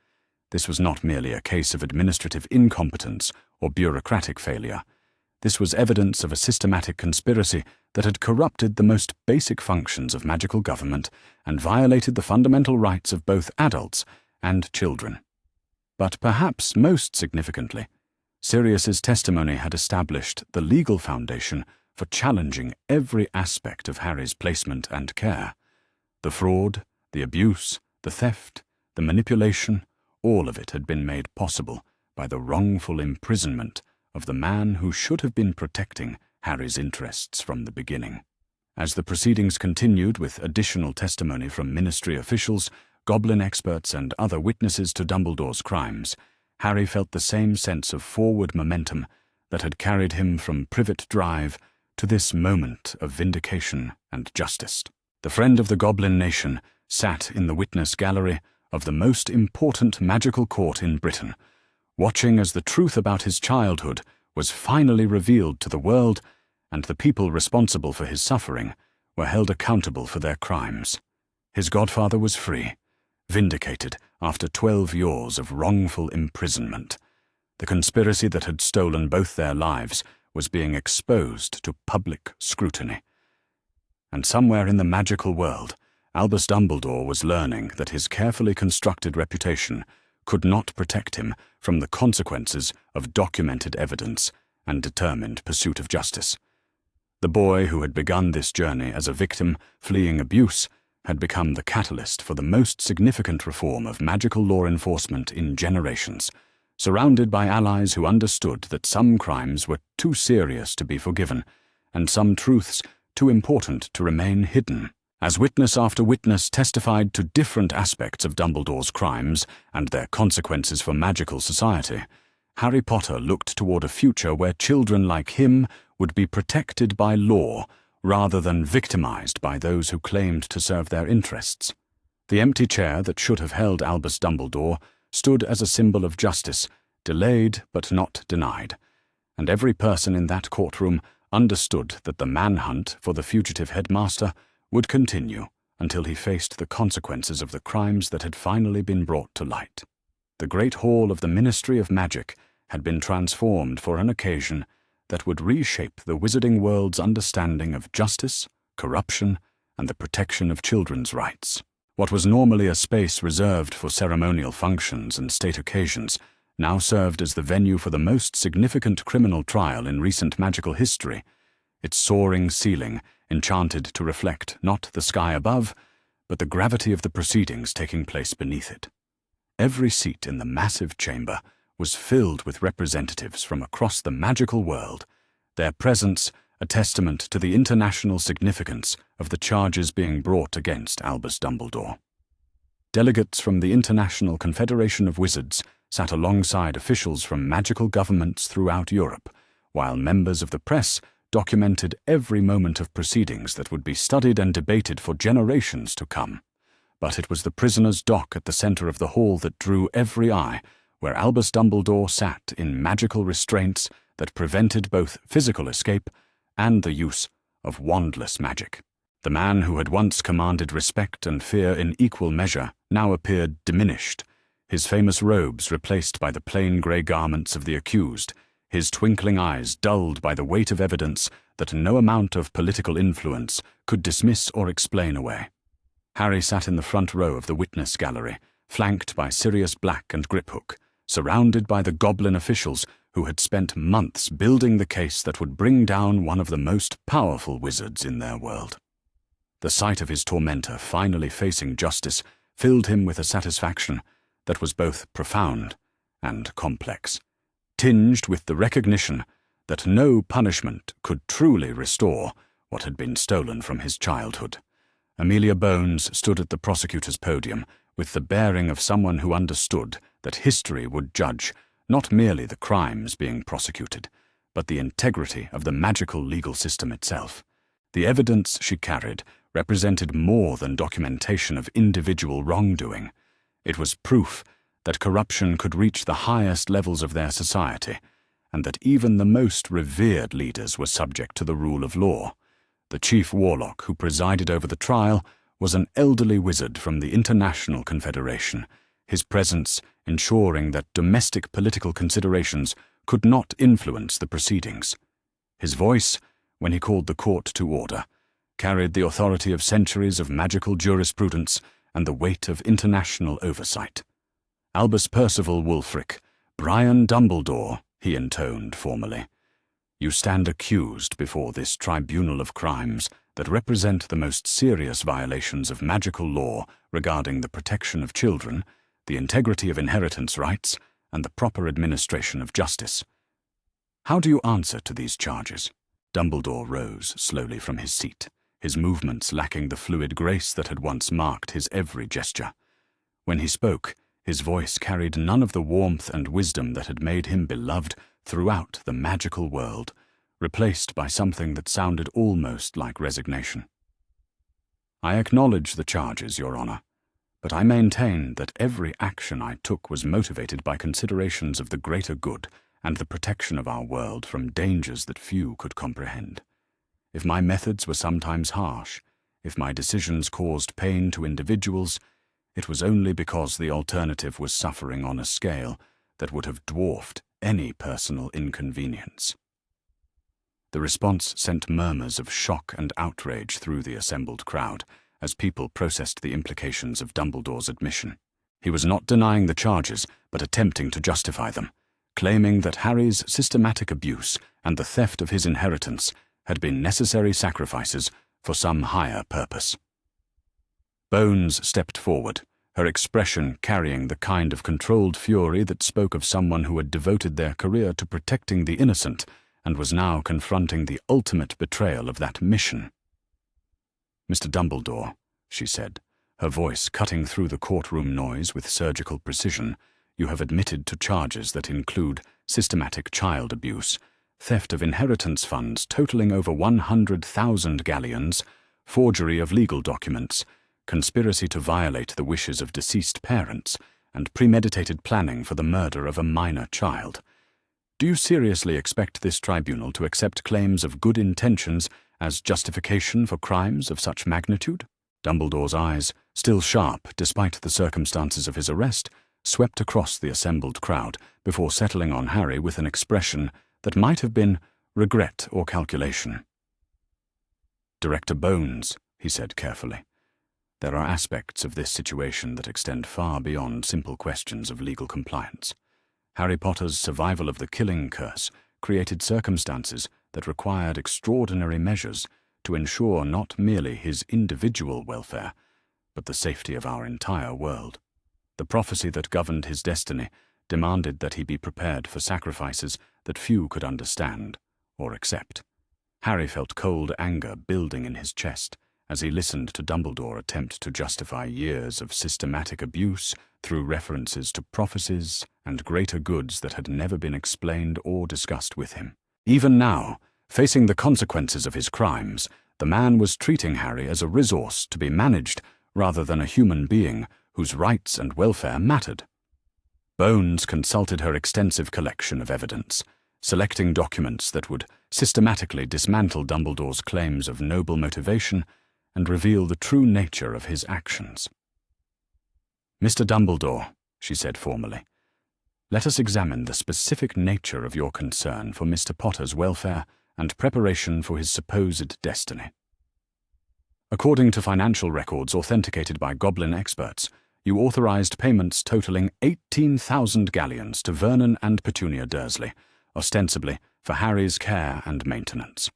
This was not merely a case of administrative incompetence or bureaucratic failure. This was evidence of a systematic conspiracy that had corrupted the most basic functions of magical government and violated the fundamental rights of both adults and children. But perhaps most significantly, Sirius's testimony had established the legal foundation for challenging every aspect of Harry's placement and care. The fraud, the abuse, the theft, the manipulation, all of it had been made possible by the wrongful imprisonment of the man who should have been protecting Harry's interests from the beginning. As the proceedings continued with additional testimony from ministry officials, goblin experts, and other witnesses to Dumbledore's crimes, Harry felt the same sense of forward momentum that had carried him from Privet Drive to this moment of vindication and justice. The friend of the Goblin Nation sat in the witness gallery of the most important magical court in Britain, watching as the truth about his childhood was finally revealed to the world, and the people responsible for his suffering were held accountable for their crimes. His godfather was free, vindicated after 12 years of wrongful imprisonment. The conspiracy that had stolen both their lives was being exposed to public scrutiny. And somewhere in the magical world, Albus Dumbledore was learning that his carefully constructed reputation could not protect him from the consequences of documented evidence and determined pursuit of justice. The boy who had begun this journey as a victim fleeing abuse had become the catalyst for the most significant reform of magical law enforcement in generations, surrounded by allies who understood that some crimes were too serious to be forgiven, and some truths too important to remain hidden. As witness after witness testified to different aspects of Dumbledore's crimes and their consequences for magical society, Harry Potter looked toward a future where children like him would be protected by law rather than victimized by those who claimed to serve their interests. The empty chair that should have held Albus Dumbledore stood as a symbol of justice, delayed but not denied, and every person in that courtroom understood that the manhunt for the fugitive headmaster would continue until he faced the consequences of the crimes that had finally been brought to light. The great hall of the Ministry of Magic had been transformed for an occasion that would reshape the wizarding world's understanding of justice, corruption, and the protection of children's rights. What was normally a space reserved for ceremonial functions and state occasions now served as the venue for the most significant criminal trial in recent magical history, its soaring ceiling enchanted to reflect not the sky above, but the gravity of the proceedings taking place beneath it. Every seat in the massive chamber was filled with representatives from across the magical world, their presence a testament to the international significance of the charges being brought against Albus Dumbledore. Delegates from the International Confederation of Wizards sat alongside officials from magical governments throughout Europe, while members of the press documented every moment of proceedings that would be studied and debated for generations to come. But it was the prisoner's dock at the center of the hall that drew every eye, where Albus Dumbledore sat in magical restraints that prevented both physical escape and the use of wandless magic. The man who had once commanded respect and fear in equal measure now appeared diminished, his famous robes replaced by the plain grey garments of the accused, his twinkling eyes dulled by the weight of evidence that no amount of political influence could dismiss or explain away. Harry sat in the front row of the witness gallery, flanked by Sirius Black and Griphook, surrounded by the goblin officials who had spent months building the case that would bring down one of the most powerful wizards in their world. The sight of his tormentor finally facing justice filled him with a satisfaction that was both profound and complex. tinged with the recognition that no punishment could truly restore what had been stolen from his childhood. Amelia Bones stood at the prosecutor's podium with the bearing of someone who understood that history would judge not merely the crimes being prosecuted, but the integrity of the magical legal system itself. The evidence she carried represented more than documentation of individual wrongdoing. It was proof that corruption could reach the highest levels of their society, and that even the most revered leaders were subject to the rule of law. The chief warlock who presided over the trial was an elderly wizard from the International Confederation, his presence ensuring that domestic political considerations could not influence the proceedings. His voice, when he called the court to order, carried the authority of centuries of magical jurisprudence and the weight of international oversight. Albus Percival Wulfric, Brian Dumbledore, he intoned formally. You stand accused before this tribunal of crimes that represent the most serious violations of magical law regarding the protection of children, the integrity of inheritance rights, and the proper administration of justice. How do you answer to these charges? Dumbledore rose slowly from his seat, his movements lacking the fluid grace that had once marked his every gesture. When he spoke, his voice carried none of the warmth and wisdom that had made him beloved throughout the magical world, replaced by something that sounded almost like resignation. I acknowledge the charges, Your Honor, but I maintain that every action I took was motivated by considerations of the greater good and the protection of our world from dangers that few could comprehend. If my methods were sometimes harsh, if my decisions caused pain to individuals, it was only because the alternative was suffering on a scale that would have dwarfed any personal inconvenience. The response sent murmurs of shock and outrage through the assembled crowd as people processed the implications of Dumbledore's admission. He was not denying the charges, but attempting to justify them, claiming that Harry's systematic abuse and the theft of his inheritance had been necessary sacrifices for some higher purpose. Bones stepped forward, her expression carrying the kind of controlled fury that spoke of someone who had devoted their career to protecting the innocent and was now confronting the ultimate betrayal of that mission. Mr. Dumbledore, she said, her voice cutting through the courtroom noise with surgical precision, you have admitted to charges that include systematic child abuse, theft of inheritance funds totaling over 100,000 galleons, forgery of legal documents, conspiracy to violate the wishes of deceased parents, and premeditated planning for the murder of a minor child. Do you seriously expect this tribunal to accept claims of good intentions as justification for crimes of such magnitude? Dumbledore's eyes, still sharp despite the circumstances of his arrest, swept across the assembled crowd before settling on Harry with an expression that might have been regret or calculation. Director Bones, he said carefully, there are aspects of this situation that extend far beyond simple questions of legal compliance. Harry Potter's survival of the killing curse created circumstances that required extraordinary measures to ensure not merely his individual welfare, but the safety of our entire world. The prophecy that governed his destiny demanded that he be prepared for sacrifices that few could understand or accept. Harry felt cold anger building in his chest as he listened to Dumbledore attempt to justify years of systematic abuse through references to prophecies and greater goods that had never been explained or discussed with him. Even now, facing the consequences of his crimes, the man was treating Harry as a resource to be managed rather than a human being whose rights and welfare mattered. Bones consulted her extensive collection of evidence, selecting documents that would systematically dismantle Dumbledore's claims of noble motivation and reveal the true nature of his actions. Mr. Dumbledore, she said formally, let us examine the specific nature of your concern for Mr. Potter's welfare and preparation for his supposed destiny. According to financial records authenticated by Goblin experts, you authorized payments totaling 18,000 galleons to Vernon and Petunia Dursley, ostensibly for Harry's care and maintenance.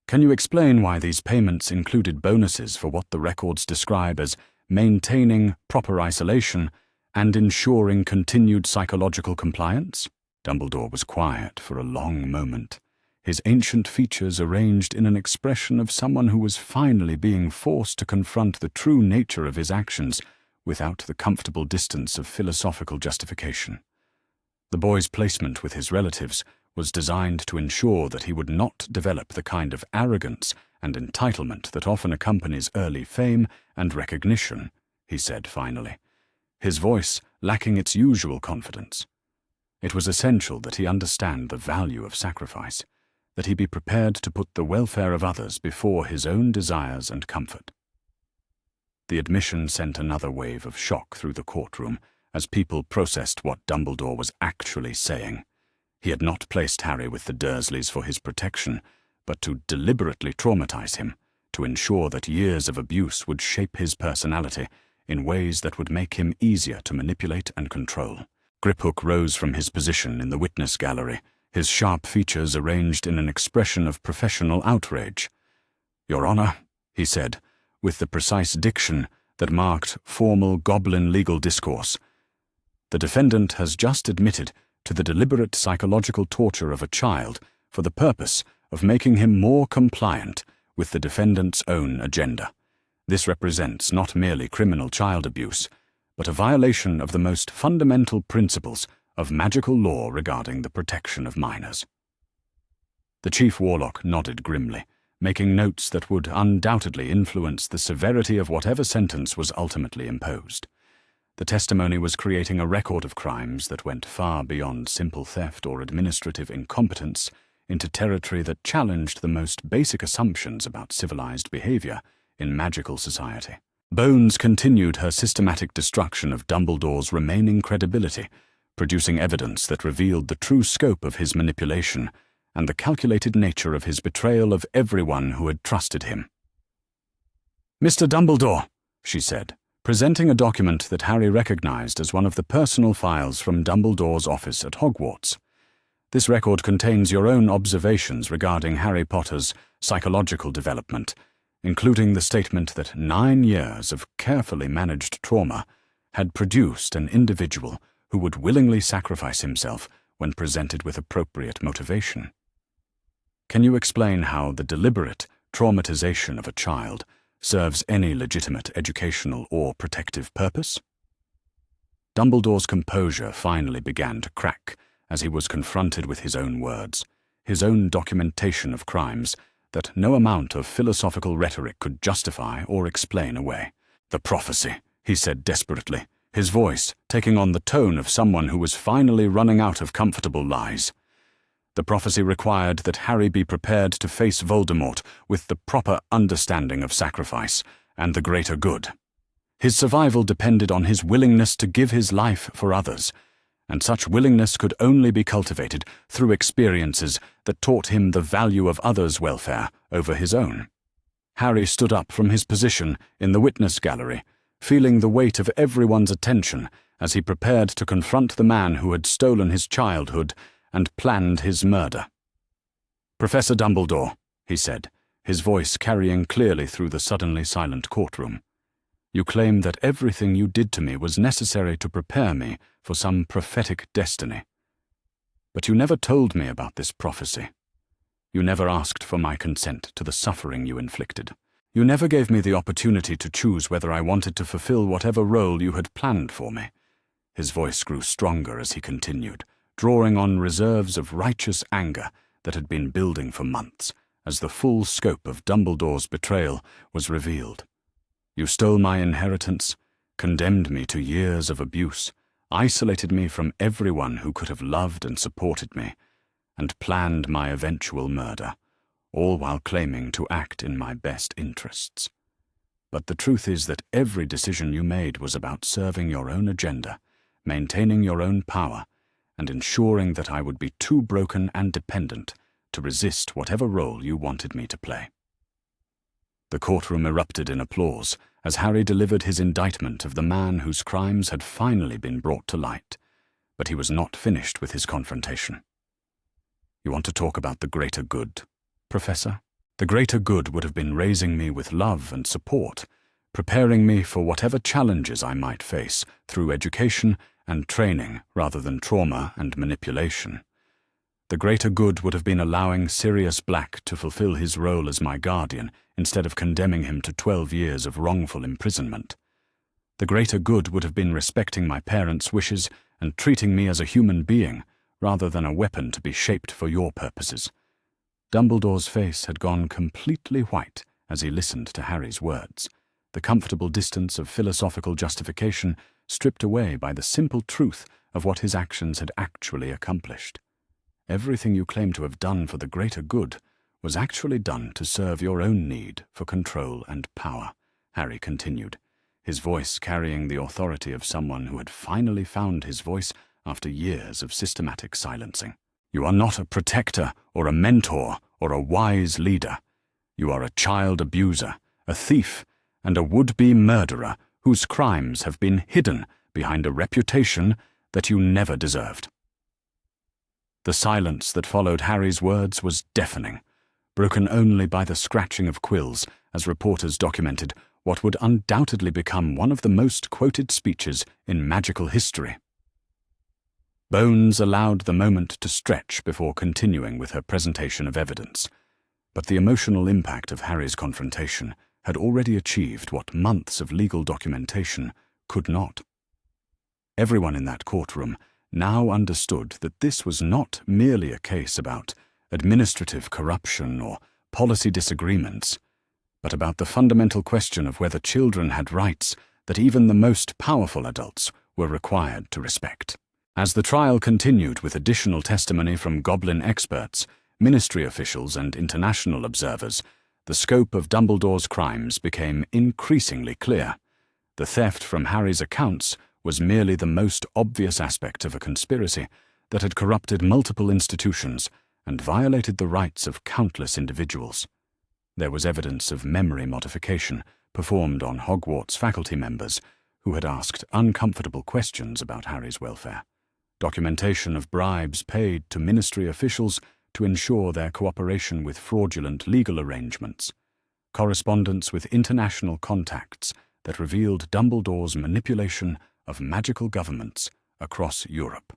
Can you explain why these payments included bonuses for what the records describe as maintaining proper isolation and ensuring continued psychological compliance? Dumbledore was quiet for a long moment, his ancient features arranged in an expression of someone who was finally being forced to confront the true nature of his actions without the comfortable distance of philosophical justification. The boy's placement with his relatives was designed to ensure that he would not develop the kind of arrogance and entitlement that often accompanies early fame and recognition, he said finally, his voice lacking its usual confidence. It was essential that he understand the value of sacrifice, that he be prepared to put the welfare of others before his own desires and comfort. The admission sent another wave of shock through the courtroom as people processed what Dumbledore was actually saying. He had not placed Harry with the Dursleys for his protection, but to deliberately traumatize him, to ensure that years of abuse would shape his personality in ways that would make him easier to manipulate and control. Griphook rose from his position in the witness gallery, his sharp features arranged in an expression of professional outrage. "Your Honor," he said, with the precise diction that marked formal goblin legal discourse, "the defendant has just admitted to the deliberate psychological torture of a child for the purpose of making him more compliant with the defendant's own agenda. This represents not merely criminal child abuse, but a violation of the most fundamental principles of magical law regarding the protection of minors." The chief warlock nodded grimly, making notes that would undoubtedly influence the severity of whatever sentence was ultimately imposed. The testimony was creating a record of crimes that went far beyond simple theft or administrative incompetence into territory that challenged the most basic assumptions about civilized behavior in magical society. Bones continued her systematic destruction of Dumbledore's remaining credibility, producing evidence that revealed the true scope of his manipulation and the calculated nature of his betrayal of everyone who had trusted him. "Mr. Dumbledore," she said, presenting a document that Harry recognized as one of the personal files from Dumbledore's office at Hogwarts. "This record contains your own observations regarding Harry Potter's psychological development, including the statement that 9 years of carefully managed trauma had produced an individual who would willingly sacrifice himself when presented with appropriate motivation. Can you explain how the deliberate traumatization of a child serves any legitimate educational or protective purpose?" Dumbledore's composure finally began to crack as he was confronted with his own words, his own documentation of crimes that no amount of philosophical rhetoric could justify or explain away. "The prophecy," he said desperately, his voice taking on the tone of someone who was finally running out of comfortable lies. "The prophecy required that Harry be prepared to face Voldemort with the proper understanding of sacrifice and the greater good. His survival depended on his willingness to give his life for others, and such willingness could only be cultivated through experiences that taught him the value of others' welfare over his own." Harry stood up from his position in the witness gallery, feeling the weight of everyone's attention as he prepared to confront the man who had stolen his childhood and planned his murder. "Professor Dumbledore," he said, his voice carrying clearly through the suddenly silent courtroom, "you claim that everything you did to me was necessary to prepare me for some prophetic destiny. But you never told me about this prophecy. You never asked for my consent to the suffering you inflicted. You never gave me the opportunity to choose whether I wanted to fulfill whatever role you had planned for me." His voice grew stronger as he continued, drawing on reserves of righteous anger that had been building for months, as the full scope of Dumbledore's betrayal was revealed. "You stole my inheritance, condemned me to years of abuse, isolated me from everyone who could have loved and supported me, and planned my eventual murder, all while claiming to act in my best interests. But the truth is that every decision you made was about serving your own agenda, maintaining your own power, and ensuring that I would be too broken and dependent to resist whatever role you wanted me to play." The courtroom erupted in applause as Harry delivered his indictment of the man whose crimes had finally been brought to light, but he was not finished with his confrontation. "You want to talk about the greater good, Professor? The greater good would have been raising me with love and support, preparing me for whatever challenges I might face through education and training rather than trauma and manipulation. The greater good would have been allowing Sirius Black to fulfill his role as my guardian instead of condemning him to 12 years of wrongful imprisonment. The greater good would have been respecting my parents' wishes and treating me as a human being rather than a weapon to be shaped for your purposes. Dumbledore's face had gone completely white as he listened to Harry's words, the comfortable distance of philosophical justification stripped away by the simple truth of what his actions had actually accomplished. Everything you claim to have done for the greater good was actually done to serve your own need for control and power, Harry continued, his voice carrying the authority of someone who had finally found his voice after years of systematic silencing. You are not a protector or a mentor or a wise leader. You are a child abuser, a thief, and a would-be murderer whose crimes have been hidden behind a reputation that you never deserved. The silence that followed Harry's words was deafening, broken only by the scratching of quills as reporters documented what would undoubtedly become one of the most quoted speeches in magical history. Bones allowed the moment to stretch before continuing with her presentation of evidence, but the emotional impact of Harry's confrontation had already achieved what months of legal documentation could not. Everyone in that courtroom now understood that this was not merely a case about administrative corruption or policy disagreements, but about the fundamental question of whether children had rights that even the most powerful adults were required to respect. As the trial continued with additional testimony from Goblin experts, ministry officials and international observers, the scope of Dumbledore's crimes became increasingly clear. The theft from Harry's accounts was merely the most obvious aspect of a conspiracy that had corrupted multiple institutions and violated the rights of countless individuals. There was evidence of memory modification performed on Hogwarts faculty members who had asked uncomfortable questions about Harry's welfare. Documentation of bribes paid to ministry officials to ensure their cooperation with fraudulent legal arrangements. Correspondence with international contacts that revealed Dumbledore's manipulation of magical governments across Europe.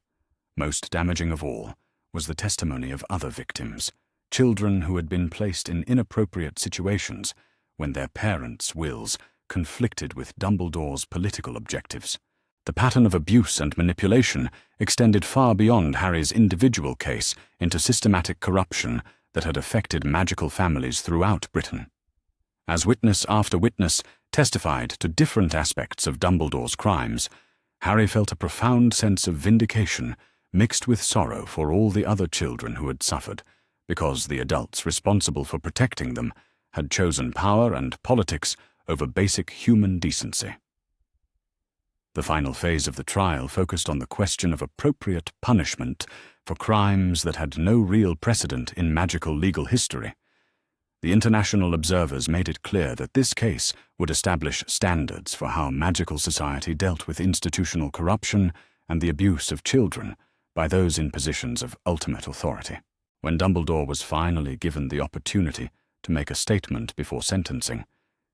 Most damaging of all was the testimony of other victims, children who had been placed in inappropriate situations when their parents' wills conflicted with Dumbledore's political objectives. The pattern of abuse and manipulation extended far beyond Harry's individual case into systematic corruption that had affected magical families throughout Britain. As witness after witness testified to different aspects of Dumbledore's crimes, Harry felt a profound sense of vindication mixed with sorrow for all the other children who had suffered, because the adults responsible for protecting them had chosen power and politics over basic human decency. The final phase of the trial focused on the question of appropriate punishment for crimes that had no real precedent in magical legal history. The international observers made it clear that this case would establish standards for how magical society dealt with institutional corruption and the abuse of children by those in positions of ultimate authority. When Dumbledore was finally given the opportunity to make a statement before sentencing,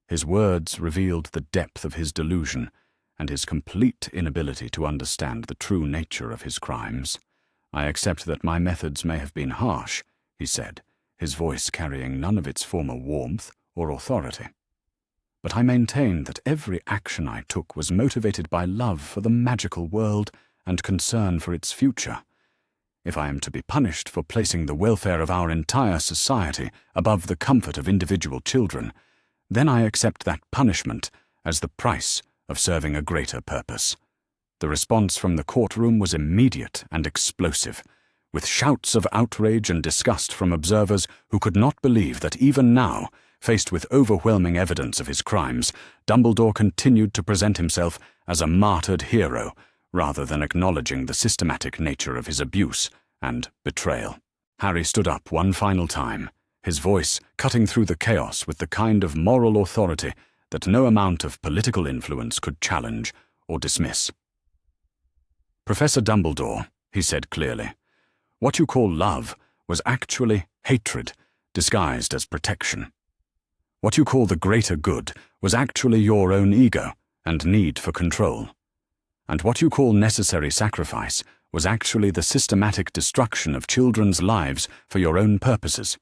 his words revealed the depth of his delusion and his complete inability to understand the true nature of his crimes. "I accept that my methods may have been harsh," he said, his voice carrying none of its former warmth or authority. "But I maintain that every action I took was motivated by love for the magical world and concern for its future. If I am to be punished for placing the welfare of our entire society above the comfort of individual children, then I accept that punishment as the price of serving a greater purpose." The response from the courtroom was immediate and explosive, with shouts of outrage and disgust from observers who could not believe that even now, faced with overwhelming evidence of his crimes, Dumbledore continued to present himself as a martyred hero, rather than acknowledging the systematic nature of his abuse and betrayal. Harry stood up one final time, his voice cutting through the chaos with the kind of moral authority that no amount of political influence could challenge or dismiss. "Professor Dumbledore," he said clearly, "what you call love was actually hatred disguised as protection. What you call the greater good was actually your own ego and need for control. And what you call necessary sacrifice was actually the systematic destruction of children's lives for your own purposes.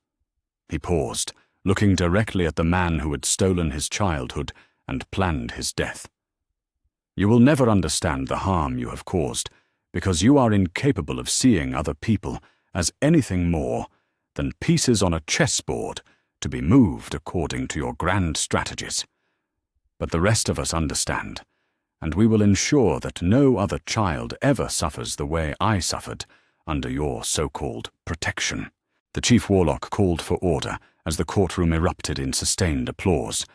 He paused, looking directly at the man who had stolen his childhood and planned his death. You will never understand the harm you have caused, because you are incapable of seeing other people as anything more than pieces on a chessboard to be moved according to your grand strategies. But the rest of us understand, and we will ensure that no other child ever suffers the way I suffered under your so-called protection." The chief warlock called for order as the courtroom erupted in sustained applause,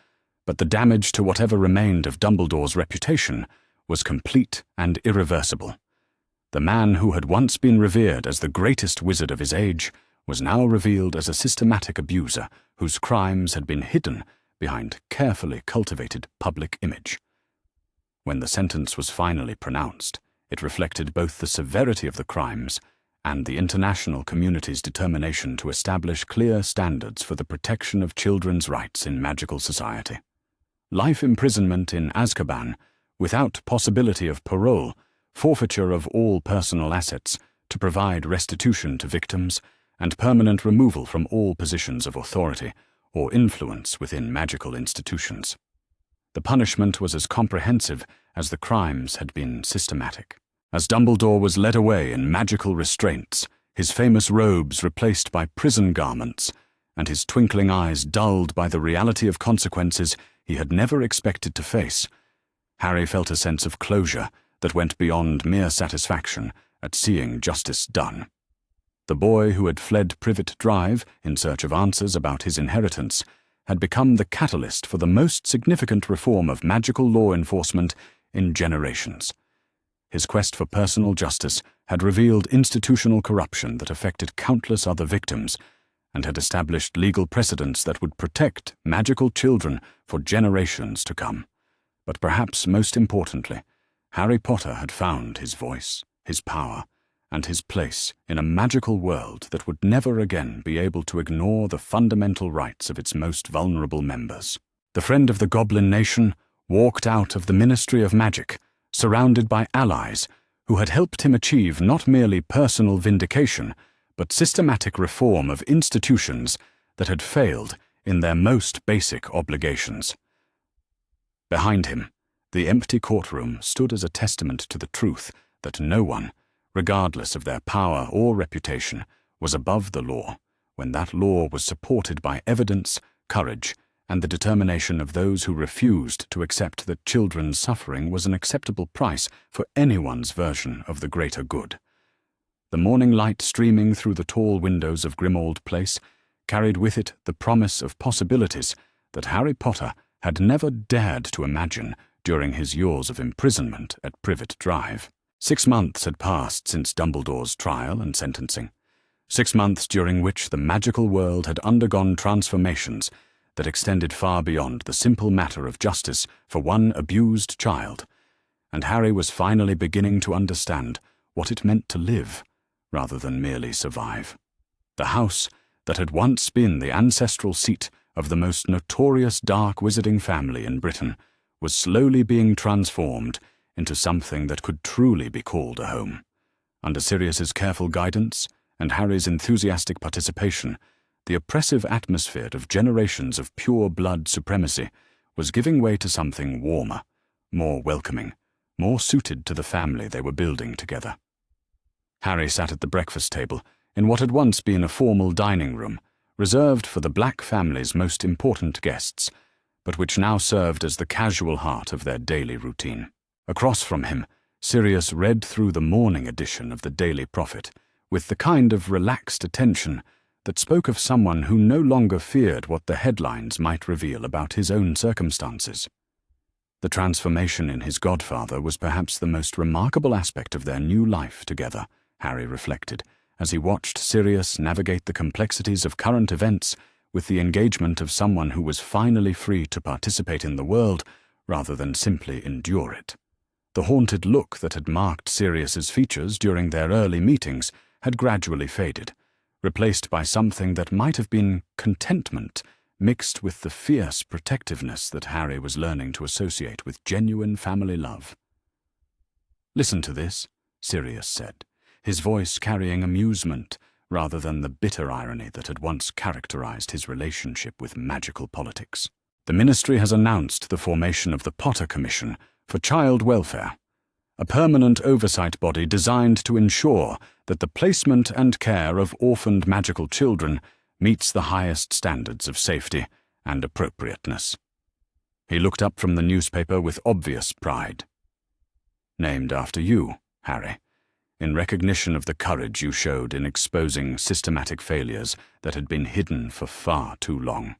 but the damage to whatever remained of Dumbledore's reputation was complete and irreversible. The man who had once been revered as the greatest wizard of his age was now revealed as a systematic abuser whose crimes had been hidden behind carefully cultivated public image. When the sentence was finally pronounced, it reflected both the severity of the crimes and the international community's determination to establish clear standards for the protection of children's rights in magical society. Life imprisonment in Azkaban, without possibility of parole, forfeiture of all personal assets to provide restitution to victims, and permanent removal from all positions of authority or influence within magical institutions. The punishment was as comprehensive as the crimes had been systematic. As Dumbledore was led away in magical restraints, his famous robes replaced by prison garments, and his twinkling eyes dulled by the reality of consequences he had never expected to face, Harry felt a sense of closure that went beyond mere satisfaction at seeing justice done. The boy who had fled Privet Drive in search of answers about his inheritance had become the catalyst for the most significant reform of magical law enforcement in generations. His quest for personal justice had revealed institutional corruption that affected countless other victims, and had established legal precedents that would protect magical children for generations to come. But perhaps most importantly, Harry Potter had found his voice, his power, and his place in a magical world that would never again be able to ignore the fundamental rights of its most vulnerable members. The friend of the Goblin Nation walked out of the Ministry of Magic, surrounded by allies who had helped him achieve not merely personal vindication, but systematic reform of institutions that had failed in their most basic obligations. Behind him, the empty courtroom stood as a testament to the truth that no one, regardless of their power or reputation, was above the law, when that law was supported by evidence, courage, and the determination of those who refused to accept that children's suffering was an acceptable price for anyone's version of the greater good. The morning light streaming through the tall windows of Grimmauld Place carried with it the promise of possibilities that Harry Potter had never dared to imagine during his years of imprisonment at Privet Drive. 6 months had passed since Dumbledore's trial and sentencing. 6 months during which the magical world had undergone transformations that extended far beyond the simple matter of justice for one abused child, and Harry was finally beginning to understand what it meant to live rather than merely survive. The house that had once been the ancestral seat of the most notorious dark wizarding family in Britain was slowly being transformed into something that could truly be called a home. Under Sirius's careful guidance and Harry's enthusiastic participation, the oppressive atmosphere of generations of pure-blood supremacy was giving way to something warmer, more welcoming, more suited to the family they were building together. Harry sat at the breakfast table in what had once been a formal dining room, reserved for the Black family's most important guests, but which now served as the casual heart of their daily routine. Across from him, Sirius read through the morning edition of the Daily Prophet with the kind of relaxed attention that spoke of someone who no longer feared what the headlines might reveal about his own circumstances. The transformation in his godfather was perhaps the most remarkable aspect of their new life together, Harry reflected, as he watched Sirius navigate the complexities of current events with the engagement of someone who was finally free to participate in the world rather than simply endure it. The haunted look that had marked Sirius's features during their early meetings had gradually faded, replaced by something that might have been contentment mixed with the fierce protectiveness that Harry was learning to associate with genuine family love. "Listen to this," Sirius said, his voice carrying amusement rather than the bitter irony that had once characterized his relationship with magical politics. "The Ministry has announced the formation of the Potter Commission for Child Welfare, a permanent oversight body designed to ensure that the placement and care of orphaned magical children meets the highest standards of safety and appropriateness." He looked up from the newspaper with obvious pride. "Named after you, Harry, in recognition of the courage you showed in exposing systematic failures that had been hidden for far too long.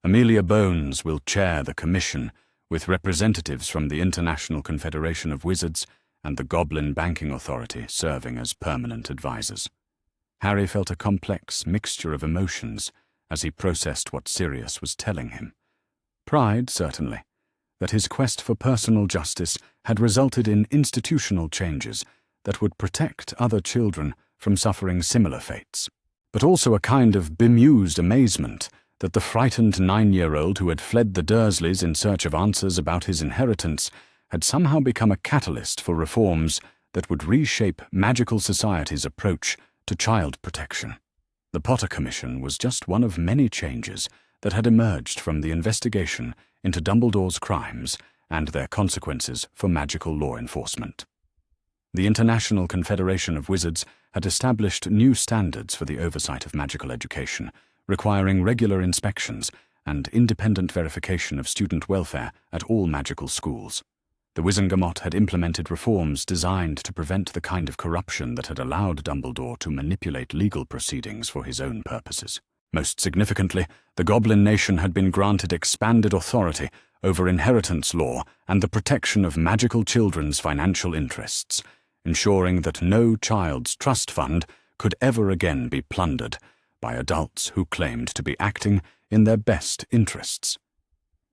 Amelia Bones will chair the commission, with representatives from the International Confederation of Wizards and the Goblin Banking Authority serving as permanent advisors." Harry felt a complex mixture of emotions as he processed what Sirius was telling him. Pride, certainly, that his quest for personal justice had resulted in institutional changes that would protect other children from suffering similar fates, but also a kind of bemused amazement that the frightened 9-year-old who had fled the Dursleys in search of answers about his inheritance had somehow become a catalyst for reforms that would reshape magical society's approach to child protection. The Potter Commission was just one of many changes that had emerged from the investigation into Dumbledore's crimes and their consequences for magical law enforcement. The International Confederation of Wizards had established new standards for the oversight of magical education, requiring regular inspections and independent verification of student welfare at all magical schools. The Wizengamot had implemented reforms designed to prevent the kind of corruption that had allowed Dumbledore to manipulate legal proceedings for his own purposes. Most significantly, the Goblin Nation had been granted expanded authority over inheritance law and the protection of magical children's financial interests, ensuring that no child's trust fund could ever again be plundered by adults who claimed to be acting in their best interests.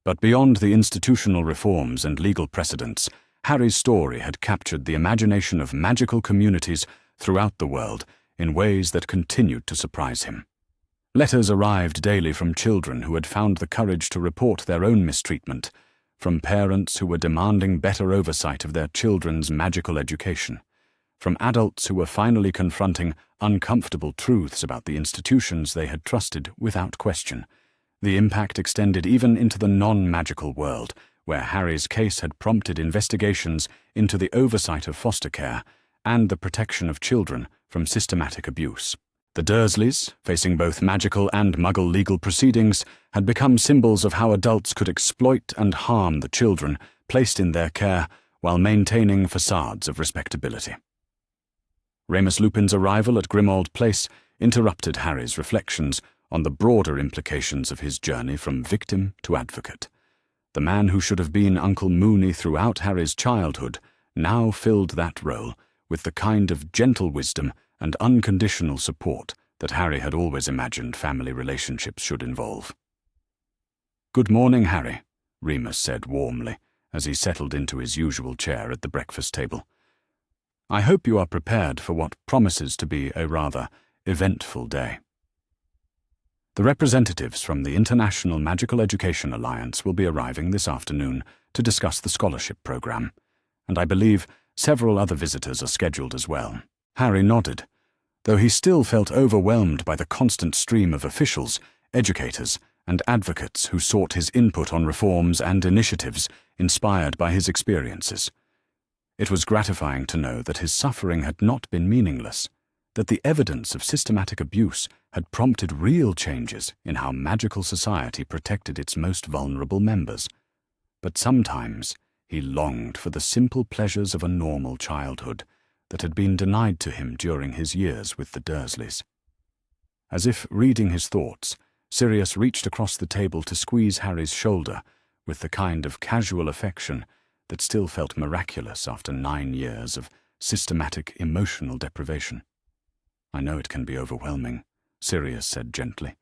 But beyond the institutional reforms and legal precedents, Harry's story had captured the imagination of magical communities throughout the world in ways that continued to surprise him. Letters arrived daily from children who had found the courage to report their own mistreatment, from parents who were demanding better oversight of their children's magical education, from adults who were finally confronting uncomfortable truths about the institutions they had trusted without question. The impact extended even into the non-magical world, where Harry's case had prompted investigations into the oversight of foster care and the protection of children from systematic abuse. The Dursleys, facing both magical and Muggle legal proceedings, had become symbols of how adults could exploit and harm the children placed in their care while maintaining facades of respectability. Remus Lupin's arrival at Grimmauld Place interrupted Harry's reflections on the broader implications of his journey from victim to advocate. The man who should have been Uncle Moony throughout Harry's childhood now filled that role with the kind of gentle wisdom and unconditional support that Harry had always imagined family relationships should involve. "Good morning, Harry," Remus said warmly as he settled into his usual chair at the breakfast table. "I hope you are prepared for what promises to be a rather eventful day. The representatives from the International Magical Education Alliance will be arriving this afternoon to discuss the scholarship program, and I believe several other visitors are scheduled as well." Harry nodded, though he still felt overwhelmed by the constant stream of officials, educators, and advocates who sought his input on reforms and initiatives inspired by his experiences. It was gratifying to know that his suffering had not been meaningless, that the evidence of systematic abuse had prompted real changes in how magical society protected its most vulnerable members. But sometimes he longed for the simple pleasures of a normal childhood that had been denied to him during his years with the Dursleys. As if reading his thoughts, Sirius reached across the table to squeeze Harry's shoulder with the kind of casual affection that still felt miraculous after 9 years of systematic emotional deprivation. "I know it can be overwhelming," Sirius said gently.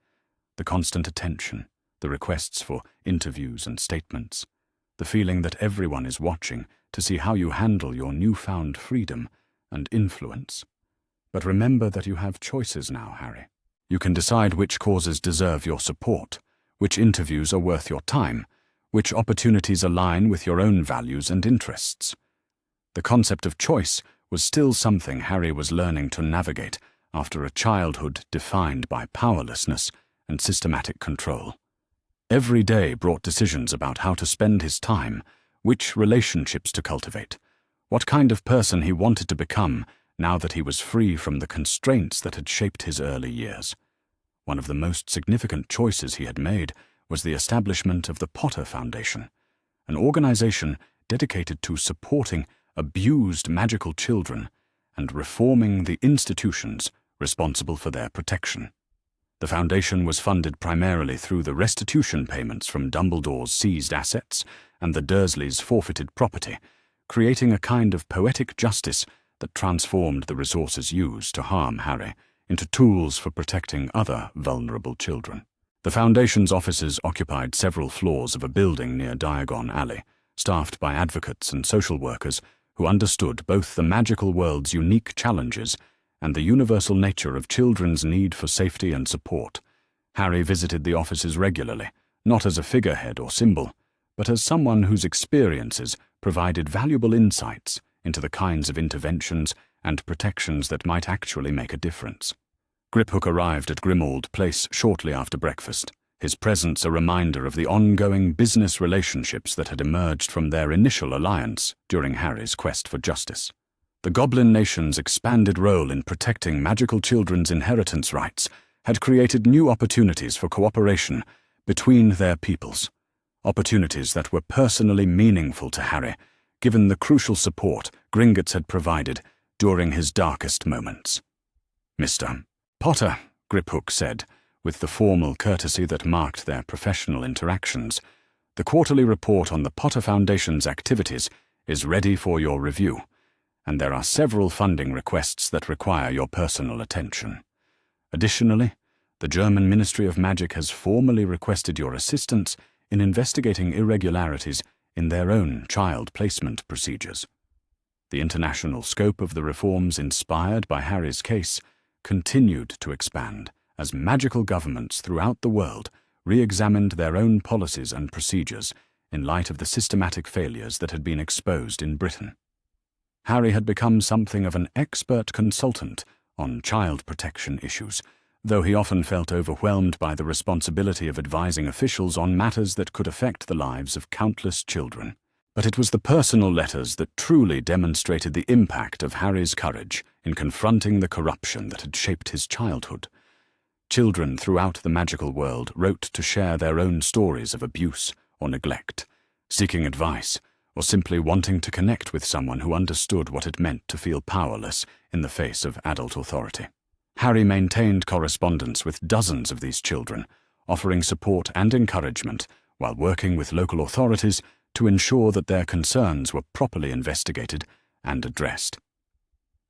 "The constant attention, the requests for interviews and statements, the feeling that everyone is watching to see how you handle your newfound freedom and influence. But remember that you have choices now, Harry. You can decide which causes deserve your support, which interviews are worth your time, which opportunities align with your own values and interests. The concept of choice was still something Harry was learning to navigate after a childhood defined by powerlessness and systematic control. Every day brought decisions about how to spend his time, which relationships to cultivate, what kind of person he wanted to become now that he was free from the constraints that had shaped his early years. One of the most significant choices he had made was the establishment of the Potter Foundation, an organization dedicated to supporting abused magical children and reforming the institutions responsible for their protection. The foundation was funded primarily through the restitution payments from Dumbledore's seized assets and the Dursleys' forfeited property, creating a kind of poetic justice that transformed the resources used to harm Harry into tools for protecting other vulnerable children. The Foundation's offices occupied several floors of a building near Diagon Alley, staffed by advocates and social workers who understood both the magical world's unique challenges and the universal nature of children's need for safety and support. Harry visited the offices regularly, not as a figurehead or symbol, but as someone whose experiences provided valuable insights into the kinds of interventions and protections that might actually make a difference. Griphook arrived at Grimmauld Place shortly after breakfast, his presence a reminder of the ongoing business relationships that had emerged from their initial alliance during Harry's quest for justice. The Goblin Nation's expanded role in protecting magical children's inheritance rights had created new opportunities for cooperation between their peoples, opportunities that were personally meaningful to Harry, given the crucial support Gringotts had provided during his darkest moments. "Mr. Potter," Griphook said, with the formal courtesy that marked their professional interactions, "the quarterly report on the Potter Foundation's activities is ready for your review, and there are several funding requests that require your personal attention. Additionally, the German Ministry of Magic has formally requested your assistance in investigating irregularities in their own child placement procedures." The international scope of the reforms inspired by Harry's case continued to expand as magical governments throughout the world re-examined their own policies and procedures in light of the systematic failures that had been exposed in Britain. Harry had become something of an expert consultant on child protection issues, though he often felt overwhelmed by the responsibility of advising officials on matters that could affect the lives of countless children. But it was the personal letters that truly demonstrated the impact of Harry's courage in confronting the corruption that had shaped his childhood. Children throughout the magical world wrote to share their own stories of abuse or neglect, seeking advice, or simply wanting to connect with someone who understood what it meant to feel powerless in the face of adult authority. Harry maintained correspondence with dozens of these children, offering support and encouragement while working with local authorities to ensure that their concerns were properly investigated and addressed.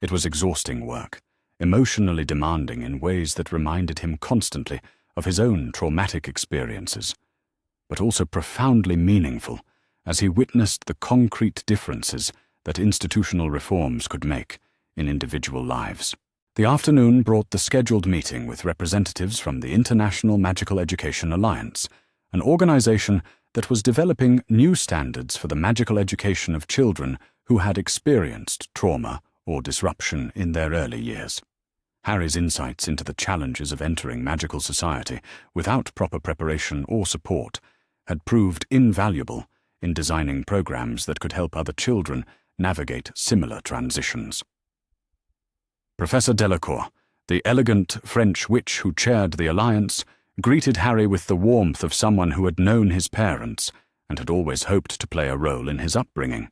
It was exhausting work, emotionally demanding in ways that reminded him constantly of his own traumatic experiences, but also profoundly meaningful as he witnessed the concrete differences that institutional reforms could make in individual lives. The afternoon brought the scheduled meeting with representatives from the International Magical Education Alliance, an organization that was developing new standards for the magical education of children who had experienced trauma or disruption in their early years. Harry's insights into the challenges of entering magical society without proper preparation or support had proved invaluable in designing programs that could help other children navigate similar transitions. Professor Delacour, the elegant French witch who chaired the alliance, greeted Harry with the warmth of someone who had known his parents and had always hoped to play a role in his upbringing.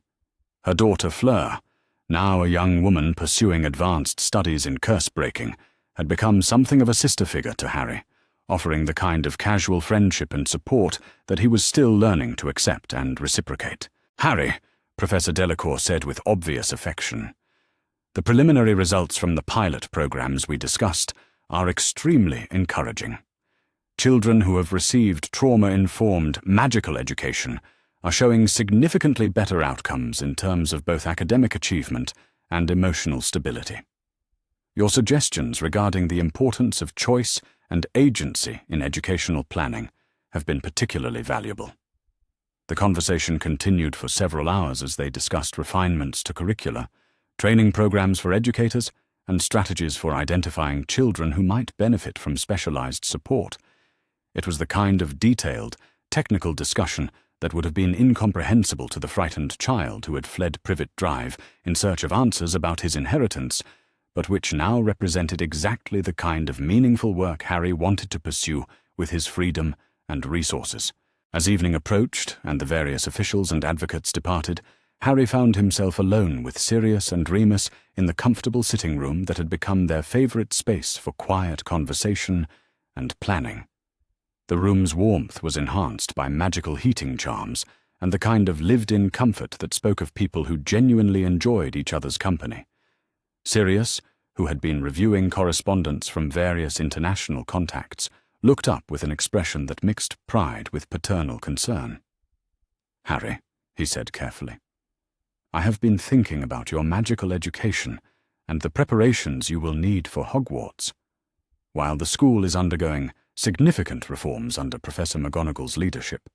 Her daughter Fleur, now a young woman pursuing advanced studies in curse-breaking, had become something of a sister figure to Harry, offering the kind of casual friendship and support that he was still learning to accept and reciprocate. "Harry," Professor Delacour said with obvious affection, "the preliminary results from the pilot programs we discussed are extremely encouraging. Children who have received trauma-informed magical education are showing significantly better outcomes in terms of both academic achievement and emotional stability. Your suggestions regarding the importance of choice and agency in educational planning have been particularly valuable." The conversation continued for several hours as they discussed refinements to curricula, training programs for educators, and strategies for identifying children who might benefit from specialized support. It was the kind of detailed, technical discussion that would have been incomprehensible to the frightened child who had fled Privet Drive in search of answers about his inheritance, but which now represented exactly the kind of meaningful work Harry wanted to pursue with his freedom and resources. As evening approached and the various officials and advocates departed, Harry found himself alone with Sirius and Remus in the comfortable sitting room that had become their favorite space for quiet conversation and planning. The room's warmth was enhanced by magical heating charms and the kind of lived-in comfort that spoke of people who genuinely enjoyed each other's company. Sirius, who had been reviewing correspondence from various international contacts, looked up with an expression that mixed pride with paternal concern. "Harry," he said carefully, "I have been thinking about your magical education and the preparations you will need for Hogwarts. While the school is undergoing significant reforms under Professor McGonagall's leadership,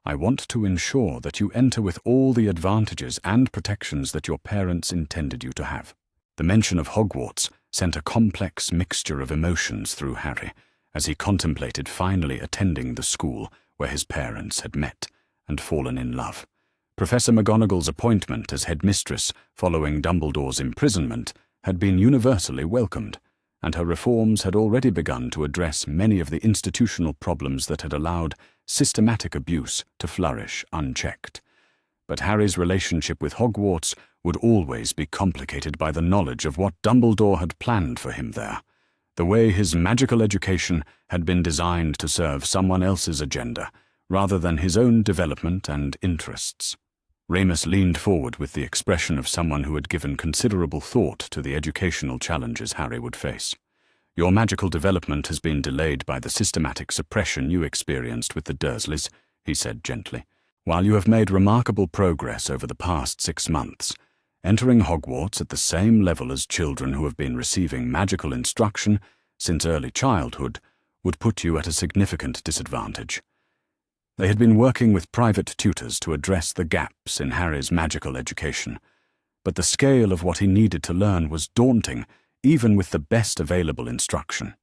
I want to ensure that you enter with all the advantages and protections that your parents intended you to have." The mention of Hogwarts sent a complex mixture of emotions through Harry as he contemplated finally attending the school where his parents had met and fallen in love. Professor McGonagall's appointment as headmistress following Dumbledore's imprisonment had been universally welcomed, and her reforms had already begun to address many of the institutional problems that had allowed systematic abuse to flourish unchecked. But Harry's relationship with Hogwarts would always be complicated by the knowledge of what Dumbledore had planned for him there, the way his magical education had been designed to serve someone else's agenda, rather than his own development and interests. Remus leaned forward with the expression of someone who had given considerable thought to the educational challenges Harry would face. "Your magical development has been delayed by the systematic suppression you experienced with the Dursleys," he said gently. "While you have made remarkable progress over the past 6 months, entering Hogwarts at the same level as children who have been receiving magical instruction since early childhood would put you at a significant disadvantage." They had been working with private tutors to address the gaps in Harry's magical education, but the scale of what he needed to learn was daunting even with the best available instruction.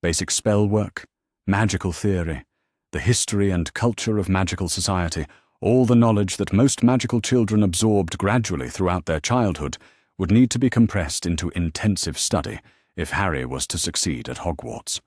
Basic spell work, magical theory, the history and culture of magical society, all the knowledge that most magical children absorbed gradually throughout their childhood would need to be compressed into intensive study if Harry was to succeed at Hogwarts.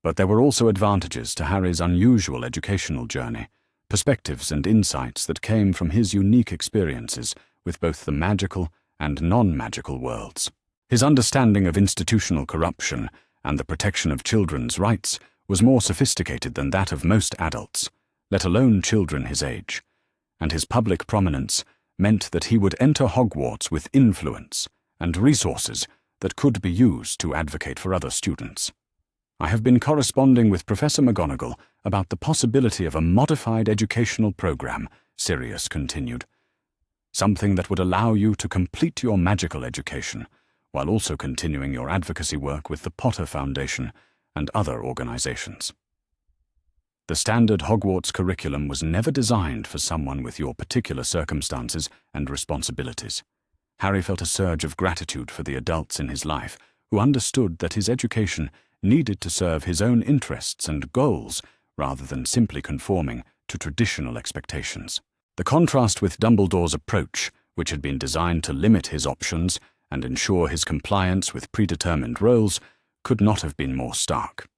But there were also advantages to Harry's unusual educational journey, perspectives and insights that came from his unique experiences with both the magical and non-magical worlds. His understanding of institutional corruption and the protection of children's rights was more sophisticated than that of most adults, let alone children his age, and his public prominence meant that he would enter Hogwarts with influence and resources that could be used to advocate for other students. "I have been corresponding with Professor McGonagall about the possibility of a modified educational program," Sirius continued. "Something that would allow you to complete your magical education, while also continuing your advocacy work with the Potter Foundation and other organizations. The standard Hogwarts curriculum was never designed for someone with your particular circumstances and responsibilities." Harry felt a surge of gratitude for the adults in his life who understood that his education needed to serve his own interests and goals rather than simply conforming to traditional expectations. The contrast with Dumbledore's approach, which had been designed to limit his options and ensure his compliance with predetermined roles, could not have been more stark.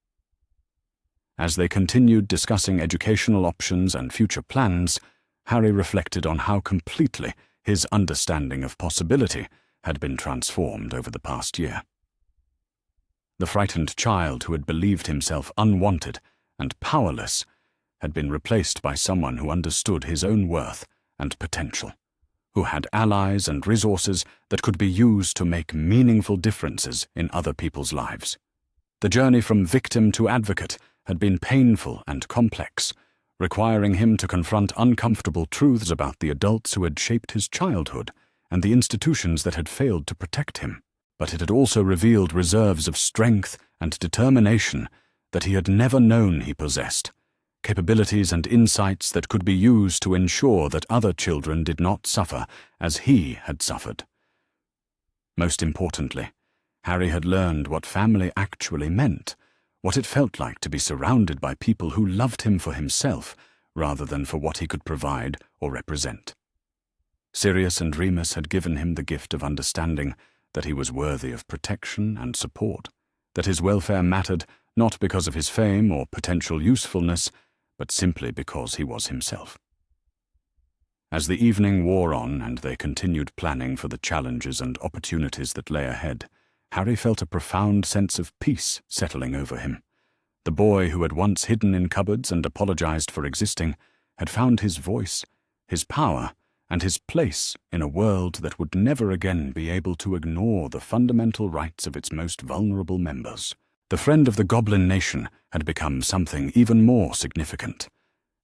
As they continued discussing educational options and future plans, Harry reflected on how completely his understanding of possibility had been transformed over the past year. The frightened child who had believed himself unwanted and powerless had been replaced by someone who understood his own worth and potential, who had allies and resources that could be used to make meaningful differences in other people's lives. The journey from victim to advocate had been painful and complex, requiring him to confront uncomfortable truths about the adults who had shaped his childhood and the institutions that had failed to protect him. But it had also revealed reserves of strength and determination that he had never known he possessed, capabilities and insights that could be used to ensure that other children did not suffer as he had suffered. Most importantly, Harry had learned what family actually meant, what it felt like to be surrounded by people who loved him for himself rather than for what he could provide or represent. Sirius and Remus had given him the gift of understanding that he was worthy of protection and support, that his welfare mattered not because of his fame or potential usefulness, but simply because he was himself. As the evening wore on and they continued planning for the challenges and opportunities that lay ahead, Harry felt a profound sense of peace settling over him. The boy who had once hidden in cupboards and apologized for existing had found his voice, his power, and his place in a world that would never again be able to ignore the fundamental rights of its most vulnerable members. The friend of the Goblin Nation had become something even more significant.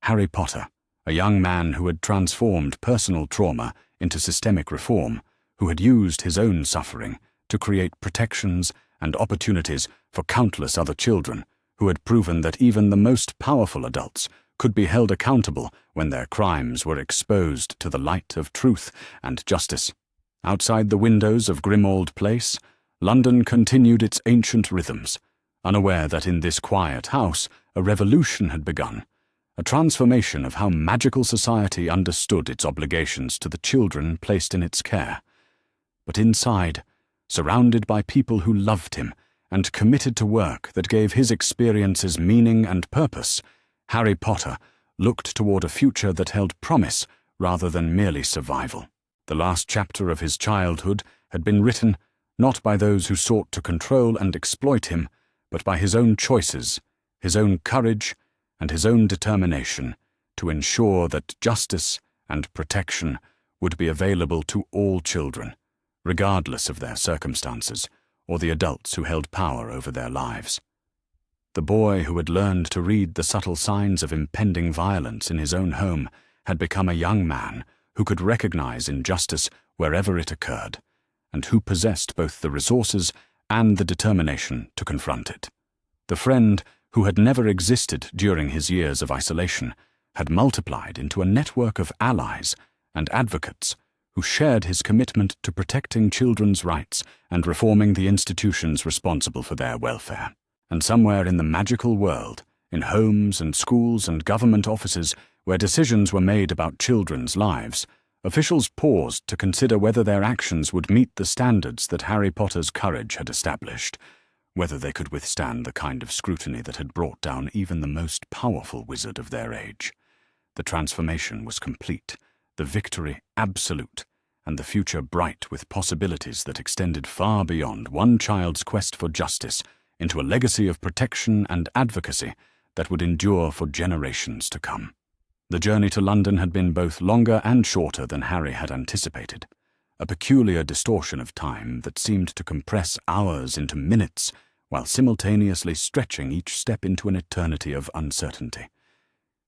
Harry Potter, a young man who had transformed personal trauma into systemic reform, who had used his own suffering to create protections and opportunities for countless other children, who had proven that even the most powerful adults could be held accountable when their crimes were exposed to the light of truth and justice. Outside the windows of Grimmauld Place, London continued its ancient rhythms, unaware that in this quiet house a revolution had begun, a transformation of how magical society understood its obligations to the children placed in its care. But inside, surrounded by people who loved him and committed to work that gave his experiences meaning and purpose, Harry Potter looked toward a future that held promise rather than merely survival. The last chapter of his childhood had been written not by those who sought to control and exploit him, but by his own choices, his own courage, and his own determination to ensure that justice and protection would be available to all children, regardless of their circumstances or the adults who held power over their lives. The boy who had learned to read the subtle signs of impending violence in his own home had become a young man who could recognize injustice wherever it occurred, and who possessed both the resources and the determination to confront it. The friend who had never existed during his years of isolation had multiplied into a network of allies and advocates who shared his commitment to protecting children's rights and reforming the institutions responsible for their welfare. And somewhere in the magical world, in homes and schools and government offices where decisions were made about children's lives, officials paused to consider whether their actions would meet the standards that Harry Potter's courage had established, whether they could withstand the kind of scrutiny that had brought down even the most powerful wizard of their age. The transformation was complete, the victory absolute, and the future bright with possibilities that extended far beyond one child's quest for justice into a legacy of protection and advocacy that would endure for generations to come. The journey to London had been both longer and shorter than Harry had anticipated, a peculiar distortion of time that seemed to compress hours into minutes while simultaneously stretching each step into an eternity of uncertainty.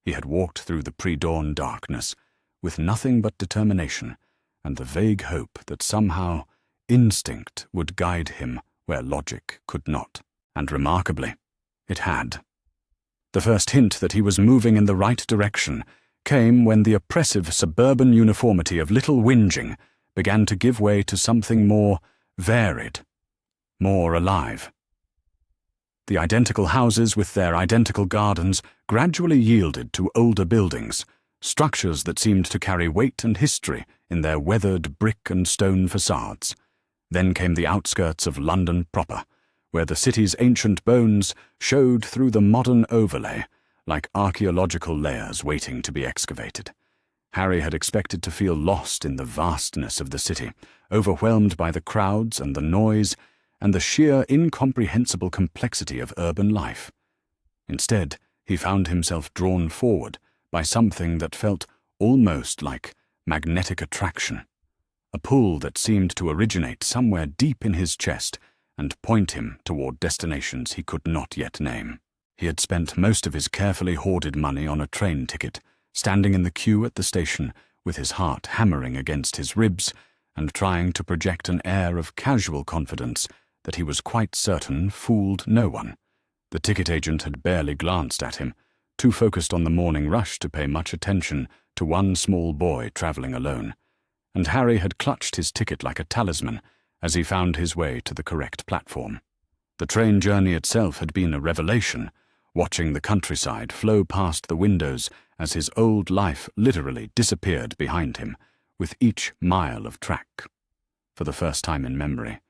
He had walked through the pre-dawn darkness with nothing but determination and the vague hope that somehow instinct would guide him where logic could not. And remarkably, it had. The first hint that he was moving in the right direction came when the oppressive suburban uniformity of little whinging began to give way to something more varied, more alive. The identical houses with their identical gardens gradually yielded to older buildings, structures that seemed to carry weight and history in their weathered brick and stone facades. Then came the outskirts of London proper, where the city's ancient bones showed through the modern overlay, like archaeological layers waiting to be excavated. Harry had expected to feel lost in the vastness of the city, overwhelmed by the crowds and the noise and the sheer incomprehensible complexity of urban life. Instead, he found himself drawn forward by something that felt almost like magnetic attraction, a pull that seemed to originate somewhere deep in his chest and point him toward destinations he could not yet name. He had spent most of his carefully hoarded money on a train ticket, standing in the queue at the station with his heart hammering against his ribs and trying to project an air of casual confidence that he was quite certain fooled no one. The ticket agent had barely glanced at him, too focused on the morning rush to pay much attention to one small boy travelling alone, and Harry had clutched his ticket like a talisman as he found his way to the correct platform. The train journey itself had been a revelation, watching the countryside flow past the windows as his old life literally disappeared behind him with each mile of track. For the first time in memory,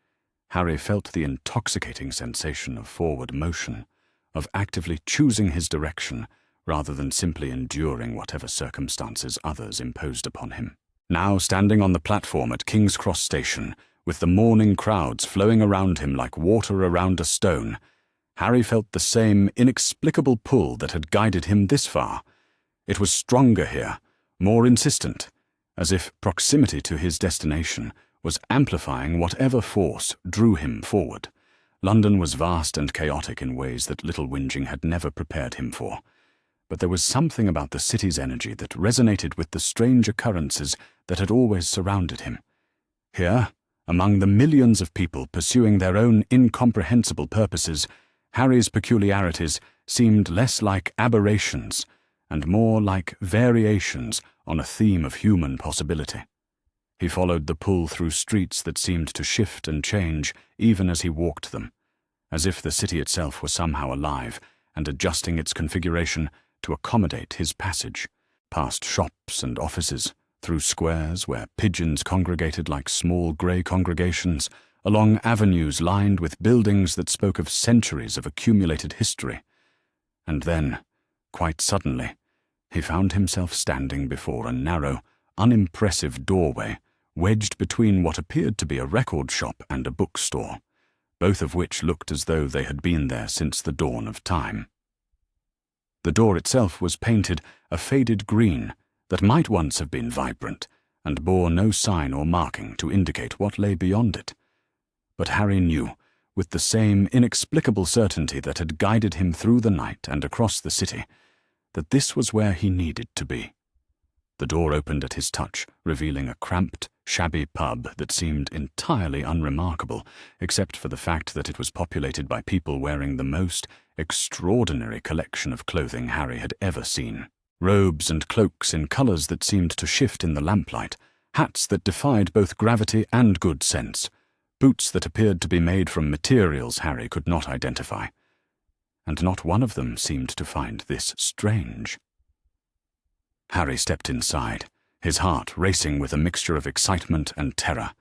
Harry felt the intoxicating sensation of forward motion, of actively choosing his direction rather than simply enduring whatever circumstances others imposed upon him. Now standing on the platform at King's Cross Station, with the morning crowds flowing around him like water around a stone, Harry felt the same inexplicable pull that had guided him this far. It was stronger here, more insistent, as if proximity to his destination was amplifying whatever force drew him forward. London was vast and chaotic in ways that Little Whinging had never prepared him for, but there was something about the city's energy that resonated with the strange occurrences that had always surrounded him. Here, among the millions of people pursuing their own incomprehensible purposes, Harry's peculiarities seemed less like aberrations and more like variations on a theme of human possibility. He followed the pull through streets that seemed to shift and change even as he walked them, as if the city itself were somehow alive and adjusting its configuration to accommodate his passage, past shops and offices, through squares where pigeons congregated like small grey congregations, along avenues lined with buildings that spoke of centuries of accumulated history. And then, quite suddenly, he found himself standing before a narrow, unimpressive doorway wedged between what appeared to be a record shop and a bookstore, both of which looked as though they had been there since the dawn of time. The door itself was painted a faded green that might once have been vibrant and bore no sign or marking to indicate what lay beyond it. But Harry knew, with the same inexplicable certainty that had guided him through the night and across the city, that this was where he needed to be. The door opened at his touch, revealing a cramped, shabby pub that seemed entirely unremarkable, except for the fact that it was populated by people wearing the most extraordinary collection of clothing Harry had ever seen. Robes and cloaks in colours that seemed to shift in the lamplight, hats that defied both gravity and good sense, boots that appeared to be made from materials Harry could not identify. And not one of them seemed to find this strange. Harry stepped inside, his heart racing with a mixture of excitement and terror.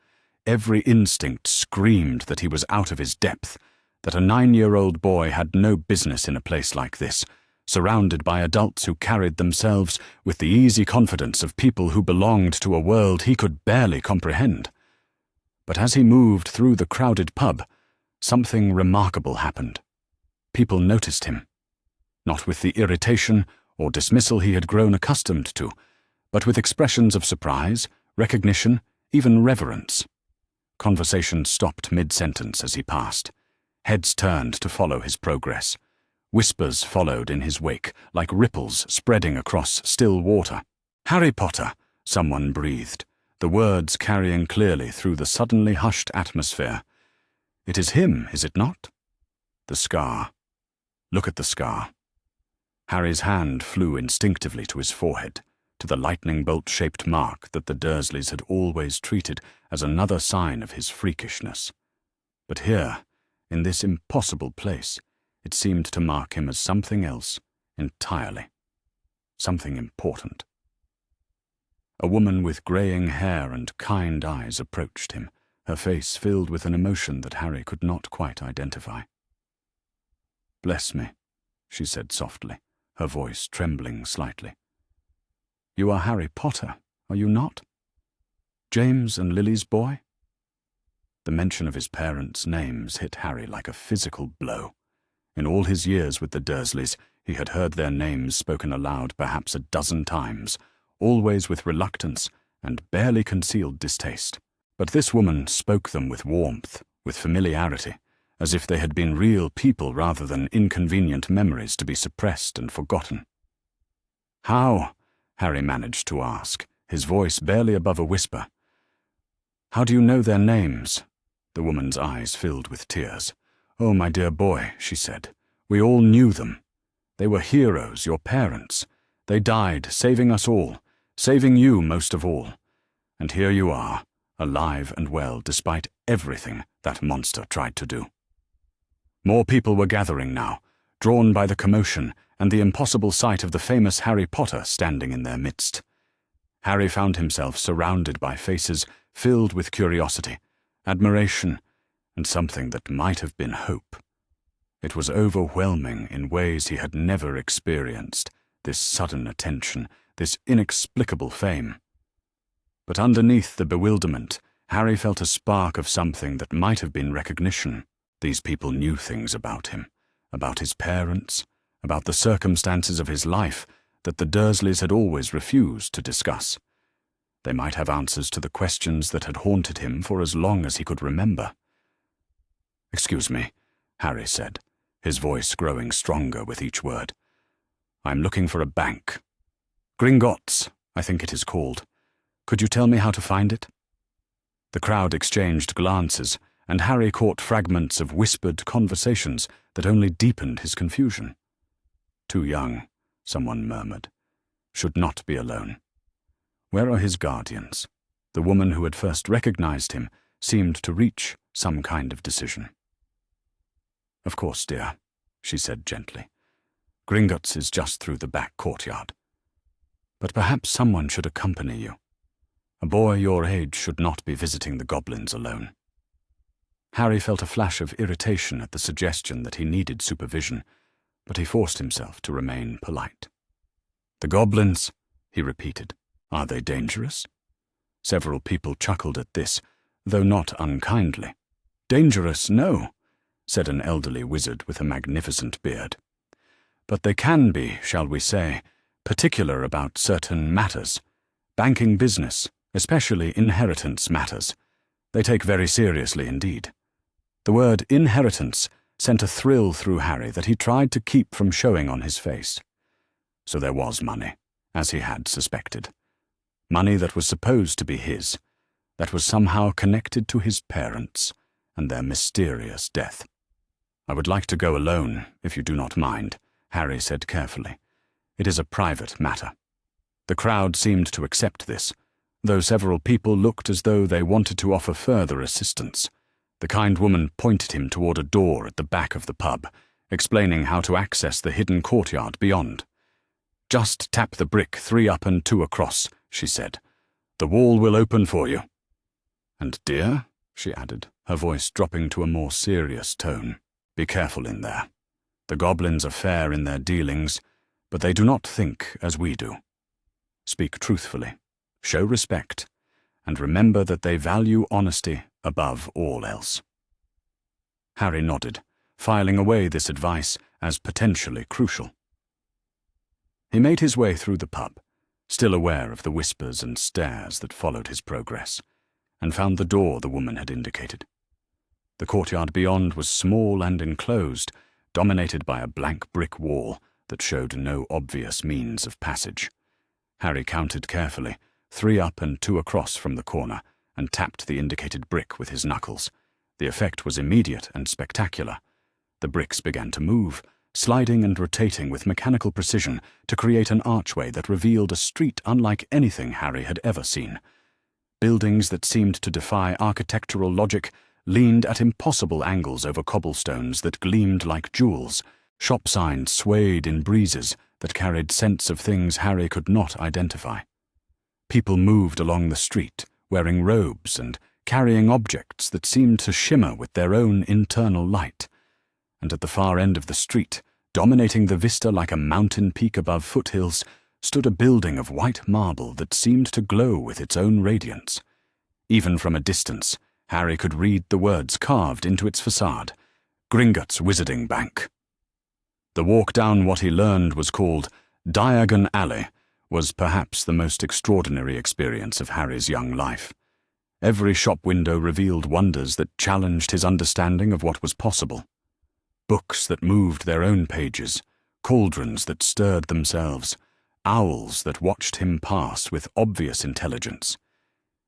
Every instinct screamed that he was out of his depth, that a 9-year-old boy had no business in a place like this, surrounded by adults who carried themselves with the easy confidence of people who belonged to a world he could barely comprehend. But as he moved through the crowded pub, something remarkable happened. People noticed him, not with the irritation or dismissal he had grown accustomed to, but with expressions of surprise, recognition, even reverence. Conversation stopped mid-sentence as he passed. Heads turned to follow his progress. Whispers followed in his wake, like ripples spreading across still water. "Harry Potter," someone breathed, the words carrying clearly through the suddenly hushed atmosphere. "It is him, is it not? The scar. Look at the scar." Harry's hand flew instinctively to his forehead, to the lightning bolt-shaped mark that the Dursleys had always treated as another sign of his freakishness. But here, in this impossible place, it seemed to mark him as something else entirely. Something important. A woman with greying hair and kind eyes approached him, her face filled with an emotion that Harry could not quite identify. "Bless me," she said softly, her voice trembling slightly. "You are Harry Potter, are you not? James and Lily's boy?" The mention of his parents' names hit Harry like a physical blow. In all his years with the Dursleys, he had heard their names spoken aloud perhaps a dozen times, always with reluctance and barely concealed distaste. But this woman spoke them with warmth, with familiarity, as if they had been real people rather than inconvenient memories to be suppressed and forgotten. "How?" Harry managed to ask, his voice barely above a whisper. "How do you know their names?" The woman's eyes filled with tears. "Oh, my dear boy," she said, "we all knew them. They were heroes, your parents. They died, saving us all, saving you most of all. And here you are, alive and well, despite everything that monster tried to do. More people were gathering now, drawn by the commotion and the impossible sight of the famous Harry Potter standing in their midst. Harry found himself surrounded by faces filled with curiosity, admiration, and something that might have been hope. It was overwhelming in ways he had never experienced, this sudden attention, this inexplicable fame. But underneath the bewilderment, Harry felt a spark of something that might have been recognition. These people knew things about him, about his parents, about the circumstances of his life that the Dursleys had always refused to discuss. They might have answers to the questions that had haunted him for as long as he could remember. "Excuse me," Harry said, his voice growing stronger with each word. "I'm looking for a bank. Gringotts, I think it is called. Could you tell me how to find it?" The crowd exchanged glances, and Harry caught fragments of whispered conversations that only deepened his confusion. "Too young," someone murmured. "Should not be alone. Where are his guardians?" The woman who had first recognized him seemed to reach some kind of decision. "Of course, dear," she said gently. "Gringotts is just through the back courtyard. But perhaps someone should accompany you. A boy your age should not be visiting the goblins alone." Harry felt a flash of irritation at the suggestion that he needed supervision, but he forced himself to remain polite. "The goblins," he repeated. "Are they dangerous?" Several people chuckled at this, though not unkindly. "Dangerous, no," said an elderly wizard with a magnificent beard. "But they can be, shall we say, particular about certain matters. Banking business, especially inheritance matters. They take very seriously indeed." The word inheritance sent a thrill through Harry that he tried to keep from showing on his face. So there was money, as he had suspected. Money that was supposed to be his, that was somehow connected to his parents and their mysterious death. "I would like to go alone, if you do not mind," Harry said carefully. "It is a private matter." The crowd seemed to accept this, though several people looked as though they wanted to offer further assistance. The kind woman pointed him toward a door at the back of the pub, explaining how to access the hidden courtyard beyond. "Just tap the brick 3 up and 2 across," she said. "The wall will open for you. And dear," she added, her voice dropping to a more serious tone, "be careful in there. The goblins are fair in their dealings, but they do not think as we do. Speak truthfully, show respect, and remember that they value honesty above all else." Harry nodded, filing away this advice as potentially crucial. He made his way through the pub, still aware of the whispers and stares that followed his progress, and found the door the woman had indicated. The courtyard beyond was small and enclosed, dominated by a blank brick wall that showed no obvious means of passage. Harry counted carefully, 3 up and 2 across from the corner, and tapped the indicated brick with his knuckles. The effect was immediate and spectacular. The bricks began to move, sliding and rotating with mechanical precision to create an archway that revealed a street unlike anything Harry had ever seen. Buildings that seemed to defy architectural logic leaned at impossible angles over cobblestones that gleamed like jewels. Shop signs swayed in breezes that carried scents of things Harry could not identify. People moved along the street, wearing robes and carrying objects that seemed to shimmer with their own internal light. And at the far end of the street, dominating the vista like a mountain peak above foothills, stood a building of white marble that seemed to glow with its own radiance. Even from a distance, Harry could read the words carved into its facade, "Gringotts Wizarding Bank." The walk down what he learned was called Diagon Alley was perhaps the most extraordinary experience of Harry's young life. Every shop window revealed wonders that challenged his understanding of what was possible. Books that moved their own pages, cauldrons that stirred themselves, owls that watched him pass with obvious intelligence.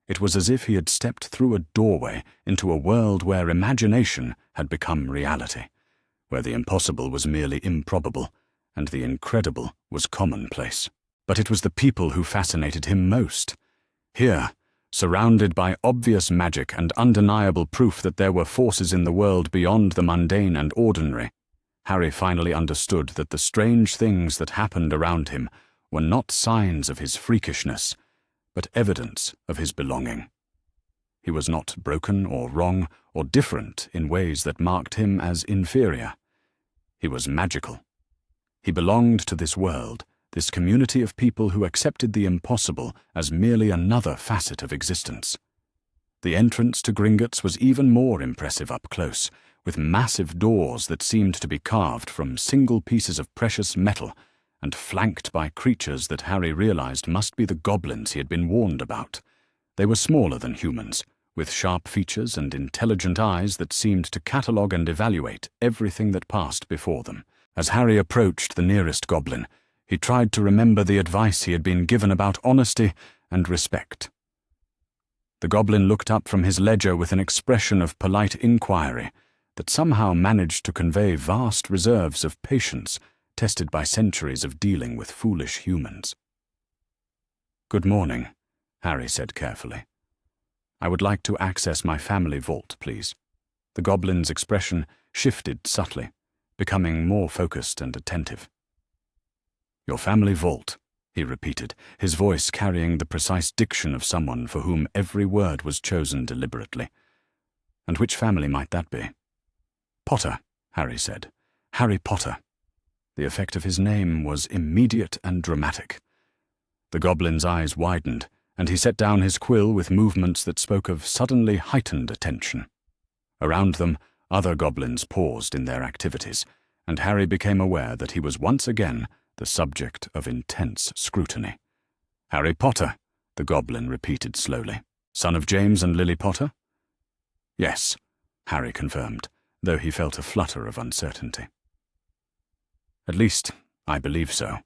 It was as if he had stepped through a doorway into a world where imagination had become reality, where the impossible was merely improbable, and the incredible was commonplace. But it was the people who fascinated him most. Here, surrounded by obvious magic and undeniable proof that there were forces in the world beyond the mundane and ordinary, Harry finally understood that the strange things that happened around him were not signs of his freakishness, but evidence of his belonging. He was not broken or wrong or different in ways that marked him as inferior. He was magical. He belonged to this world, this community of people who accepted the impossible as merely another facet of existence. The entrance to Gringotts was even more impressive up close, with massive doors that seemed to be carved from single pieces of precious metal and flanked by creatures that Harry realized must be the goblins he had been warned about. They were smaller than humans, with sharp features and intelligent eyes that seemed to catalogue and evaluate everything that passed before them. As Harry approached the nearest goblin, he tried to remember the advice he had been given about honesty and respect. The goblin looked up from his ledger with an expression of polite inquiry that somehow managed to convey vast reserves of patience tested by centuries of dealing with foolish humans. "Good morning," Harry said carefully. "I would like to access my family vault, please." The goblin's expression shifted subtly, becoming more focused and attentive. "Your family vault," he repeated, his voice carrying the precise diction of someone for whom every word was chosen deliberately. "And which family might that be?" "Potter," Harry said. "Harry Potter." The effect of his name was immediate and dramatic. The goblin's eyes widened, and he set down his quill with movements that spoke of suddenly heightened attention. Around them, other goblins paused in their activities, and Harry became aware that he was once again the subject of intense scrutiny. "Harry Potter," the goblin repeated slowly. "Son of James and Lily Potter?" "Yes," Harry confirmed, though he felt a flutter of uncertainty. "At least, I believe so.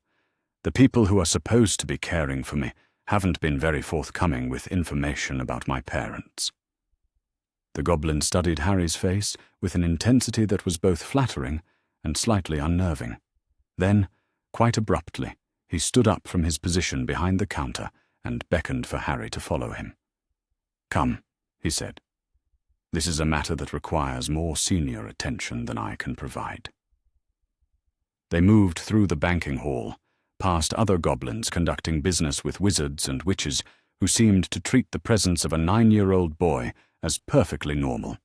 The people who are supposed to be caring for me haven't been very forthcoming with information about my parents." The goblin studied Harry's face with an intensity that was both flattering and slightly unnerving. Then, quite abruptly, he stood up from his position behind the counter and beckoned for Harry to follow him. "Come," he said. "This is a matter that requires more senior attention than I can provide." They moved through the banking hall, past other goblins conducting business with wizards and witches who seemed to treat the presence of a 9-year-old boy as perfectly normal.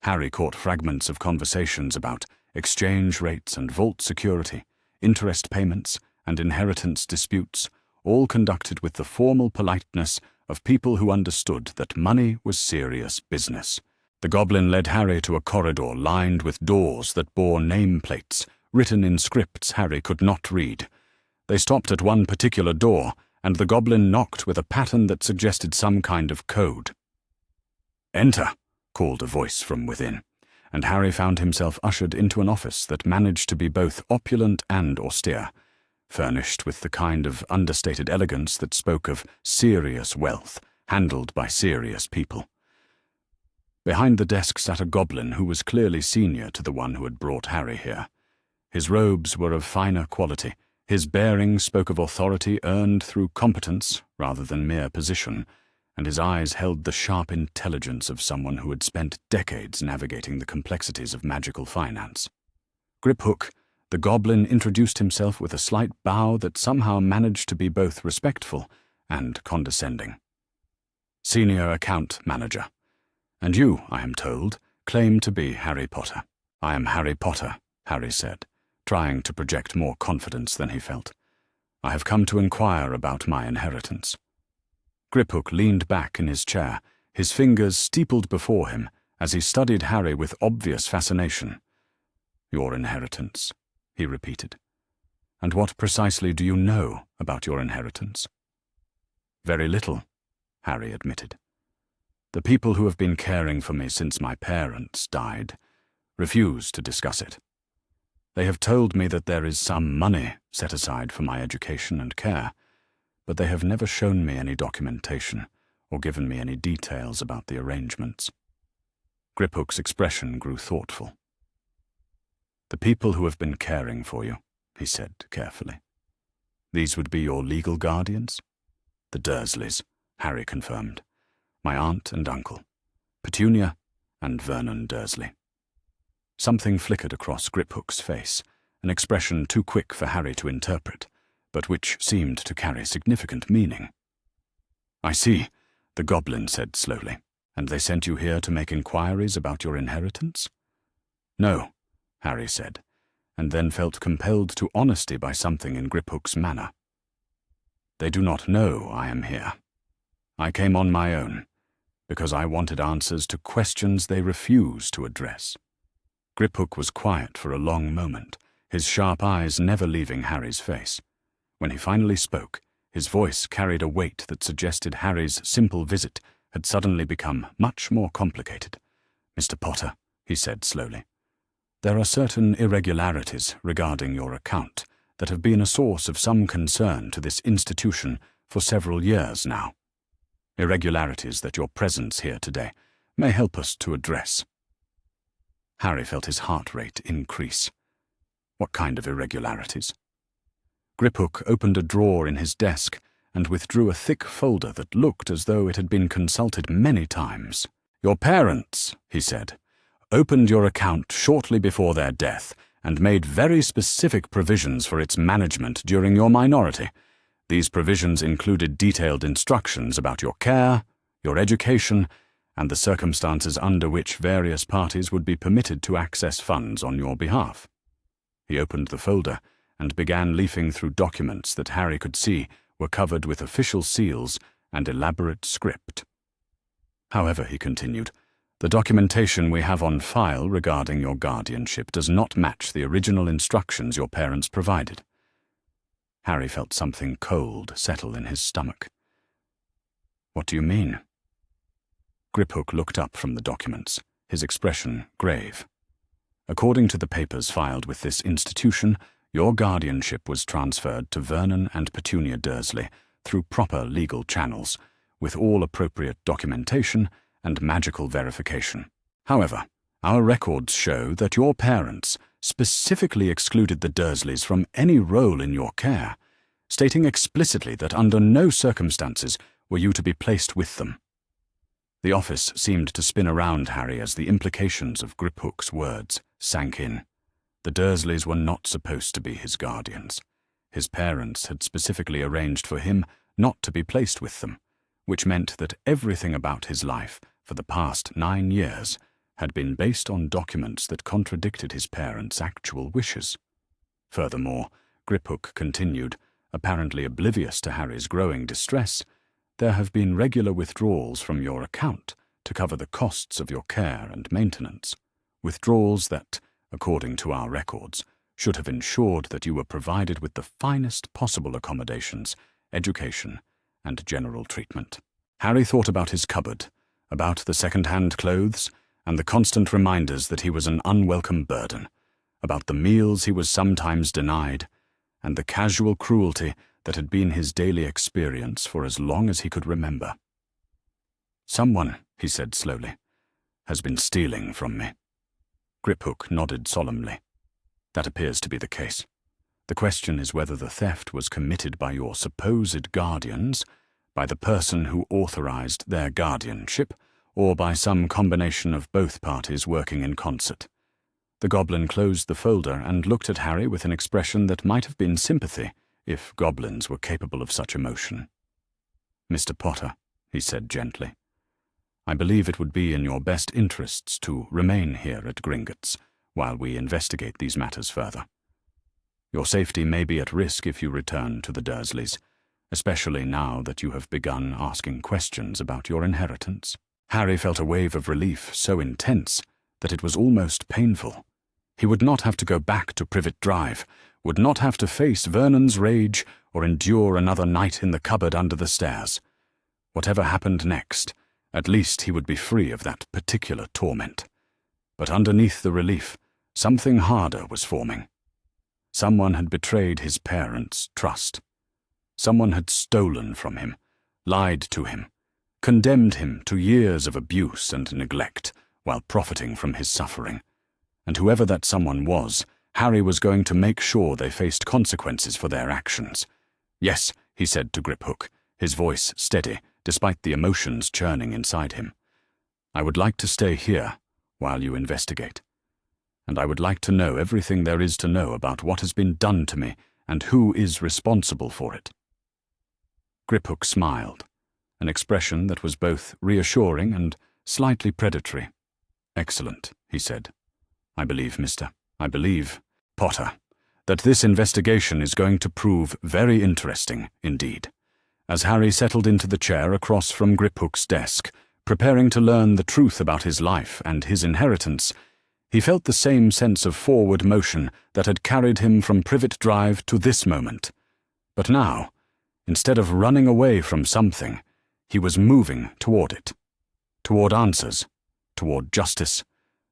Harry caught fragments of conversations about exchange rates and vault security, interest payments, and inheritance disputes, all conducted with the formal politeness of people who understood that money was serious business. The goblin led Harry to a corridor lined with doors that bore nameplates, written in scripts Harry could not read. They stopped at one particular door, and the goblin knocked with a pattern that suggested some kind of code. "Enter," called a voice from within, and Harry found himself ushered into an office that managed to be both opulent and austere, furnished with the kind of understated elegance that spoke of serious wealth, handled by serious people. Behind the desk sat a goblin who was clearly senior to the one who had brought Harry here. His robes were of finer quality. His bearing spoke of authority earned through competence rather than mere position, and his eyes held the sharp intelligence of someone who had spent decades navigating the complexities of magical finance. Griphook, the goblin, introduced himself with a slight bow that somehow managed to be both respectful and condescending. "Senior account manager. And you, I am told, claim to be Harry Potter." "I am Harry Potter," Harry said, trying to project more confidence than he felt. "I have come to inquire about my inheritance." Griphook leaned back in his chair, his fingers steepled before him as he studied Harry with obvious fascination. "Your inheritance," he repeated. "And what precisely do you know about your inheritance?" "Very little," Harry admitted. "The people who have been caring for me since my parents died refuse to discuss it. They have told me that there is some money set aside for my education and care, but they have never shown me any documentation or given me any details about the arrangements." Griphook's expression grew thoughtful. "The people who have been caring for you, he said carefully. These would be your legal guardians? The Dursleys, Harry confirmed. My aunt and uncle, Petunia and Vernon Dursley. Something flickered across Griphook's face, an expression too quick for Harry to interpret, but which seemed to carry significant meaning. I see, the goblin said slowly. And they sent you here to make inquiries about your inheritance? No, Harry said, and then felt compelled to honesty by something in Griphook's manner. They do not know I am here. I came on my own, because I wanted answers to questions they refuse to address. Griphook was quiet for a long moment, his sharp eyes never leaving Harry's face. When he finally spoke, his voice carried a weight that suggested Harry's simple visit had suddenly become much more complicated. Mr. Potter, he said slowly, there are certain irregularities regarding your account that have been a source of some concern to this institution for several years now. Irregularities that your presence here today may help us to address. Harry felt his heart rate increase. What kind of irregularities? Griphook opened a drawer in his desk and withdrew a thick folder that looked as though it had been consulted many times. Your parents, he said, opened your account shortly before their death and made very specific provisions for its management during your minority. These provisions included detailed instructions about your care, your education, and the circumstances under which various parties would be permitted to access funds on your behalf. He opened the folder and began leafing through documents that Harry could see were covered with official seals and elaborate script. However, he continued, the documentation we have on file regarding your guardianship does not match the original instructions your parents provided. Harry felt something cold settle in his stomach. What do you mean? Griphook looked up from the documents, his expression grave. According to the papers filed with this institution, your guardianship was transferred to Vernon and Petunia Dursley through proper legal channels, with all appropriate documentation and magical verification. However, our records show that your parents specifically excluded the Dursleys from any role in your care, stating explicitly that under no circumstances were you to be placed with them. The office seemed to spin around Harry as the implications of Griphook's words sank in. The Dursleys were not supposed to be his guardians. His parents had specifically arranged for him not to be placed with them, which meant that everything about his life for the past 9 years had been based on documents that contradicted his parents' actual wishes. Furthermore, Griphook continued, apparently oblivious to Harry's growing distress, there have been regular withdrawals from your account to cover the costs of your care and maintenance, withdrawals that, according to our records, should have ensured that you were provided with the finest possible accommodations, education, and general treatment. Harry thought about his cupboard, about the second-hand clothes, and the constant reminders that he was an unwelcome burden, about the meals he was sometimes denied, and the casual cruelty that had been his daily experience for as long as he could remember. Someone, he said slowly, has been stealing from me. Griphook nodded solemnly. That appears to be the case. The question is whether the theft was committed by your supposed guardians, by the person who authorized their guardianship, or by some combination of both parties working in concert. The goblin closed the folder and looked at Harry with an expression that might have been sympathy, if goblins were capable of such emotion. Mr. Potter, he said gently, I believe it would be in your best interests to remain here at Gringotts while we investigate these matters further. Your safety may be at risk if you return to the Dursleys, especially now that you have begun asking questions about your inheritance. Harry felt a wave of relief so intense that it was almost painful. He would not have to go back to Privet Drive, would not have to face Vernon's rage or endure another night in the cupboard under the stairs. Whatever happened next, at least he would be free of that particular torment. But underneath the relief, something harder was forming. Someone had betrayed his parents' trust. Someone had stolen from him, lied to him, condemned him to years of abuse and neglect while profiting from his suffering. And whoever that someone was Harry was going to make sure they faced consequences for their actions. "Yes," he said to Griphook, his voice steady, despite the emotions churning inside him. "I would like to stay here while you investigate. And I would like to know everything there is to know about what has been done to me and who is responsible for it." Griphook smiled, an expression that was both reassuring and slightly predatory. "Excellent," he said. I believe, Potter, that this investigation is going to prove very interesting indeed." As Harry settled into the chair across from Griphook's desk, preparing to learn the truth about his life and his inheritance, he felt the same sense of forward motion that had carried him from Privet Drive to this moment. But now, instead of running away from something, he was moving toward it. Toward answers, toward justice,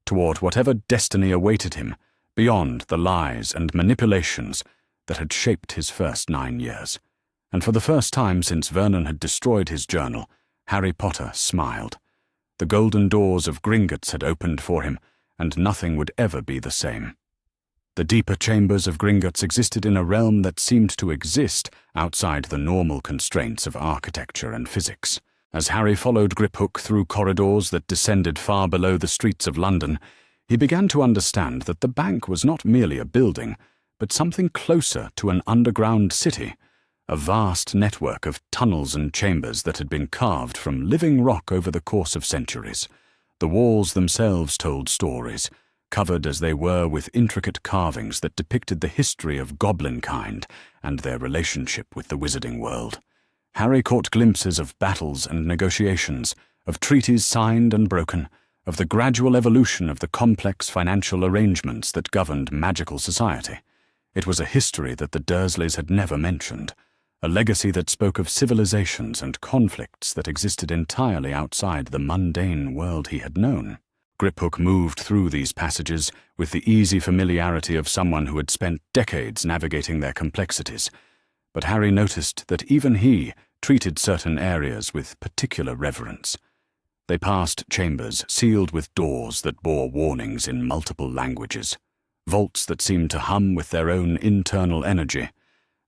toward whatever destiny awaited him beyond the lies and manipulations that had shaped his first 9 years. And for the first time since Vernon had destroyed his journal, Harry Potter smiled. The golden doors of Gringotts had opened for him, and nothing would ever be the same. The deeper chambers of Gringotts existed in a realm that seemed to exist outside the normal constraints of architecture and physics. As Harry followed Griphook through corridors that descended far below the streets of London, he began to understand that the bank was not merely a building, but something closer to an underground city, a vast network of tunnels and chambers that had been carved from living rock over the course of centuries. The walls themselves told stories, covered as they were with intricate carvings that depicted the history of goblinkind and their relationship with the wizarding world. Harry caught glimpses of battles and negotiations, of treaties signed and broken, of the gradual evolution of the complex financial arrangements that governed magical society. It was a history that the Dursleys had never mentioned, a legacy that spoke of civilizations and conflicts that existed entirely outside the mundane world he had known. Griphook moved through these passages with the easy familiarity of someone who had spent decades navigating their complexities, but Harry noticed that even he treated certain areas with particular reverence. They passed chambers sealed with doors that bore warnings in multiple languages, vaults that seemed to hum with their own internal energy,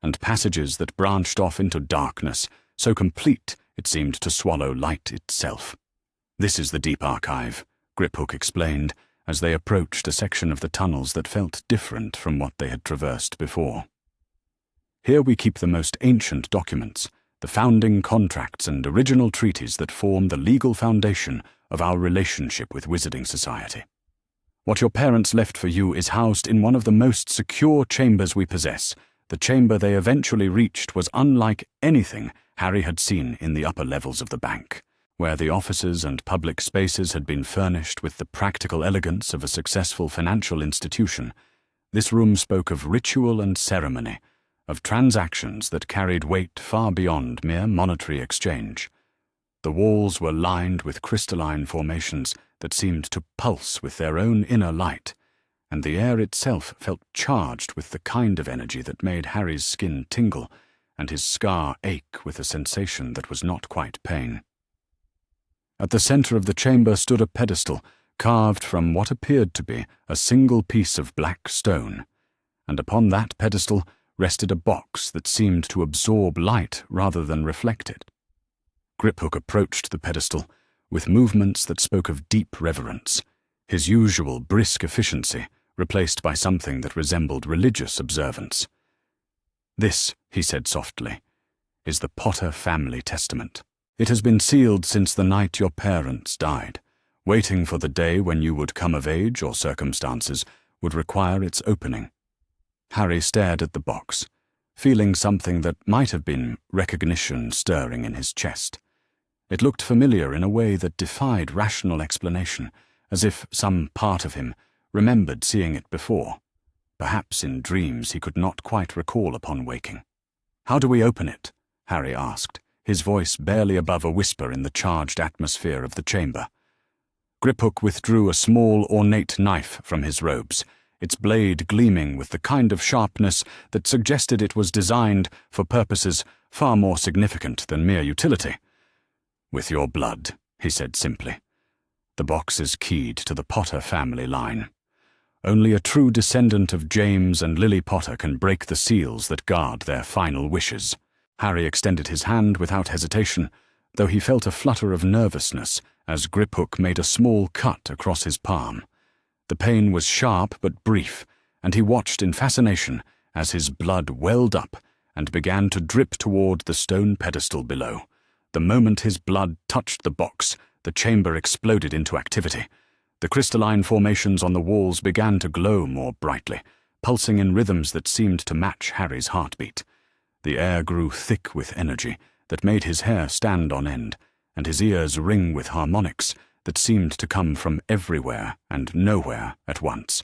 and passages that branched off into darkness, so complete it seemed to swallow light itself. "This is the Deep Archive," Griphook explained, as they approached a section of the tunnels that felt different from what they had traversed before. "Here we keep the most ancient documents, the founding contracts and original treaties that form the legal foundation of our relationship with Wizarding Society. What your parents left for you is housed in one of the most secure chambers we possess. The chamber they eventually reached was unlike anything Harry had seen in the upper levels of the bank, where the offices and public spaces had been furnished with the practical elegance of a successful financial institution. This room spoke of ritual and ceremony, of transactions that carried weight far beyond mere monetary exchange. The walls were lined with crystalline formations that seemed to pulse with their own inner light, and the air itself felt charged with the kind of energy that made Harry's skin tingle and his scar ache with a sensation that was not quite pain. At the center of the chamber stood a pedestal carved from what appeared to be a single piece of black stone, and upon that pedestal rested a box that seemed to absorb light rather than reflect it. Griphook approached the pedestal with movements that spoke of deep reverence, his usual brisk efficiency replaced by something that resembled religious observance. "This," he said softly, "is the Potter family testament. It has been sealed since the night your parents died, waiting for the day when you would come of age or circumstances would require its opening." Harry stared at the box, feeling something that might have been recognition stirring in his chest. It looked familiar in a way that defied rational explanation, as if some part of him remembered seeing it before. Perhaps in dreams he could not quite recall upon waking. "How do we open it?" Harry asked, his voice barely above a whisper in the charged atmosphere of the chamber. Griphook withdrew a small, ornate knife from his robes, its blade gleaming with the kind of sharpness that suggested it was designed for purposes far more significant than mere utility. "With your blood," he said simply. "The box is keyed to the Potter family line. Only a true descendant of James and Lily Potter can break the seals that guard their final wishes. Harry extended his hand without hesitation, though he felt a flutter of nervousness as Griphook made a small cut across his palm. The pain was sharp but brief, and he watched in fascination as his blood welled up and began to drip toward the stone pedestal below. The moment his blood touched the box, the chamber exploded into activity. The crystalline formations on the walls began to glow more brightly, pulsing in rhythms that seemed to match Harry's heartbeat. The air grew thick with energy that made his hair stand on end, and his ears ring with harmonics that seemed to come from everywhere and nowhere at once.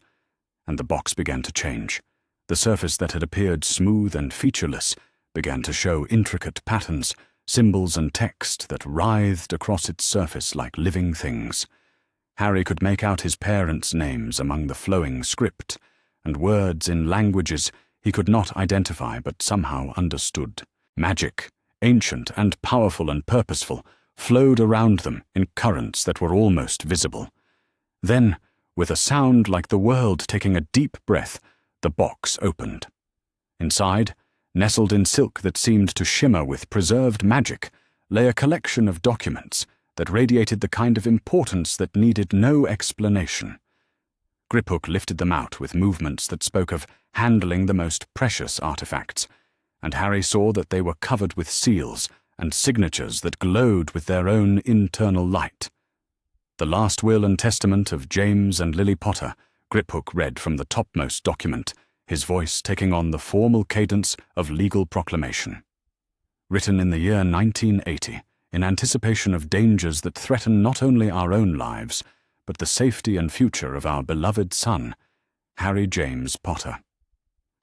And the box began to change. The surface that had appeared smooth and featureless began to show intricate patterns, symbols and text that writhed across its surface like living things. Harry could make out his parents' names among the flowing script, and words in languages he could not identify but somehow understood. Magic, ancient and powerful and purposeful, flowed around them in currents that were almost visible. Then, with a sound like the world taking a deep breath, the box opened. Inside, nestled in silk that seemed to shimmer with preserved magic, lay a collection of documents that radiated the kind of importance that needed no explanation. Griphook lifted them out with movements that spoke of handling the most precious artifacts, and Harry saw that they were covered with seals and signatures that glowed with their own internal light. The last will and testament of James and Lily Potter, Griphook read from the topmost document, his voice taking on the formal cadence of legal proclamation. Written in the year 1980, in anticipation of dangers that threaten not only our own lives, but the safety and future of our beloved son, Harry James Potter.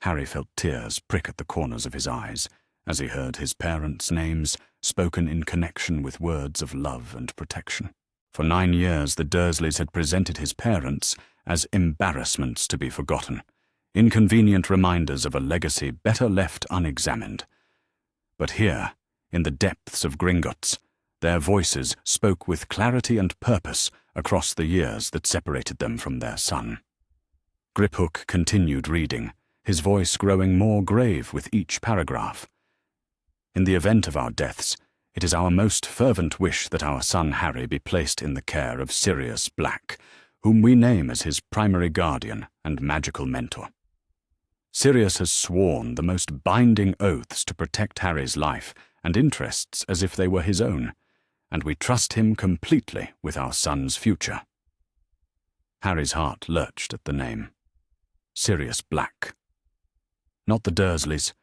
Harry felt tears prick at the corners of his eyes as he heard his parents' names spoken in connection with words of love and protection. For 9 years the Dursleys had presented his parents as embarrassments to be forgotten, inconvenient reminders of a legacy better left unexamined. But here, in the depths of Gringotts, their voices spoke with clarity and purpose across the years that separated them from their son. Griphook continued reading, his voice growing more grave with each paragraph. In the event of our deaths, it is our most fervent wish that our son Harry be placed in the care of Sirius Black, whom we name as his primary guardian and magical mentor. Sirius has sworn the most binding oaths to protect Harry's life and interests as if they were his own, and we trust him completely with our son's future. Harry's heart lurched at the name. Sirius Black. Not the Dursleys,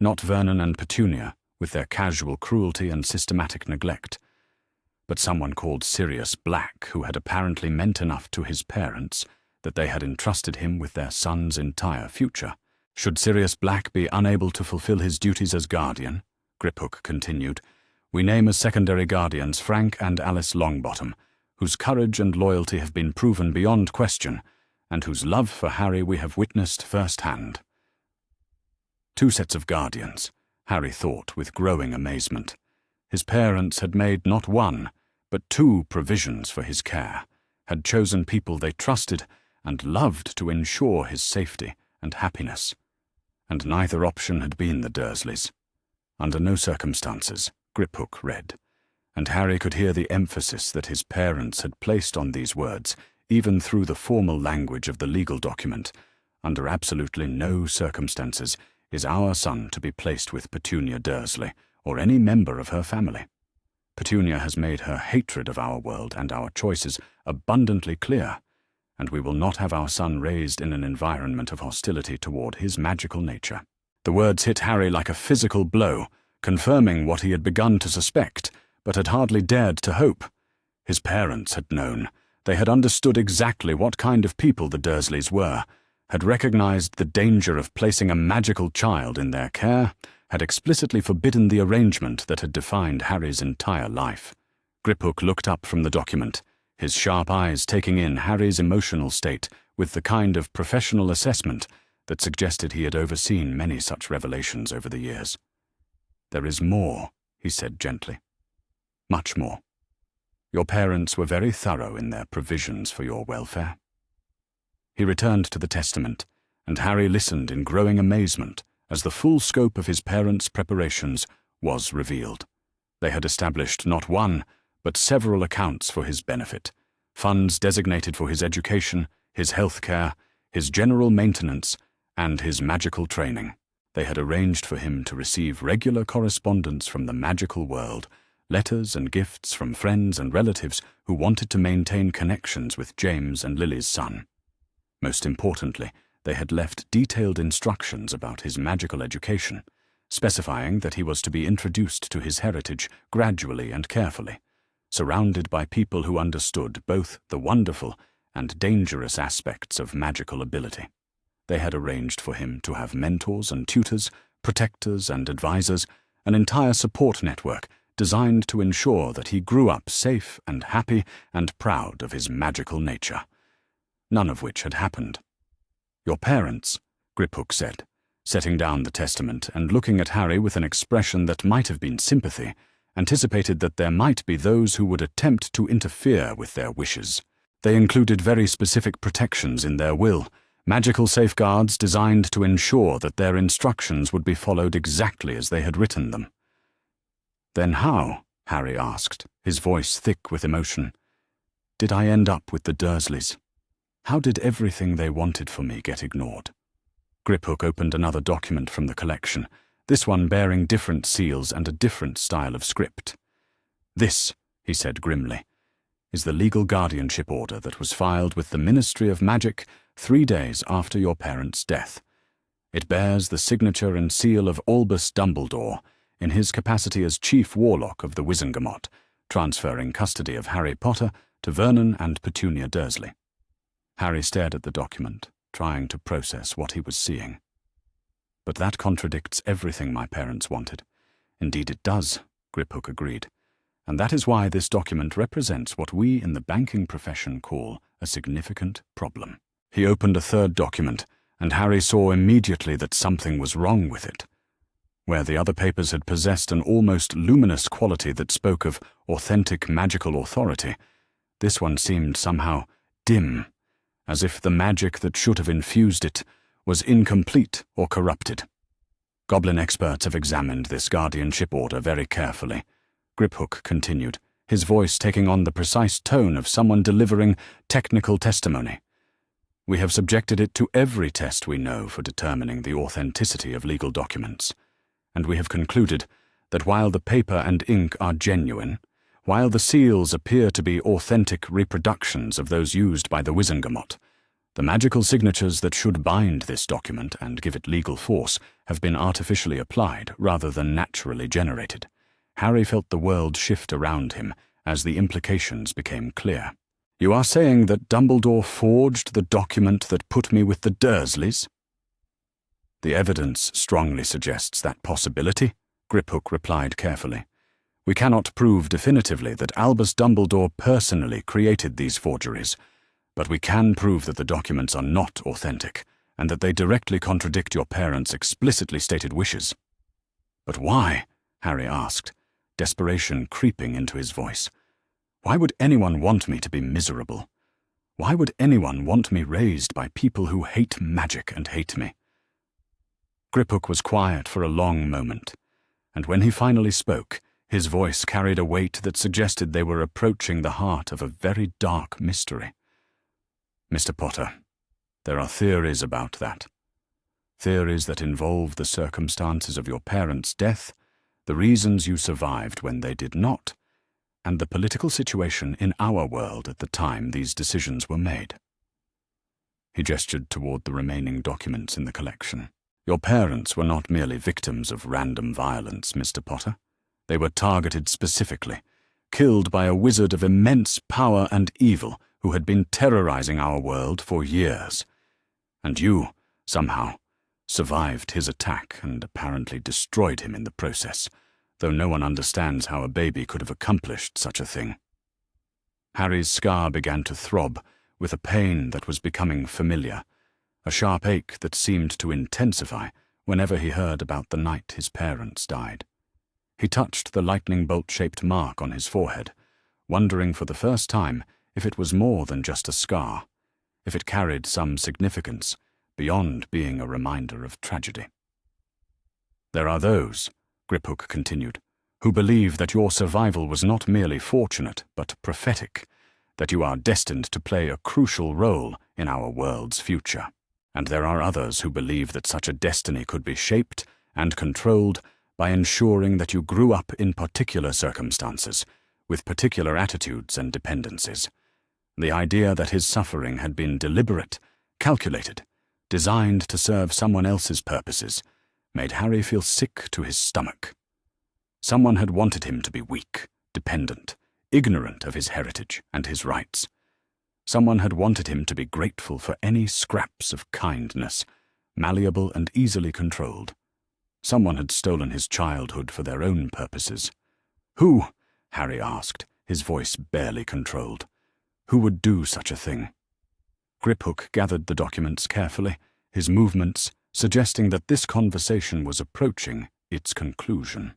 not Vernon and Petunia, with their casual cruelty and systematic neglect, but someone called Sirius Black who had apparently meant enough to his parents that they had entrusted him with their son's entire future. Should Sirius Black be unable to fulfill his duties as guardian, Griphook continued, we name as secondary guardians Frank and Alice Longbottom, whose courage and loyalty have been proven beyond question, and whose love for Harry we have witnessed firsthand. 2 sets of guardians, Harry thought with growing amazement. His parents had made not 1, but 2 provisions for his care, had chosen people they trusted and loved to ensure his safety and happiness. And neither option had been the Dursleys. Under no circumstances, Griphook read, and Harry could hear the emphasis that his parents had placed on these words, even through the formal language of the legal document. Under absolutely no circumstances is our son to be placed with Petunia Dursley, or any member of her family. Petunia has made her hatred of our world and our choices abundantly clear, and we will not have our son raised in an environment of hostility toward his magical nature. The words hit Harry like a physical blow, confirming what he had begun to suspect, but had hardly dared to hope. His parents had known. They had understood exactly what kind of people the Dursleys were, had recognized the danger of placing a magical child in their care, had explicitly forbidden the arrangement that had defined Harry's entire life. Griphook looked up from the document, his sharp eyes taking in Harry's emotional state with the kind of professional assessment that suggested he had overseen many such revelations over the years. "There is more," he said gently. "Much more. Your parents were very thorough in their provisions for your welfare." He returned to the testament, and Harry listened in growing amazement as the full scope of his parents' preparations was revealed. They had established not one, but several accounts for his benefit, funds designated for his education, his health care, his general maintenance, and his magical training. They had arranged for him to receive regular correspondence from the magical world, letters and gifts from friends and relatives who wanted to maintain connections with James and Lily's son. Most importantly, they had left detailed instructions about his magical education, specifying that he was to be introduced to his heritage gradually and carefully, surrounded by people who understood both the wonderful and dangerous aspects of magical ability. They had arranged for him to have mentors and tutors, protectors and advisors, an entire support network designed to ensure that he grew up safe and happy and proud of his magical nature. None of which had happened. "Your parents," Griphook said, setting down the testament and looking at Harry with an expression that might have been sympathy, anticipated that there might be those who would attempt to interfere with their wishes. They included very specific protections in their will, magical safeguards designed to ensure that their instructions would be followed exactly as they had written them. "Then how?" Harry asked, his voice thick with emotion. "Did I end up with the Dursleys? How did everything they wanted for me get ignored?" Griphook opened another document from the collection, this one bearing different seals and a different style of script. "This," he said grimly, "is the legal guardianship order that was filed with the Ministry of Magic 3 days after your parents' death. It bears the signature and seal of Albus Dumbledore in his capacity as Chief Warlock of the Wizengamot, transferring custody of Harry Potter to Vernon and Petunia Dursley." Harry stared at the document, trying to process what he was seeing. "But that contradicts everything my parents wanted." "Indeed it does," Griphook agreed. "And that is why this document represents what we in the banking profession call a significant problem." He opened a third document, and Harry saw immediately that something was wrong with it. Where the other papers had possessed an almost luminous quality that spoke of authentic magical authority, this one seemed somehow dim, as if the magic that should have infused it was incomplete or corrupted. "Goblin experts have examined this guardianship order very carefully," Griphook continued, his voice taking on the precise tone of someone delivering technical testimony. "We have subjected it to every test we know for determining the authenticity of legal documents, and we have concluded that while the paper and ink are genuine, while the seals appear to be authentic reproductions of those used by the Wizengamot, the magical signatures that should bind this document and give it legal force have been artificially applied rather than naturally generated." Harry felt the world shift around him as the implications became clear. "You are saying that Dumbledore forged the document that put me with the Dursleys?" "The evidence strongly suggests that possibility," Griphook replied carefully. "We cannot prove definitively that Albus Dumbledore personally created these forgeries, but we can prove that the documents are not authentic, and that they directly contradict your parents' explicitly stated wishes." "But why?" Harry asked, desperation creeping into his voice. "Why would anyone want me to be miserable? Why would anyone want me raised by people who hate magic and hate me?" Griphook was quiet for a long moment, and when he finally spoke, his voice carried a weight that suggested they were approaching the heart of a very dark mystery. "Mr. Potter, there are theories about that. Theories that involve the circumstances of your parents' death, the reasons you survived when they did not, and the political situation in our world at the time these decisions were made." He gestured toward the remaining documents in the collection. "Your parents were not merely victims of random violence, Mr. Potter. They were targeted specifically, killed by a wizard of immense power and evil who had been terrorizing our world for years. And you, somehow, survived his attack and apparently destroyed him in the process, though no one understands how a baby could have accomplished such a thing." Harry's scar began to throb with a pain that was becoming familiar, a sharp ache that seemed to intensify whenever he heard about the night his parents died. He touched the lightning bolt-shaped mark on his forehead, wondering for the first time if it was more than just a scar, if it carried some significance beyond being a reminder of tragedy. There are those, Griphook continued, who believe that your survival was not merely fortunate but prophetic, that you are destined to play a crucial role in our world's future. And there are others who believe that such a destiny could be shaped and controlled by ensuring that you grew up in particular circumstances, with particular attitudes and dependencies. The idea that his suffering had been deliberate, calculated, designed to serve someone else's purposes, made Harry feel sick to his stomach. Someone had wanted him to be weak, dependent, ignorant of his heritage and his rights. Someone had wanted him to be grateful for any scraps of kindness, malleable and easily controlled. Someone had stolen his childhood for their own purposes. Who? Harry asked, his voice barely controlled. Who would do such a thing? Griphook gathered the documents carefully, his movements suggesting that this conversation was approaching its conclusion.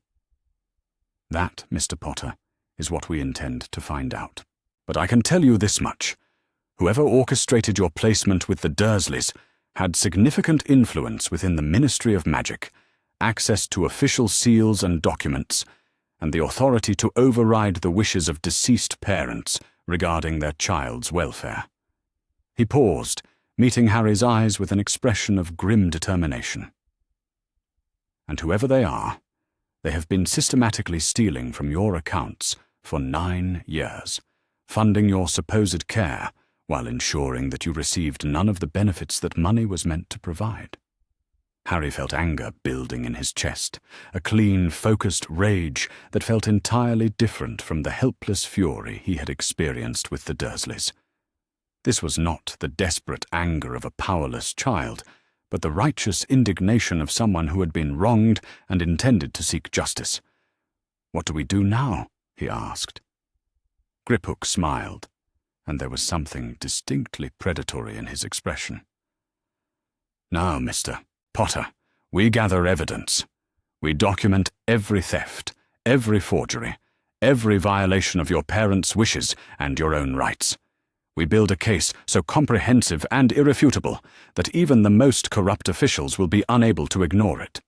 That, Mr. Potter, is what we intend to find out. But I can tell you this much. Whoever orchestrated your placement with the Dursleys had significant influence within the Ministry of Magic, access to official seals and documents, and the authority to override the wishes of deceased parents regarding their child's welfare. He paused, meeting Harry's eyes with an expression of grim determination. And whoever they are, they have been systematically stealing from your accounts for 9 years, funding your supposed care while ensuring that you received none of the benefits that money was meant to provide. Harry felt anger building in his chest, a clean, focused rage that felt entirely different from the helpless fury he had experienced with the Dursleys. This was not the desperate anger of a powerless child, but the righteous indignation of someone who had been wronged and intended to seek justice. "What do we do now?" he asked. Griphook smiled, and there was something distinctly predatory in his expression. "Now, Mr. Potter, we gather evidence. We document every theft, every forgery, every violation of your parents' wishes and your own rights. We build a case so comprehensive and irrefutable that even the most corrupt officials will be unable to ignore it."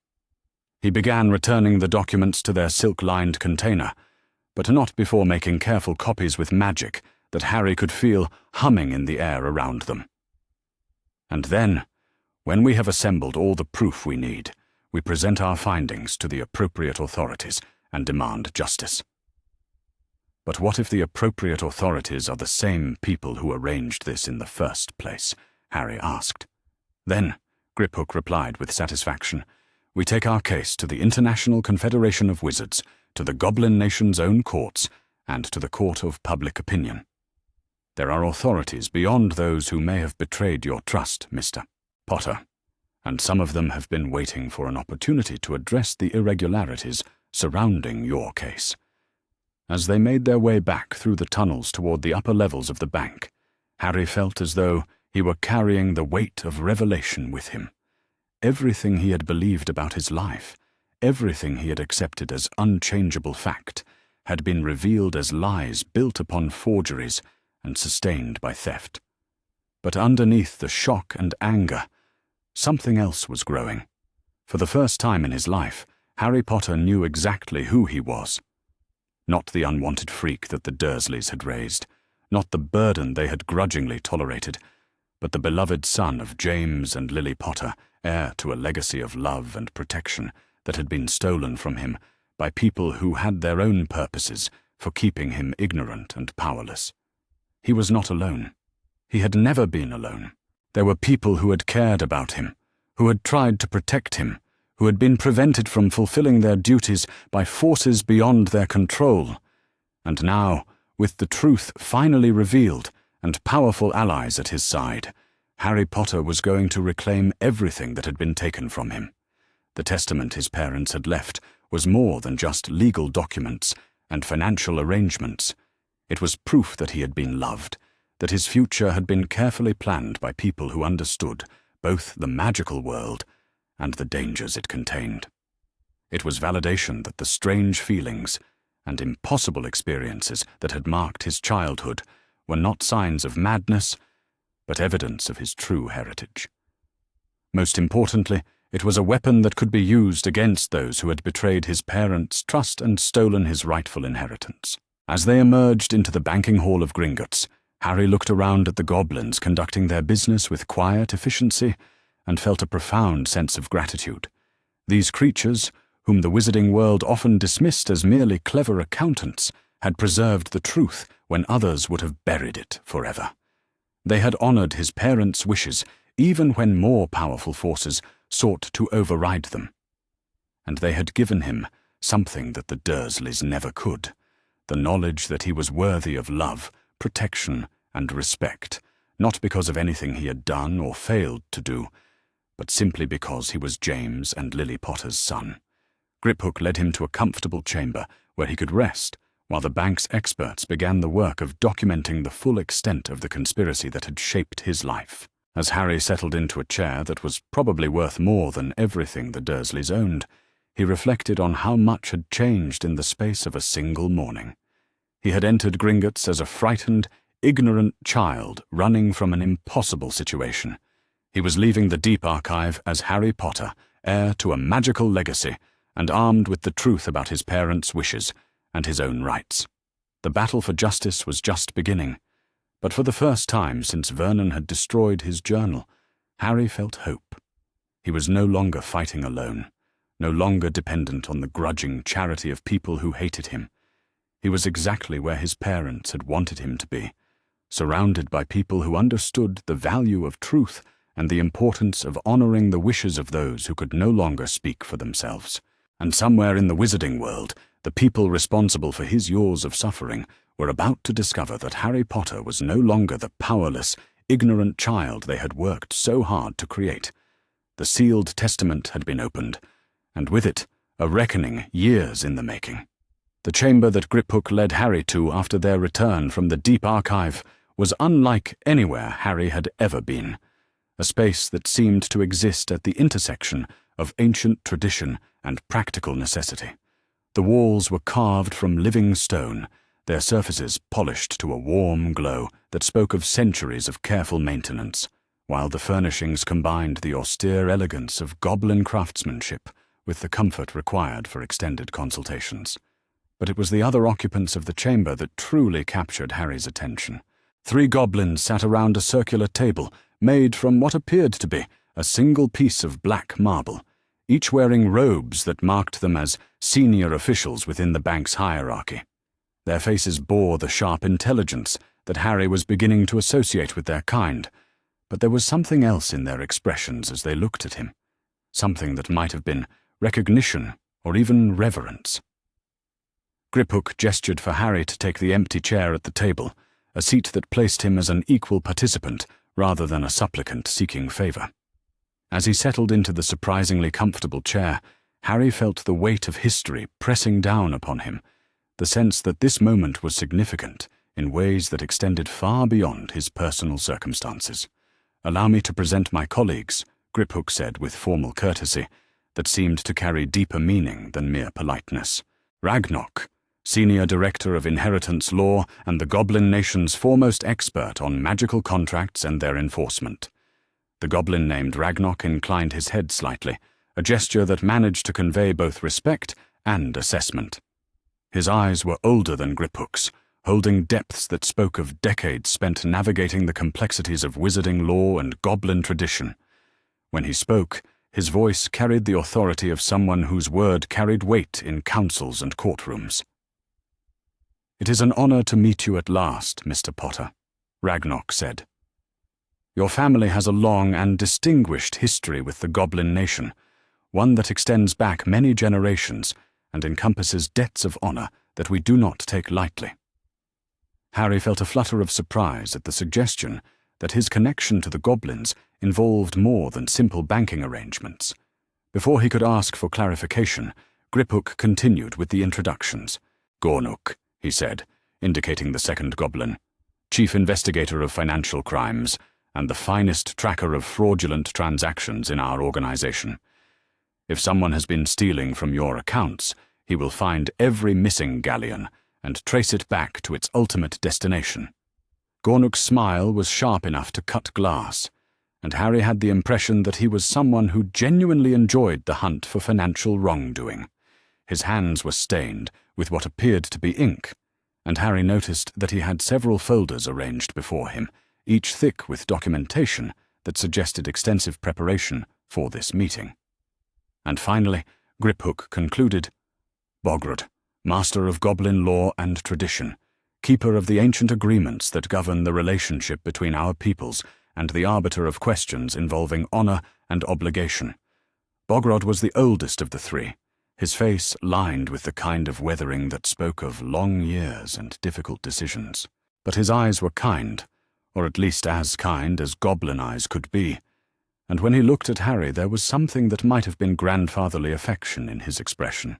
He began returning the documents to their silk-lined container, but not before making careful copies with magic that Harry could feel humming in the air around them. "And then, when we have assembled all the proof we need, we present our findings to the appropriate authorities and demand justice." "But what if the appropriate authorities are the same people who arranged this in the first place?" Harry asked. "Then," Griphook replied with satisfaction, "we take our case to the International Confederation of Wizards, to the Goblin Nation's own courts, and to the Court of Public Opinion. There are authorities beyond those who may have betrayed your trust, Mr. Potter, and some of them have been waiting for an opportunity to address the irregularities surrounding your case." As they made their way back through the tunnels toward the upper levels of the bank, Harry felt as though he were carrying the weight of revelation with him. Everything he had believed about his life, everything he had accepted as unchangeable fact, had been revealed as lies built upon forgeries and sustained by theft. But underneath the shock and anger, something else was growing. For the first time in his life, Harry Potter knew exactly who he was. Not the unwanted freak that the Dursleys had raised, not the burden they had grudgingly tolerated, but the beloved son of James and Lily Potter, heir to a legacy of love and protection that had been stolen from him by people who had their own purposes for keeping him ignorant and powerless. He was not alone. He had never been alone. There were people who had cared about him, who had tried to protect him, who had been prevented from fulfilling their duties by forces beyond their control. And now, with the truth finally revealed and powerful allies at his side, Harry Potter was going to reclaim everything that had been taken from him. The testament his parents had left was more than just legal documents and financial arrangements. It was proof that he had been loved, that his future had been carefully planned by people who understood both the magical world and the dangers it contained. It was validation that the strange feelings and impossible experiences that had marked his childhood were not signs of madness, but evidence of his true heritage. Most importantly, it was a weapon that could be used against those who had betrayed his parents' trust and stolen his rightful inheritance. As they emerged into the banking hall of Gringotts, Harry looked around at the goblins conducting their business with quiet efficiency and felt a profound sense of gratitude. These creatures, whom the wizarding world often dismissed as merely clever accountants, had preserved the truth when others would have buried it forever. They had honored his parents' wishes even when more powerful forces sought to override them. And they had given him something that the Dursleys never could, the knowledge that he was worthy of love, protection, and respect, not because of anything he had done or failed to do, but simply because he was James and Lily Potter's son. Griphook led him to a comfortable chamber where he could rest, while the bank's experts began the work of documenting the full extent of the conspiracy that had shaped his life. As Harry settled into a chair that was probably worth more than everything the Dursleys owned, he reflected on how much had changed in the space of a single morning. He had entered Gringotts as a frightened, ignorant child running from an impossible situation. He was leaving the Deep Archive as Harry Potter, heir to a magical legacy, and armed with the truth about his parents' wishes and his own rights. The battle for justice was just beginning, but for the first time since Vernon had destroyed his journal, Harry felt hope. He was no longer fighting alone, no longer dependent on the grudging charity of people who hated him. He was exactly where his parents had wanted him to be, surrounded by people who understood the value of truth and the importance of honoring the wishes of those who could no longer speak for themselves. And somewhere in the wizarding world, the people responsible for his years of suffering were about to discover that Harry Potter was no longer the powerless, ignorant child they had worked so hard to create. The sealed testament had been opened, and with it, a reckoning years in the making. The chamber that Griphook led Harry to after their return from the Deep Archive was unlike anywhere Harry had ever been, a space that seemed to exist at the intersection of ancient tradition and practical necessity. The walls were carved from living stone, their surfaces polished to a warm glow that spoke of centuries of careful maintenance, while the furnishings combined the austere elegance of goblin craftsmanship with the comfort required for extended consultations. But it was the other occupants of the chamber that truly captured Harry's attention. 3 goblins sat around a circular table made from what appeared to be a single piece of black marble, each wearing robes that marked them as senior officials within the bank's hierarchy. Their faces bore the sharp intelligence that Harry was beginning to associate with their kind, but there was something else in their expressions as they looked at him, something that might have been recognition or even reverence. Griphook gestured for Harry to take the empty chair at the table, a seat that placed him as an equal participant rather than a supplicant seeking favor. As he settled into the surprisingly comfortable chair, Harry felt the weight of history pressing down upon him, the sense that this moment was significant in ways that extended far beyond his personal circumstances. "Allow me to present my colleagues," Griphook said with formal courtesy that seemed to carry deeper meaning than mere politeness. "Ragnok, Senior Director of Inheritance Law and the Goblin Nation's foremost expert on magical contracts and their enforcement." The goblin named Ragnok inclined his head slightly, a gesture that managed to convey both respect and assessment. His eyes were older than Griphook's, holding depths that spoke of decades spent navigating the complexities of wizarding law and goblin tradition. When he spoke, his voice carried the authority of someone whose word carried weight in councils and courtrooms. "It is an honor to meet you at last, Mr. Potter," Ragnok said. "Your family has a long and distinguished history with the Goblin Nation, one that extends back many generations and encompasses debts of honor that we do not take lightly." Harry felt a flutter of surprise at the suggestion that his connection to the goblins involved more than simple banking arrangements. Before he could ask for clarification, Griphook continued with the introductions. "Gornook," he said, indicating the second goblin, "Chief Investigator of Financial Crimes, and the finest tracker of fraudulent transactions in our organization. If someone has been stealing from your accounts, he will find every missing galleon and trace it back to its ultimate destination." Gornuk's smile was sharp enough to cut glass, and Harry had the impression that he was someone who genuinely enjoyed the hunt for financial wrongdoing. His hands were stained with what appeared to be ink, and Harry noticed that he had several folders arranged before him, each thick with documentation that suggested extensive preparation for this meeting. And finally, Griphook concluded, "Bogrod, master of goblin law and tradition, keeper of the ancient agreements that govern the relationship between our peoples, and the arbiter of questions involving honor and obligation." Bogrod was the oldest of the three, his face lined with the kind of weathering that spoke of long years and difficult decisions. But his eyes were kind, or at least as kind as goblin eyes could be, and when he looked at Harry there was something that might have been grandfatherly affection in his expression.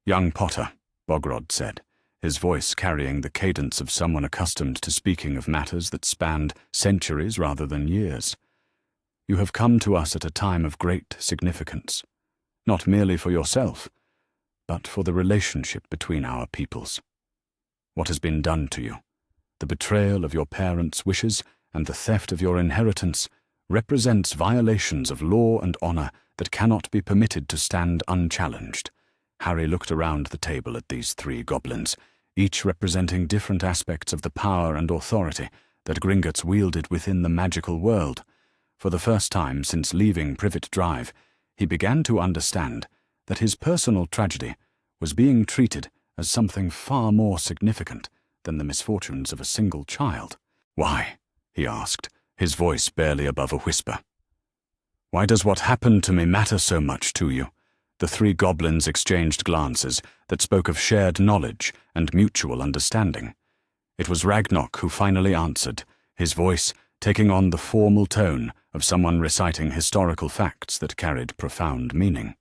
"Young Potter," Bogrod said, his voice carrying the cadence of someone accustomed to speaking of matters that spanned centuries rather than years. "You have come to us at a time of great significance, not merely for yourself, but for the relationship between our peoples. What has been done to you, the betrayal of your parents' wishes and the theft of your inheritance, represents violations of law and honor that cannot be permitted to stand unchallenged." Harry looked around the table at these three goblins, each representing different aspects of the power and authority that Gringotts wielded within the magical world. For the first time since leaving Privet Drive, he began to understand that his personal tragedy was being treated as something far more significant than the misfortunes of a single child. "Why?" he asked, his voice barely above a whisper. "Why does what happened to me matter so much to you?" The three goblins exchanged glances that spoke of shared knowledge and mutual understanding. It was Ragnok who finally answered, his voice taking on the formal tone of someone reciting historical facts that carried profound meaning.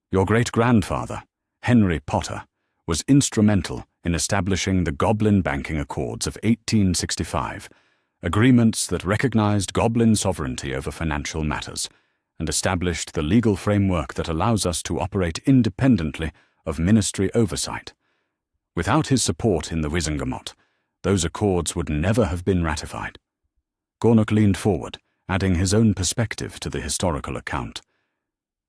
"Your great-grandfather, Henry Potter, was instrumental in establishing the Goblin Banking Accords of 1865, agreements that recognized goblin sovereignty over financial matters, and established the legal framework that allows us to operate independently of ministry oversight. Without his support in the Wizengamot, those accords would never have been ratified." Gornuk leaned forward, adding his own perspective to the historical account.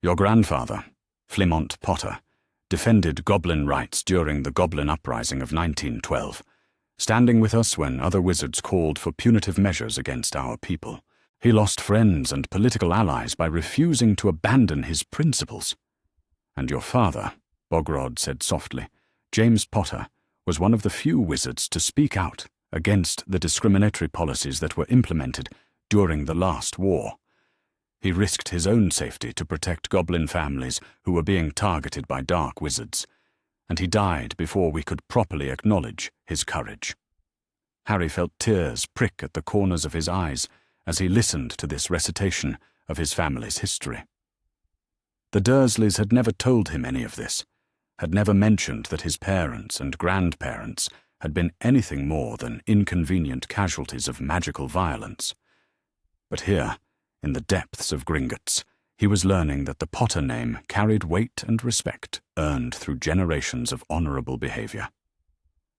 "Your grandfather, Flimont Potter, defended goblin rights during the Goblin Uprising of 1912, standing with us when other wizards called for punitive measures against our people. He lost friends and political allies by refusing to abandon his principles. And your father," Bogrod said softly, "James Potter, was one of the few wizards to speak out against the discriminatory policies that were implemented during the last war. He risked his own safety to protect goblin families who were being targeted by dark wizards, and he died before we could properly acknowledge his courage." Harry felt tears prick at the corners of his eyes as he listened to this recitation of his family's history. The Dursleys had never told him any of this, had never mentioned that his parents and grandparents had been anything more than inconvenient casualties of magical violence. But here, in the depths of Gringotts, he was learning that the Potter name carried weight and respect earned through generations of honorable behavior.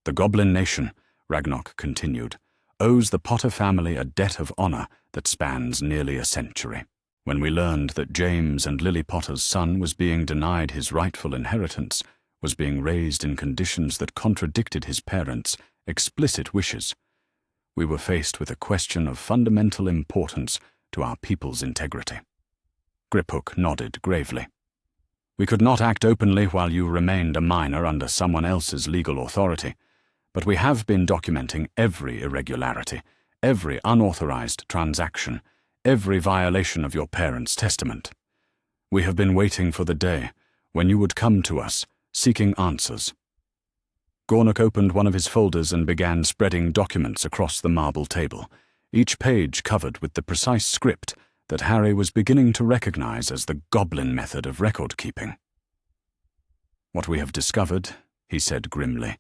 "The Goblin Nation," Ragnok continued, "owes the Potter family a debt of honor that spans nearly a century. When we learned that James and Lily Potter's son was being denied his rightful inheritance, was being raised in conditions that contradicted his parents' explicit wishes, we were faced with a question of fundamental importance to our people's integrity." Griphook nodded gravely. "We could not act openly while you remained a minor under someone else's legal authority, but we have been documenting every irregularity, every unauthorized transaction, every violation of your parents' testament. We have been waiting for the day when you would come to us, seeking answers." Gornuk opened one of his folders and began spreading documents across the marble table, each page covered with the precise script that Harry was beginning to recognize as the goblin method of record-keeping. "What we have discovered," he said grimly,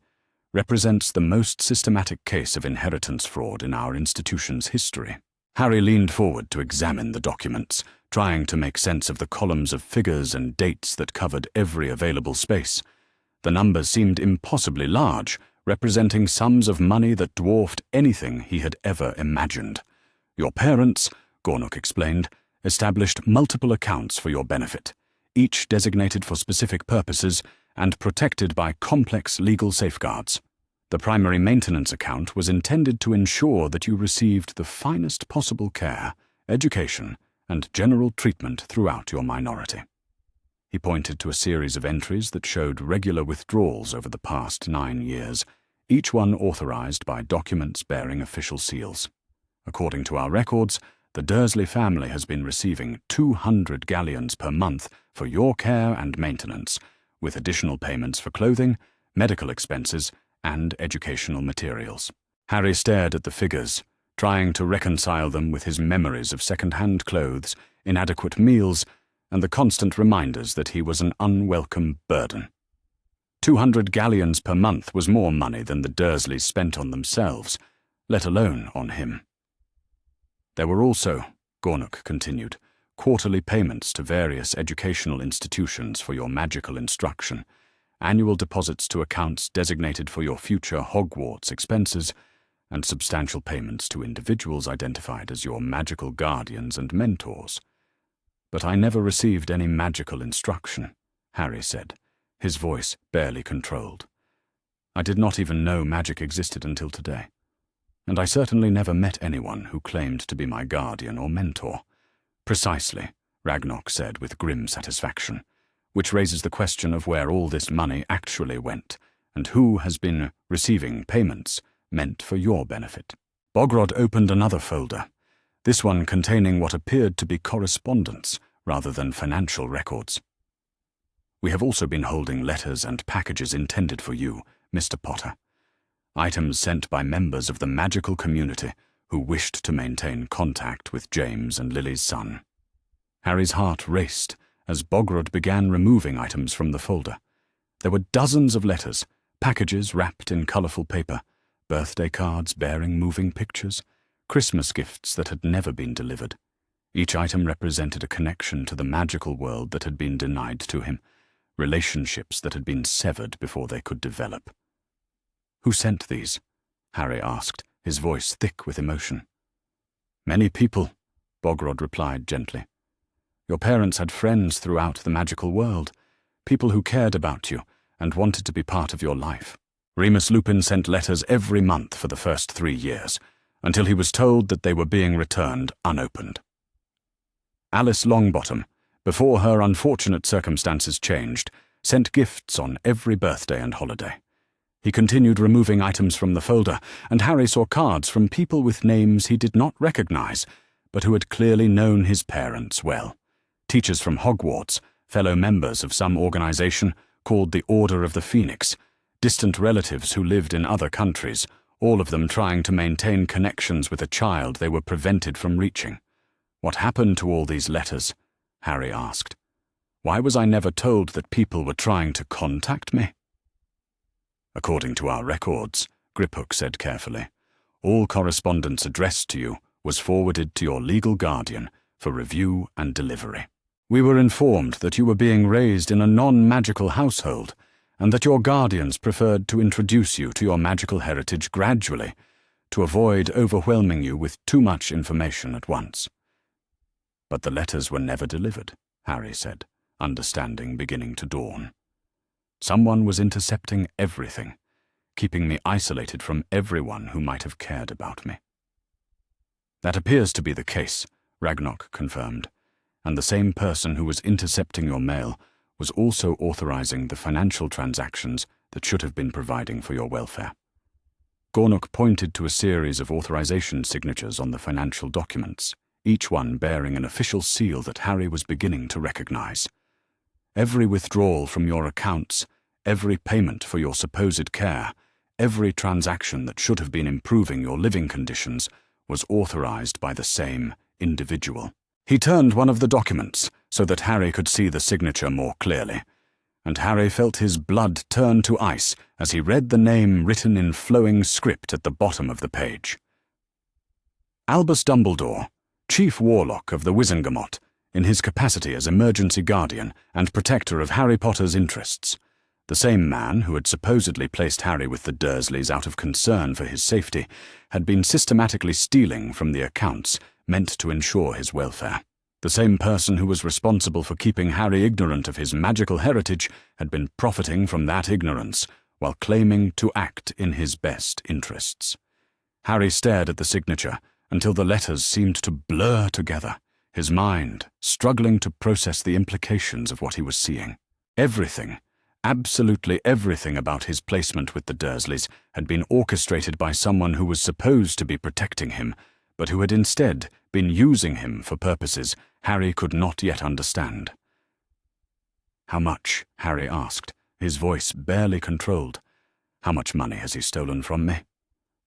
"represents the most systematic case of inheritance fraud in our institution's history." Harry leaned forward to examine the documents, trying to make sense of the columns of figures and dates that covered every available space. The numbers seemed impossibly large representing sums of money that dwarfed anything he had ever imagined. Your parents, Gornock explained, established multiple accounts for your benefit, each designated for specific purposes and protected by complex legal safeguards. The primary maintenance account was intended to ensure that you received the finest possible care, education, and general treatment throughout your minority. He pointed to a series of entries that showed regular withdrawals over the past 9 years, each one authorized by documents bearing official seals. According to our records, the Dursley family has been receiving 200 galleons per month for your care and maintenance, with additional payments for clothing, medical expenses, and educational materials. Harry stared at the figures, trying to reconcile them with his memories of second-hand clothes, inadequate meals, and the constant reminders that he was an unwelcome burden. 200 galleons per month was more money than the Dursleys spent on themselves, let alone on him. There were also, Gornock continued, quarterly payments to various educational institutions for your magical instruction, annual deposits to accounts designated for your future Hogwarts expenses, and substantial payments to individuals identified as your magical guardians and mentors. But I never received any magical instruction, Harry said, his voice barely controlled. I did not even know magic existed until today, and I certainly never met anyone who claimed to be my guardian or mentor. Precisely, Ragnok said with grim satisfaction, which raises the question of where all this money actually went, and who has been receiving payments meant for your benefit. Bogrod opened another folder, this one containing what appeared to be correspondence rather than financial records. We have also been holding letters and packages intended for you, Mr. Potter. Items sent by members of the magical community who wished to maintain contact with James and Lily's son. Harry's heart raced as Bogrod began removing items from the folder. There were dozens of letters, packages wrapped in colourful paper, birthday cards bearing moving pictures, Christmas gifts that had never been delivered. Each item represented a connection to the magical world that had been denied to him, relationships that had been severed before they could develop. Who sent these? Harry asked, his voice thick with emotion. Many people, Bogrod replied gently. Your parents had friends throughout the magical world, people who cared about you and wanted to be part of your life. Remus Lupin sent letters every month for the first 3 years, until he was told that they were being returned unopened. Alice Longbottom, before her unfortunate circumstances changed, sent gifts on every birthday and holiday. He continued removing items from the folder, and Harry saw cards from people with names he did not recognize, but who had clearly known his parents well. Teachers from Hogwarts, fellow members of some organization called the Order of the Phoenix, distant relatives who lived in other countries, all of them trying to maintain connections with a child they were prevented from reaching. What happened to all these letters? Harry asked. Why was I never told that people were trying to contact me? According to our records, Griphook said carefully, all correspondence addressed to you was forwarded to your legal guardian for review and delivery. We were informed that you were being raised in a non-magical household, and that your guardians preferred to introduce you to your magical heritage gradually, to avoid overwhelming you with too much information at once. But the letters were never delivered, Harry said, understanding beginning to dawn. Someone was intercepting everything, keeping me isolated from everyone who might have cared about me. That appears to be the case, Ragnok confirmed, and the same person who was intercepting your mail was also authorizing the financial transactions that should have been providing for your welfare. Gornock pointed to a series of authorization signatures on the financial documents, each one bearing an official seal that Harry was beginning to recognize. Every withdrawal from your accounts, every payment for your supposed care, every transaction that should have been improving your living conditions was authorized by the same individual. He turned one of the documents so that Harry could see the signature more clearly, and Harry felt his blood turn to ice as he read the name written in flowing script at the bottom of the page. Albus Dumbledore, Chief Warlock of the Wizengamot, in his capacity as emergency guardian and protector of Harry Potter's interests, The same man who had supposedly placed Harry with the Dursleys out of concern for his safety had been systematically stealing from the accounts meant to ensure his welfare. The same person who was responsible for keeping Harry ignorant of his magical heritage had been profiting from that ignorance while claiming to act in his best interests. Harry stared at the signature until the letters seemed to blur together, his mind struggling to process the implications of what he was seeing. Everything, absolutely everything about his placement with the Dursleys had been orchestrated by someone who was supposed to be protecting him, but who had instead been using him for purposes Harry could not yet understand. "How much?" Harry asked, his voice barely controlled. "How much money has he stolen from me?"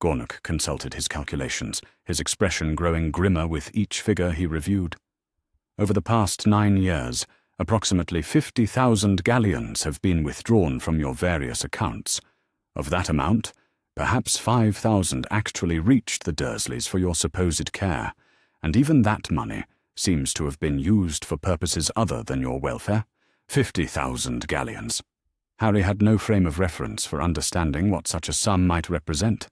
Gornock consulted his calculations, his expression growing grimmer with each figure he reviewed. "Over the past 9 years, approximately 50,000 galleons have been withdrawn from your various accounts. Of that amount, perhaps 5,000 actually reached the Dursleys for your supposed care, and even that money seems to have been used for purposes other than your welfare. 50,000 galleons." Harry had no frame of reference for understanding what such a sum might represent,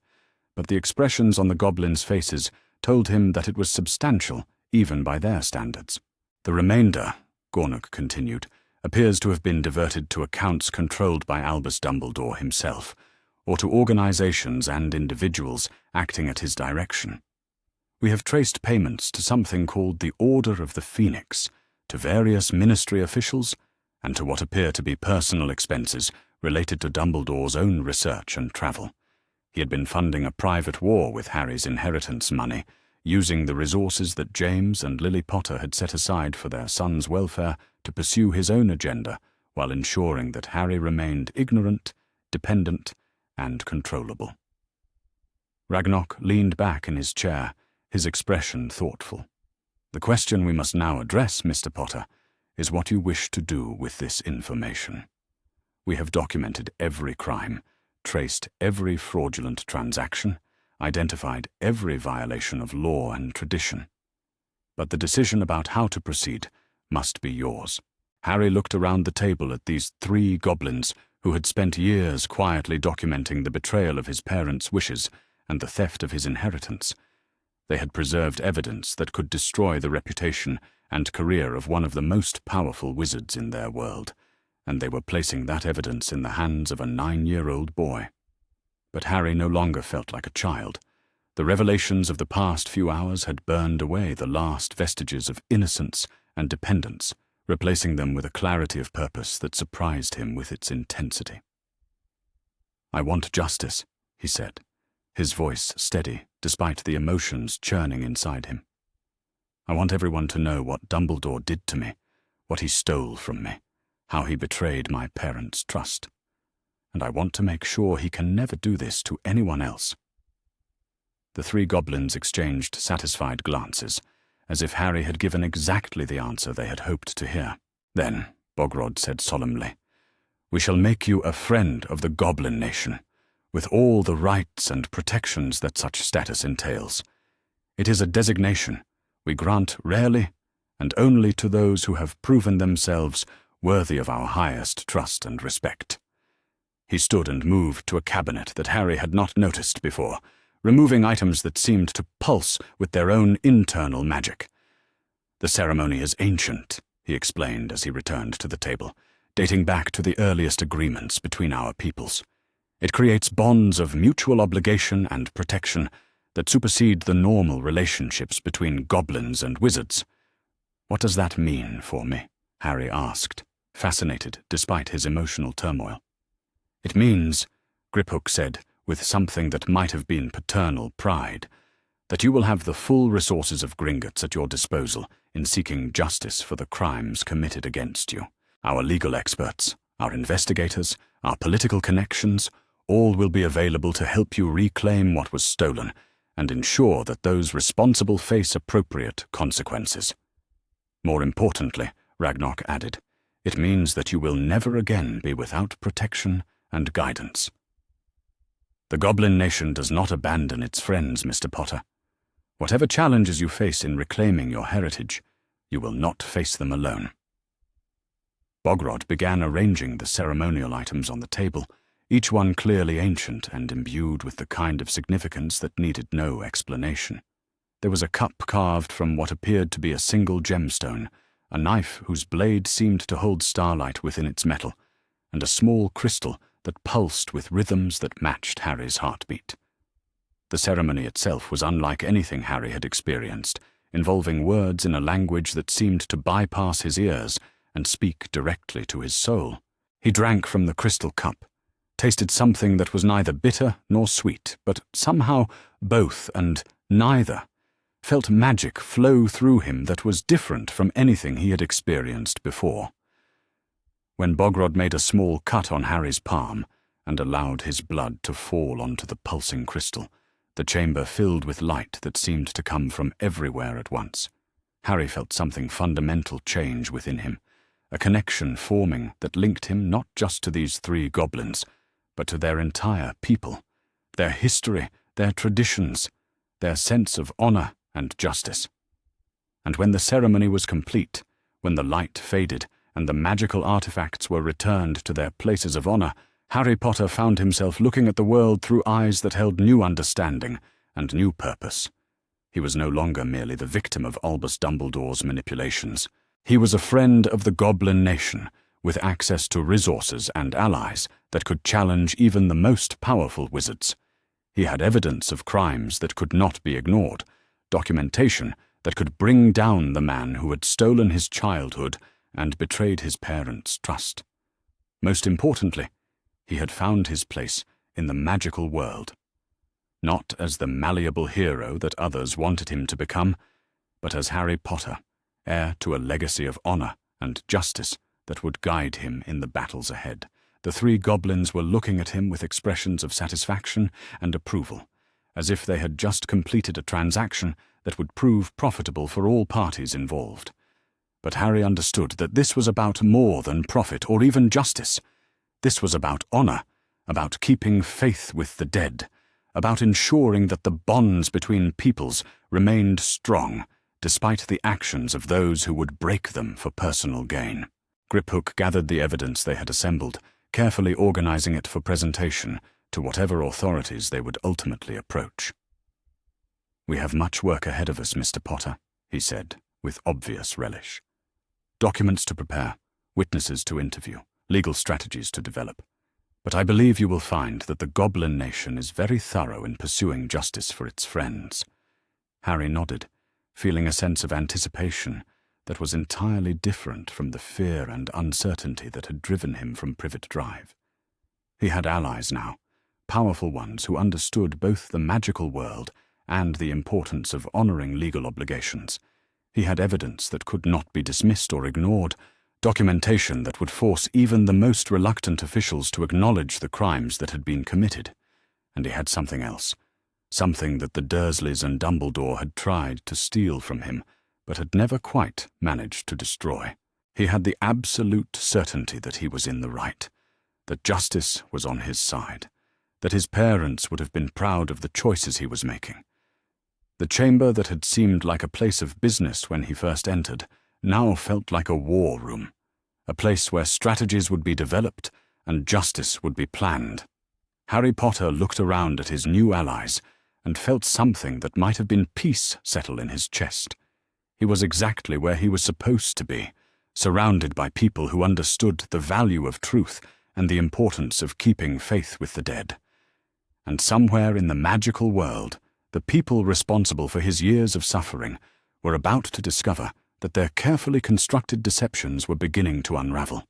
but the expressions on the goblins' faces told him that it was substantial even by their standards. "The remainder," Gornock continued, "appears to have been diverted to accounts controlled by Albus Dumbledore himself, or to organizations and individuals acting at his direction. We have traced payments to something called the Order of the Phoenix, to various ministry officials, and to what appear to be personal expenses related to Dumbledore's own research and travel. He had been funding a private war with Harry's inheritance money, using the resources that James and Lily Potter had set aside for their son's welfare to pursue his own agenda, while ensuring that Harry remained ignorant, dependent, and controllable." Ragnarok leaned back in his chair, his expression thoughtful. "The question we must now address, Mr. Potter, is what you wish to do with this information. We have documented every crime, traced every fraudulent transaction, identified every violation of law and tradition. But the decision about how to proceed must be yours." Harry looked around the table at these 3 goblins who had spent years quietly documenting the betrayal of his parents' wishes and the theft of his inheritance. They had preserved evidence that could destroy the reputation and career of one of the most powerful wizards in their world, and they were placing that evidence in the hands of a 9-year-old boy. But Harry no longer felt like a child. The revelations of the past few hours had burned away the last vestiges of innocence and dependence, replacing them with a clarity of purpose that surprised him with its intensity. "I want justice," he said, his voice steady despite the emotions churning inside him. "I want everyone to know what Dumbledore did to me, what he stole from me, how he betrayed my parents' trust. And I want to make sure he can never do this to anyone else." The 3 goblins exchanged satisfied glances, as if Harry had given exactly the answer they had hoped to hear. "Then," Bogrod said solemnly, "we shall make you a friend of the Goblin Nation, with all the rights and protections that such status entails. It is a designation we grant rarely and only to those who have proven themselves worthy of our highest trust and respect." He stood and moved to a cabinet that Harry had not noticed before, removing items that seemed to pulse with their own internal magic. "The ceremony is ancient," he explained as he returned to the table, "dating back to the earliest agreements between our peoples. It creates bonds of mutual obligation and protection that supersede the normal relationships between goblins and wizards." "What does that mean for me?" Harry asked, fascinated despite his emotional turmoil. "It means," Griphook said, with something that might have been paternal pride, "that you will have the full resources of Gringotts at your disposal in seeking justice for the crimes committed against you. Our legal experts, our investigators, our political connections, all will be available to help you reclaim what was stolen and ensure that those responsible face appropriate consequences. More importantly," Ragnarok added, "it means that you will never again be without protection and guidance. The Goblin Nation does not abandon its friends, Mr. Potter. Whatever challenges you face in reclaiming your heritage, you will not face them alone." Bogrod began arranging the ceremonial items on the table, each one clearly ancient and imbued with the kind of significance that needed no explanation. There was a cup carved from what appeared to be a single gemstone, a knife whose blade seemed to hold starlight within its metal, and a small crystal that pulsed with rhythms that matched Harry's heartbeat. The ceremony itself was unlike anything Harry had experienced, involving words in a language that seemed to bypass his ears and speak directly to his soul. He drank from the crystal cup, tasted something that was neither bitter nor sweet, but somehow both and neither, felt magic flow through him that was different from anything he had experienced before. When Bogrod made a small cut on Harry's palm and allowed his blood to fall onto the pulsing crystal, the chamber filled with light that seemed to come from everywhere at once. Harry felt something fundamental change within him, a connection forming that linked him not just to these 3 goblins, but to their entire people, their history, their traditions, their sense of honor and justice. And when the ceremony was complete, when the light faded and the magical artifacts were returned to their places of honor, Harry Potter found himself looking at the world through eyes that held new understanding and new purpose. He was no longer merely the victim of Albus Dumbledore's manipulations. He was a friend of the Goblin Nation, with access to resources and allies that could challenge even the most powerful wizards. He had evidence of crimes that could not be ignored, documentation that could bring down the man who had stolen his childhood and betrayed his parents' trust. Most importantly, he had found his place in the magical world, not as the malleable hero that others wanted him to become, but as Harry Potter, heir to a legacy of honor and justice that would guide him in the battles ahead. The 3 goblins were looking at him with expressions of satisfaction and approval, as if they had just completed a transaction that would prove profitable for all parties involved. But Harry understood that this was about more than profit or even justice. This was about honor, about keeping faith with the dead, about ensuring that the bonds between peoples remained strong, despite the actions of those who would break them for personal gain. Griphook gathered the evidence they had assembled, carefully organizing it for presentation to whatever authorities they would ultimately approach. "We have much work ahead of us, Mr. Potter," he said, with obvious relish. "Documents to prepare, witnesses to interview, legal strategies to develop. But I believe you will find that the Goblin Nation is very thorough in pursuing justice for its friends." Harry nodded, feeling a sense of anticipation that was entirely different from the fear and uncertainty that had driven him from Privet Drive. He had allies now, powerful ones who understood both the magical world and the importance of honoring legal obligations. He had evidence that could not be dismissed or ignored, documentation that would force even the most reluctant officials to acknowledge the crimes that had been committed. And he had something else, something that the Dursleys and Dumbledore had tried to steal from him, but had never quite managed to destroy. He had the absolute certainty that he was in the right, that justice was on his side, that his parents would have been proud of the choices he was making. The chamber that had seemed like a place of business when he first entered now felt like a war room, a place where strategies would be developed and justice would be planned. Harry Potter looked around at his new allies and felt something that might have been peace settle in his chest. He was exactly where he was supposed to be, surrounded by people who understood the value of truth and the importance of keeping faith with the dead. And somewhere in the magical world, the people responsible for his years of suffering were about to discover that their carefully constructed deceptions were beginning to unravel.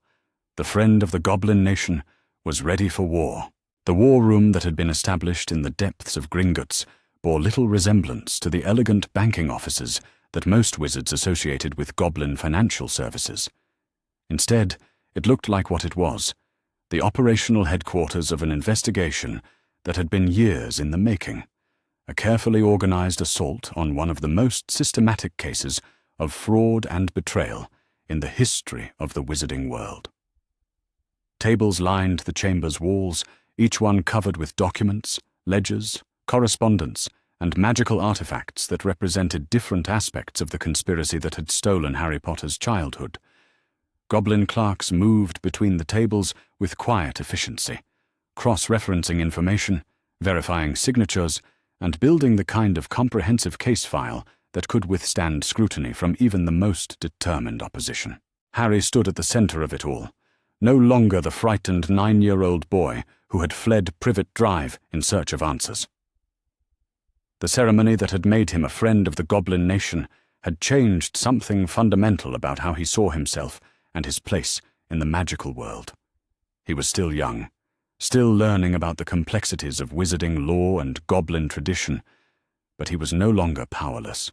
The friend of the Goblin Nation was ready for war. The war room that had been established in the depths of Gringotts bore little resemblance to the elegant banking offices that most wizards associated with Goblin financial services. Instead, it looked like what it was, the operational headquarters of an investigation that had been years in the making, a carefully organized assault on one of the most systematic cases of fraud and betrayal in the history of the wizarding world. Tables lined the chamber's walls, each one covered with documents, ledgers, correspondence, and magical artifacts that represented different aspects of the conspiracy that had stolen Harry Potter's childhood. Goblin clerks moved between the tables with quiet efficiency, cross-referencing information, verifying signatures, and building the kind of comprehensive case file that could withstand scrutiny from even the most determined opposition. Harry stood at the center of it all, no longer the frightened 9-year-old boy who had fled Privet Drive in search of answers. The ceremony that had made him a friend of the Goblin Nation had changed something fundamental about how he saw himself and his place in the magical world. He was still young, still learning about the complexities of wizarding law and goblin tradition, but he was no longer powerless.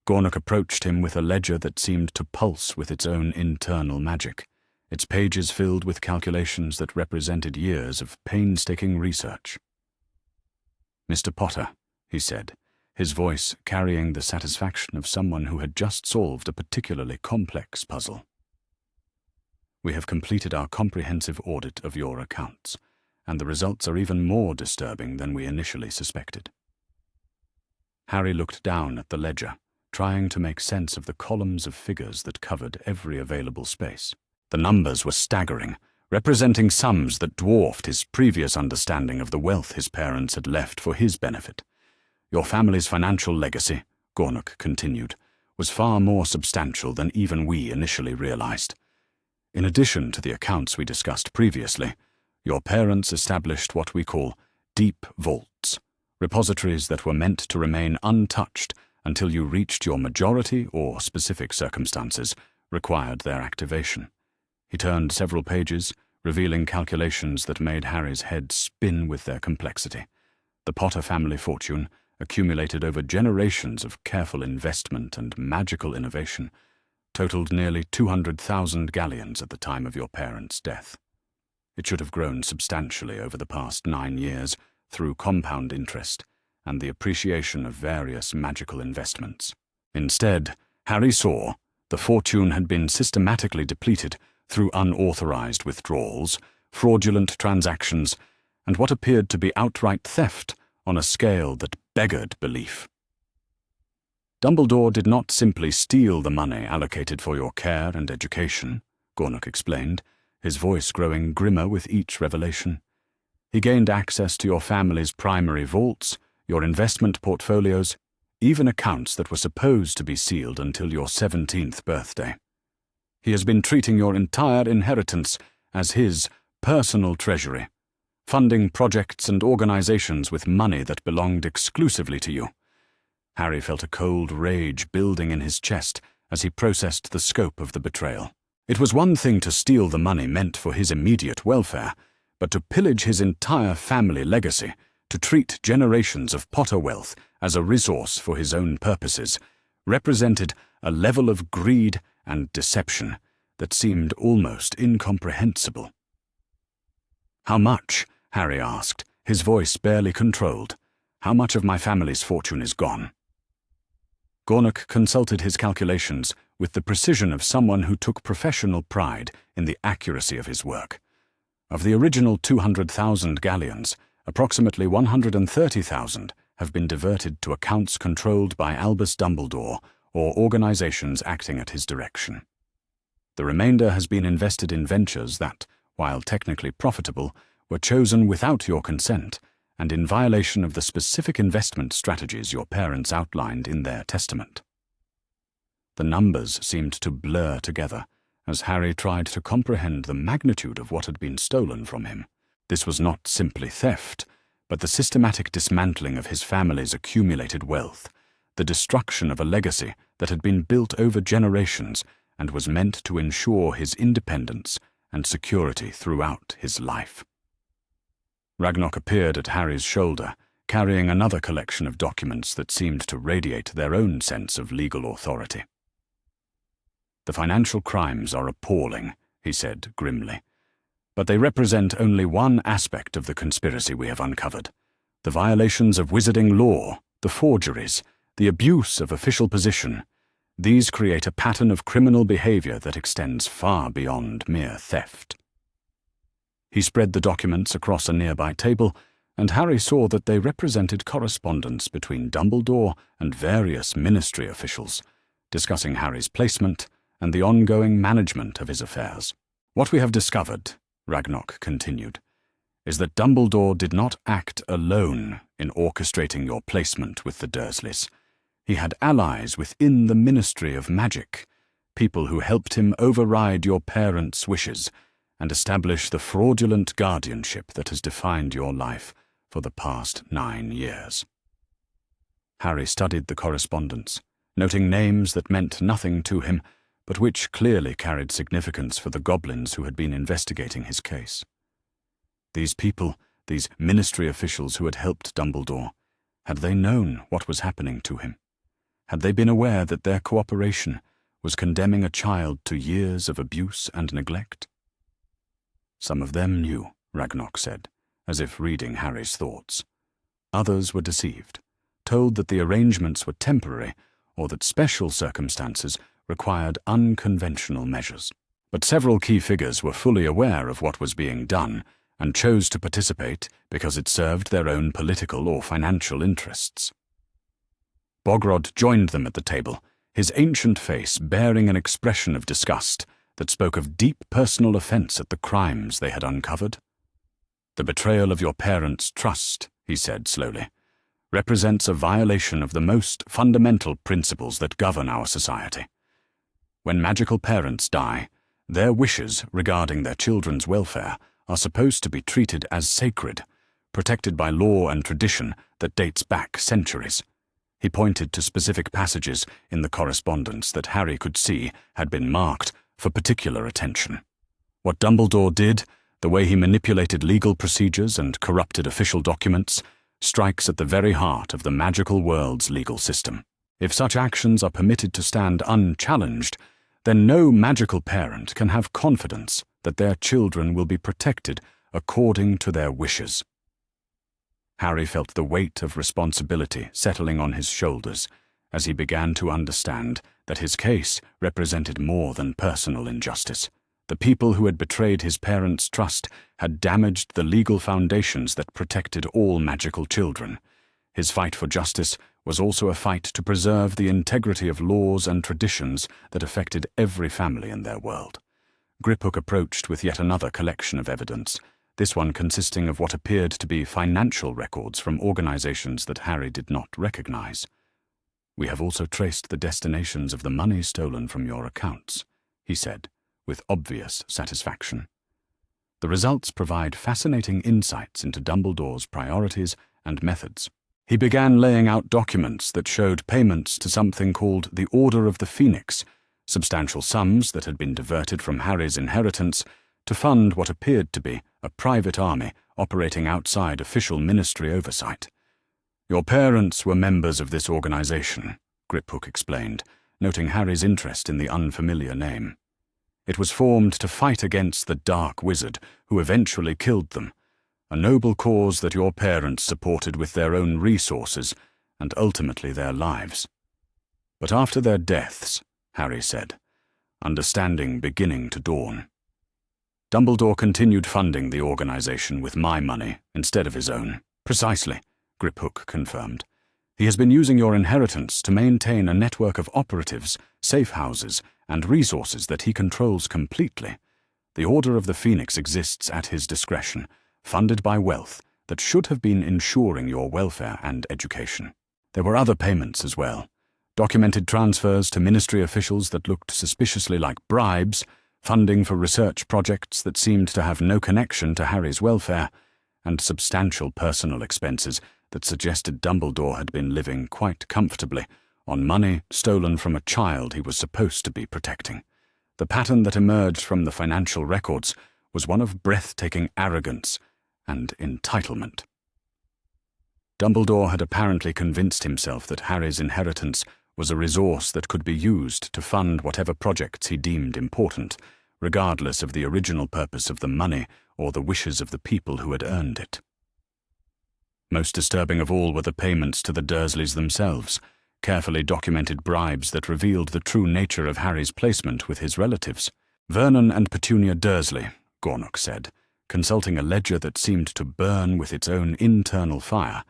Gornock approached him with a ledger that seemed to pulse with its own internal magic, its pages filled with calculations that represented years of painstaking research. "Mr. Potter," he said, his voice carrying the satisfaction of someone who had just solved a particularly complex puzzle. "We have completed our comprehensive audit of your accounts, and the results are even more disturbing than we initially suspected." Harry looked down at the ledger, trying to make sense of the columns of figures that covered every available space. The numbers were staggering, representing sums that dwarfed his previous understanding of the wealth his parents had left for his benefit. "Your family's financial legacy," Gornock continued, "was far more substantial than even we initially realized. In addition to the accounts we discussed previously, your parents established what we call deep vaults, repositories that were meant to remain untouched until you reached your majority or specific circumstances required their activation." He turned several pages, revealing calculations that made Harry's head spin with their complexity. The Potter family fortune, accumulated over generations of careful investment and magical innovation, totaled nearly 200,000 galleons at the time of your parents' death. It should have grown substantially over the past 9 years through compound interest and the appreciation of various magical investments. Instead, Harry saw the fortune had been systematically depleted through unauthorized withdrawals, fraudulent transactions, and what appeared to be outright theft on a scale that beggared belief. "Dumbledore did not simply steal the money allocated for your care and education," Gornock explained, his voice growing grimmer with each revelation. "He gained access to your family's primary vaults, your investment portfolios, even accounts that were supposed to be sealed until your 17th birthday. He has been treating your entire inheritance as his personal treasury, funding projects and organizations with money that belonged exclusively to you." Harry felt a cold rage building in his chest as he processed the scope of the betrayal. It was one thing to steal the money meant for his immediate welfare, but to pillage his entire family legacy, to treat generations of Potter wealth as a resource for his own purposes, represented a level of greed and deception that seemed almost incomprehensible. "How much?" Harry asked, his voice barely controlled. "How much of my family's fortune is gone?" Gornock consulted his calculations with the precision of someone who took professional pride in the accuracy of his work. Of the original 200,000 galleons, approximately 130,000 have been diverted to accounts controlled by Albus Dumbledore or organizations acting at his direction. The remainder has been invested in ventures that, while technically profitable, were chosen without your consent and in violation of the specific investment strategies your parents outlined in their testament. The numbers seemed to blur together as Harry tried to comprehend the magnitude of what had been stolen from him. This was not simply theft, but the systematic dismantling of his family's accumulated wealth, the destruction of a legacy that had been built over generations and was meant to ensure his independence and security throughout his life. Ragnarok appeared at Harry's shoulder, carrying another collection of documents that seemed to radiate their own sense of legal authority. "The financial crimes are appalling," he said grimly, "but they represent only one aspect of the conspiracy we have uncovered. The violations of wizarding law, the forgeries, the abuse of official position. These create a pattern of criminal behavior that extends far beyond mere theft." He spread the documents across a nearby table, and Harry saw that they represented correspondence between Dumbledore and various ministry officials, discussing Harry's placement, and the ongoing management of his affairs. What we have discovered, Ragnok continued, is that Dumbledore did not act alone in orchestrating your placement with the Dursleys. He had allies within the Ministry of Magic, people who helped him override your parents' wishes and establish the fraudulent guardianship that has defined your life for the past 9 years. Harry studied the correspondence, noting names that meant nothing to him, but which clearly carried significance for the goblins who had been investigating his case. These people, these ministry officials who had helped Dumbledore, had they known what was happening to him? Had they been aware that their cooperation was condemning a child to years of abuse and neglect? Some of them knew, Ragnok said, as if reading Harry's thoughts. Others were deceived, told that the arrangements were temporary or that special circumstances required unconventional measures. But several key figures were fully aware of what was being done and chose to participate because it served their own political or financial interests. Bogrod joined them at the table, his ancient face bearing an expression of disgust that spoke of deep personal offense at the crimes they had uncovered. "The betrayal of your parents' trust," he said slowly, "represents a violation of the most fundamental principles that govern our society. When magical parents die, their wishes regarding their children's welfare are supposed to be treated as sacred, protected by law and tradition that dates back centuries." He pointed to specific passages in the correspondence that Harry could see had been marked for particular attention. What Dumbledore did, the way he manipulated legal procedures and corrupted official documents, strikes at the very heart of the magical world's legal system. If such actions are permitted to stand unchallenged, then no magical parent can have confidence that their children will be protected according to their wishes. Harry felt the weight of responsibility settling on his shoulders as he began to understand that his case represented more than personal injustice. The people who had betrayed his parents' trust had damaged the legal foundations that protected all magical children. His fight for justice was also a fight to preserve the integrity of laws and traditions that affected every family in their world. Griphook approached with yet another collection of evidence, this one consisting of what appeared to be financial records from organizations that Harry did not recognize. "We have also traced the destinations of the money stolen from your accounts," he said, with obvious satisfaction. The results provide fascinating insights into Dumbledore's priorities and methods. He began laying out documents that showed payments to something called the Order of the Phoenix, substantial sums that had been diverted from Harry's inheritance to fund what appeared to be a private army operating outside official ministry oversight. "Your parents were members of this organization," Griphook explained, noting Harry's interest in the unfamiliar name. "It was formed to fight against the Dark Wizard, who eventually killed them, a noble cause that your parents supported with their own resources and ultimately their lives. But after their deaths," Harry said, understanding beginning to dawn. "Dumbledore continued funding the organization with my money instead of his own." "Precisely," Griphook confirmed. "He has been using your inheritance to maintain a network of operatives, safe houses, and resources that he controls completely. The Order of the Phoenix exists at his discretion, funded by wealth that should have been ensuring your welfare and education. There were other payments as well. Documented transfers to ministry officials that looked suspiciously like bribes, funding for research projects that seemed to have no connection to Harry's welfare, and substantial personal expenses that suggested Dumbledore had been living quite comfortably on money stolen from a child he was supposed to be protecting. The pattern that emerged from the financial records was one of breathtaking arrogance and entitlement. Dumbledore had apparently convinced himself that Harry's inheritance was a resource that could be used to fund whatever projects he deemed important, regardless of the original purpose of the money or the wishes of the people who had earned it. Most disturbing of all were the payments to the Dursleys themselves, carefully documented bribes that revealed the true nature of Harry's placement with his relatives. "Vernon and Petunia Dursley," Gornock said, consulting a ledger that seemed to burn with its own internal fire,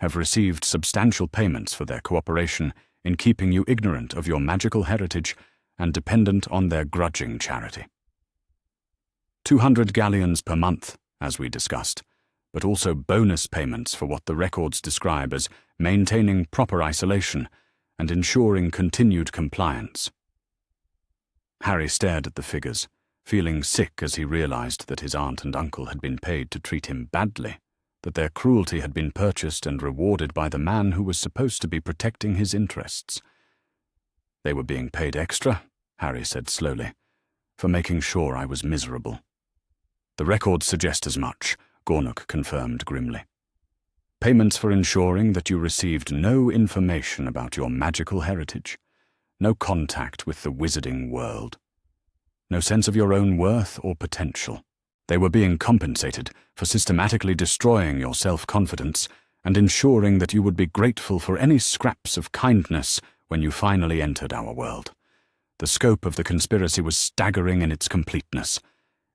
"have received substantial payments for their cooperation in keeping you ignorant of your magical heritage and dependent on their grudging charity. 200 galleons per month, as we discussed, but also bonus payments for what the records describe as maintaining proper isolation and ensuring continued compliance. Harry stared at the figures, feeling sick as he realized that his aunt and uncle had been paid to treat him badly, that their cruelty had been purchased and rewarded by the man who was supposed to be protecting his interests. They were being paid extra, Harry said slowly, for making sure I was miserable. The records suggest as much, Gornuk confirmed grimly. Payments for ensuring that you received no information about your magical heritage, no contact with the wizarding world, no sense of your own worth or potential. They were being compensated for systematically destroying your self-confidence and ensuring that you would be grateful for any scraps of kindness when you finally entered our world. The scope of the conspiracy was staggering in its completeness.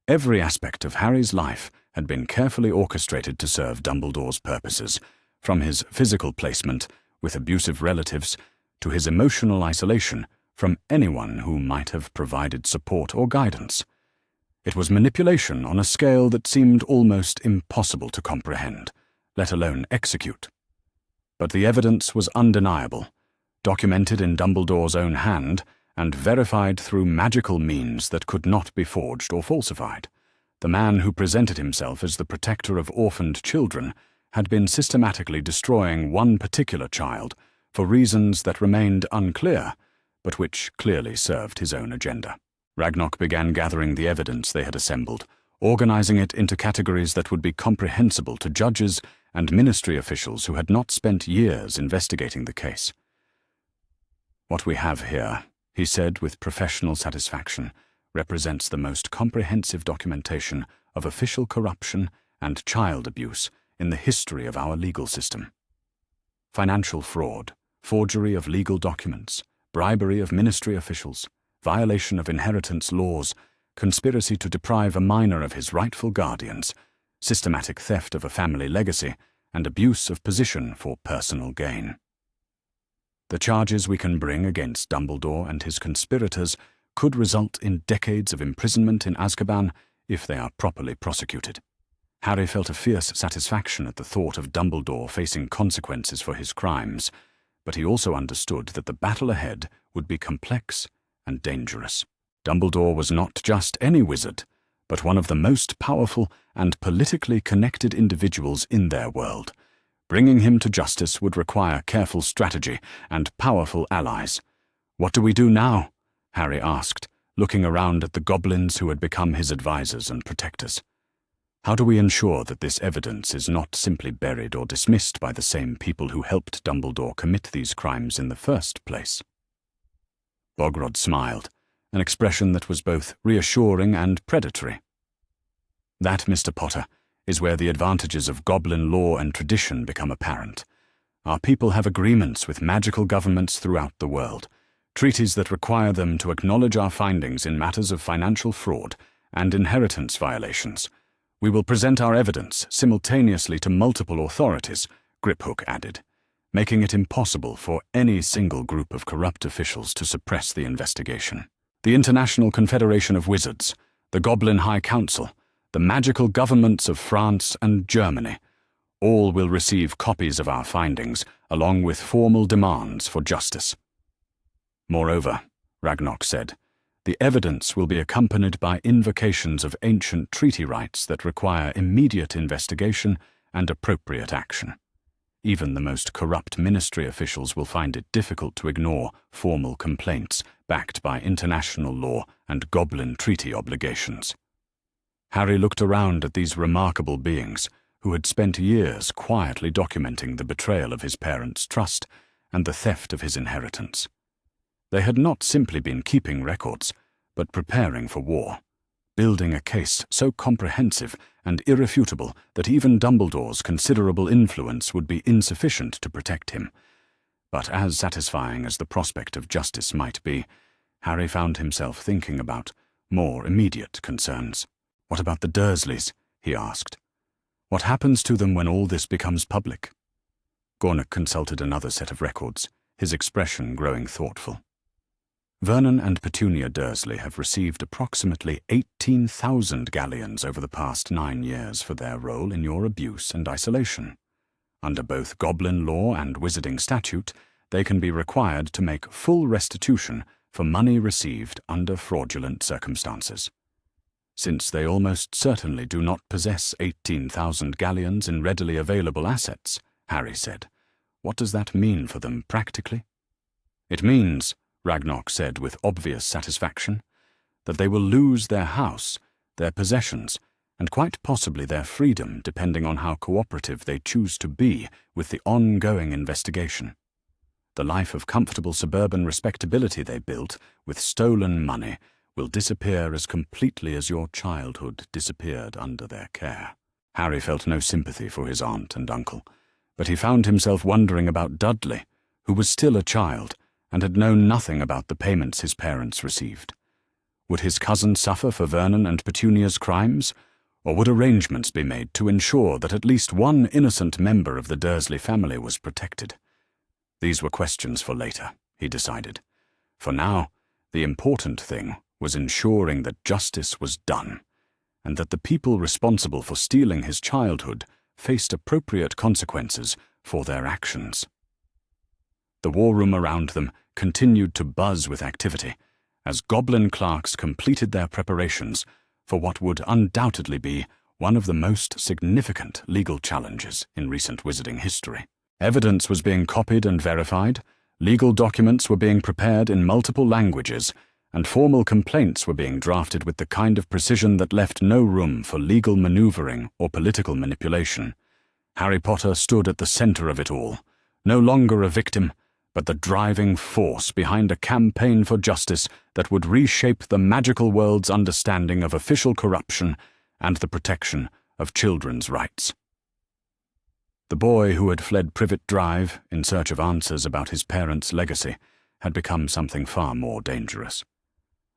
Every aspect of Harry's life had been carefully orchestrated to serve Dumbledore's purposes, from his physical placement with abusive relatives to his emotional isolation from anyone who might have provided support or guidance. It was manipulation on a scale that seemed almost impossible to comprehend, let alone execute. But the evidence was undeniable, documented in Dumbledore's own hand, and verified through magical means that could not be forged or falsified. The man who presented himself as the protector of orphaned children had been systematically destroying one particular child for reasons that remained unclear, but which clearly served his own agenda. Ragnok began gathering the evidence they had assembled, organizing it into categories that would be comprehensible to judges and ministry officials who had not spent years investigating the case. What we have here, he said with professional satisfaction, represents the most comprehensive documentation of official corruption and child abuse in the history of our legal system. Financial fraud, forgery of legal documents, bribery of ministry officials, violation of inheritance laws, conspiracy to deprive a minor of his rightful guardians, systematic theft of a family legacy, and abuse of position for personal gain. The charges we can bring against Dumbledore and his conspirators could result in decades of imprisonment in Azkaban if they are properly prosecuted. Harry felt a fierce satisfaction at the thought of Dumbledore facing consequences for his crimes, but he also understood that the battle ahead would be complex and dangerous. Dumbledore was not just any wizard, but one of the most powerful and politically connected individuals in their world. Bringing him to justice would require careful strategy and powerful allies. "What do we do now?" Harry asked, looking around at the goblins who had become his advisors and protectors. "How do we ensure that this evidence is not simply buried or dismissed by the same people who helped Dumbledore commit these crimes in the first place?" Bogrod smiled, an expression that was both reassuring and predatory. "That, Mr. Potter, is where the advantages of goblin law and tradition become apparent. Our people have agreements with magical governments throughout the world, treaties that require them to acknowledge our findings in matters of financial fraud and inheritance violations. We will present our evidence simultaneously to multiple authorities," Griphook added, making it impossible for any single group of corrupt officials to suppress the investigation. "The International Confederation of Wizards, the Goblin High Council, the magical governments of France and Germany, all will receive copies of our findings, along with formal demands for justice. Moreover," Ragnok said, "the evidence will be accompanied by invocations of ancient treaty rights that require immediate investigation and appropriate action. Even the most corrupt ministry officials will find it difficult to ignore formal complaints backed by international law and goblin treaty obligations." Harry looked around at these remarkable beings who had spent years quietly documenting the betrayal of his parents' trust and the theft of his inheritance. They had not simply been keeping records, but preparing for war, building a case so comprehensive and irrefutable that even Dumbledore's considerable influence would be insufficient to protect him. But as satisfying as the prospect of justice might be, Harry found himself thinking about more immediate concerns. "What about the Dursleys?" he asked. "What happens to them when all this becomes public?" Gornuk consulted another set of records, his expression growing thoughtful. Vernon and Petunia Dursley have received approximately 18,000 galleons over the past 9 years for their role in your abuse and isolation. Under both goblin law and wizarding statute, they can be required to make full restitution for money received under fraudulent circumstances. Since they almost certainly do not possess 18,000 galleons in readily available assets, Harry said, what does that mean for them practically? It means, Ragnarok said with obvious satisfaction, that they will lose their house, their possessions, and quite possibly their freedom depending on how cooperative they choose to be with the ongoing investigation. The life of comfortable suburban respectability they built with stolen money will disappear as completely as your childhood disappeared under their care. Harry felt no sympathy for his aunt and uncle, but he found himself wondering about Dudley, who was still a child and had known nothing about the payments his parents received. Would his cousin suffer for Vernon and Petunia's crimes, or would arrangements be made to ensure that at least one innocent member of the Dursley family was protected? These were questions for later, he decided. For now, the important thing was ensuring that justice was done, and that the people responsible for stealing his childhood faced appropriate consequences for their actions. The war room around them continued to buzz with activity as goblin clerks completed their preparations for what would undoubtedly be one of the most significant legal challenges in recent wizarding history. Evidence was being copied and verified, legal documents were being prepared in multiple languages, and formal complaints were being drafted with the kind of precision that left no room for legal maneuvering or political manipulation. Harry Potter stood at the center of it all, no longer a victim, but the driving force behind a campaign for justice that would reshape the magical world's understanding of official corruption and the protection of children's rights. The boy who had fled Privet Drive in search of answers about his parents' legacy had become something far more dangerous.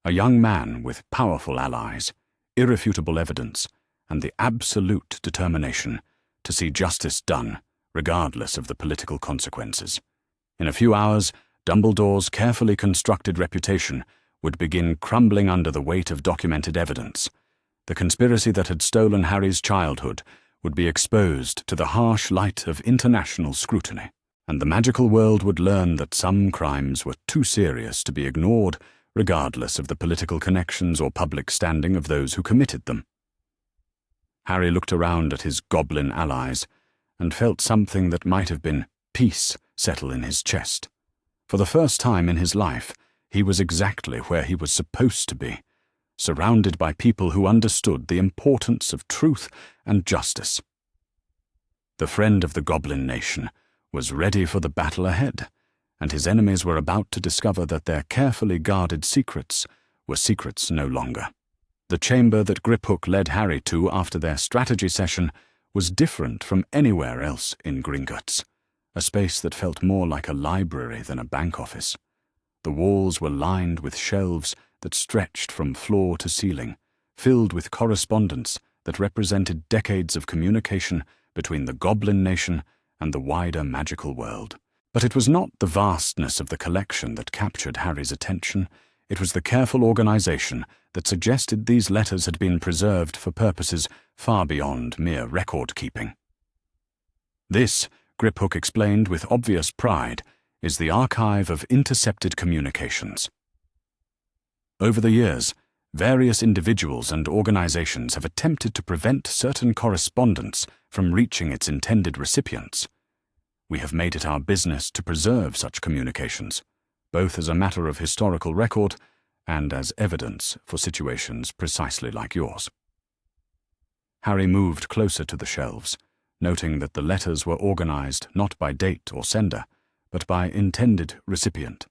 A young man with powerful allies, irrefutable evidence, and the absolute determination to see justice done, regardless of the political consequences. In a few hours, Dumbledore's carefully constructed reputation would begin crumbling under the weight of documented evidence. The conspiracy that had stolen Harry's childhood would be exposed to the harsh light of international scrutiny, and the magical world would learn that some crimes were too serious to be ignored, regardless of the political connections or public standing of those who committed them. Harry looked around at his goblin allies and felt something that might have been peace settle in his chest. For the first time in his life, he was exactly where he was supposed to be, surrounded by people who understood the importance of truth and justice. The friend of the Goblin Nation was ready for the battle ahead, and his enemies were about to discover that their carefully guarded secrets were secrets no longer. The chamber that Griphook led Harry to after their strategy session was different from anywhere else in Gringotts, a space that felt more like a library than a bank office. The walls were lined with shelves that stretched from floor to ceiling, filled with correspondence that represented decades of communication between the Goblin Nation and the wider magical world. But it was not the vastness of the collection that captured Harry's attention. It was the careful organization that suggested these letters had been preserved for purposes far beyond mere record-keeping. This, Griphook explained with obvious pride, is the archive of intercepted communications. Over the years, various individuals and organizations have attempted to prevent certain correspondence from reaching its intended recipients. We have made it our business to preserve such communications, both as a matter of historical record and as evidence for situations precisely like yours. Harry moved closer to the shelves, noting that the letters were organized not by date or sender, but by intended recipient.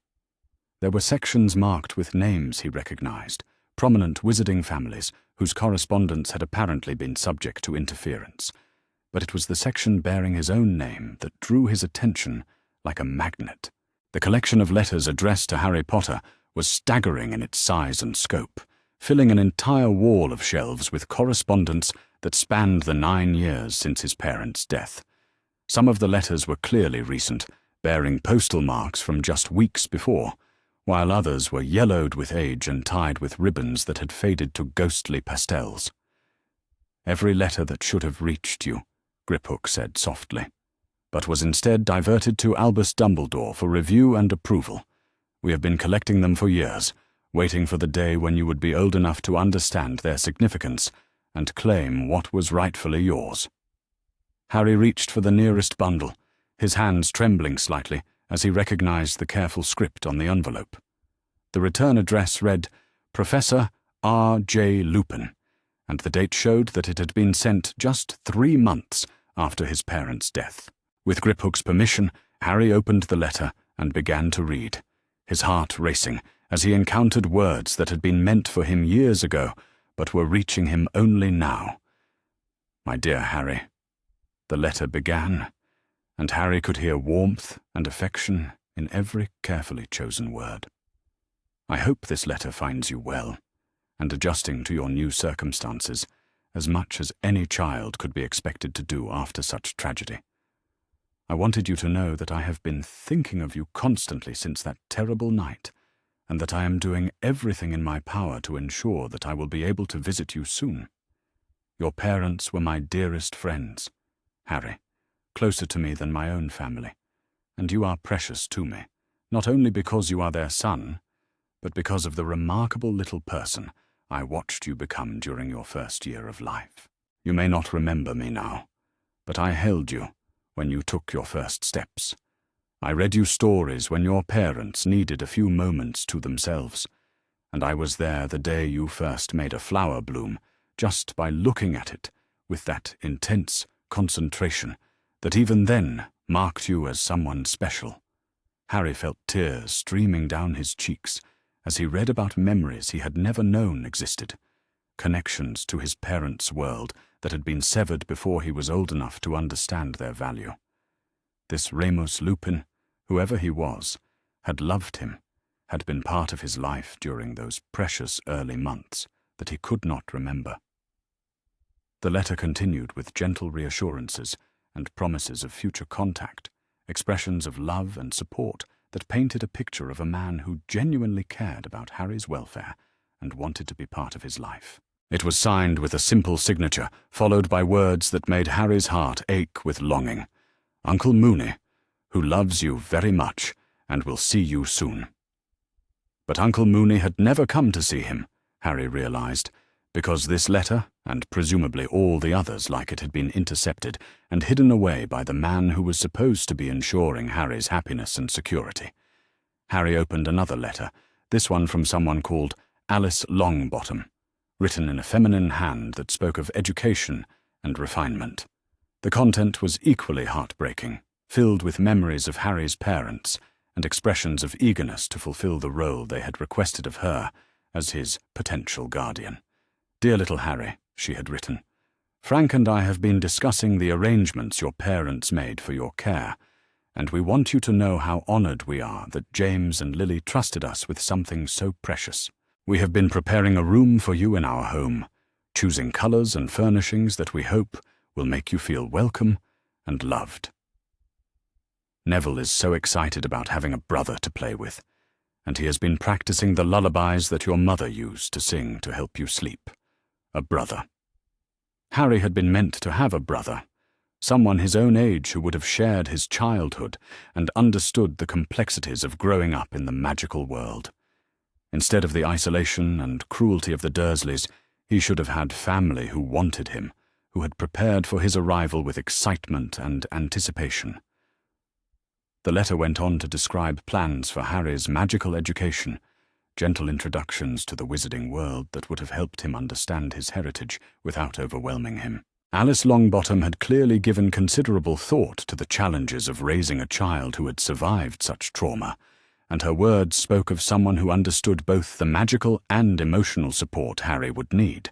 There were sections marked with names he recognized, prominent wizarding families whose correspondence had apparently been subject to interference, but it was the section bearing his own name that drew his attention like a magnet. The collection of letters addressed to Harry Potter was staggering in its size and scope, filling an entire wall of shelves with correspondence that spanned the 9 years since his parents' death. Some of the letters were clearly recent, bearing postal marks from just weeks before, while others were yellowed with age and tied with ribbons that had faded to ghostly pastels. "Every letter that should have reached you," Griphook said softly, "but was instead diverted to Albus Dumbledore for review and approval. We have been collecting them for years, waiting for the day when you would be old enough to understand their significance and claim what was rightfully yours." Harry reached for the nearest bundle, his hands trembling slightly as he recognized the careful script on the envelope. The return address read, "Professor R. J. Lupin," and the date showed that it had been sent just 3 months after his parents' death. With Griphook's permission, Harry opened the letter and began to read, his heart racing as he encountered words that had been meant for him years ago, but were reaching him only now. "My dear Harry," the letter began, and Harry could hear warmth and affection in every carefully chosen word. "I hope this letter finds you well, and adjusting to your new circumstances, as much as any child could be expected to do after such tragedy. I wanted you to know that I have been thinking of you constantly since that terrible night, and that I am doing everything in my power to ensure that I will be able to visit you soon. Your parents were my dearest friends, Harry, closer to me than my own family, and you are precious to me, not only because you are their son, but because of the remarkable little person I watched you become during your first year of life. You may not remember me now, but I held you when you took your first steps. I read you stories when your parents needed a few moments to themselves, and I was there the day you first made a flower bloom, just by looking at it with that intense concentration that even then marked you as someone special." Harry felt tears streaming down his cheeks as he read about memories he had never known existed, connections to his parents' world that had been severed before he was old enough to understand their value. This Remus Lupin, whoever he was, had loved him, had been part of his life during those precious early months that he could not remember. The letter continued with gentle reassurances and promises of future contact, expressions of love and support that painted a picture of a man who genuinely cared about Harry's welfare and wanted to be part of his life. It was signed with a simple signature, followed by words that made Harry's heart ache with longing. "Uncle Mooney, who loves you very much and will see you soon." But Uncle Mooney had never come to see him, Harry realized, because this letter, and presumably all the others like it, had been intercepted and hidden away by the man who was supposed to be ensuring Harry's happiness and security. Harry opened another letter, this one from someone called Alice Longbottom, written in a feminine hand that spoke of education and refinement. The content was equally heartbreaking, filled with memories of Harry's parents and expressions of eagerness to fulfill the role they had requested of her as his potential guardian. "Dear little Harry," she had written, "Frank and I have been discussing the arrangements your parents made for your care, and we want you to know how honored we are that James and Lily trusted us with something so precious. We have been preparing a room for you in our home, choosing colors and furnishings that we hope will make you feel welcome and loved. Neville is so excited about having a brother to play with, and he has been practicing the lullabies that your mother used to sing to help you sleep. A brother." Harry had been meant to have a brother, someone his own age who would have shared his childhood and understood the complexities of growing up in the magical world. Instead of the isolation and cruelty of the Dursleys, he should have had family who wanted him, who had prepared for his arrival with excitement and anticipation. The letter went on to describe plans for Harry's magical education, gentle introductions to the wizarding world that would have helped him understand his heritage without overwhelming him. Alice Longbottom had clearly given considerable thought to the challenges of raising a child who had survived such trauma, and her words spoke of someone who understood both the magical and emotional support Harry would need.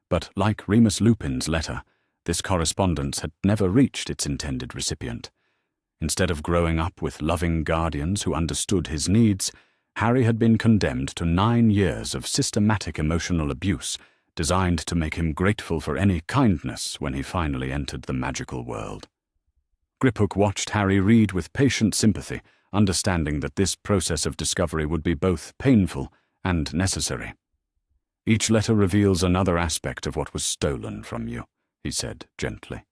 But like Remus Lupin's letter, this correspondence had never reached its intended recipient. Instead of growing up with loving guardians who understood his needs, Harry had been condemned to 9 years of systematic emotional abuse, designed to make him grateful for any kindness when he finally entered the magical world. Griphook watched Harry read with patient sympathy, understanding that this process of discovery would be both painful and necessary. "Each letter reveals another aspect of what was stolen from you," he said gently.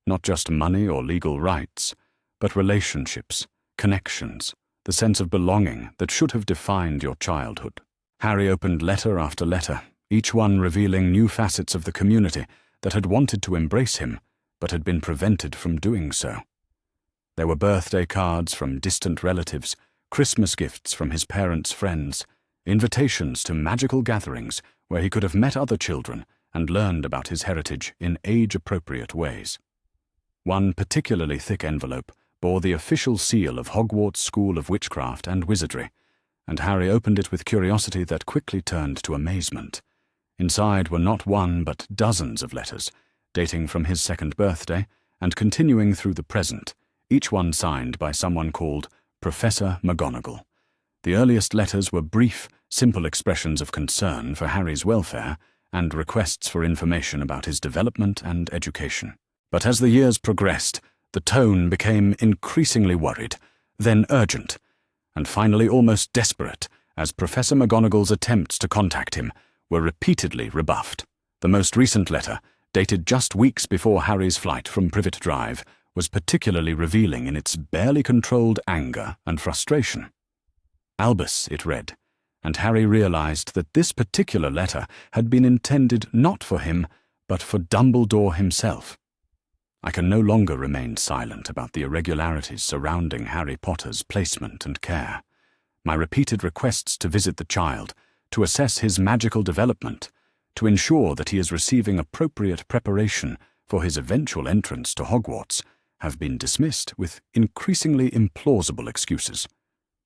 "Not just money or legal rights, but relationships, connections, the sense of belonging that should have defined your childhood." Harry opened letter after letter, each one revealing new facets of the community that had wanted to embrace him, but had been prevented from doing so. There were birthday cards from distant relatives, Christmas gifts from his parents' friends, invitations to magical gatherings where he could have met other children and learned about his heritage in age-appropriate ways. One particularly thick envelope bore the official seal of Hogwarts School of Witchcraft and Wizardry, and Harry opened it with curiosity that quickly turned to amazement. Inside were not one but dozens of letters, dating from his 2nd birthday and continuing through the present, each one signed by someone called Professor McGonagall. The earliest letters were brief, simple expressions of concern for Harry's welfare and requests for information about his development and education. But as the years progressed, the tone became increasingly worried, then urgent, and finally almost desperate, as Professor McGonagall's attempts to contact him were repeatedly rebuffed. The most recent letter, dated just weeks before Harry's flight from Privet Drive, was particularly revealing in its barely controlled anger and frustration. "Albus," it read, and Harry realized that this particular letter had been intended not for him, but for Dumbledore himself. "I can no longer remain silent about the irregularities surrounding Harry Potter's placement and care. My repeated requests to visit the child, to assess his magical development, to ensure that he is receiving appropriate preparation for his eventual entrance to Hogwarts, have been dismissed with increasingly implausible excuses.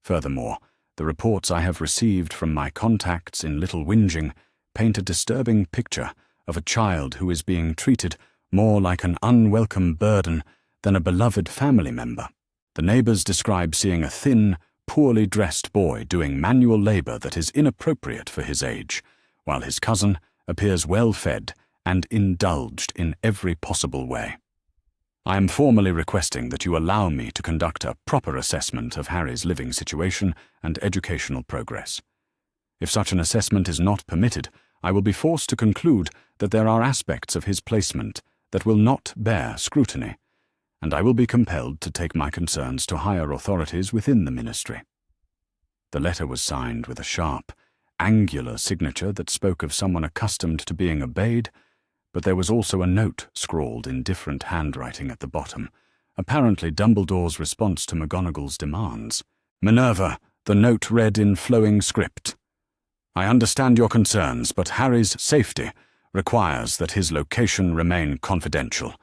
Furthermore, the reports I have received from my contacts in Little Whinging paint a disturbing picture of a child who is being treated more like an unwelcome burden than a beloved family member. The neighbors describe seeing a thin, poorly dressed boy doing manual labor that is inappropriate for his age, while his cousin appears well-fed and indulged in every possible way. I am formally requesting that you allow me to conduct a proper assessment of Harry's living situation and educational progress. If such an assessment is not permitted, I will be forced to conclude that there are aspects of his placement that will not bear scrutiny, and I will be compelled to take my concerns to higher authorities within the ministry." The letter was signed with a sharp, angular signature that spoke of someone accustomed to being obeyed, but there was also a note scrawled in different handwriting at the bottom, apparently Dumbledore's response to McGonagall's demands. "Minerva," the note read in flowing script. "I understand your concerns, but Harry's safety requires that his location remain confidential,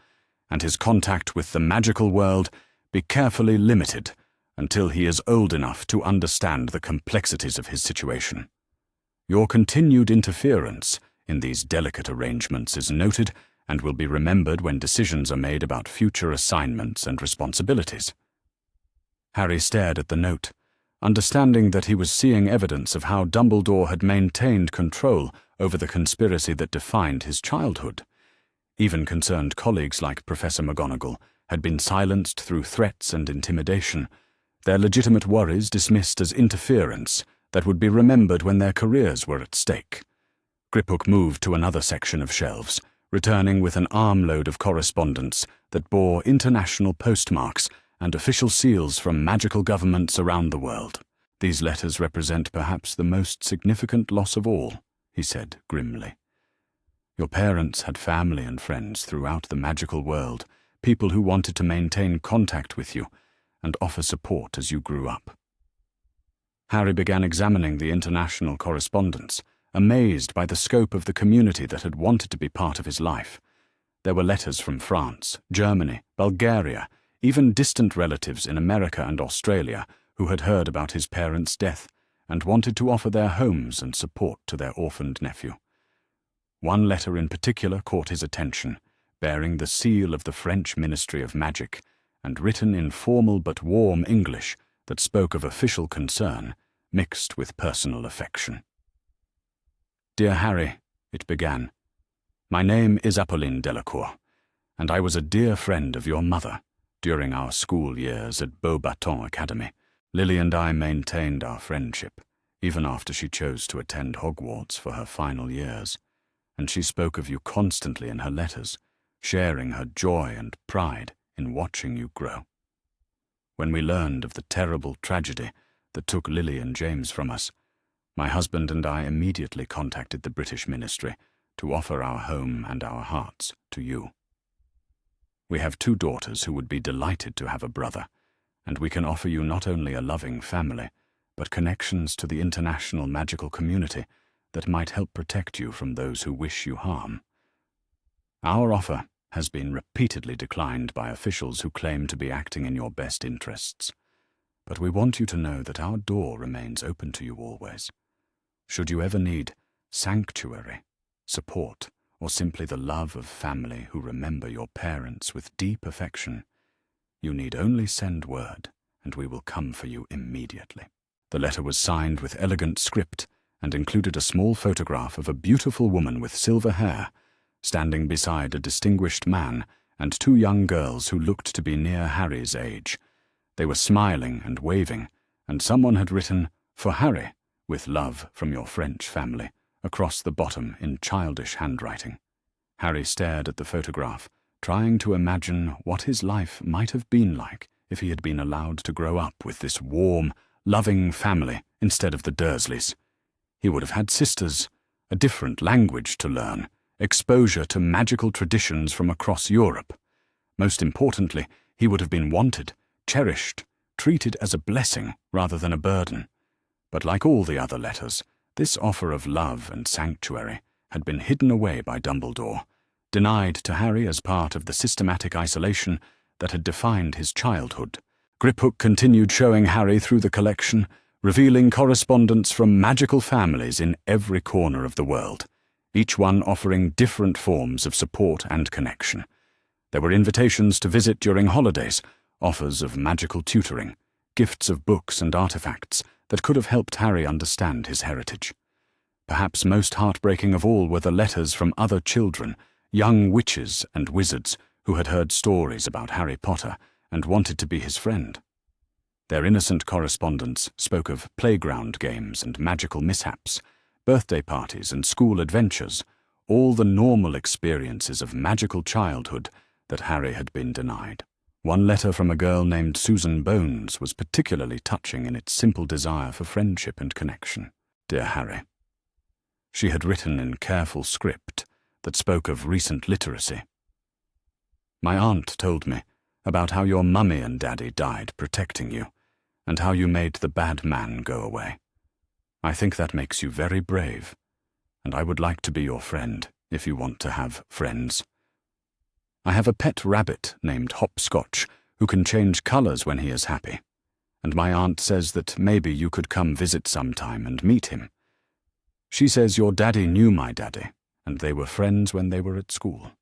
and his contact with the magical world be carefully limited until he is old enough to understand the complexities of his situation. Your continued interference in these delicate arrangements is noted and will be remembered when decisions are made about future assignments and responsibilities." Harry stared at the note, understanding that he was seeing evidence of how Dumbledore had maintained control over the conspiracy that defined his childhood. Even concerned colleagues like Professor McGonagall had been silenced through threats and intimidation, their legitimate worries dismissed as interference that would be remembered when their careers were at stake. Griphook moved to another section of shelves, returning with an armload of correspondence that bore international postmarks and official seals from magical governments around the world. "These letters represent perhaps the most significant loss of all," he said grimly. "Your parents had family and friends throughout the magical world, people who wanted to maintain contact with you and offer support as you grew up." Harry began examining the international correspondence, amazed by the scope of the community that had wanted to be part of his life. There were letters from France, Germany, Bulgaria, even distant relatives in America and Australia who had heard about his parents' death and wanted to offer their homes and support to their orphaned nephew. One letter in particular caught his attention, bearing the seal of the French Ministry of Magic, and written in formal but warm English that spoke of official concern, mixed with personal affection. "Dear Harry," it began, "my name is Apolline Delacour, and I was a dear friend of your mother during our school years at Beauxbatons Academy. Lily and I maintained our friendship, even after she chose to attend Hogwarts for her final years, and she spoke of you constantly in her letters, sharing her joy and pride in watching you grow. When we learned of the terrible tragedy that took Lily and James from us, my husband and I immediately contacted the British Ministry to offer our home and our hearts to you. We have 2 daughters who would be delighted to have a brother, and we can offer you not only a loving family, but connections to the international magical community that might help protect you from those who wish you harm. Our offer has been repeatedly declined by officials who claim to be acting in your best interests, but we want you to know that our door remains open to you always. Should you ever need sanctuary, support, or simply the love of family who remember your parents with deep affection, you need only send word, and we will come for you immediately. The letter was signed with elegant script and included a small photograph of a beautiful woman with silver hair, standing beside a distinguished man and 2 young girls who looked to be near Harry's age. They were smiling and waving, and someone had written, "For Harry, with love from your French family," across the bottom in childish handwriting. Harry stared at the photograph, trying to imagine what his life might have been like if he had been allowed to grow up with this warm, loving family instead of the Dursleys. He would have had sisters, a different language to learn, exposure to magical traditions from across Europe. Most importantly, he would have been wanted, cherished, treated as a blessing rather than a burden. But like all the other letters, this offer of love and sanctuary had been hidden away by Dumbledore, denied to Harry as part of the systematic isolation that had defined his childhood. Griphook continued showing Harry through the collection, revealing correspondence from magical families in every corner of the world, each one offering different forms of support and connection. There were invitations to visit during holidays, offers of magical tutoring, gifts of books and artifacts that could have helped Harry understand his heritage. Perhaps most heartbreaking of all were the letters from other children, young witches and wizards who had heard stories about Harry Potter and wanted to be his friend. Their innocent correspondence spoke of playground games and magical mishaps, birthday parties and school adventures, all the normal experiences of magical childhood that Harry had been denied. One letter from a girl named Susan Bones was particularly touching in its simple desire for friendship and connection. Dear Harry. She had written in careful script that spoke of recent literacy. My aunt told me about how your mummy and daddy died protecting you, and how you made the bad man go away. I think that makes you very brave, and I would like to be your friend if you want to have friends. I have a pet rabbit named Hopscotch who can change colors when he is happy, and my aunt says that maybe you could come visit sometime and meet him. She says your daddy knew my daddy, and they were friends when they were at school,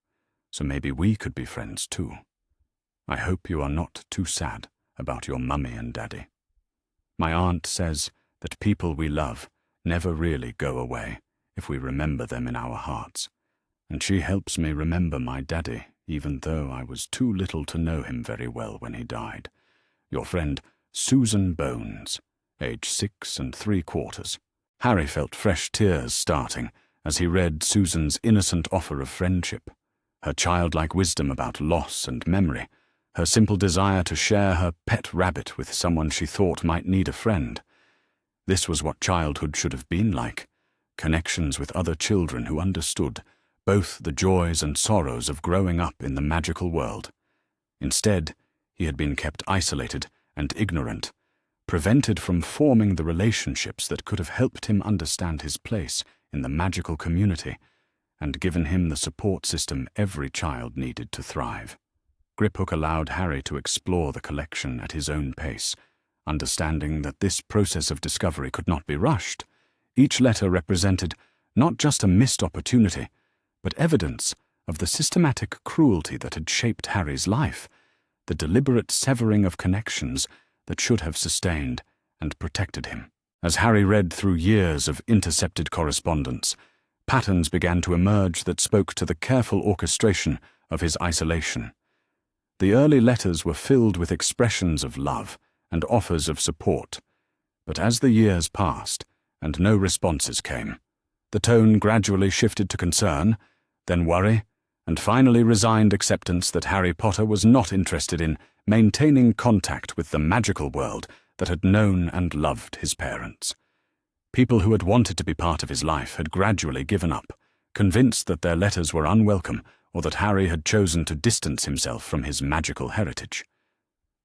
so maybe we could be friends too. I hope you are not too sad about your mummy and daddy. My aunt says that people we love never really go away if we remember them in our hearts, and she helps me remember my daddy even though I was too little to know him very well when he died. Your friend Susan Bones, age 6 3/4. Harry felt fresh tears starting as he read Susan's innocent offer of friendship, her childlike wisdom about loss and memory, her simple desire to share her pet rabbit with someone she thought might need a friend. This was what childhood should have been like, connections with other children who understood both the joys and sorrows of growing up in the magical world. Instead, he had been kept isolated and ignorant, prevented from forming the relationships that could have helped him understand his place in the magical community and given him the support system every child needed to thrive. Griphook allowed Harry to explore the collection at his own pace, understanding that this process of discovery could not be rushed. Each letter represented not just a missed opportunity, but evidence of the systematic cruelty that had shaped Harry's life, the deliberate severing of connections that should have sustained and protected him. As Harry read through years of intercepted correspondence, patterns began to emerge that spoke to the careful orchestration of his isolation. The early letters were filled with expressions of love and offers of support. But as the years passed, and no responses came, the tone gradually shifted to concern, then worry, and finally resigned acceptance that Harry Potter was not interested in maintaining contact with the magical world that had known and loved his parents. People who had wanted to be part of his life had gradually given up, convinced that their letters were unwelcome or that Harry had chosen to distance himself from his magical heritage.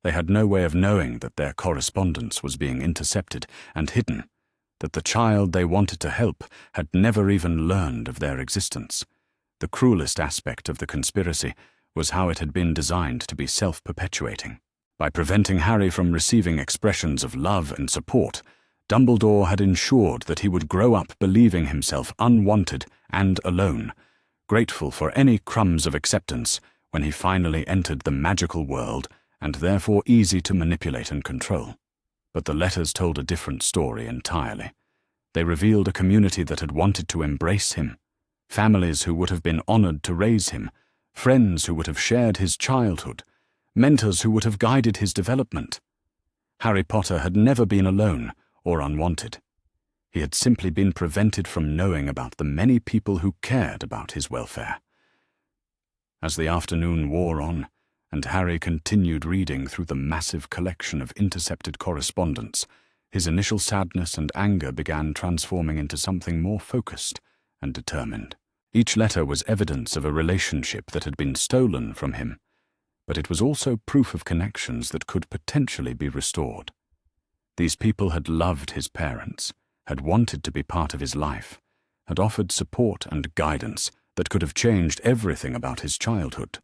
They had no way of knowing that their correspondence was being intercepted and hidden, that the child they wanted to help had never even learned of their existence. The cruelest aspect of the conspiracy was how it had been designed to be self-perpetuating. By preventing Harry from receiving expressions of love and support, Dumbledore had ensured that he would grow up believing himself unwanted and alone, grateful for any crumbs of acceptance when he finally entered the magical world and therefore easy to manipulate and control. But the letters told a different story entirely. They revealed a community that had wanted to embrace him, families who would have been honored to raise him, friends who would have shared his childhood, mentors who would have guided his development. Harry Potter had never been alone or unwanted. He had simply been prevented from knowing about the many people who cared about his welfare. As the afternoon wore on, and Harry continued reading through the massive collection of intercepted correspondence, his initial sadness and anger began transforming into something more focused and determined. Each letter was evidence of a relationship that had been stolen from him, but it was also proof of connections that could potentially be restored. These people had loved his parents, had wanted to be part of his life, had offered support and guidance that could have changed everything about his childhood.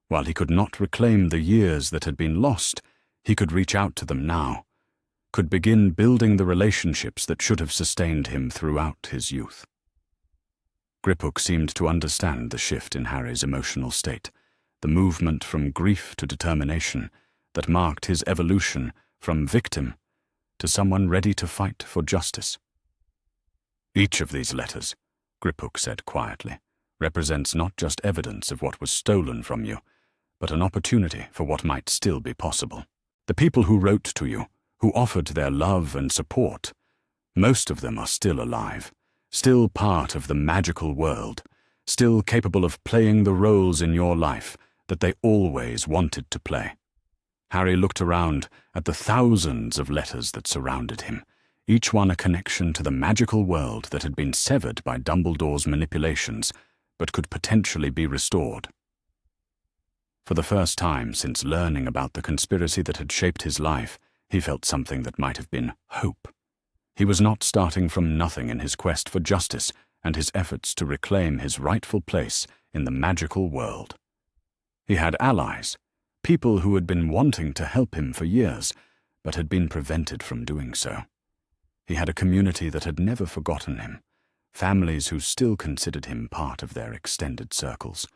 While he could not reclaim the years that had been lost, he could reach out to them now, could begin building the relationships that should have sustained him throughout his youth. Griphook seemed to understand the shift in Harry's emotional state, the movement from grief to determination that marked his evolution from victim to someone ready to fight for justice. Each of these letters, Griphook said quietly, represents not just evidence of what was stolen from you, but an opportunity for what might still be possible. The people who wrote to you, who offered their love and support, most of them are still alive, still part of the magical world, still capable of playing the roles in your life that they always wanted to play. Harry looked around at the thousands of letters that surrounded him, each one a connection to the magical world that had been severed by Dumbledore's manipulations, but could potentially be restored. For the first time since learning about the conspiracy that had shaped his life, he felt something that might have been hope. He was not starting from nothing in his quest for justice and his efforts to reclaim his rightful place in the magical world. He had allies, people who had been wanting to help him for years, but had been prevented from doing so. He had a community that had never forgotten him, families who still considered him part of their extended circles,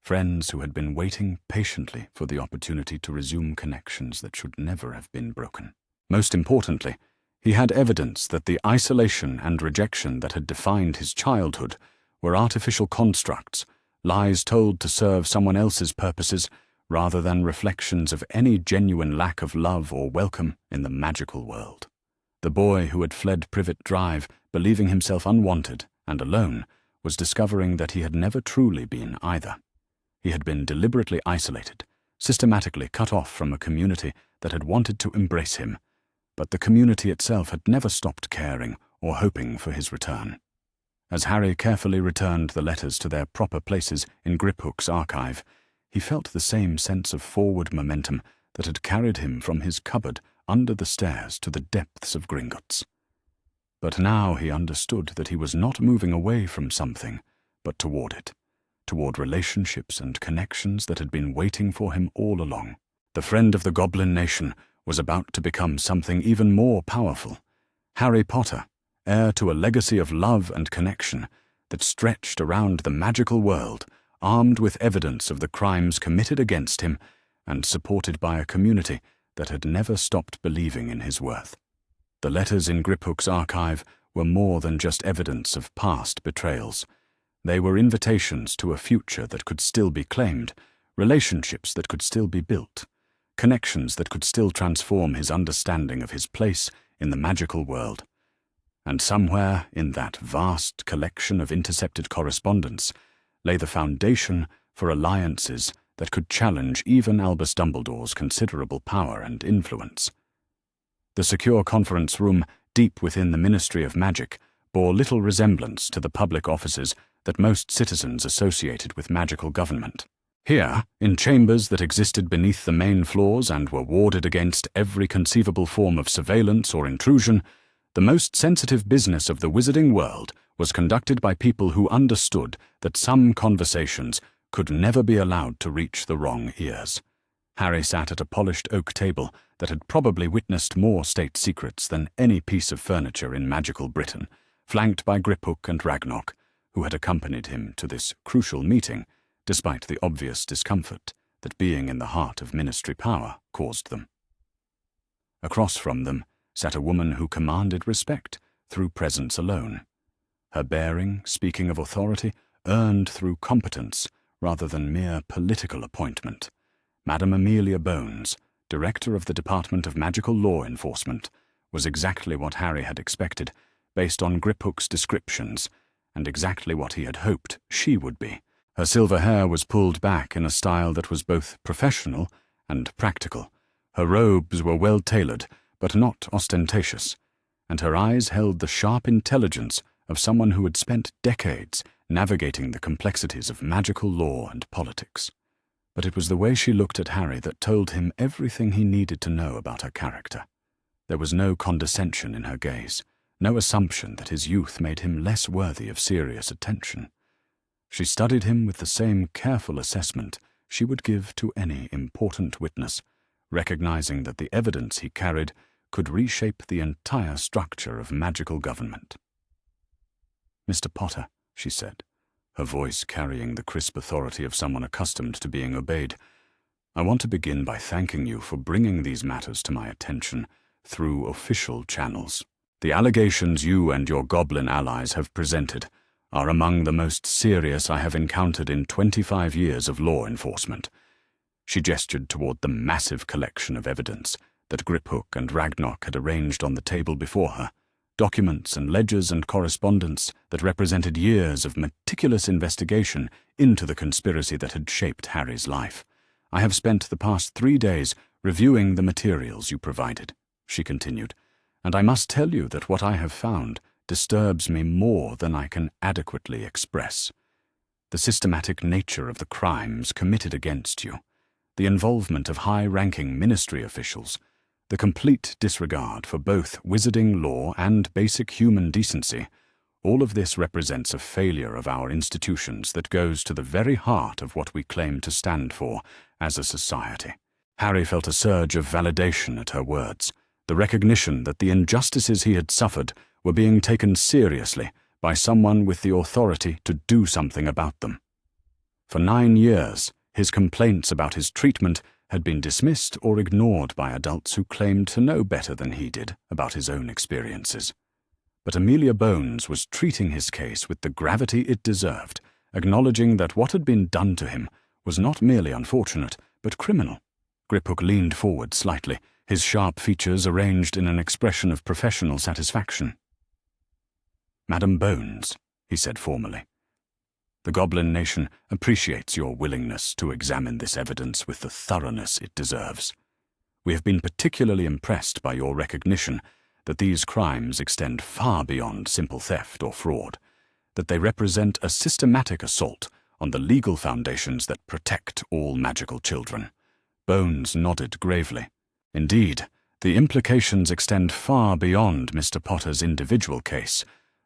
friends who had been waiting patiently for the opportunity to resume connections that should never have been broken. Most importantly, he had evidence that the isolation and rejection that had defined his childhood were artificial constructs, lies told to serve someone else's purposes rather than reflections of any genuine lack of love or welcome in the magical world. The boy who had fled Privet Drive, believing himself unwanted and alone, was discovering that he had never truly been either. He had been deliberately isolated, systematically cut off from a community that had wanted to embrace him, but the community itself had never stopped caring or hoping for his return. As Harry carefully returned the letters to their proper places in Griphook's archive, he felt the same sense of forward momentum that had carried him from his cupboard under the stairs to the depths of Gringotts. But now he understood that he was not moving away from something, but toward it, toward relationships and connections that had been waiting for him all along. The friend of the Goblin Nation was about to become something even more powerful. Harry Potter, heir to a legacy of love and connection that stretched around the magical world, armed with evidence of the crimes committed against him and supported by a community that had never stopped believing in his worth. The letters in Griphook's archive were more than just evidence of past betrayals. They were invitations to a future that could still be claimed, relationships that could still be built, connections that could still transform his understanding of his place in the magical world. And somewhere in that vast collection of intercepted correspondence lay the foundation for alliances that could challenge even Albus Dumbledore's considerable power and influence. The secure conference room deep within the Ministry of Magic bore little resemblance to the public offices that most citizens associated with magical government. Here, in chambers that existed beneath the main floors and were warded against every conceivable form of surveillance or intrusion, the most sensitive business of the wizarding world was conducted by people who understood that some conversations could never be allowed to reach the wrong ears. Harry sat at a polished oak table that had probably witnessed more state secrets than any piece of furniture in magical Britain, flanked by Griphook and Ragnarok, who had accompanied him to this crucial meeting, despite the obvious discomfort that being in the heart of ministry power caused them. Across from them sat a woman who commanded respect through presence alone. Her bearing, speaking of authority, earned through competence rather than mere political appointment. Madame Amelia Bones, Director of the Department of Magical Law Enforcement, was exactly what Harry had expected, based on Griphook's descriptions, and exactly what he had hoped she would be. Her silver hair was pulled back in a style that was both professional and practical. Her robes were well tailored, but not ostentatious, and her eyes held the sharp intelligence of someone who had spent decades navigating the complexities of magical law and politics. But it was the way she looked at Harry that told him everything he needed to know about her character. There was no condescension in her gaze, no assumption that his youth made him less worthy of serious attention. She studied him with the same careful assessment she would give to any important witness, recognizing that the evidence he carried could reshape the entire structure of magical government. "Mr. Potter," she said, her voice carrying the crisp authority of someone accustomed to being obeyed, "I want to begin by thanking you for bringing these matters to my attention through official channels. The allegations you and your goblin allies have presented are among the most serious I have encountered in 25 years of law enforcement." She gestured toward the massive collection of evidence that Griphook and Ragnarok had arranged on the table before her, documents and ledgers and correspondence that represented years of meticulous investigation into the conspiracy that had shaped Harry's life. "I have spent the past 3 days reviewing the materials you provided," she continued, "and I must tell you that what I have found disturbs me more than I can adequately express. The systematic nature of the crimes committed against you, the involvement of high-ranking ministry officials, the complete disregard for both wizarding law and basic human decency, all of this represents a failure of our institutions that goes to the very heart of what we claim to stand for as a society." Harry felt a surge of validation at her words, the recognition that the injustices he had suffered were being taken seriously by someone with the authority to do something about them. For 9 years, his complaints about his treatment had been dismissed or ignored by adults who claimed to know better than he did about his own experiences. But Amelia Bones was treating his case with the gravity it deserved, acknowledging that what had been done to him was not merely unfortunate, but criminal. Griphook leaned forward slightly, his sharp features arranged in an expression of professional satisfaction. "Madam Bones," he said formally, "the Goblin Nation appreciates your willingness to examine this evidence with the thoroughness it deserves. We have been particularly impressed by your recognition that these crimes extend far beyond simple theft or fraud, that they represent a systematic assault on the legal foundations that protect all magical children." Bones nodded gravely. "Indeed, the implications extend far beyond Mr. Potter's individual case,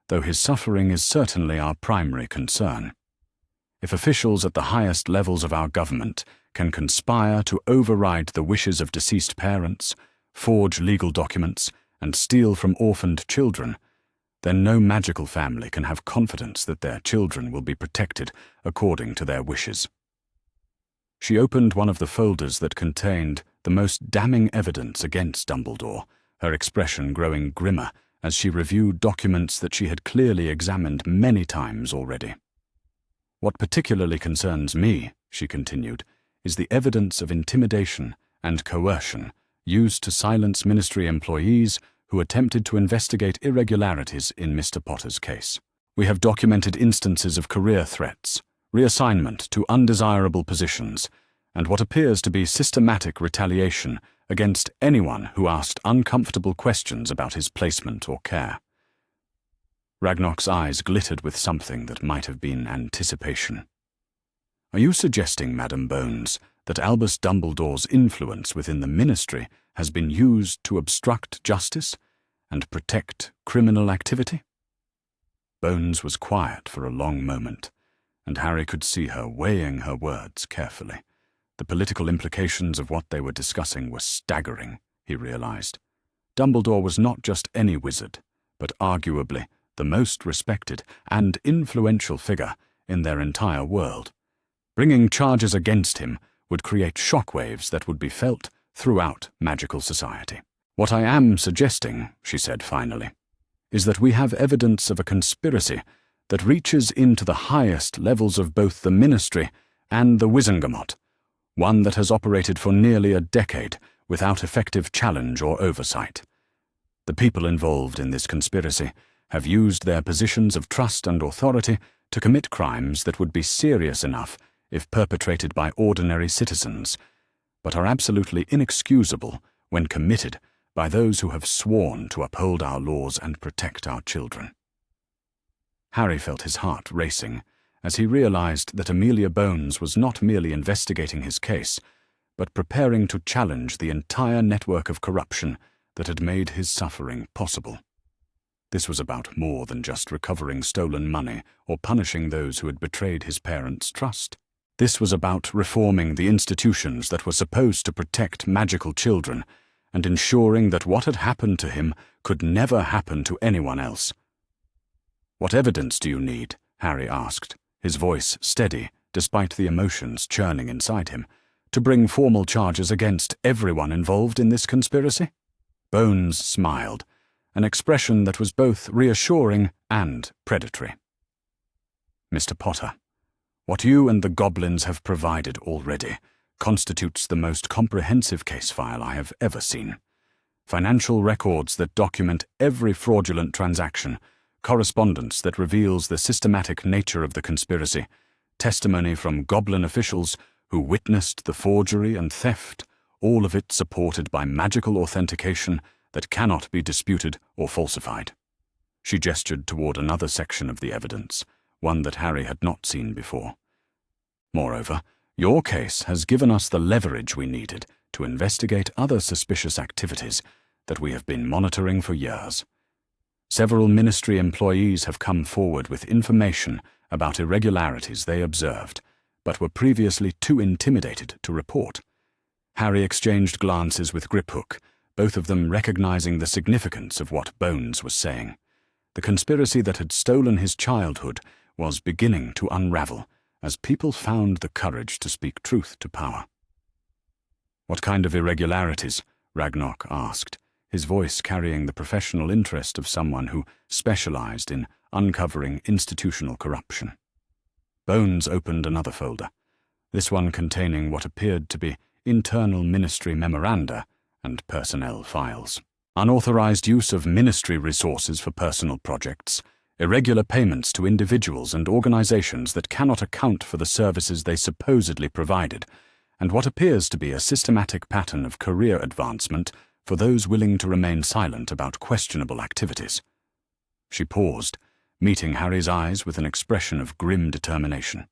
though his suffering is certainly our primary concern. If officials at the highest levels of our government can conspire to override the wishes of deceased parents, forge legal documents, and steal from orphaned children, then no magical family can have confidence that their children will be protected according to their wishes." She opened one of the folders that contained the most damning evidence against Dumbledore, her expression growing grimmer as she reviewed documents that she had clearly examined many times already. "What particularly concerns me," she continued, "is the evidence of intimidation and coercion used to silence ministry employees who attempted to investigate irregularities in Mr. Potter's case. We have documented instances of career threats, reassignment to undesirable positions, and what appears to be systematic retaliation against anyone who asked uncomfortable questions about his placement or care. Ragnarok's eyes glittered with something that might have been anticipation. Are you suggesting, Madam Bones, that Albus Dumbledore's influence within the ministry has been used to obstruct justice and protect criminal activity? Bones was quiet for a long moment, and Harry could see her weighing her words carefully. The political implications of what they were discussing were staggering, he realized. Dumbledore was not just any wizard, but arguably the most respected and influential figure in their entire world. Bringing charges against him would create shockwaves that would be felt throughout magical society. What I am suggesting, she said finally, is that we have evidence of a conspiracy that reaches into the highest levels of both the Ministry and the Wizengamot, one that has operated for nearly a decade without effective challenge or oversight. The people involved in this conspiracy have used their positions of trust and authority to commit crimes that would be serious enough if perpetrated by ordinary citizens, but are absolutely inexcusable when committed by those who have sworn to uphold our laws and protect our children. Harry felt his heart racing as he realized that Amelia Bones was not merely investigating his case, but preparing to challenge the entire network of corruption that had made his suffering possible. This was about more than just recovering stolen money or punishing those who had betrayed his parents' trust. This was about reforming the institutions that were supposed to protect magical children and ensuring that what had happened to him could never happen to anyone else. "What evidence do you need?" Harry asked, his voice steady despite the emotions churning inside him, "to bring formal charges against everyone involved in this conspiracy?" Bones smiled, an expression that was both reassuring and predatory. "Mr. Potter, what you and the goblins have provided already constitutes the most comprehensive case file I have ever seen. Financial records that document every fraudulent transaction, correspondence that reveals the systematic nature of the conspiracy, testimony from goblin officials who witnessed the forgery and theft, all of it supported by magical authentication that cannot be disputed or falsified." She gestured toward another section of the evidence, one that Harry had not seen before. "Moreover, your case has given us the leverage we needed to investigate other suspicious activities that we have been monitoring for years. Several ministry employees have come forward with information about irregularities they observed, but were previously too intimidated to report." Harry exchanged glances with Griphook, both of them recognizing the significance of what Bones was saying. The conspiracy that had stolen his childhood was beginning to unravel as people found the courage to speak truth to power. "What kind of irregularities?" Ragnarok asked, his voice carrying the professional interest of someone who specialized in uncovering institutional corruption. Bones opened another folder, this one containing what appeared to be internal ministry memoranda and personnel files. Unauthorized use of ministry resources for personal projects, irregular payments to individuals and organizations that cannot account for the services they supposedly provided, and what appears to be a systematic pattern of career advancement for those willing to remain silent about questionable activities. She paused, meeting Harry's eyes with an expression of grim determination.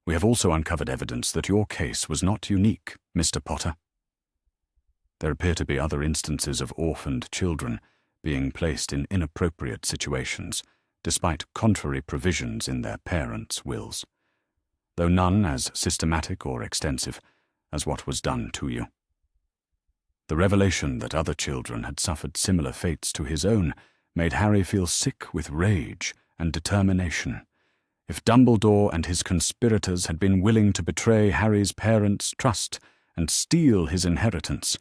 "We have also uncovered evidence that your case was not unique, Mr. Potter. There appear to be other instances of orphaned children being placed in inappropriate situations, despite contrary provisions in their parents' wills, though none as systematic or extensive as what was done to you." The revelation that other children had suffered similar fates to his own made Harry feel sick with rage and determination. If Dumbledore and his conspirators had been willing to betray Harry's parents' trust and steal his inheritance,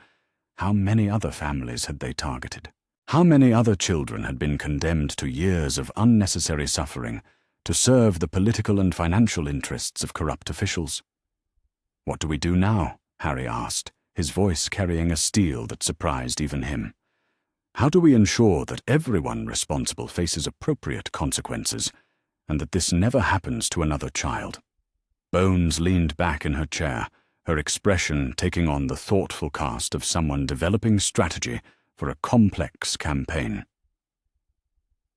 how many other families had they targeted? How many other children had been condemned to years of unnecessary suffering to serve the political and financial interests of corrupt officials? "What do we do now?" Harry asked, his voice carrying a steel that surprised even him. "How do we ensure that everyone responsible faces appropriate consequences, and that this never happens to another child?" Bones leaned back in her chair, her expression taking on the thoughtful cast of someone developing strategy for a complex campaign.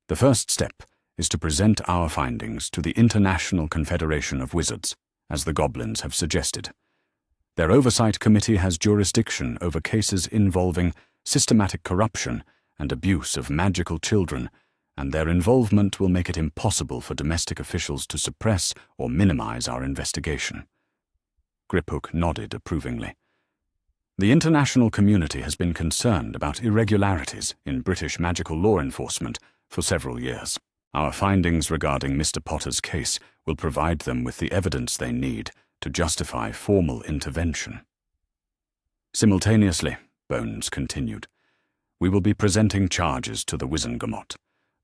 "The first step is to present our findings to the International Confederation of Wizards, as the goblins have suggested. Their oversight committee has jurisdiction over cases involving systematic corruption and abuse of magical children, and their involvement will make it impossible for domestic officials to suppress or minimize our investigation." Griphook nodded approvingly. "The international community has been concerned about irregularities in British magical law enforcement for several years. Our findings regarding Mr. Potter's case will provide them with the evidence they need to justify formal intervention." "Simultaneously," Bones continued, "we will be presenting charges to the Wizengamot,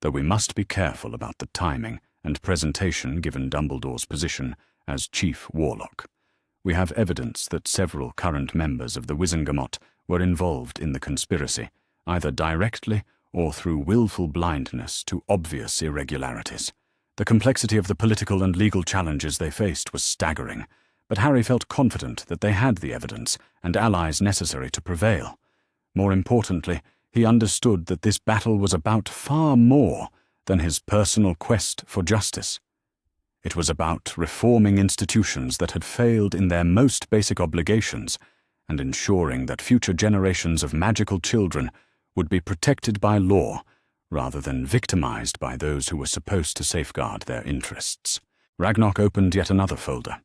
though we must be careful about the timing and presentation given Dumbledore's position as Chief Warlock. We have evidence that several current members of the Wizengamot were involved in the conspiracy, either directly or through willful blindness to obvious irregularities. The complexity of the political and legal challenges they faced was staggering, but Harry felt confident that they had the evidence and allies necessary to prevail. More importantly, he understood that this battle was about far more than his personal quest for justice. It was about reforming institutions that had failed in their most basic obligations and ensuring that future generations of magical children would be protected by law rather than victimized by those who were supposed to safeguard their interests. Ragnarok opened yet another folder,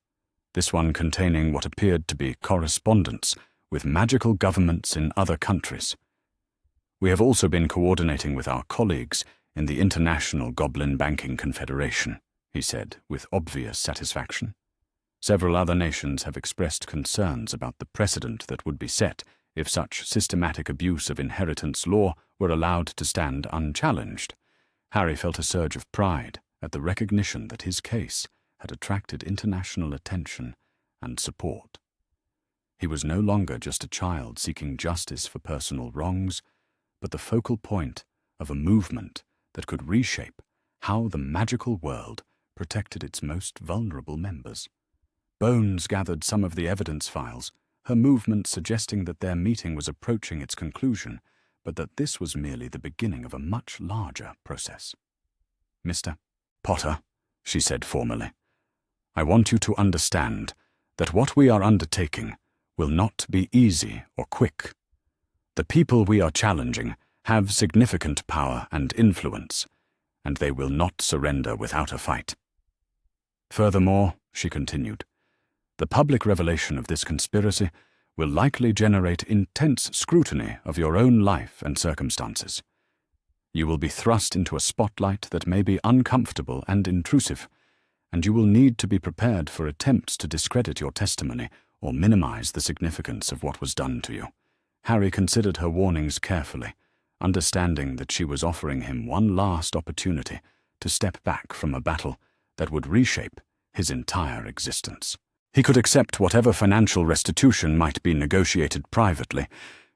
this one containing what appeared to be correspondence with magical governments in other countries. "We have also been coordinating with our colleagues in the International Goblin Banking Confederation," he said with obvious satisfaction. "Several other nations have expressed concerns about the precedent that would be set if such systematic abuse of inheritance law were allowed to stand unchallenged." Harry felt a surge of pride at the recognition that his case had attracted international attention and support. He was no longer just a child seeking justice for personal wrongs, but the focal point of a movement that could reshape how the magical world protected its most vulnerable members. Bones gathered some of the evidence files, her movement suggesting that their meeting was approaching its conclusion, but that this was merely the beginning of a much larger process. "Mr. Potter," she said formally, "I want you to understand that what we are undertaking will not be easy or quick. The people we are challenging have significant power and influence, and they will not surrender without a fight. Furthermore," she continued, "the public revelation of this conspiracy will likely generate intense scrutiny of your own life and circumstances. You will be thrust into a spotlight that may be uncomfortable and intrusive, and you will need to be prepared for attempts to discredit your testimony or minimize the significance of what was done to you." Harry considered her warnings carefully, understanding that she was offering him one last opportunity to step back from a battle that would reshape his entire existence. He could accept whatever financial restitution might be negotiated privately,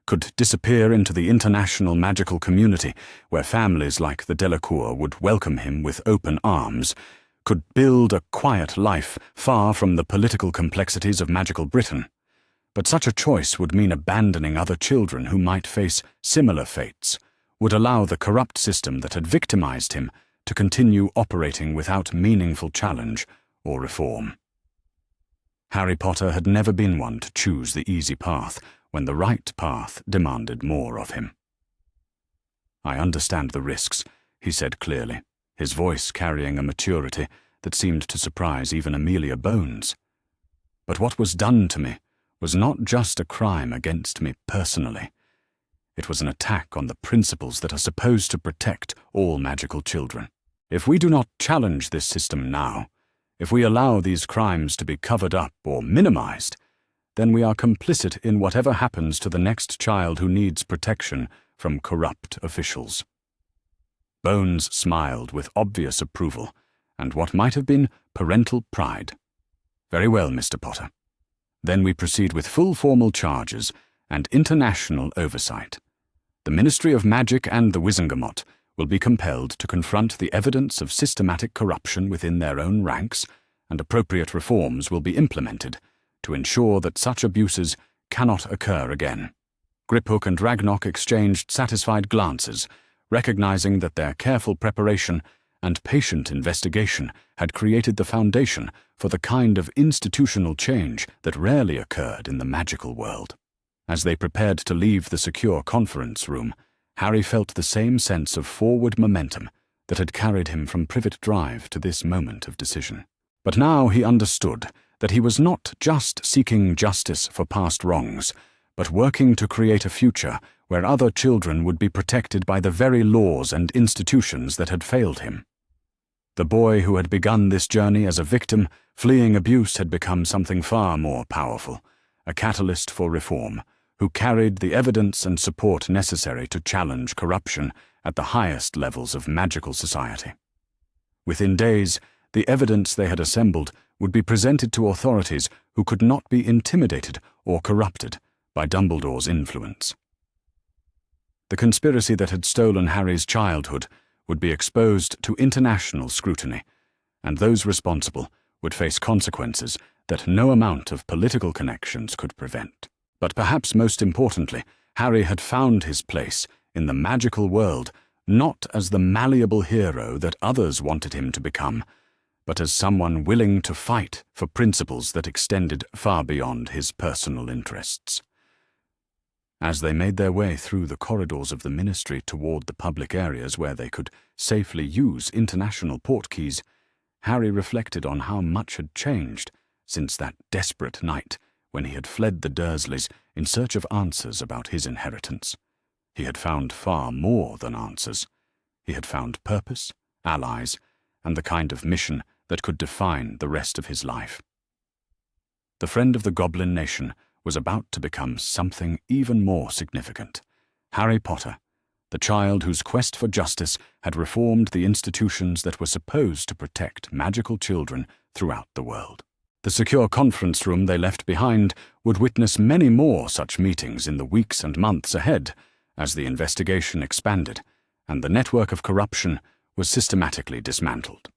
could disappear into the international magical community where families like the Delacour would welcome him with open arms, could build a quiet life far from the political complexities of magical Britain. But such a choice would mean abandoning other children who might face similar fates, would allow the corrupt system that had victimized him to continue operating without meaningful challenge or reform. Harry Potter had never been one to choose the easy path when the right path demanded more of him. "I understand the risks," he said clearly, his voice carrying a maturity that seemed to surprise even Amelia Bones. "But what was done to me was not just a crime against me personally. It was an attack on the principles that are supposed to protect all magical children. If we do not challenge this system now, if we allow these crimes to be covered up or minimized, then we are complicit in whatever happens to the next child who needs protection from corrupt officials." Bones smiled with obvious approval and what might have been parental pride. "Very well, Mr. Potter. Then we proceed with full formal charges and international oversight. The Ministry of Magic and the Wizengamot will be compelled to confront the evidence of systematic corruption within their own ranks, and appropriate reforms will be implemented to ensure that such abuses cannot occur again. Griphook and Ragnok exchanged satisfied glances, recognizing that their careful preparation and patient investigation had created the foundation for the kind of institutional change that rarely occurred in the magical world. As they prepared to leave the secure conference room, Harry felt the same sense of forward momentum that had carried him from Privet Drive to this moment of decision. But now he understood that he was not just seeking justice for past wrongs, but working to create a future where other children would be protected by the very laws and institutions that had failed him. The boy who had begun this journey as a victim, fleeing abuse, had become something far more powerful, a catalyst for reform, who carried the evidence and support necessary to challenge corruption at the highest levels of magical society. Within days, the evidence they had assembled would be presented to authorities who could not be intimidated or corrupted by Dumbledore's influence. The conspiracy that had stolen Harry's childhood would be exposed to international scrutiny, and those responsible would face consequences that no amount of political connections could prevent. But perhaps most importantly, Harry had found his place in the magical world not as the malleable hero that others wanted him to become, but as someone willing to fight for principles that extended far beyond his personal interests. As they made their way through the corridors of the Ministry toward the public areas where they could safely use international portkeys, Harry reflected on how much had changed since that desperate night when he had fled the Dursleys in search of answers about his inheritance. He had found far more than answers. He had found purpose, allies, and the kind of mission that could define the rest of his life. The friend of the Goblin Nation was about to become something even more significant. Harry Potter, the child whose quest for justice had reformed the institutions that were supposed to protect magical children throughout the world. The secure conference room they left behind would witness many more such meetings in the weeks and months ahead as the investigation expanded and the network of corruption was systematically dismantled.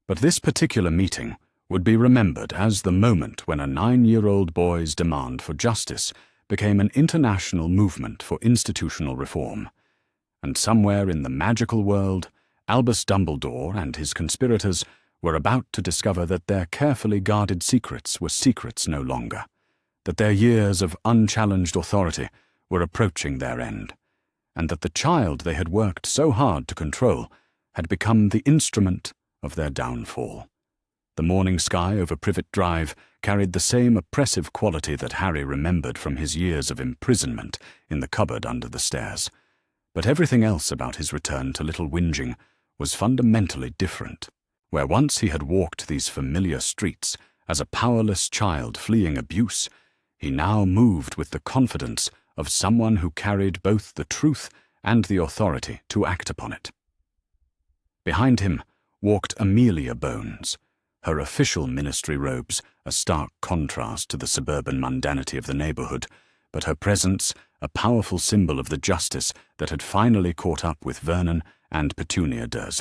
But this particular meeting would be remembered as the moment when a 9-year-old boy's demand for justice became an international movement for institutional reform. And somewhere in the magical world, Albus Dumbledore and his conspirators were about to discover that their carefully guarded secrets were secrets no longer, that their years of unchallenged authority were approaching their end, and that the child they had worked so hard to control had become the instrument of their downfall. The morning sky over Privet Drive carried the same oppressive quality that Harry remembered from his years of imprisonment in the cupboard under the stairs. But everything else about his return to Little Whinging was fundamentally different. Where once he had walked these familiar streets as a powerless child fleeing abuse, he now moved with the confidence of someone who carried both the truth and the authority to act upon it. Behind him walked Amelia Bones, her official ministry robes a stark contrast to the suburban mundanity of the neighborhood, but her presence a powerful symbol of the justice that had finally caught up with Vernon and Petunia Dursley.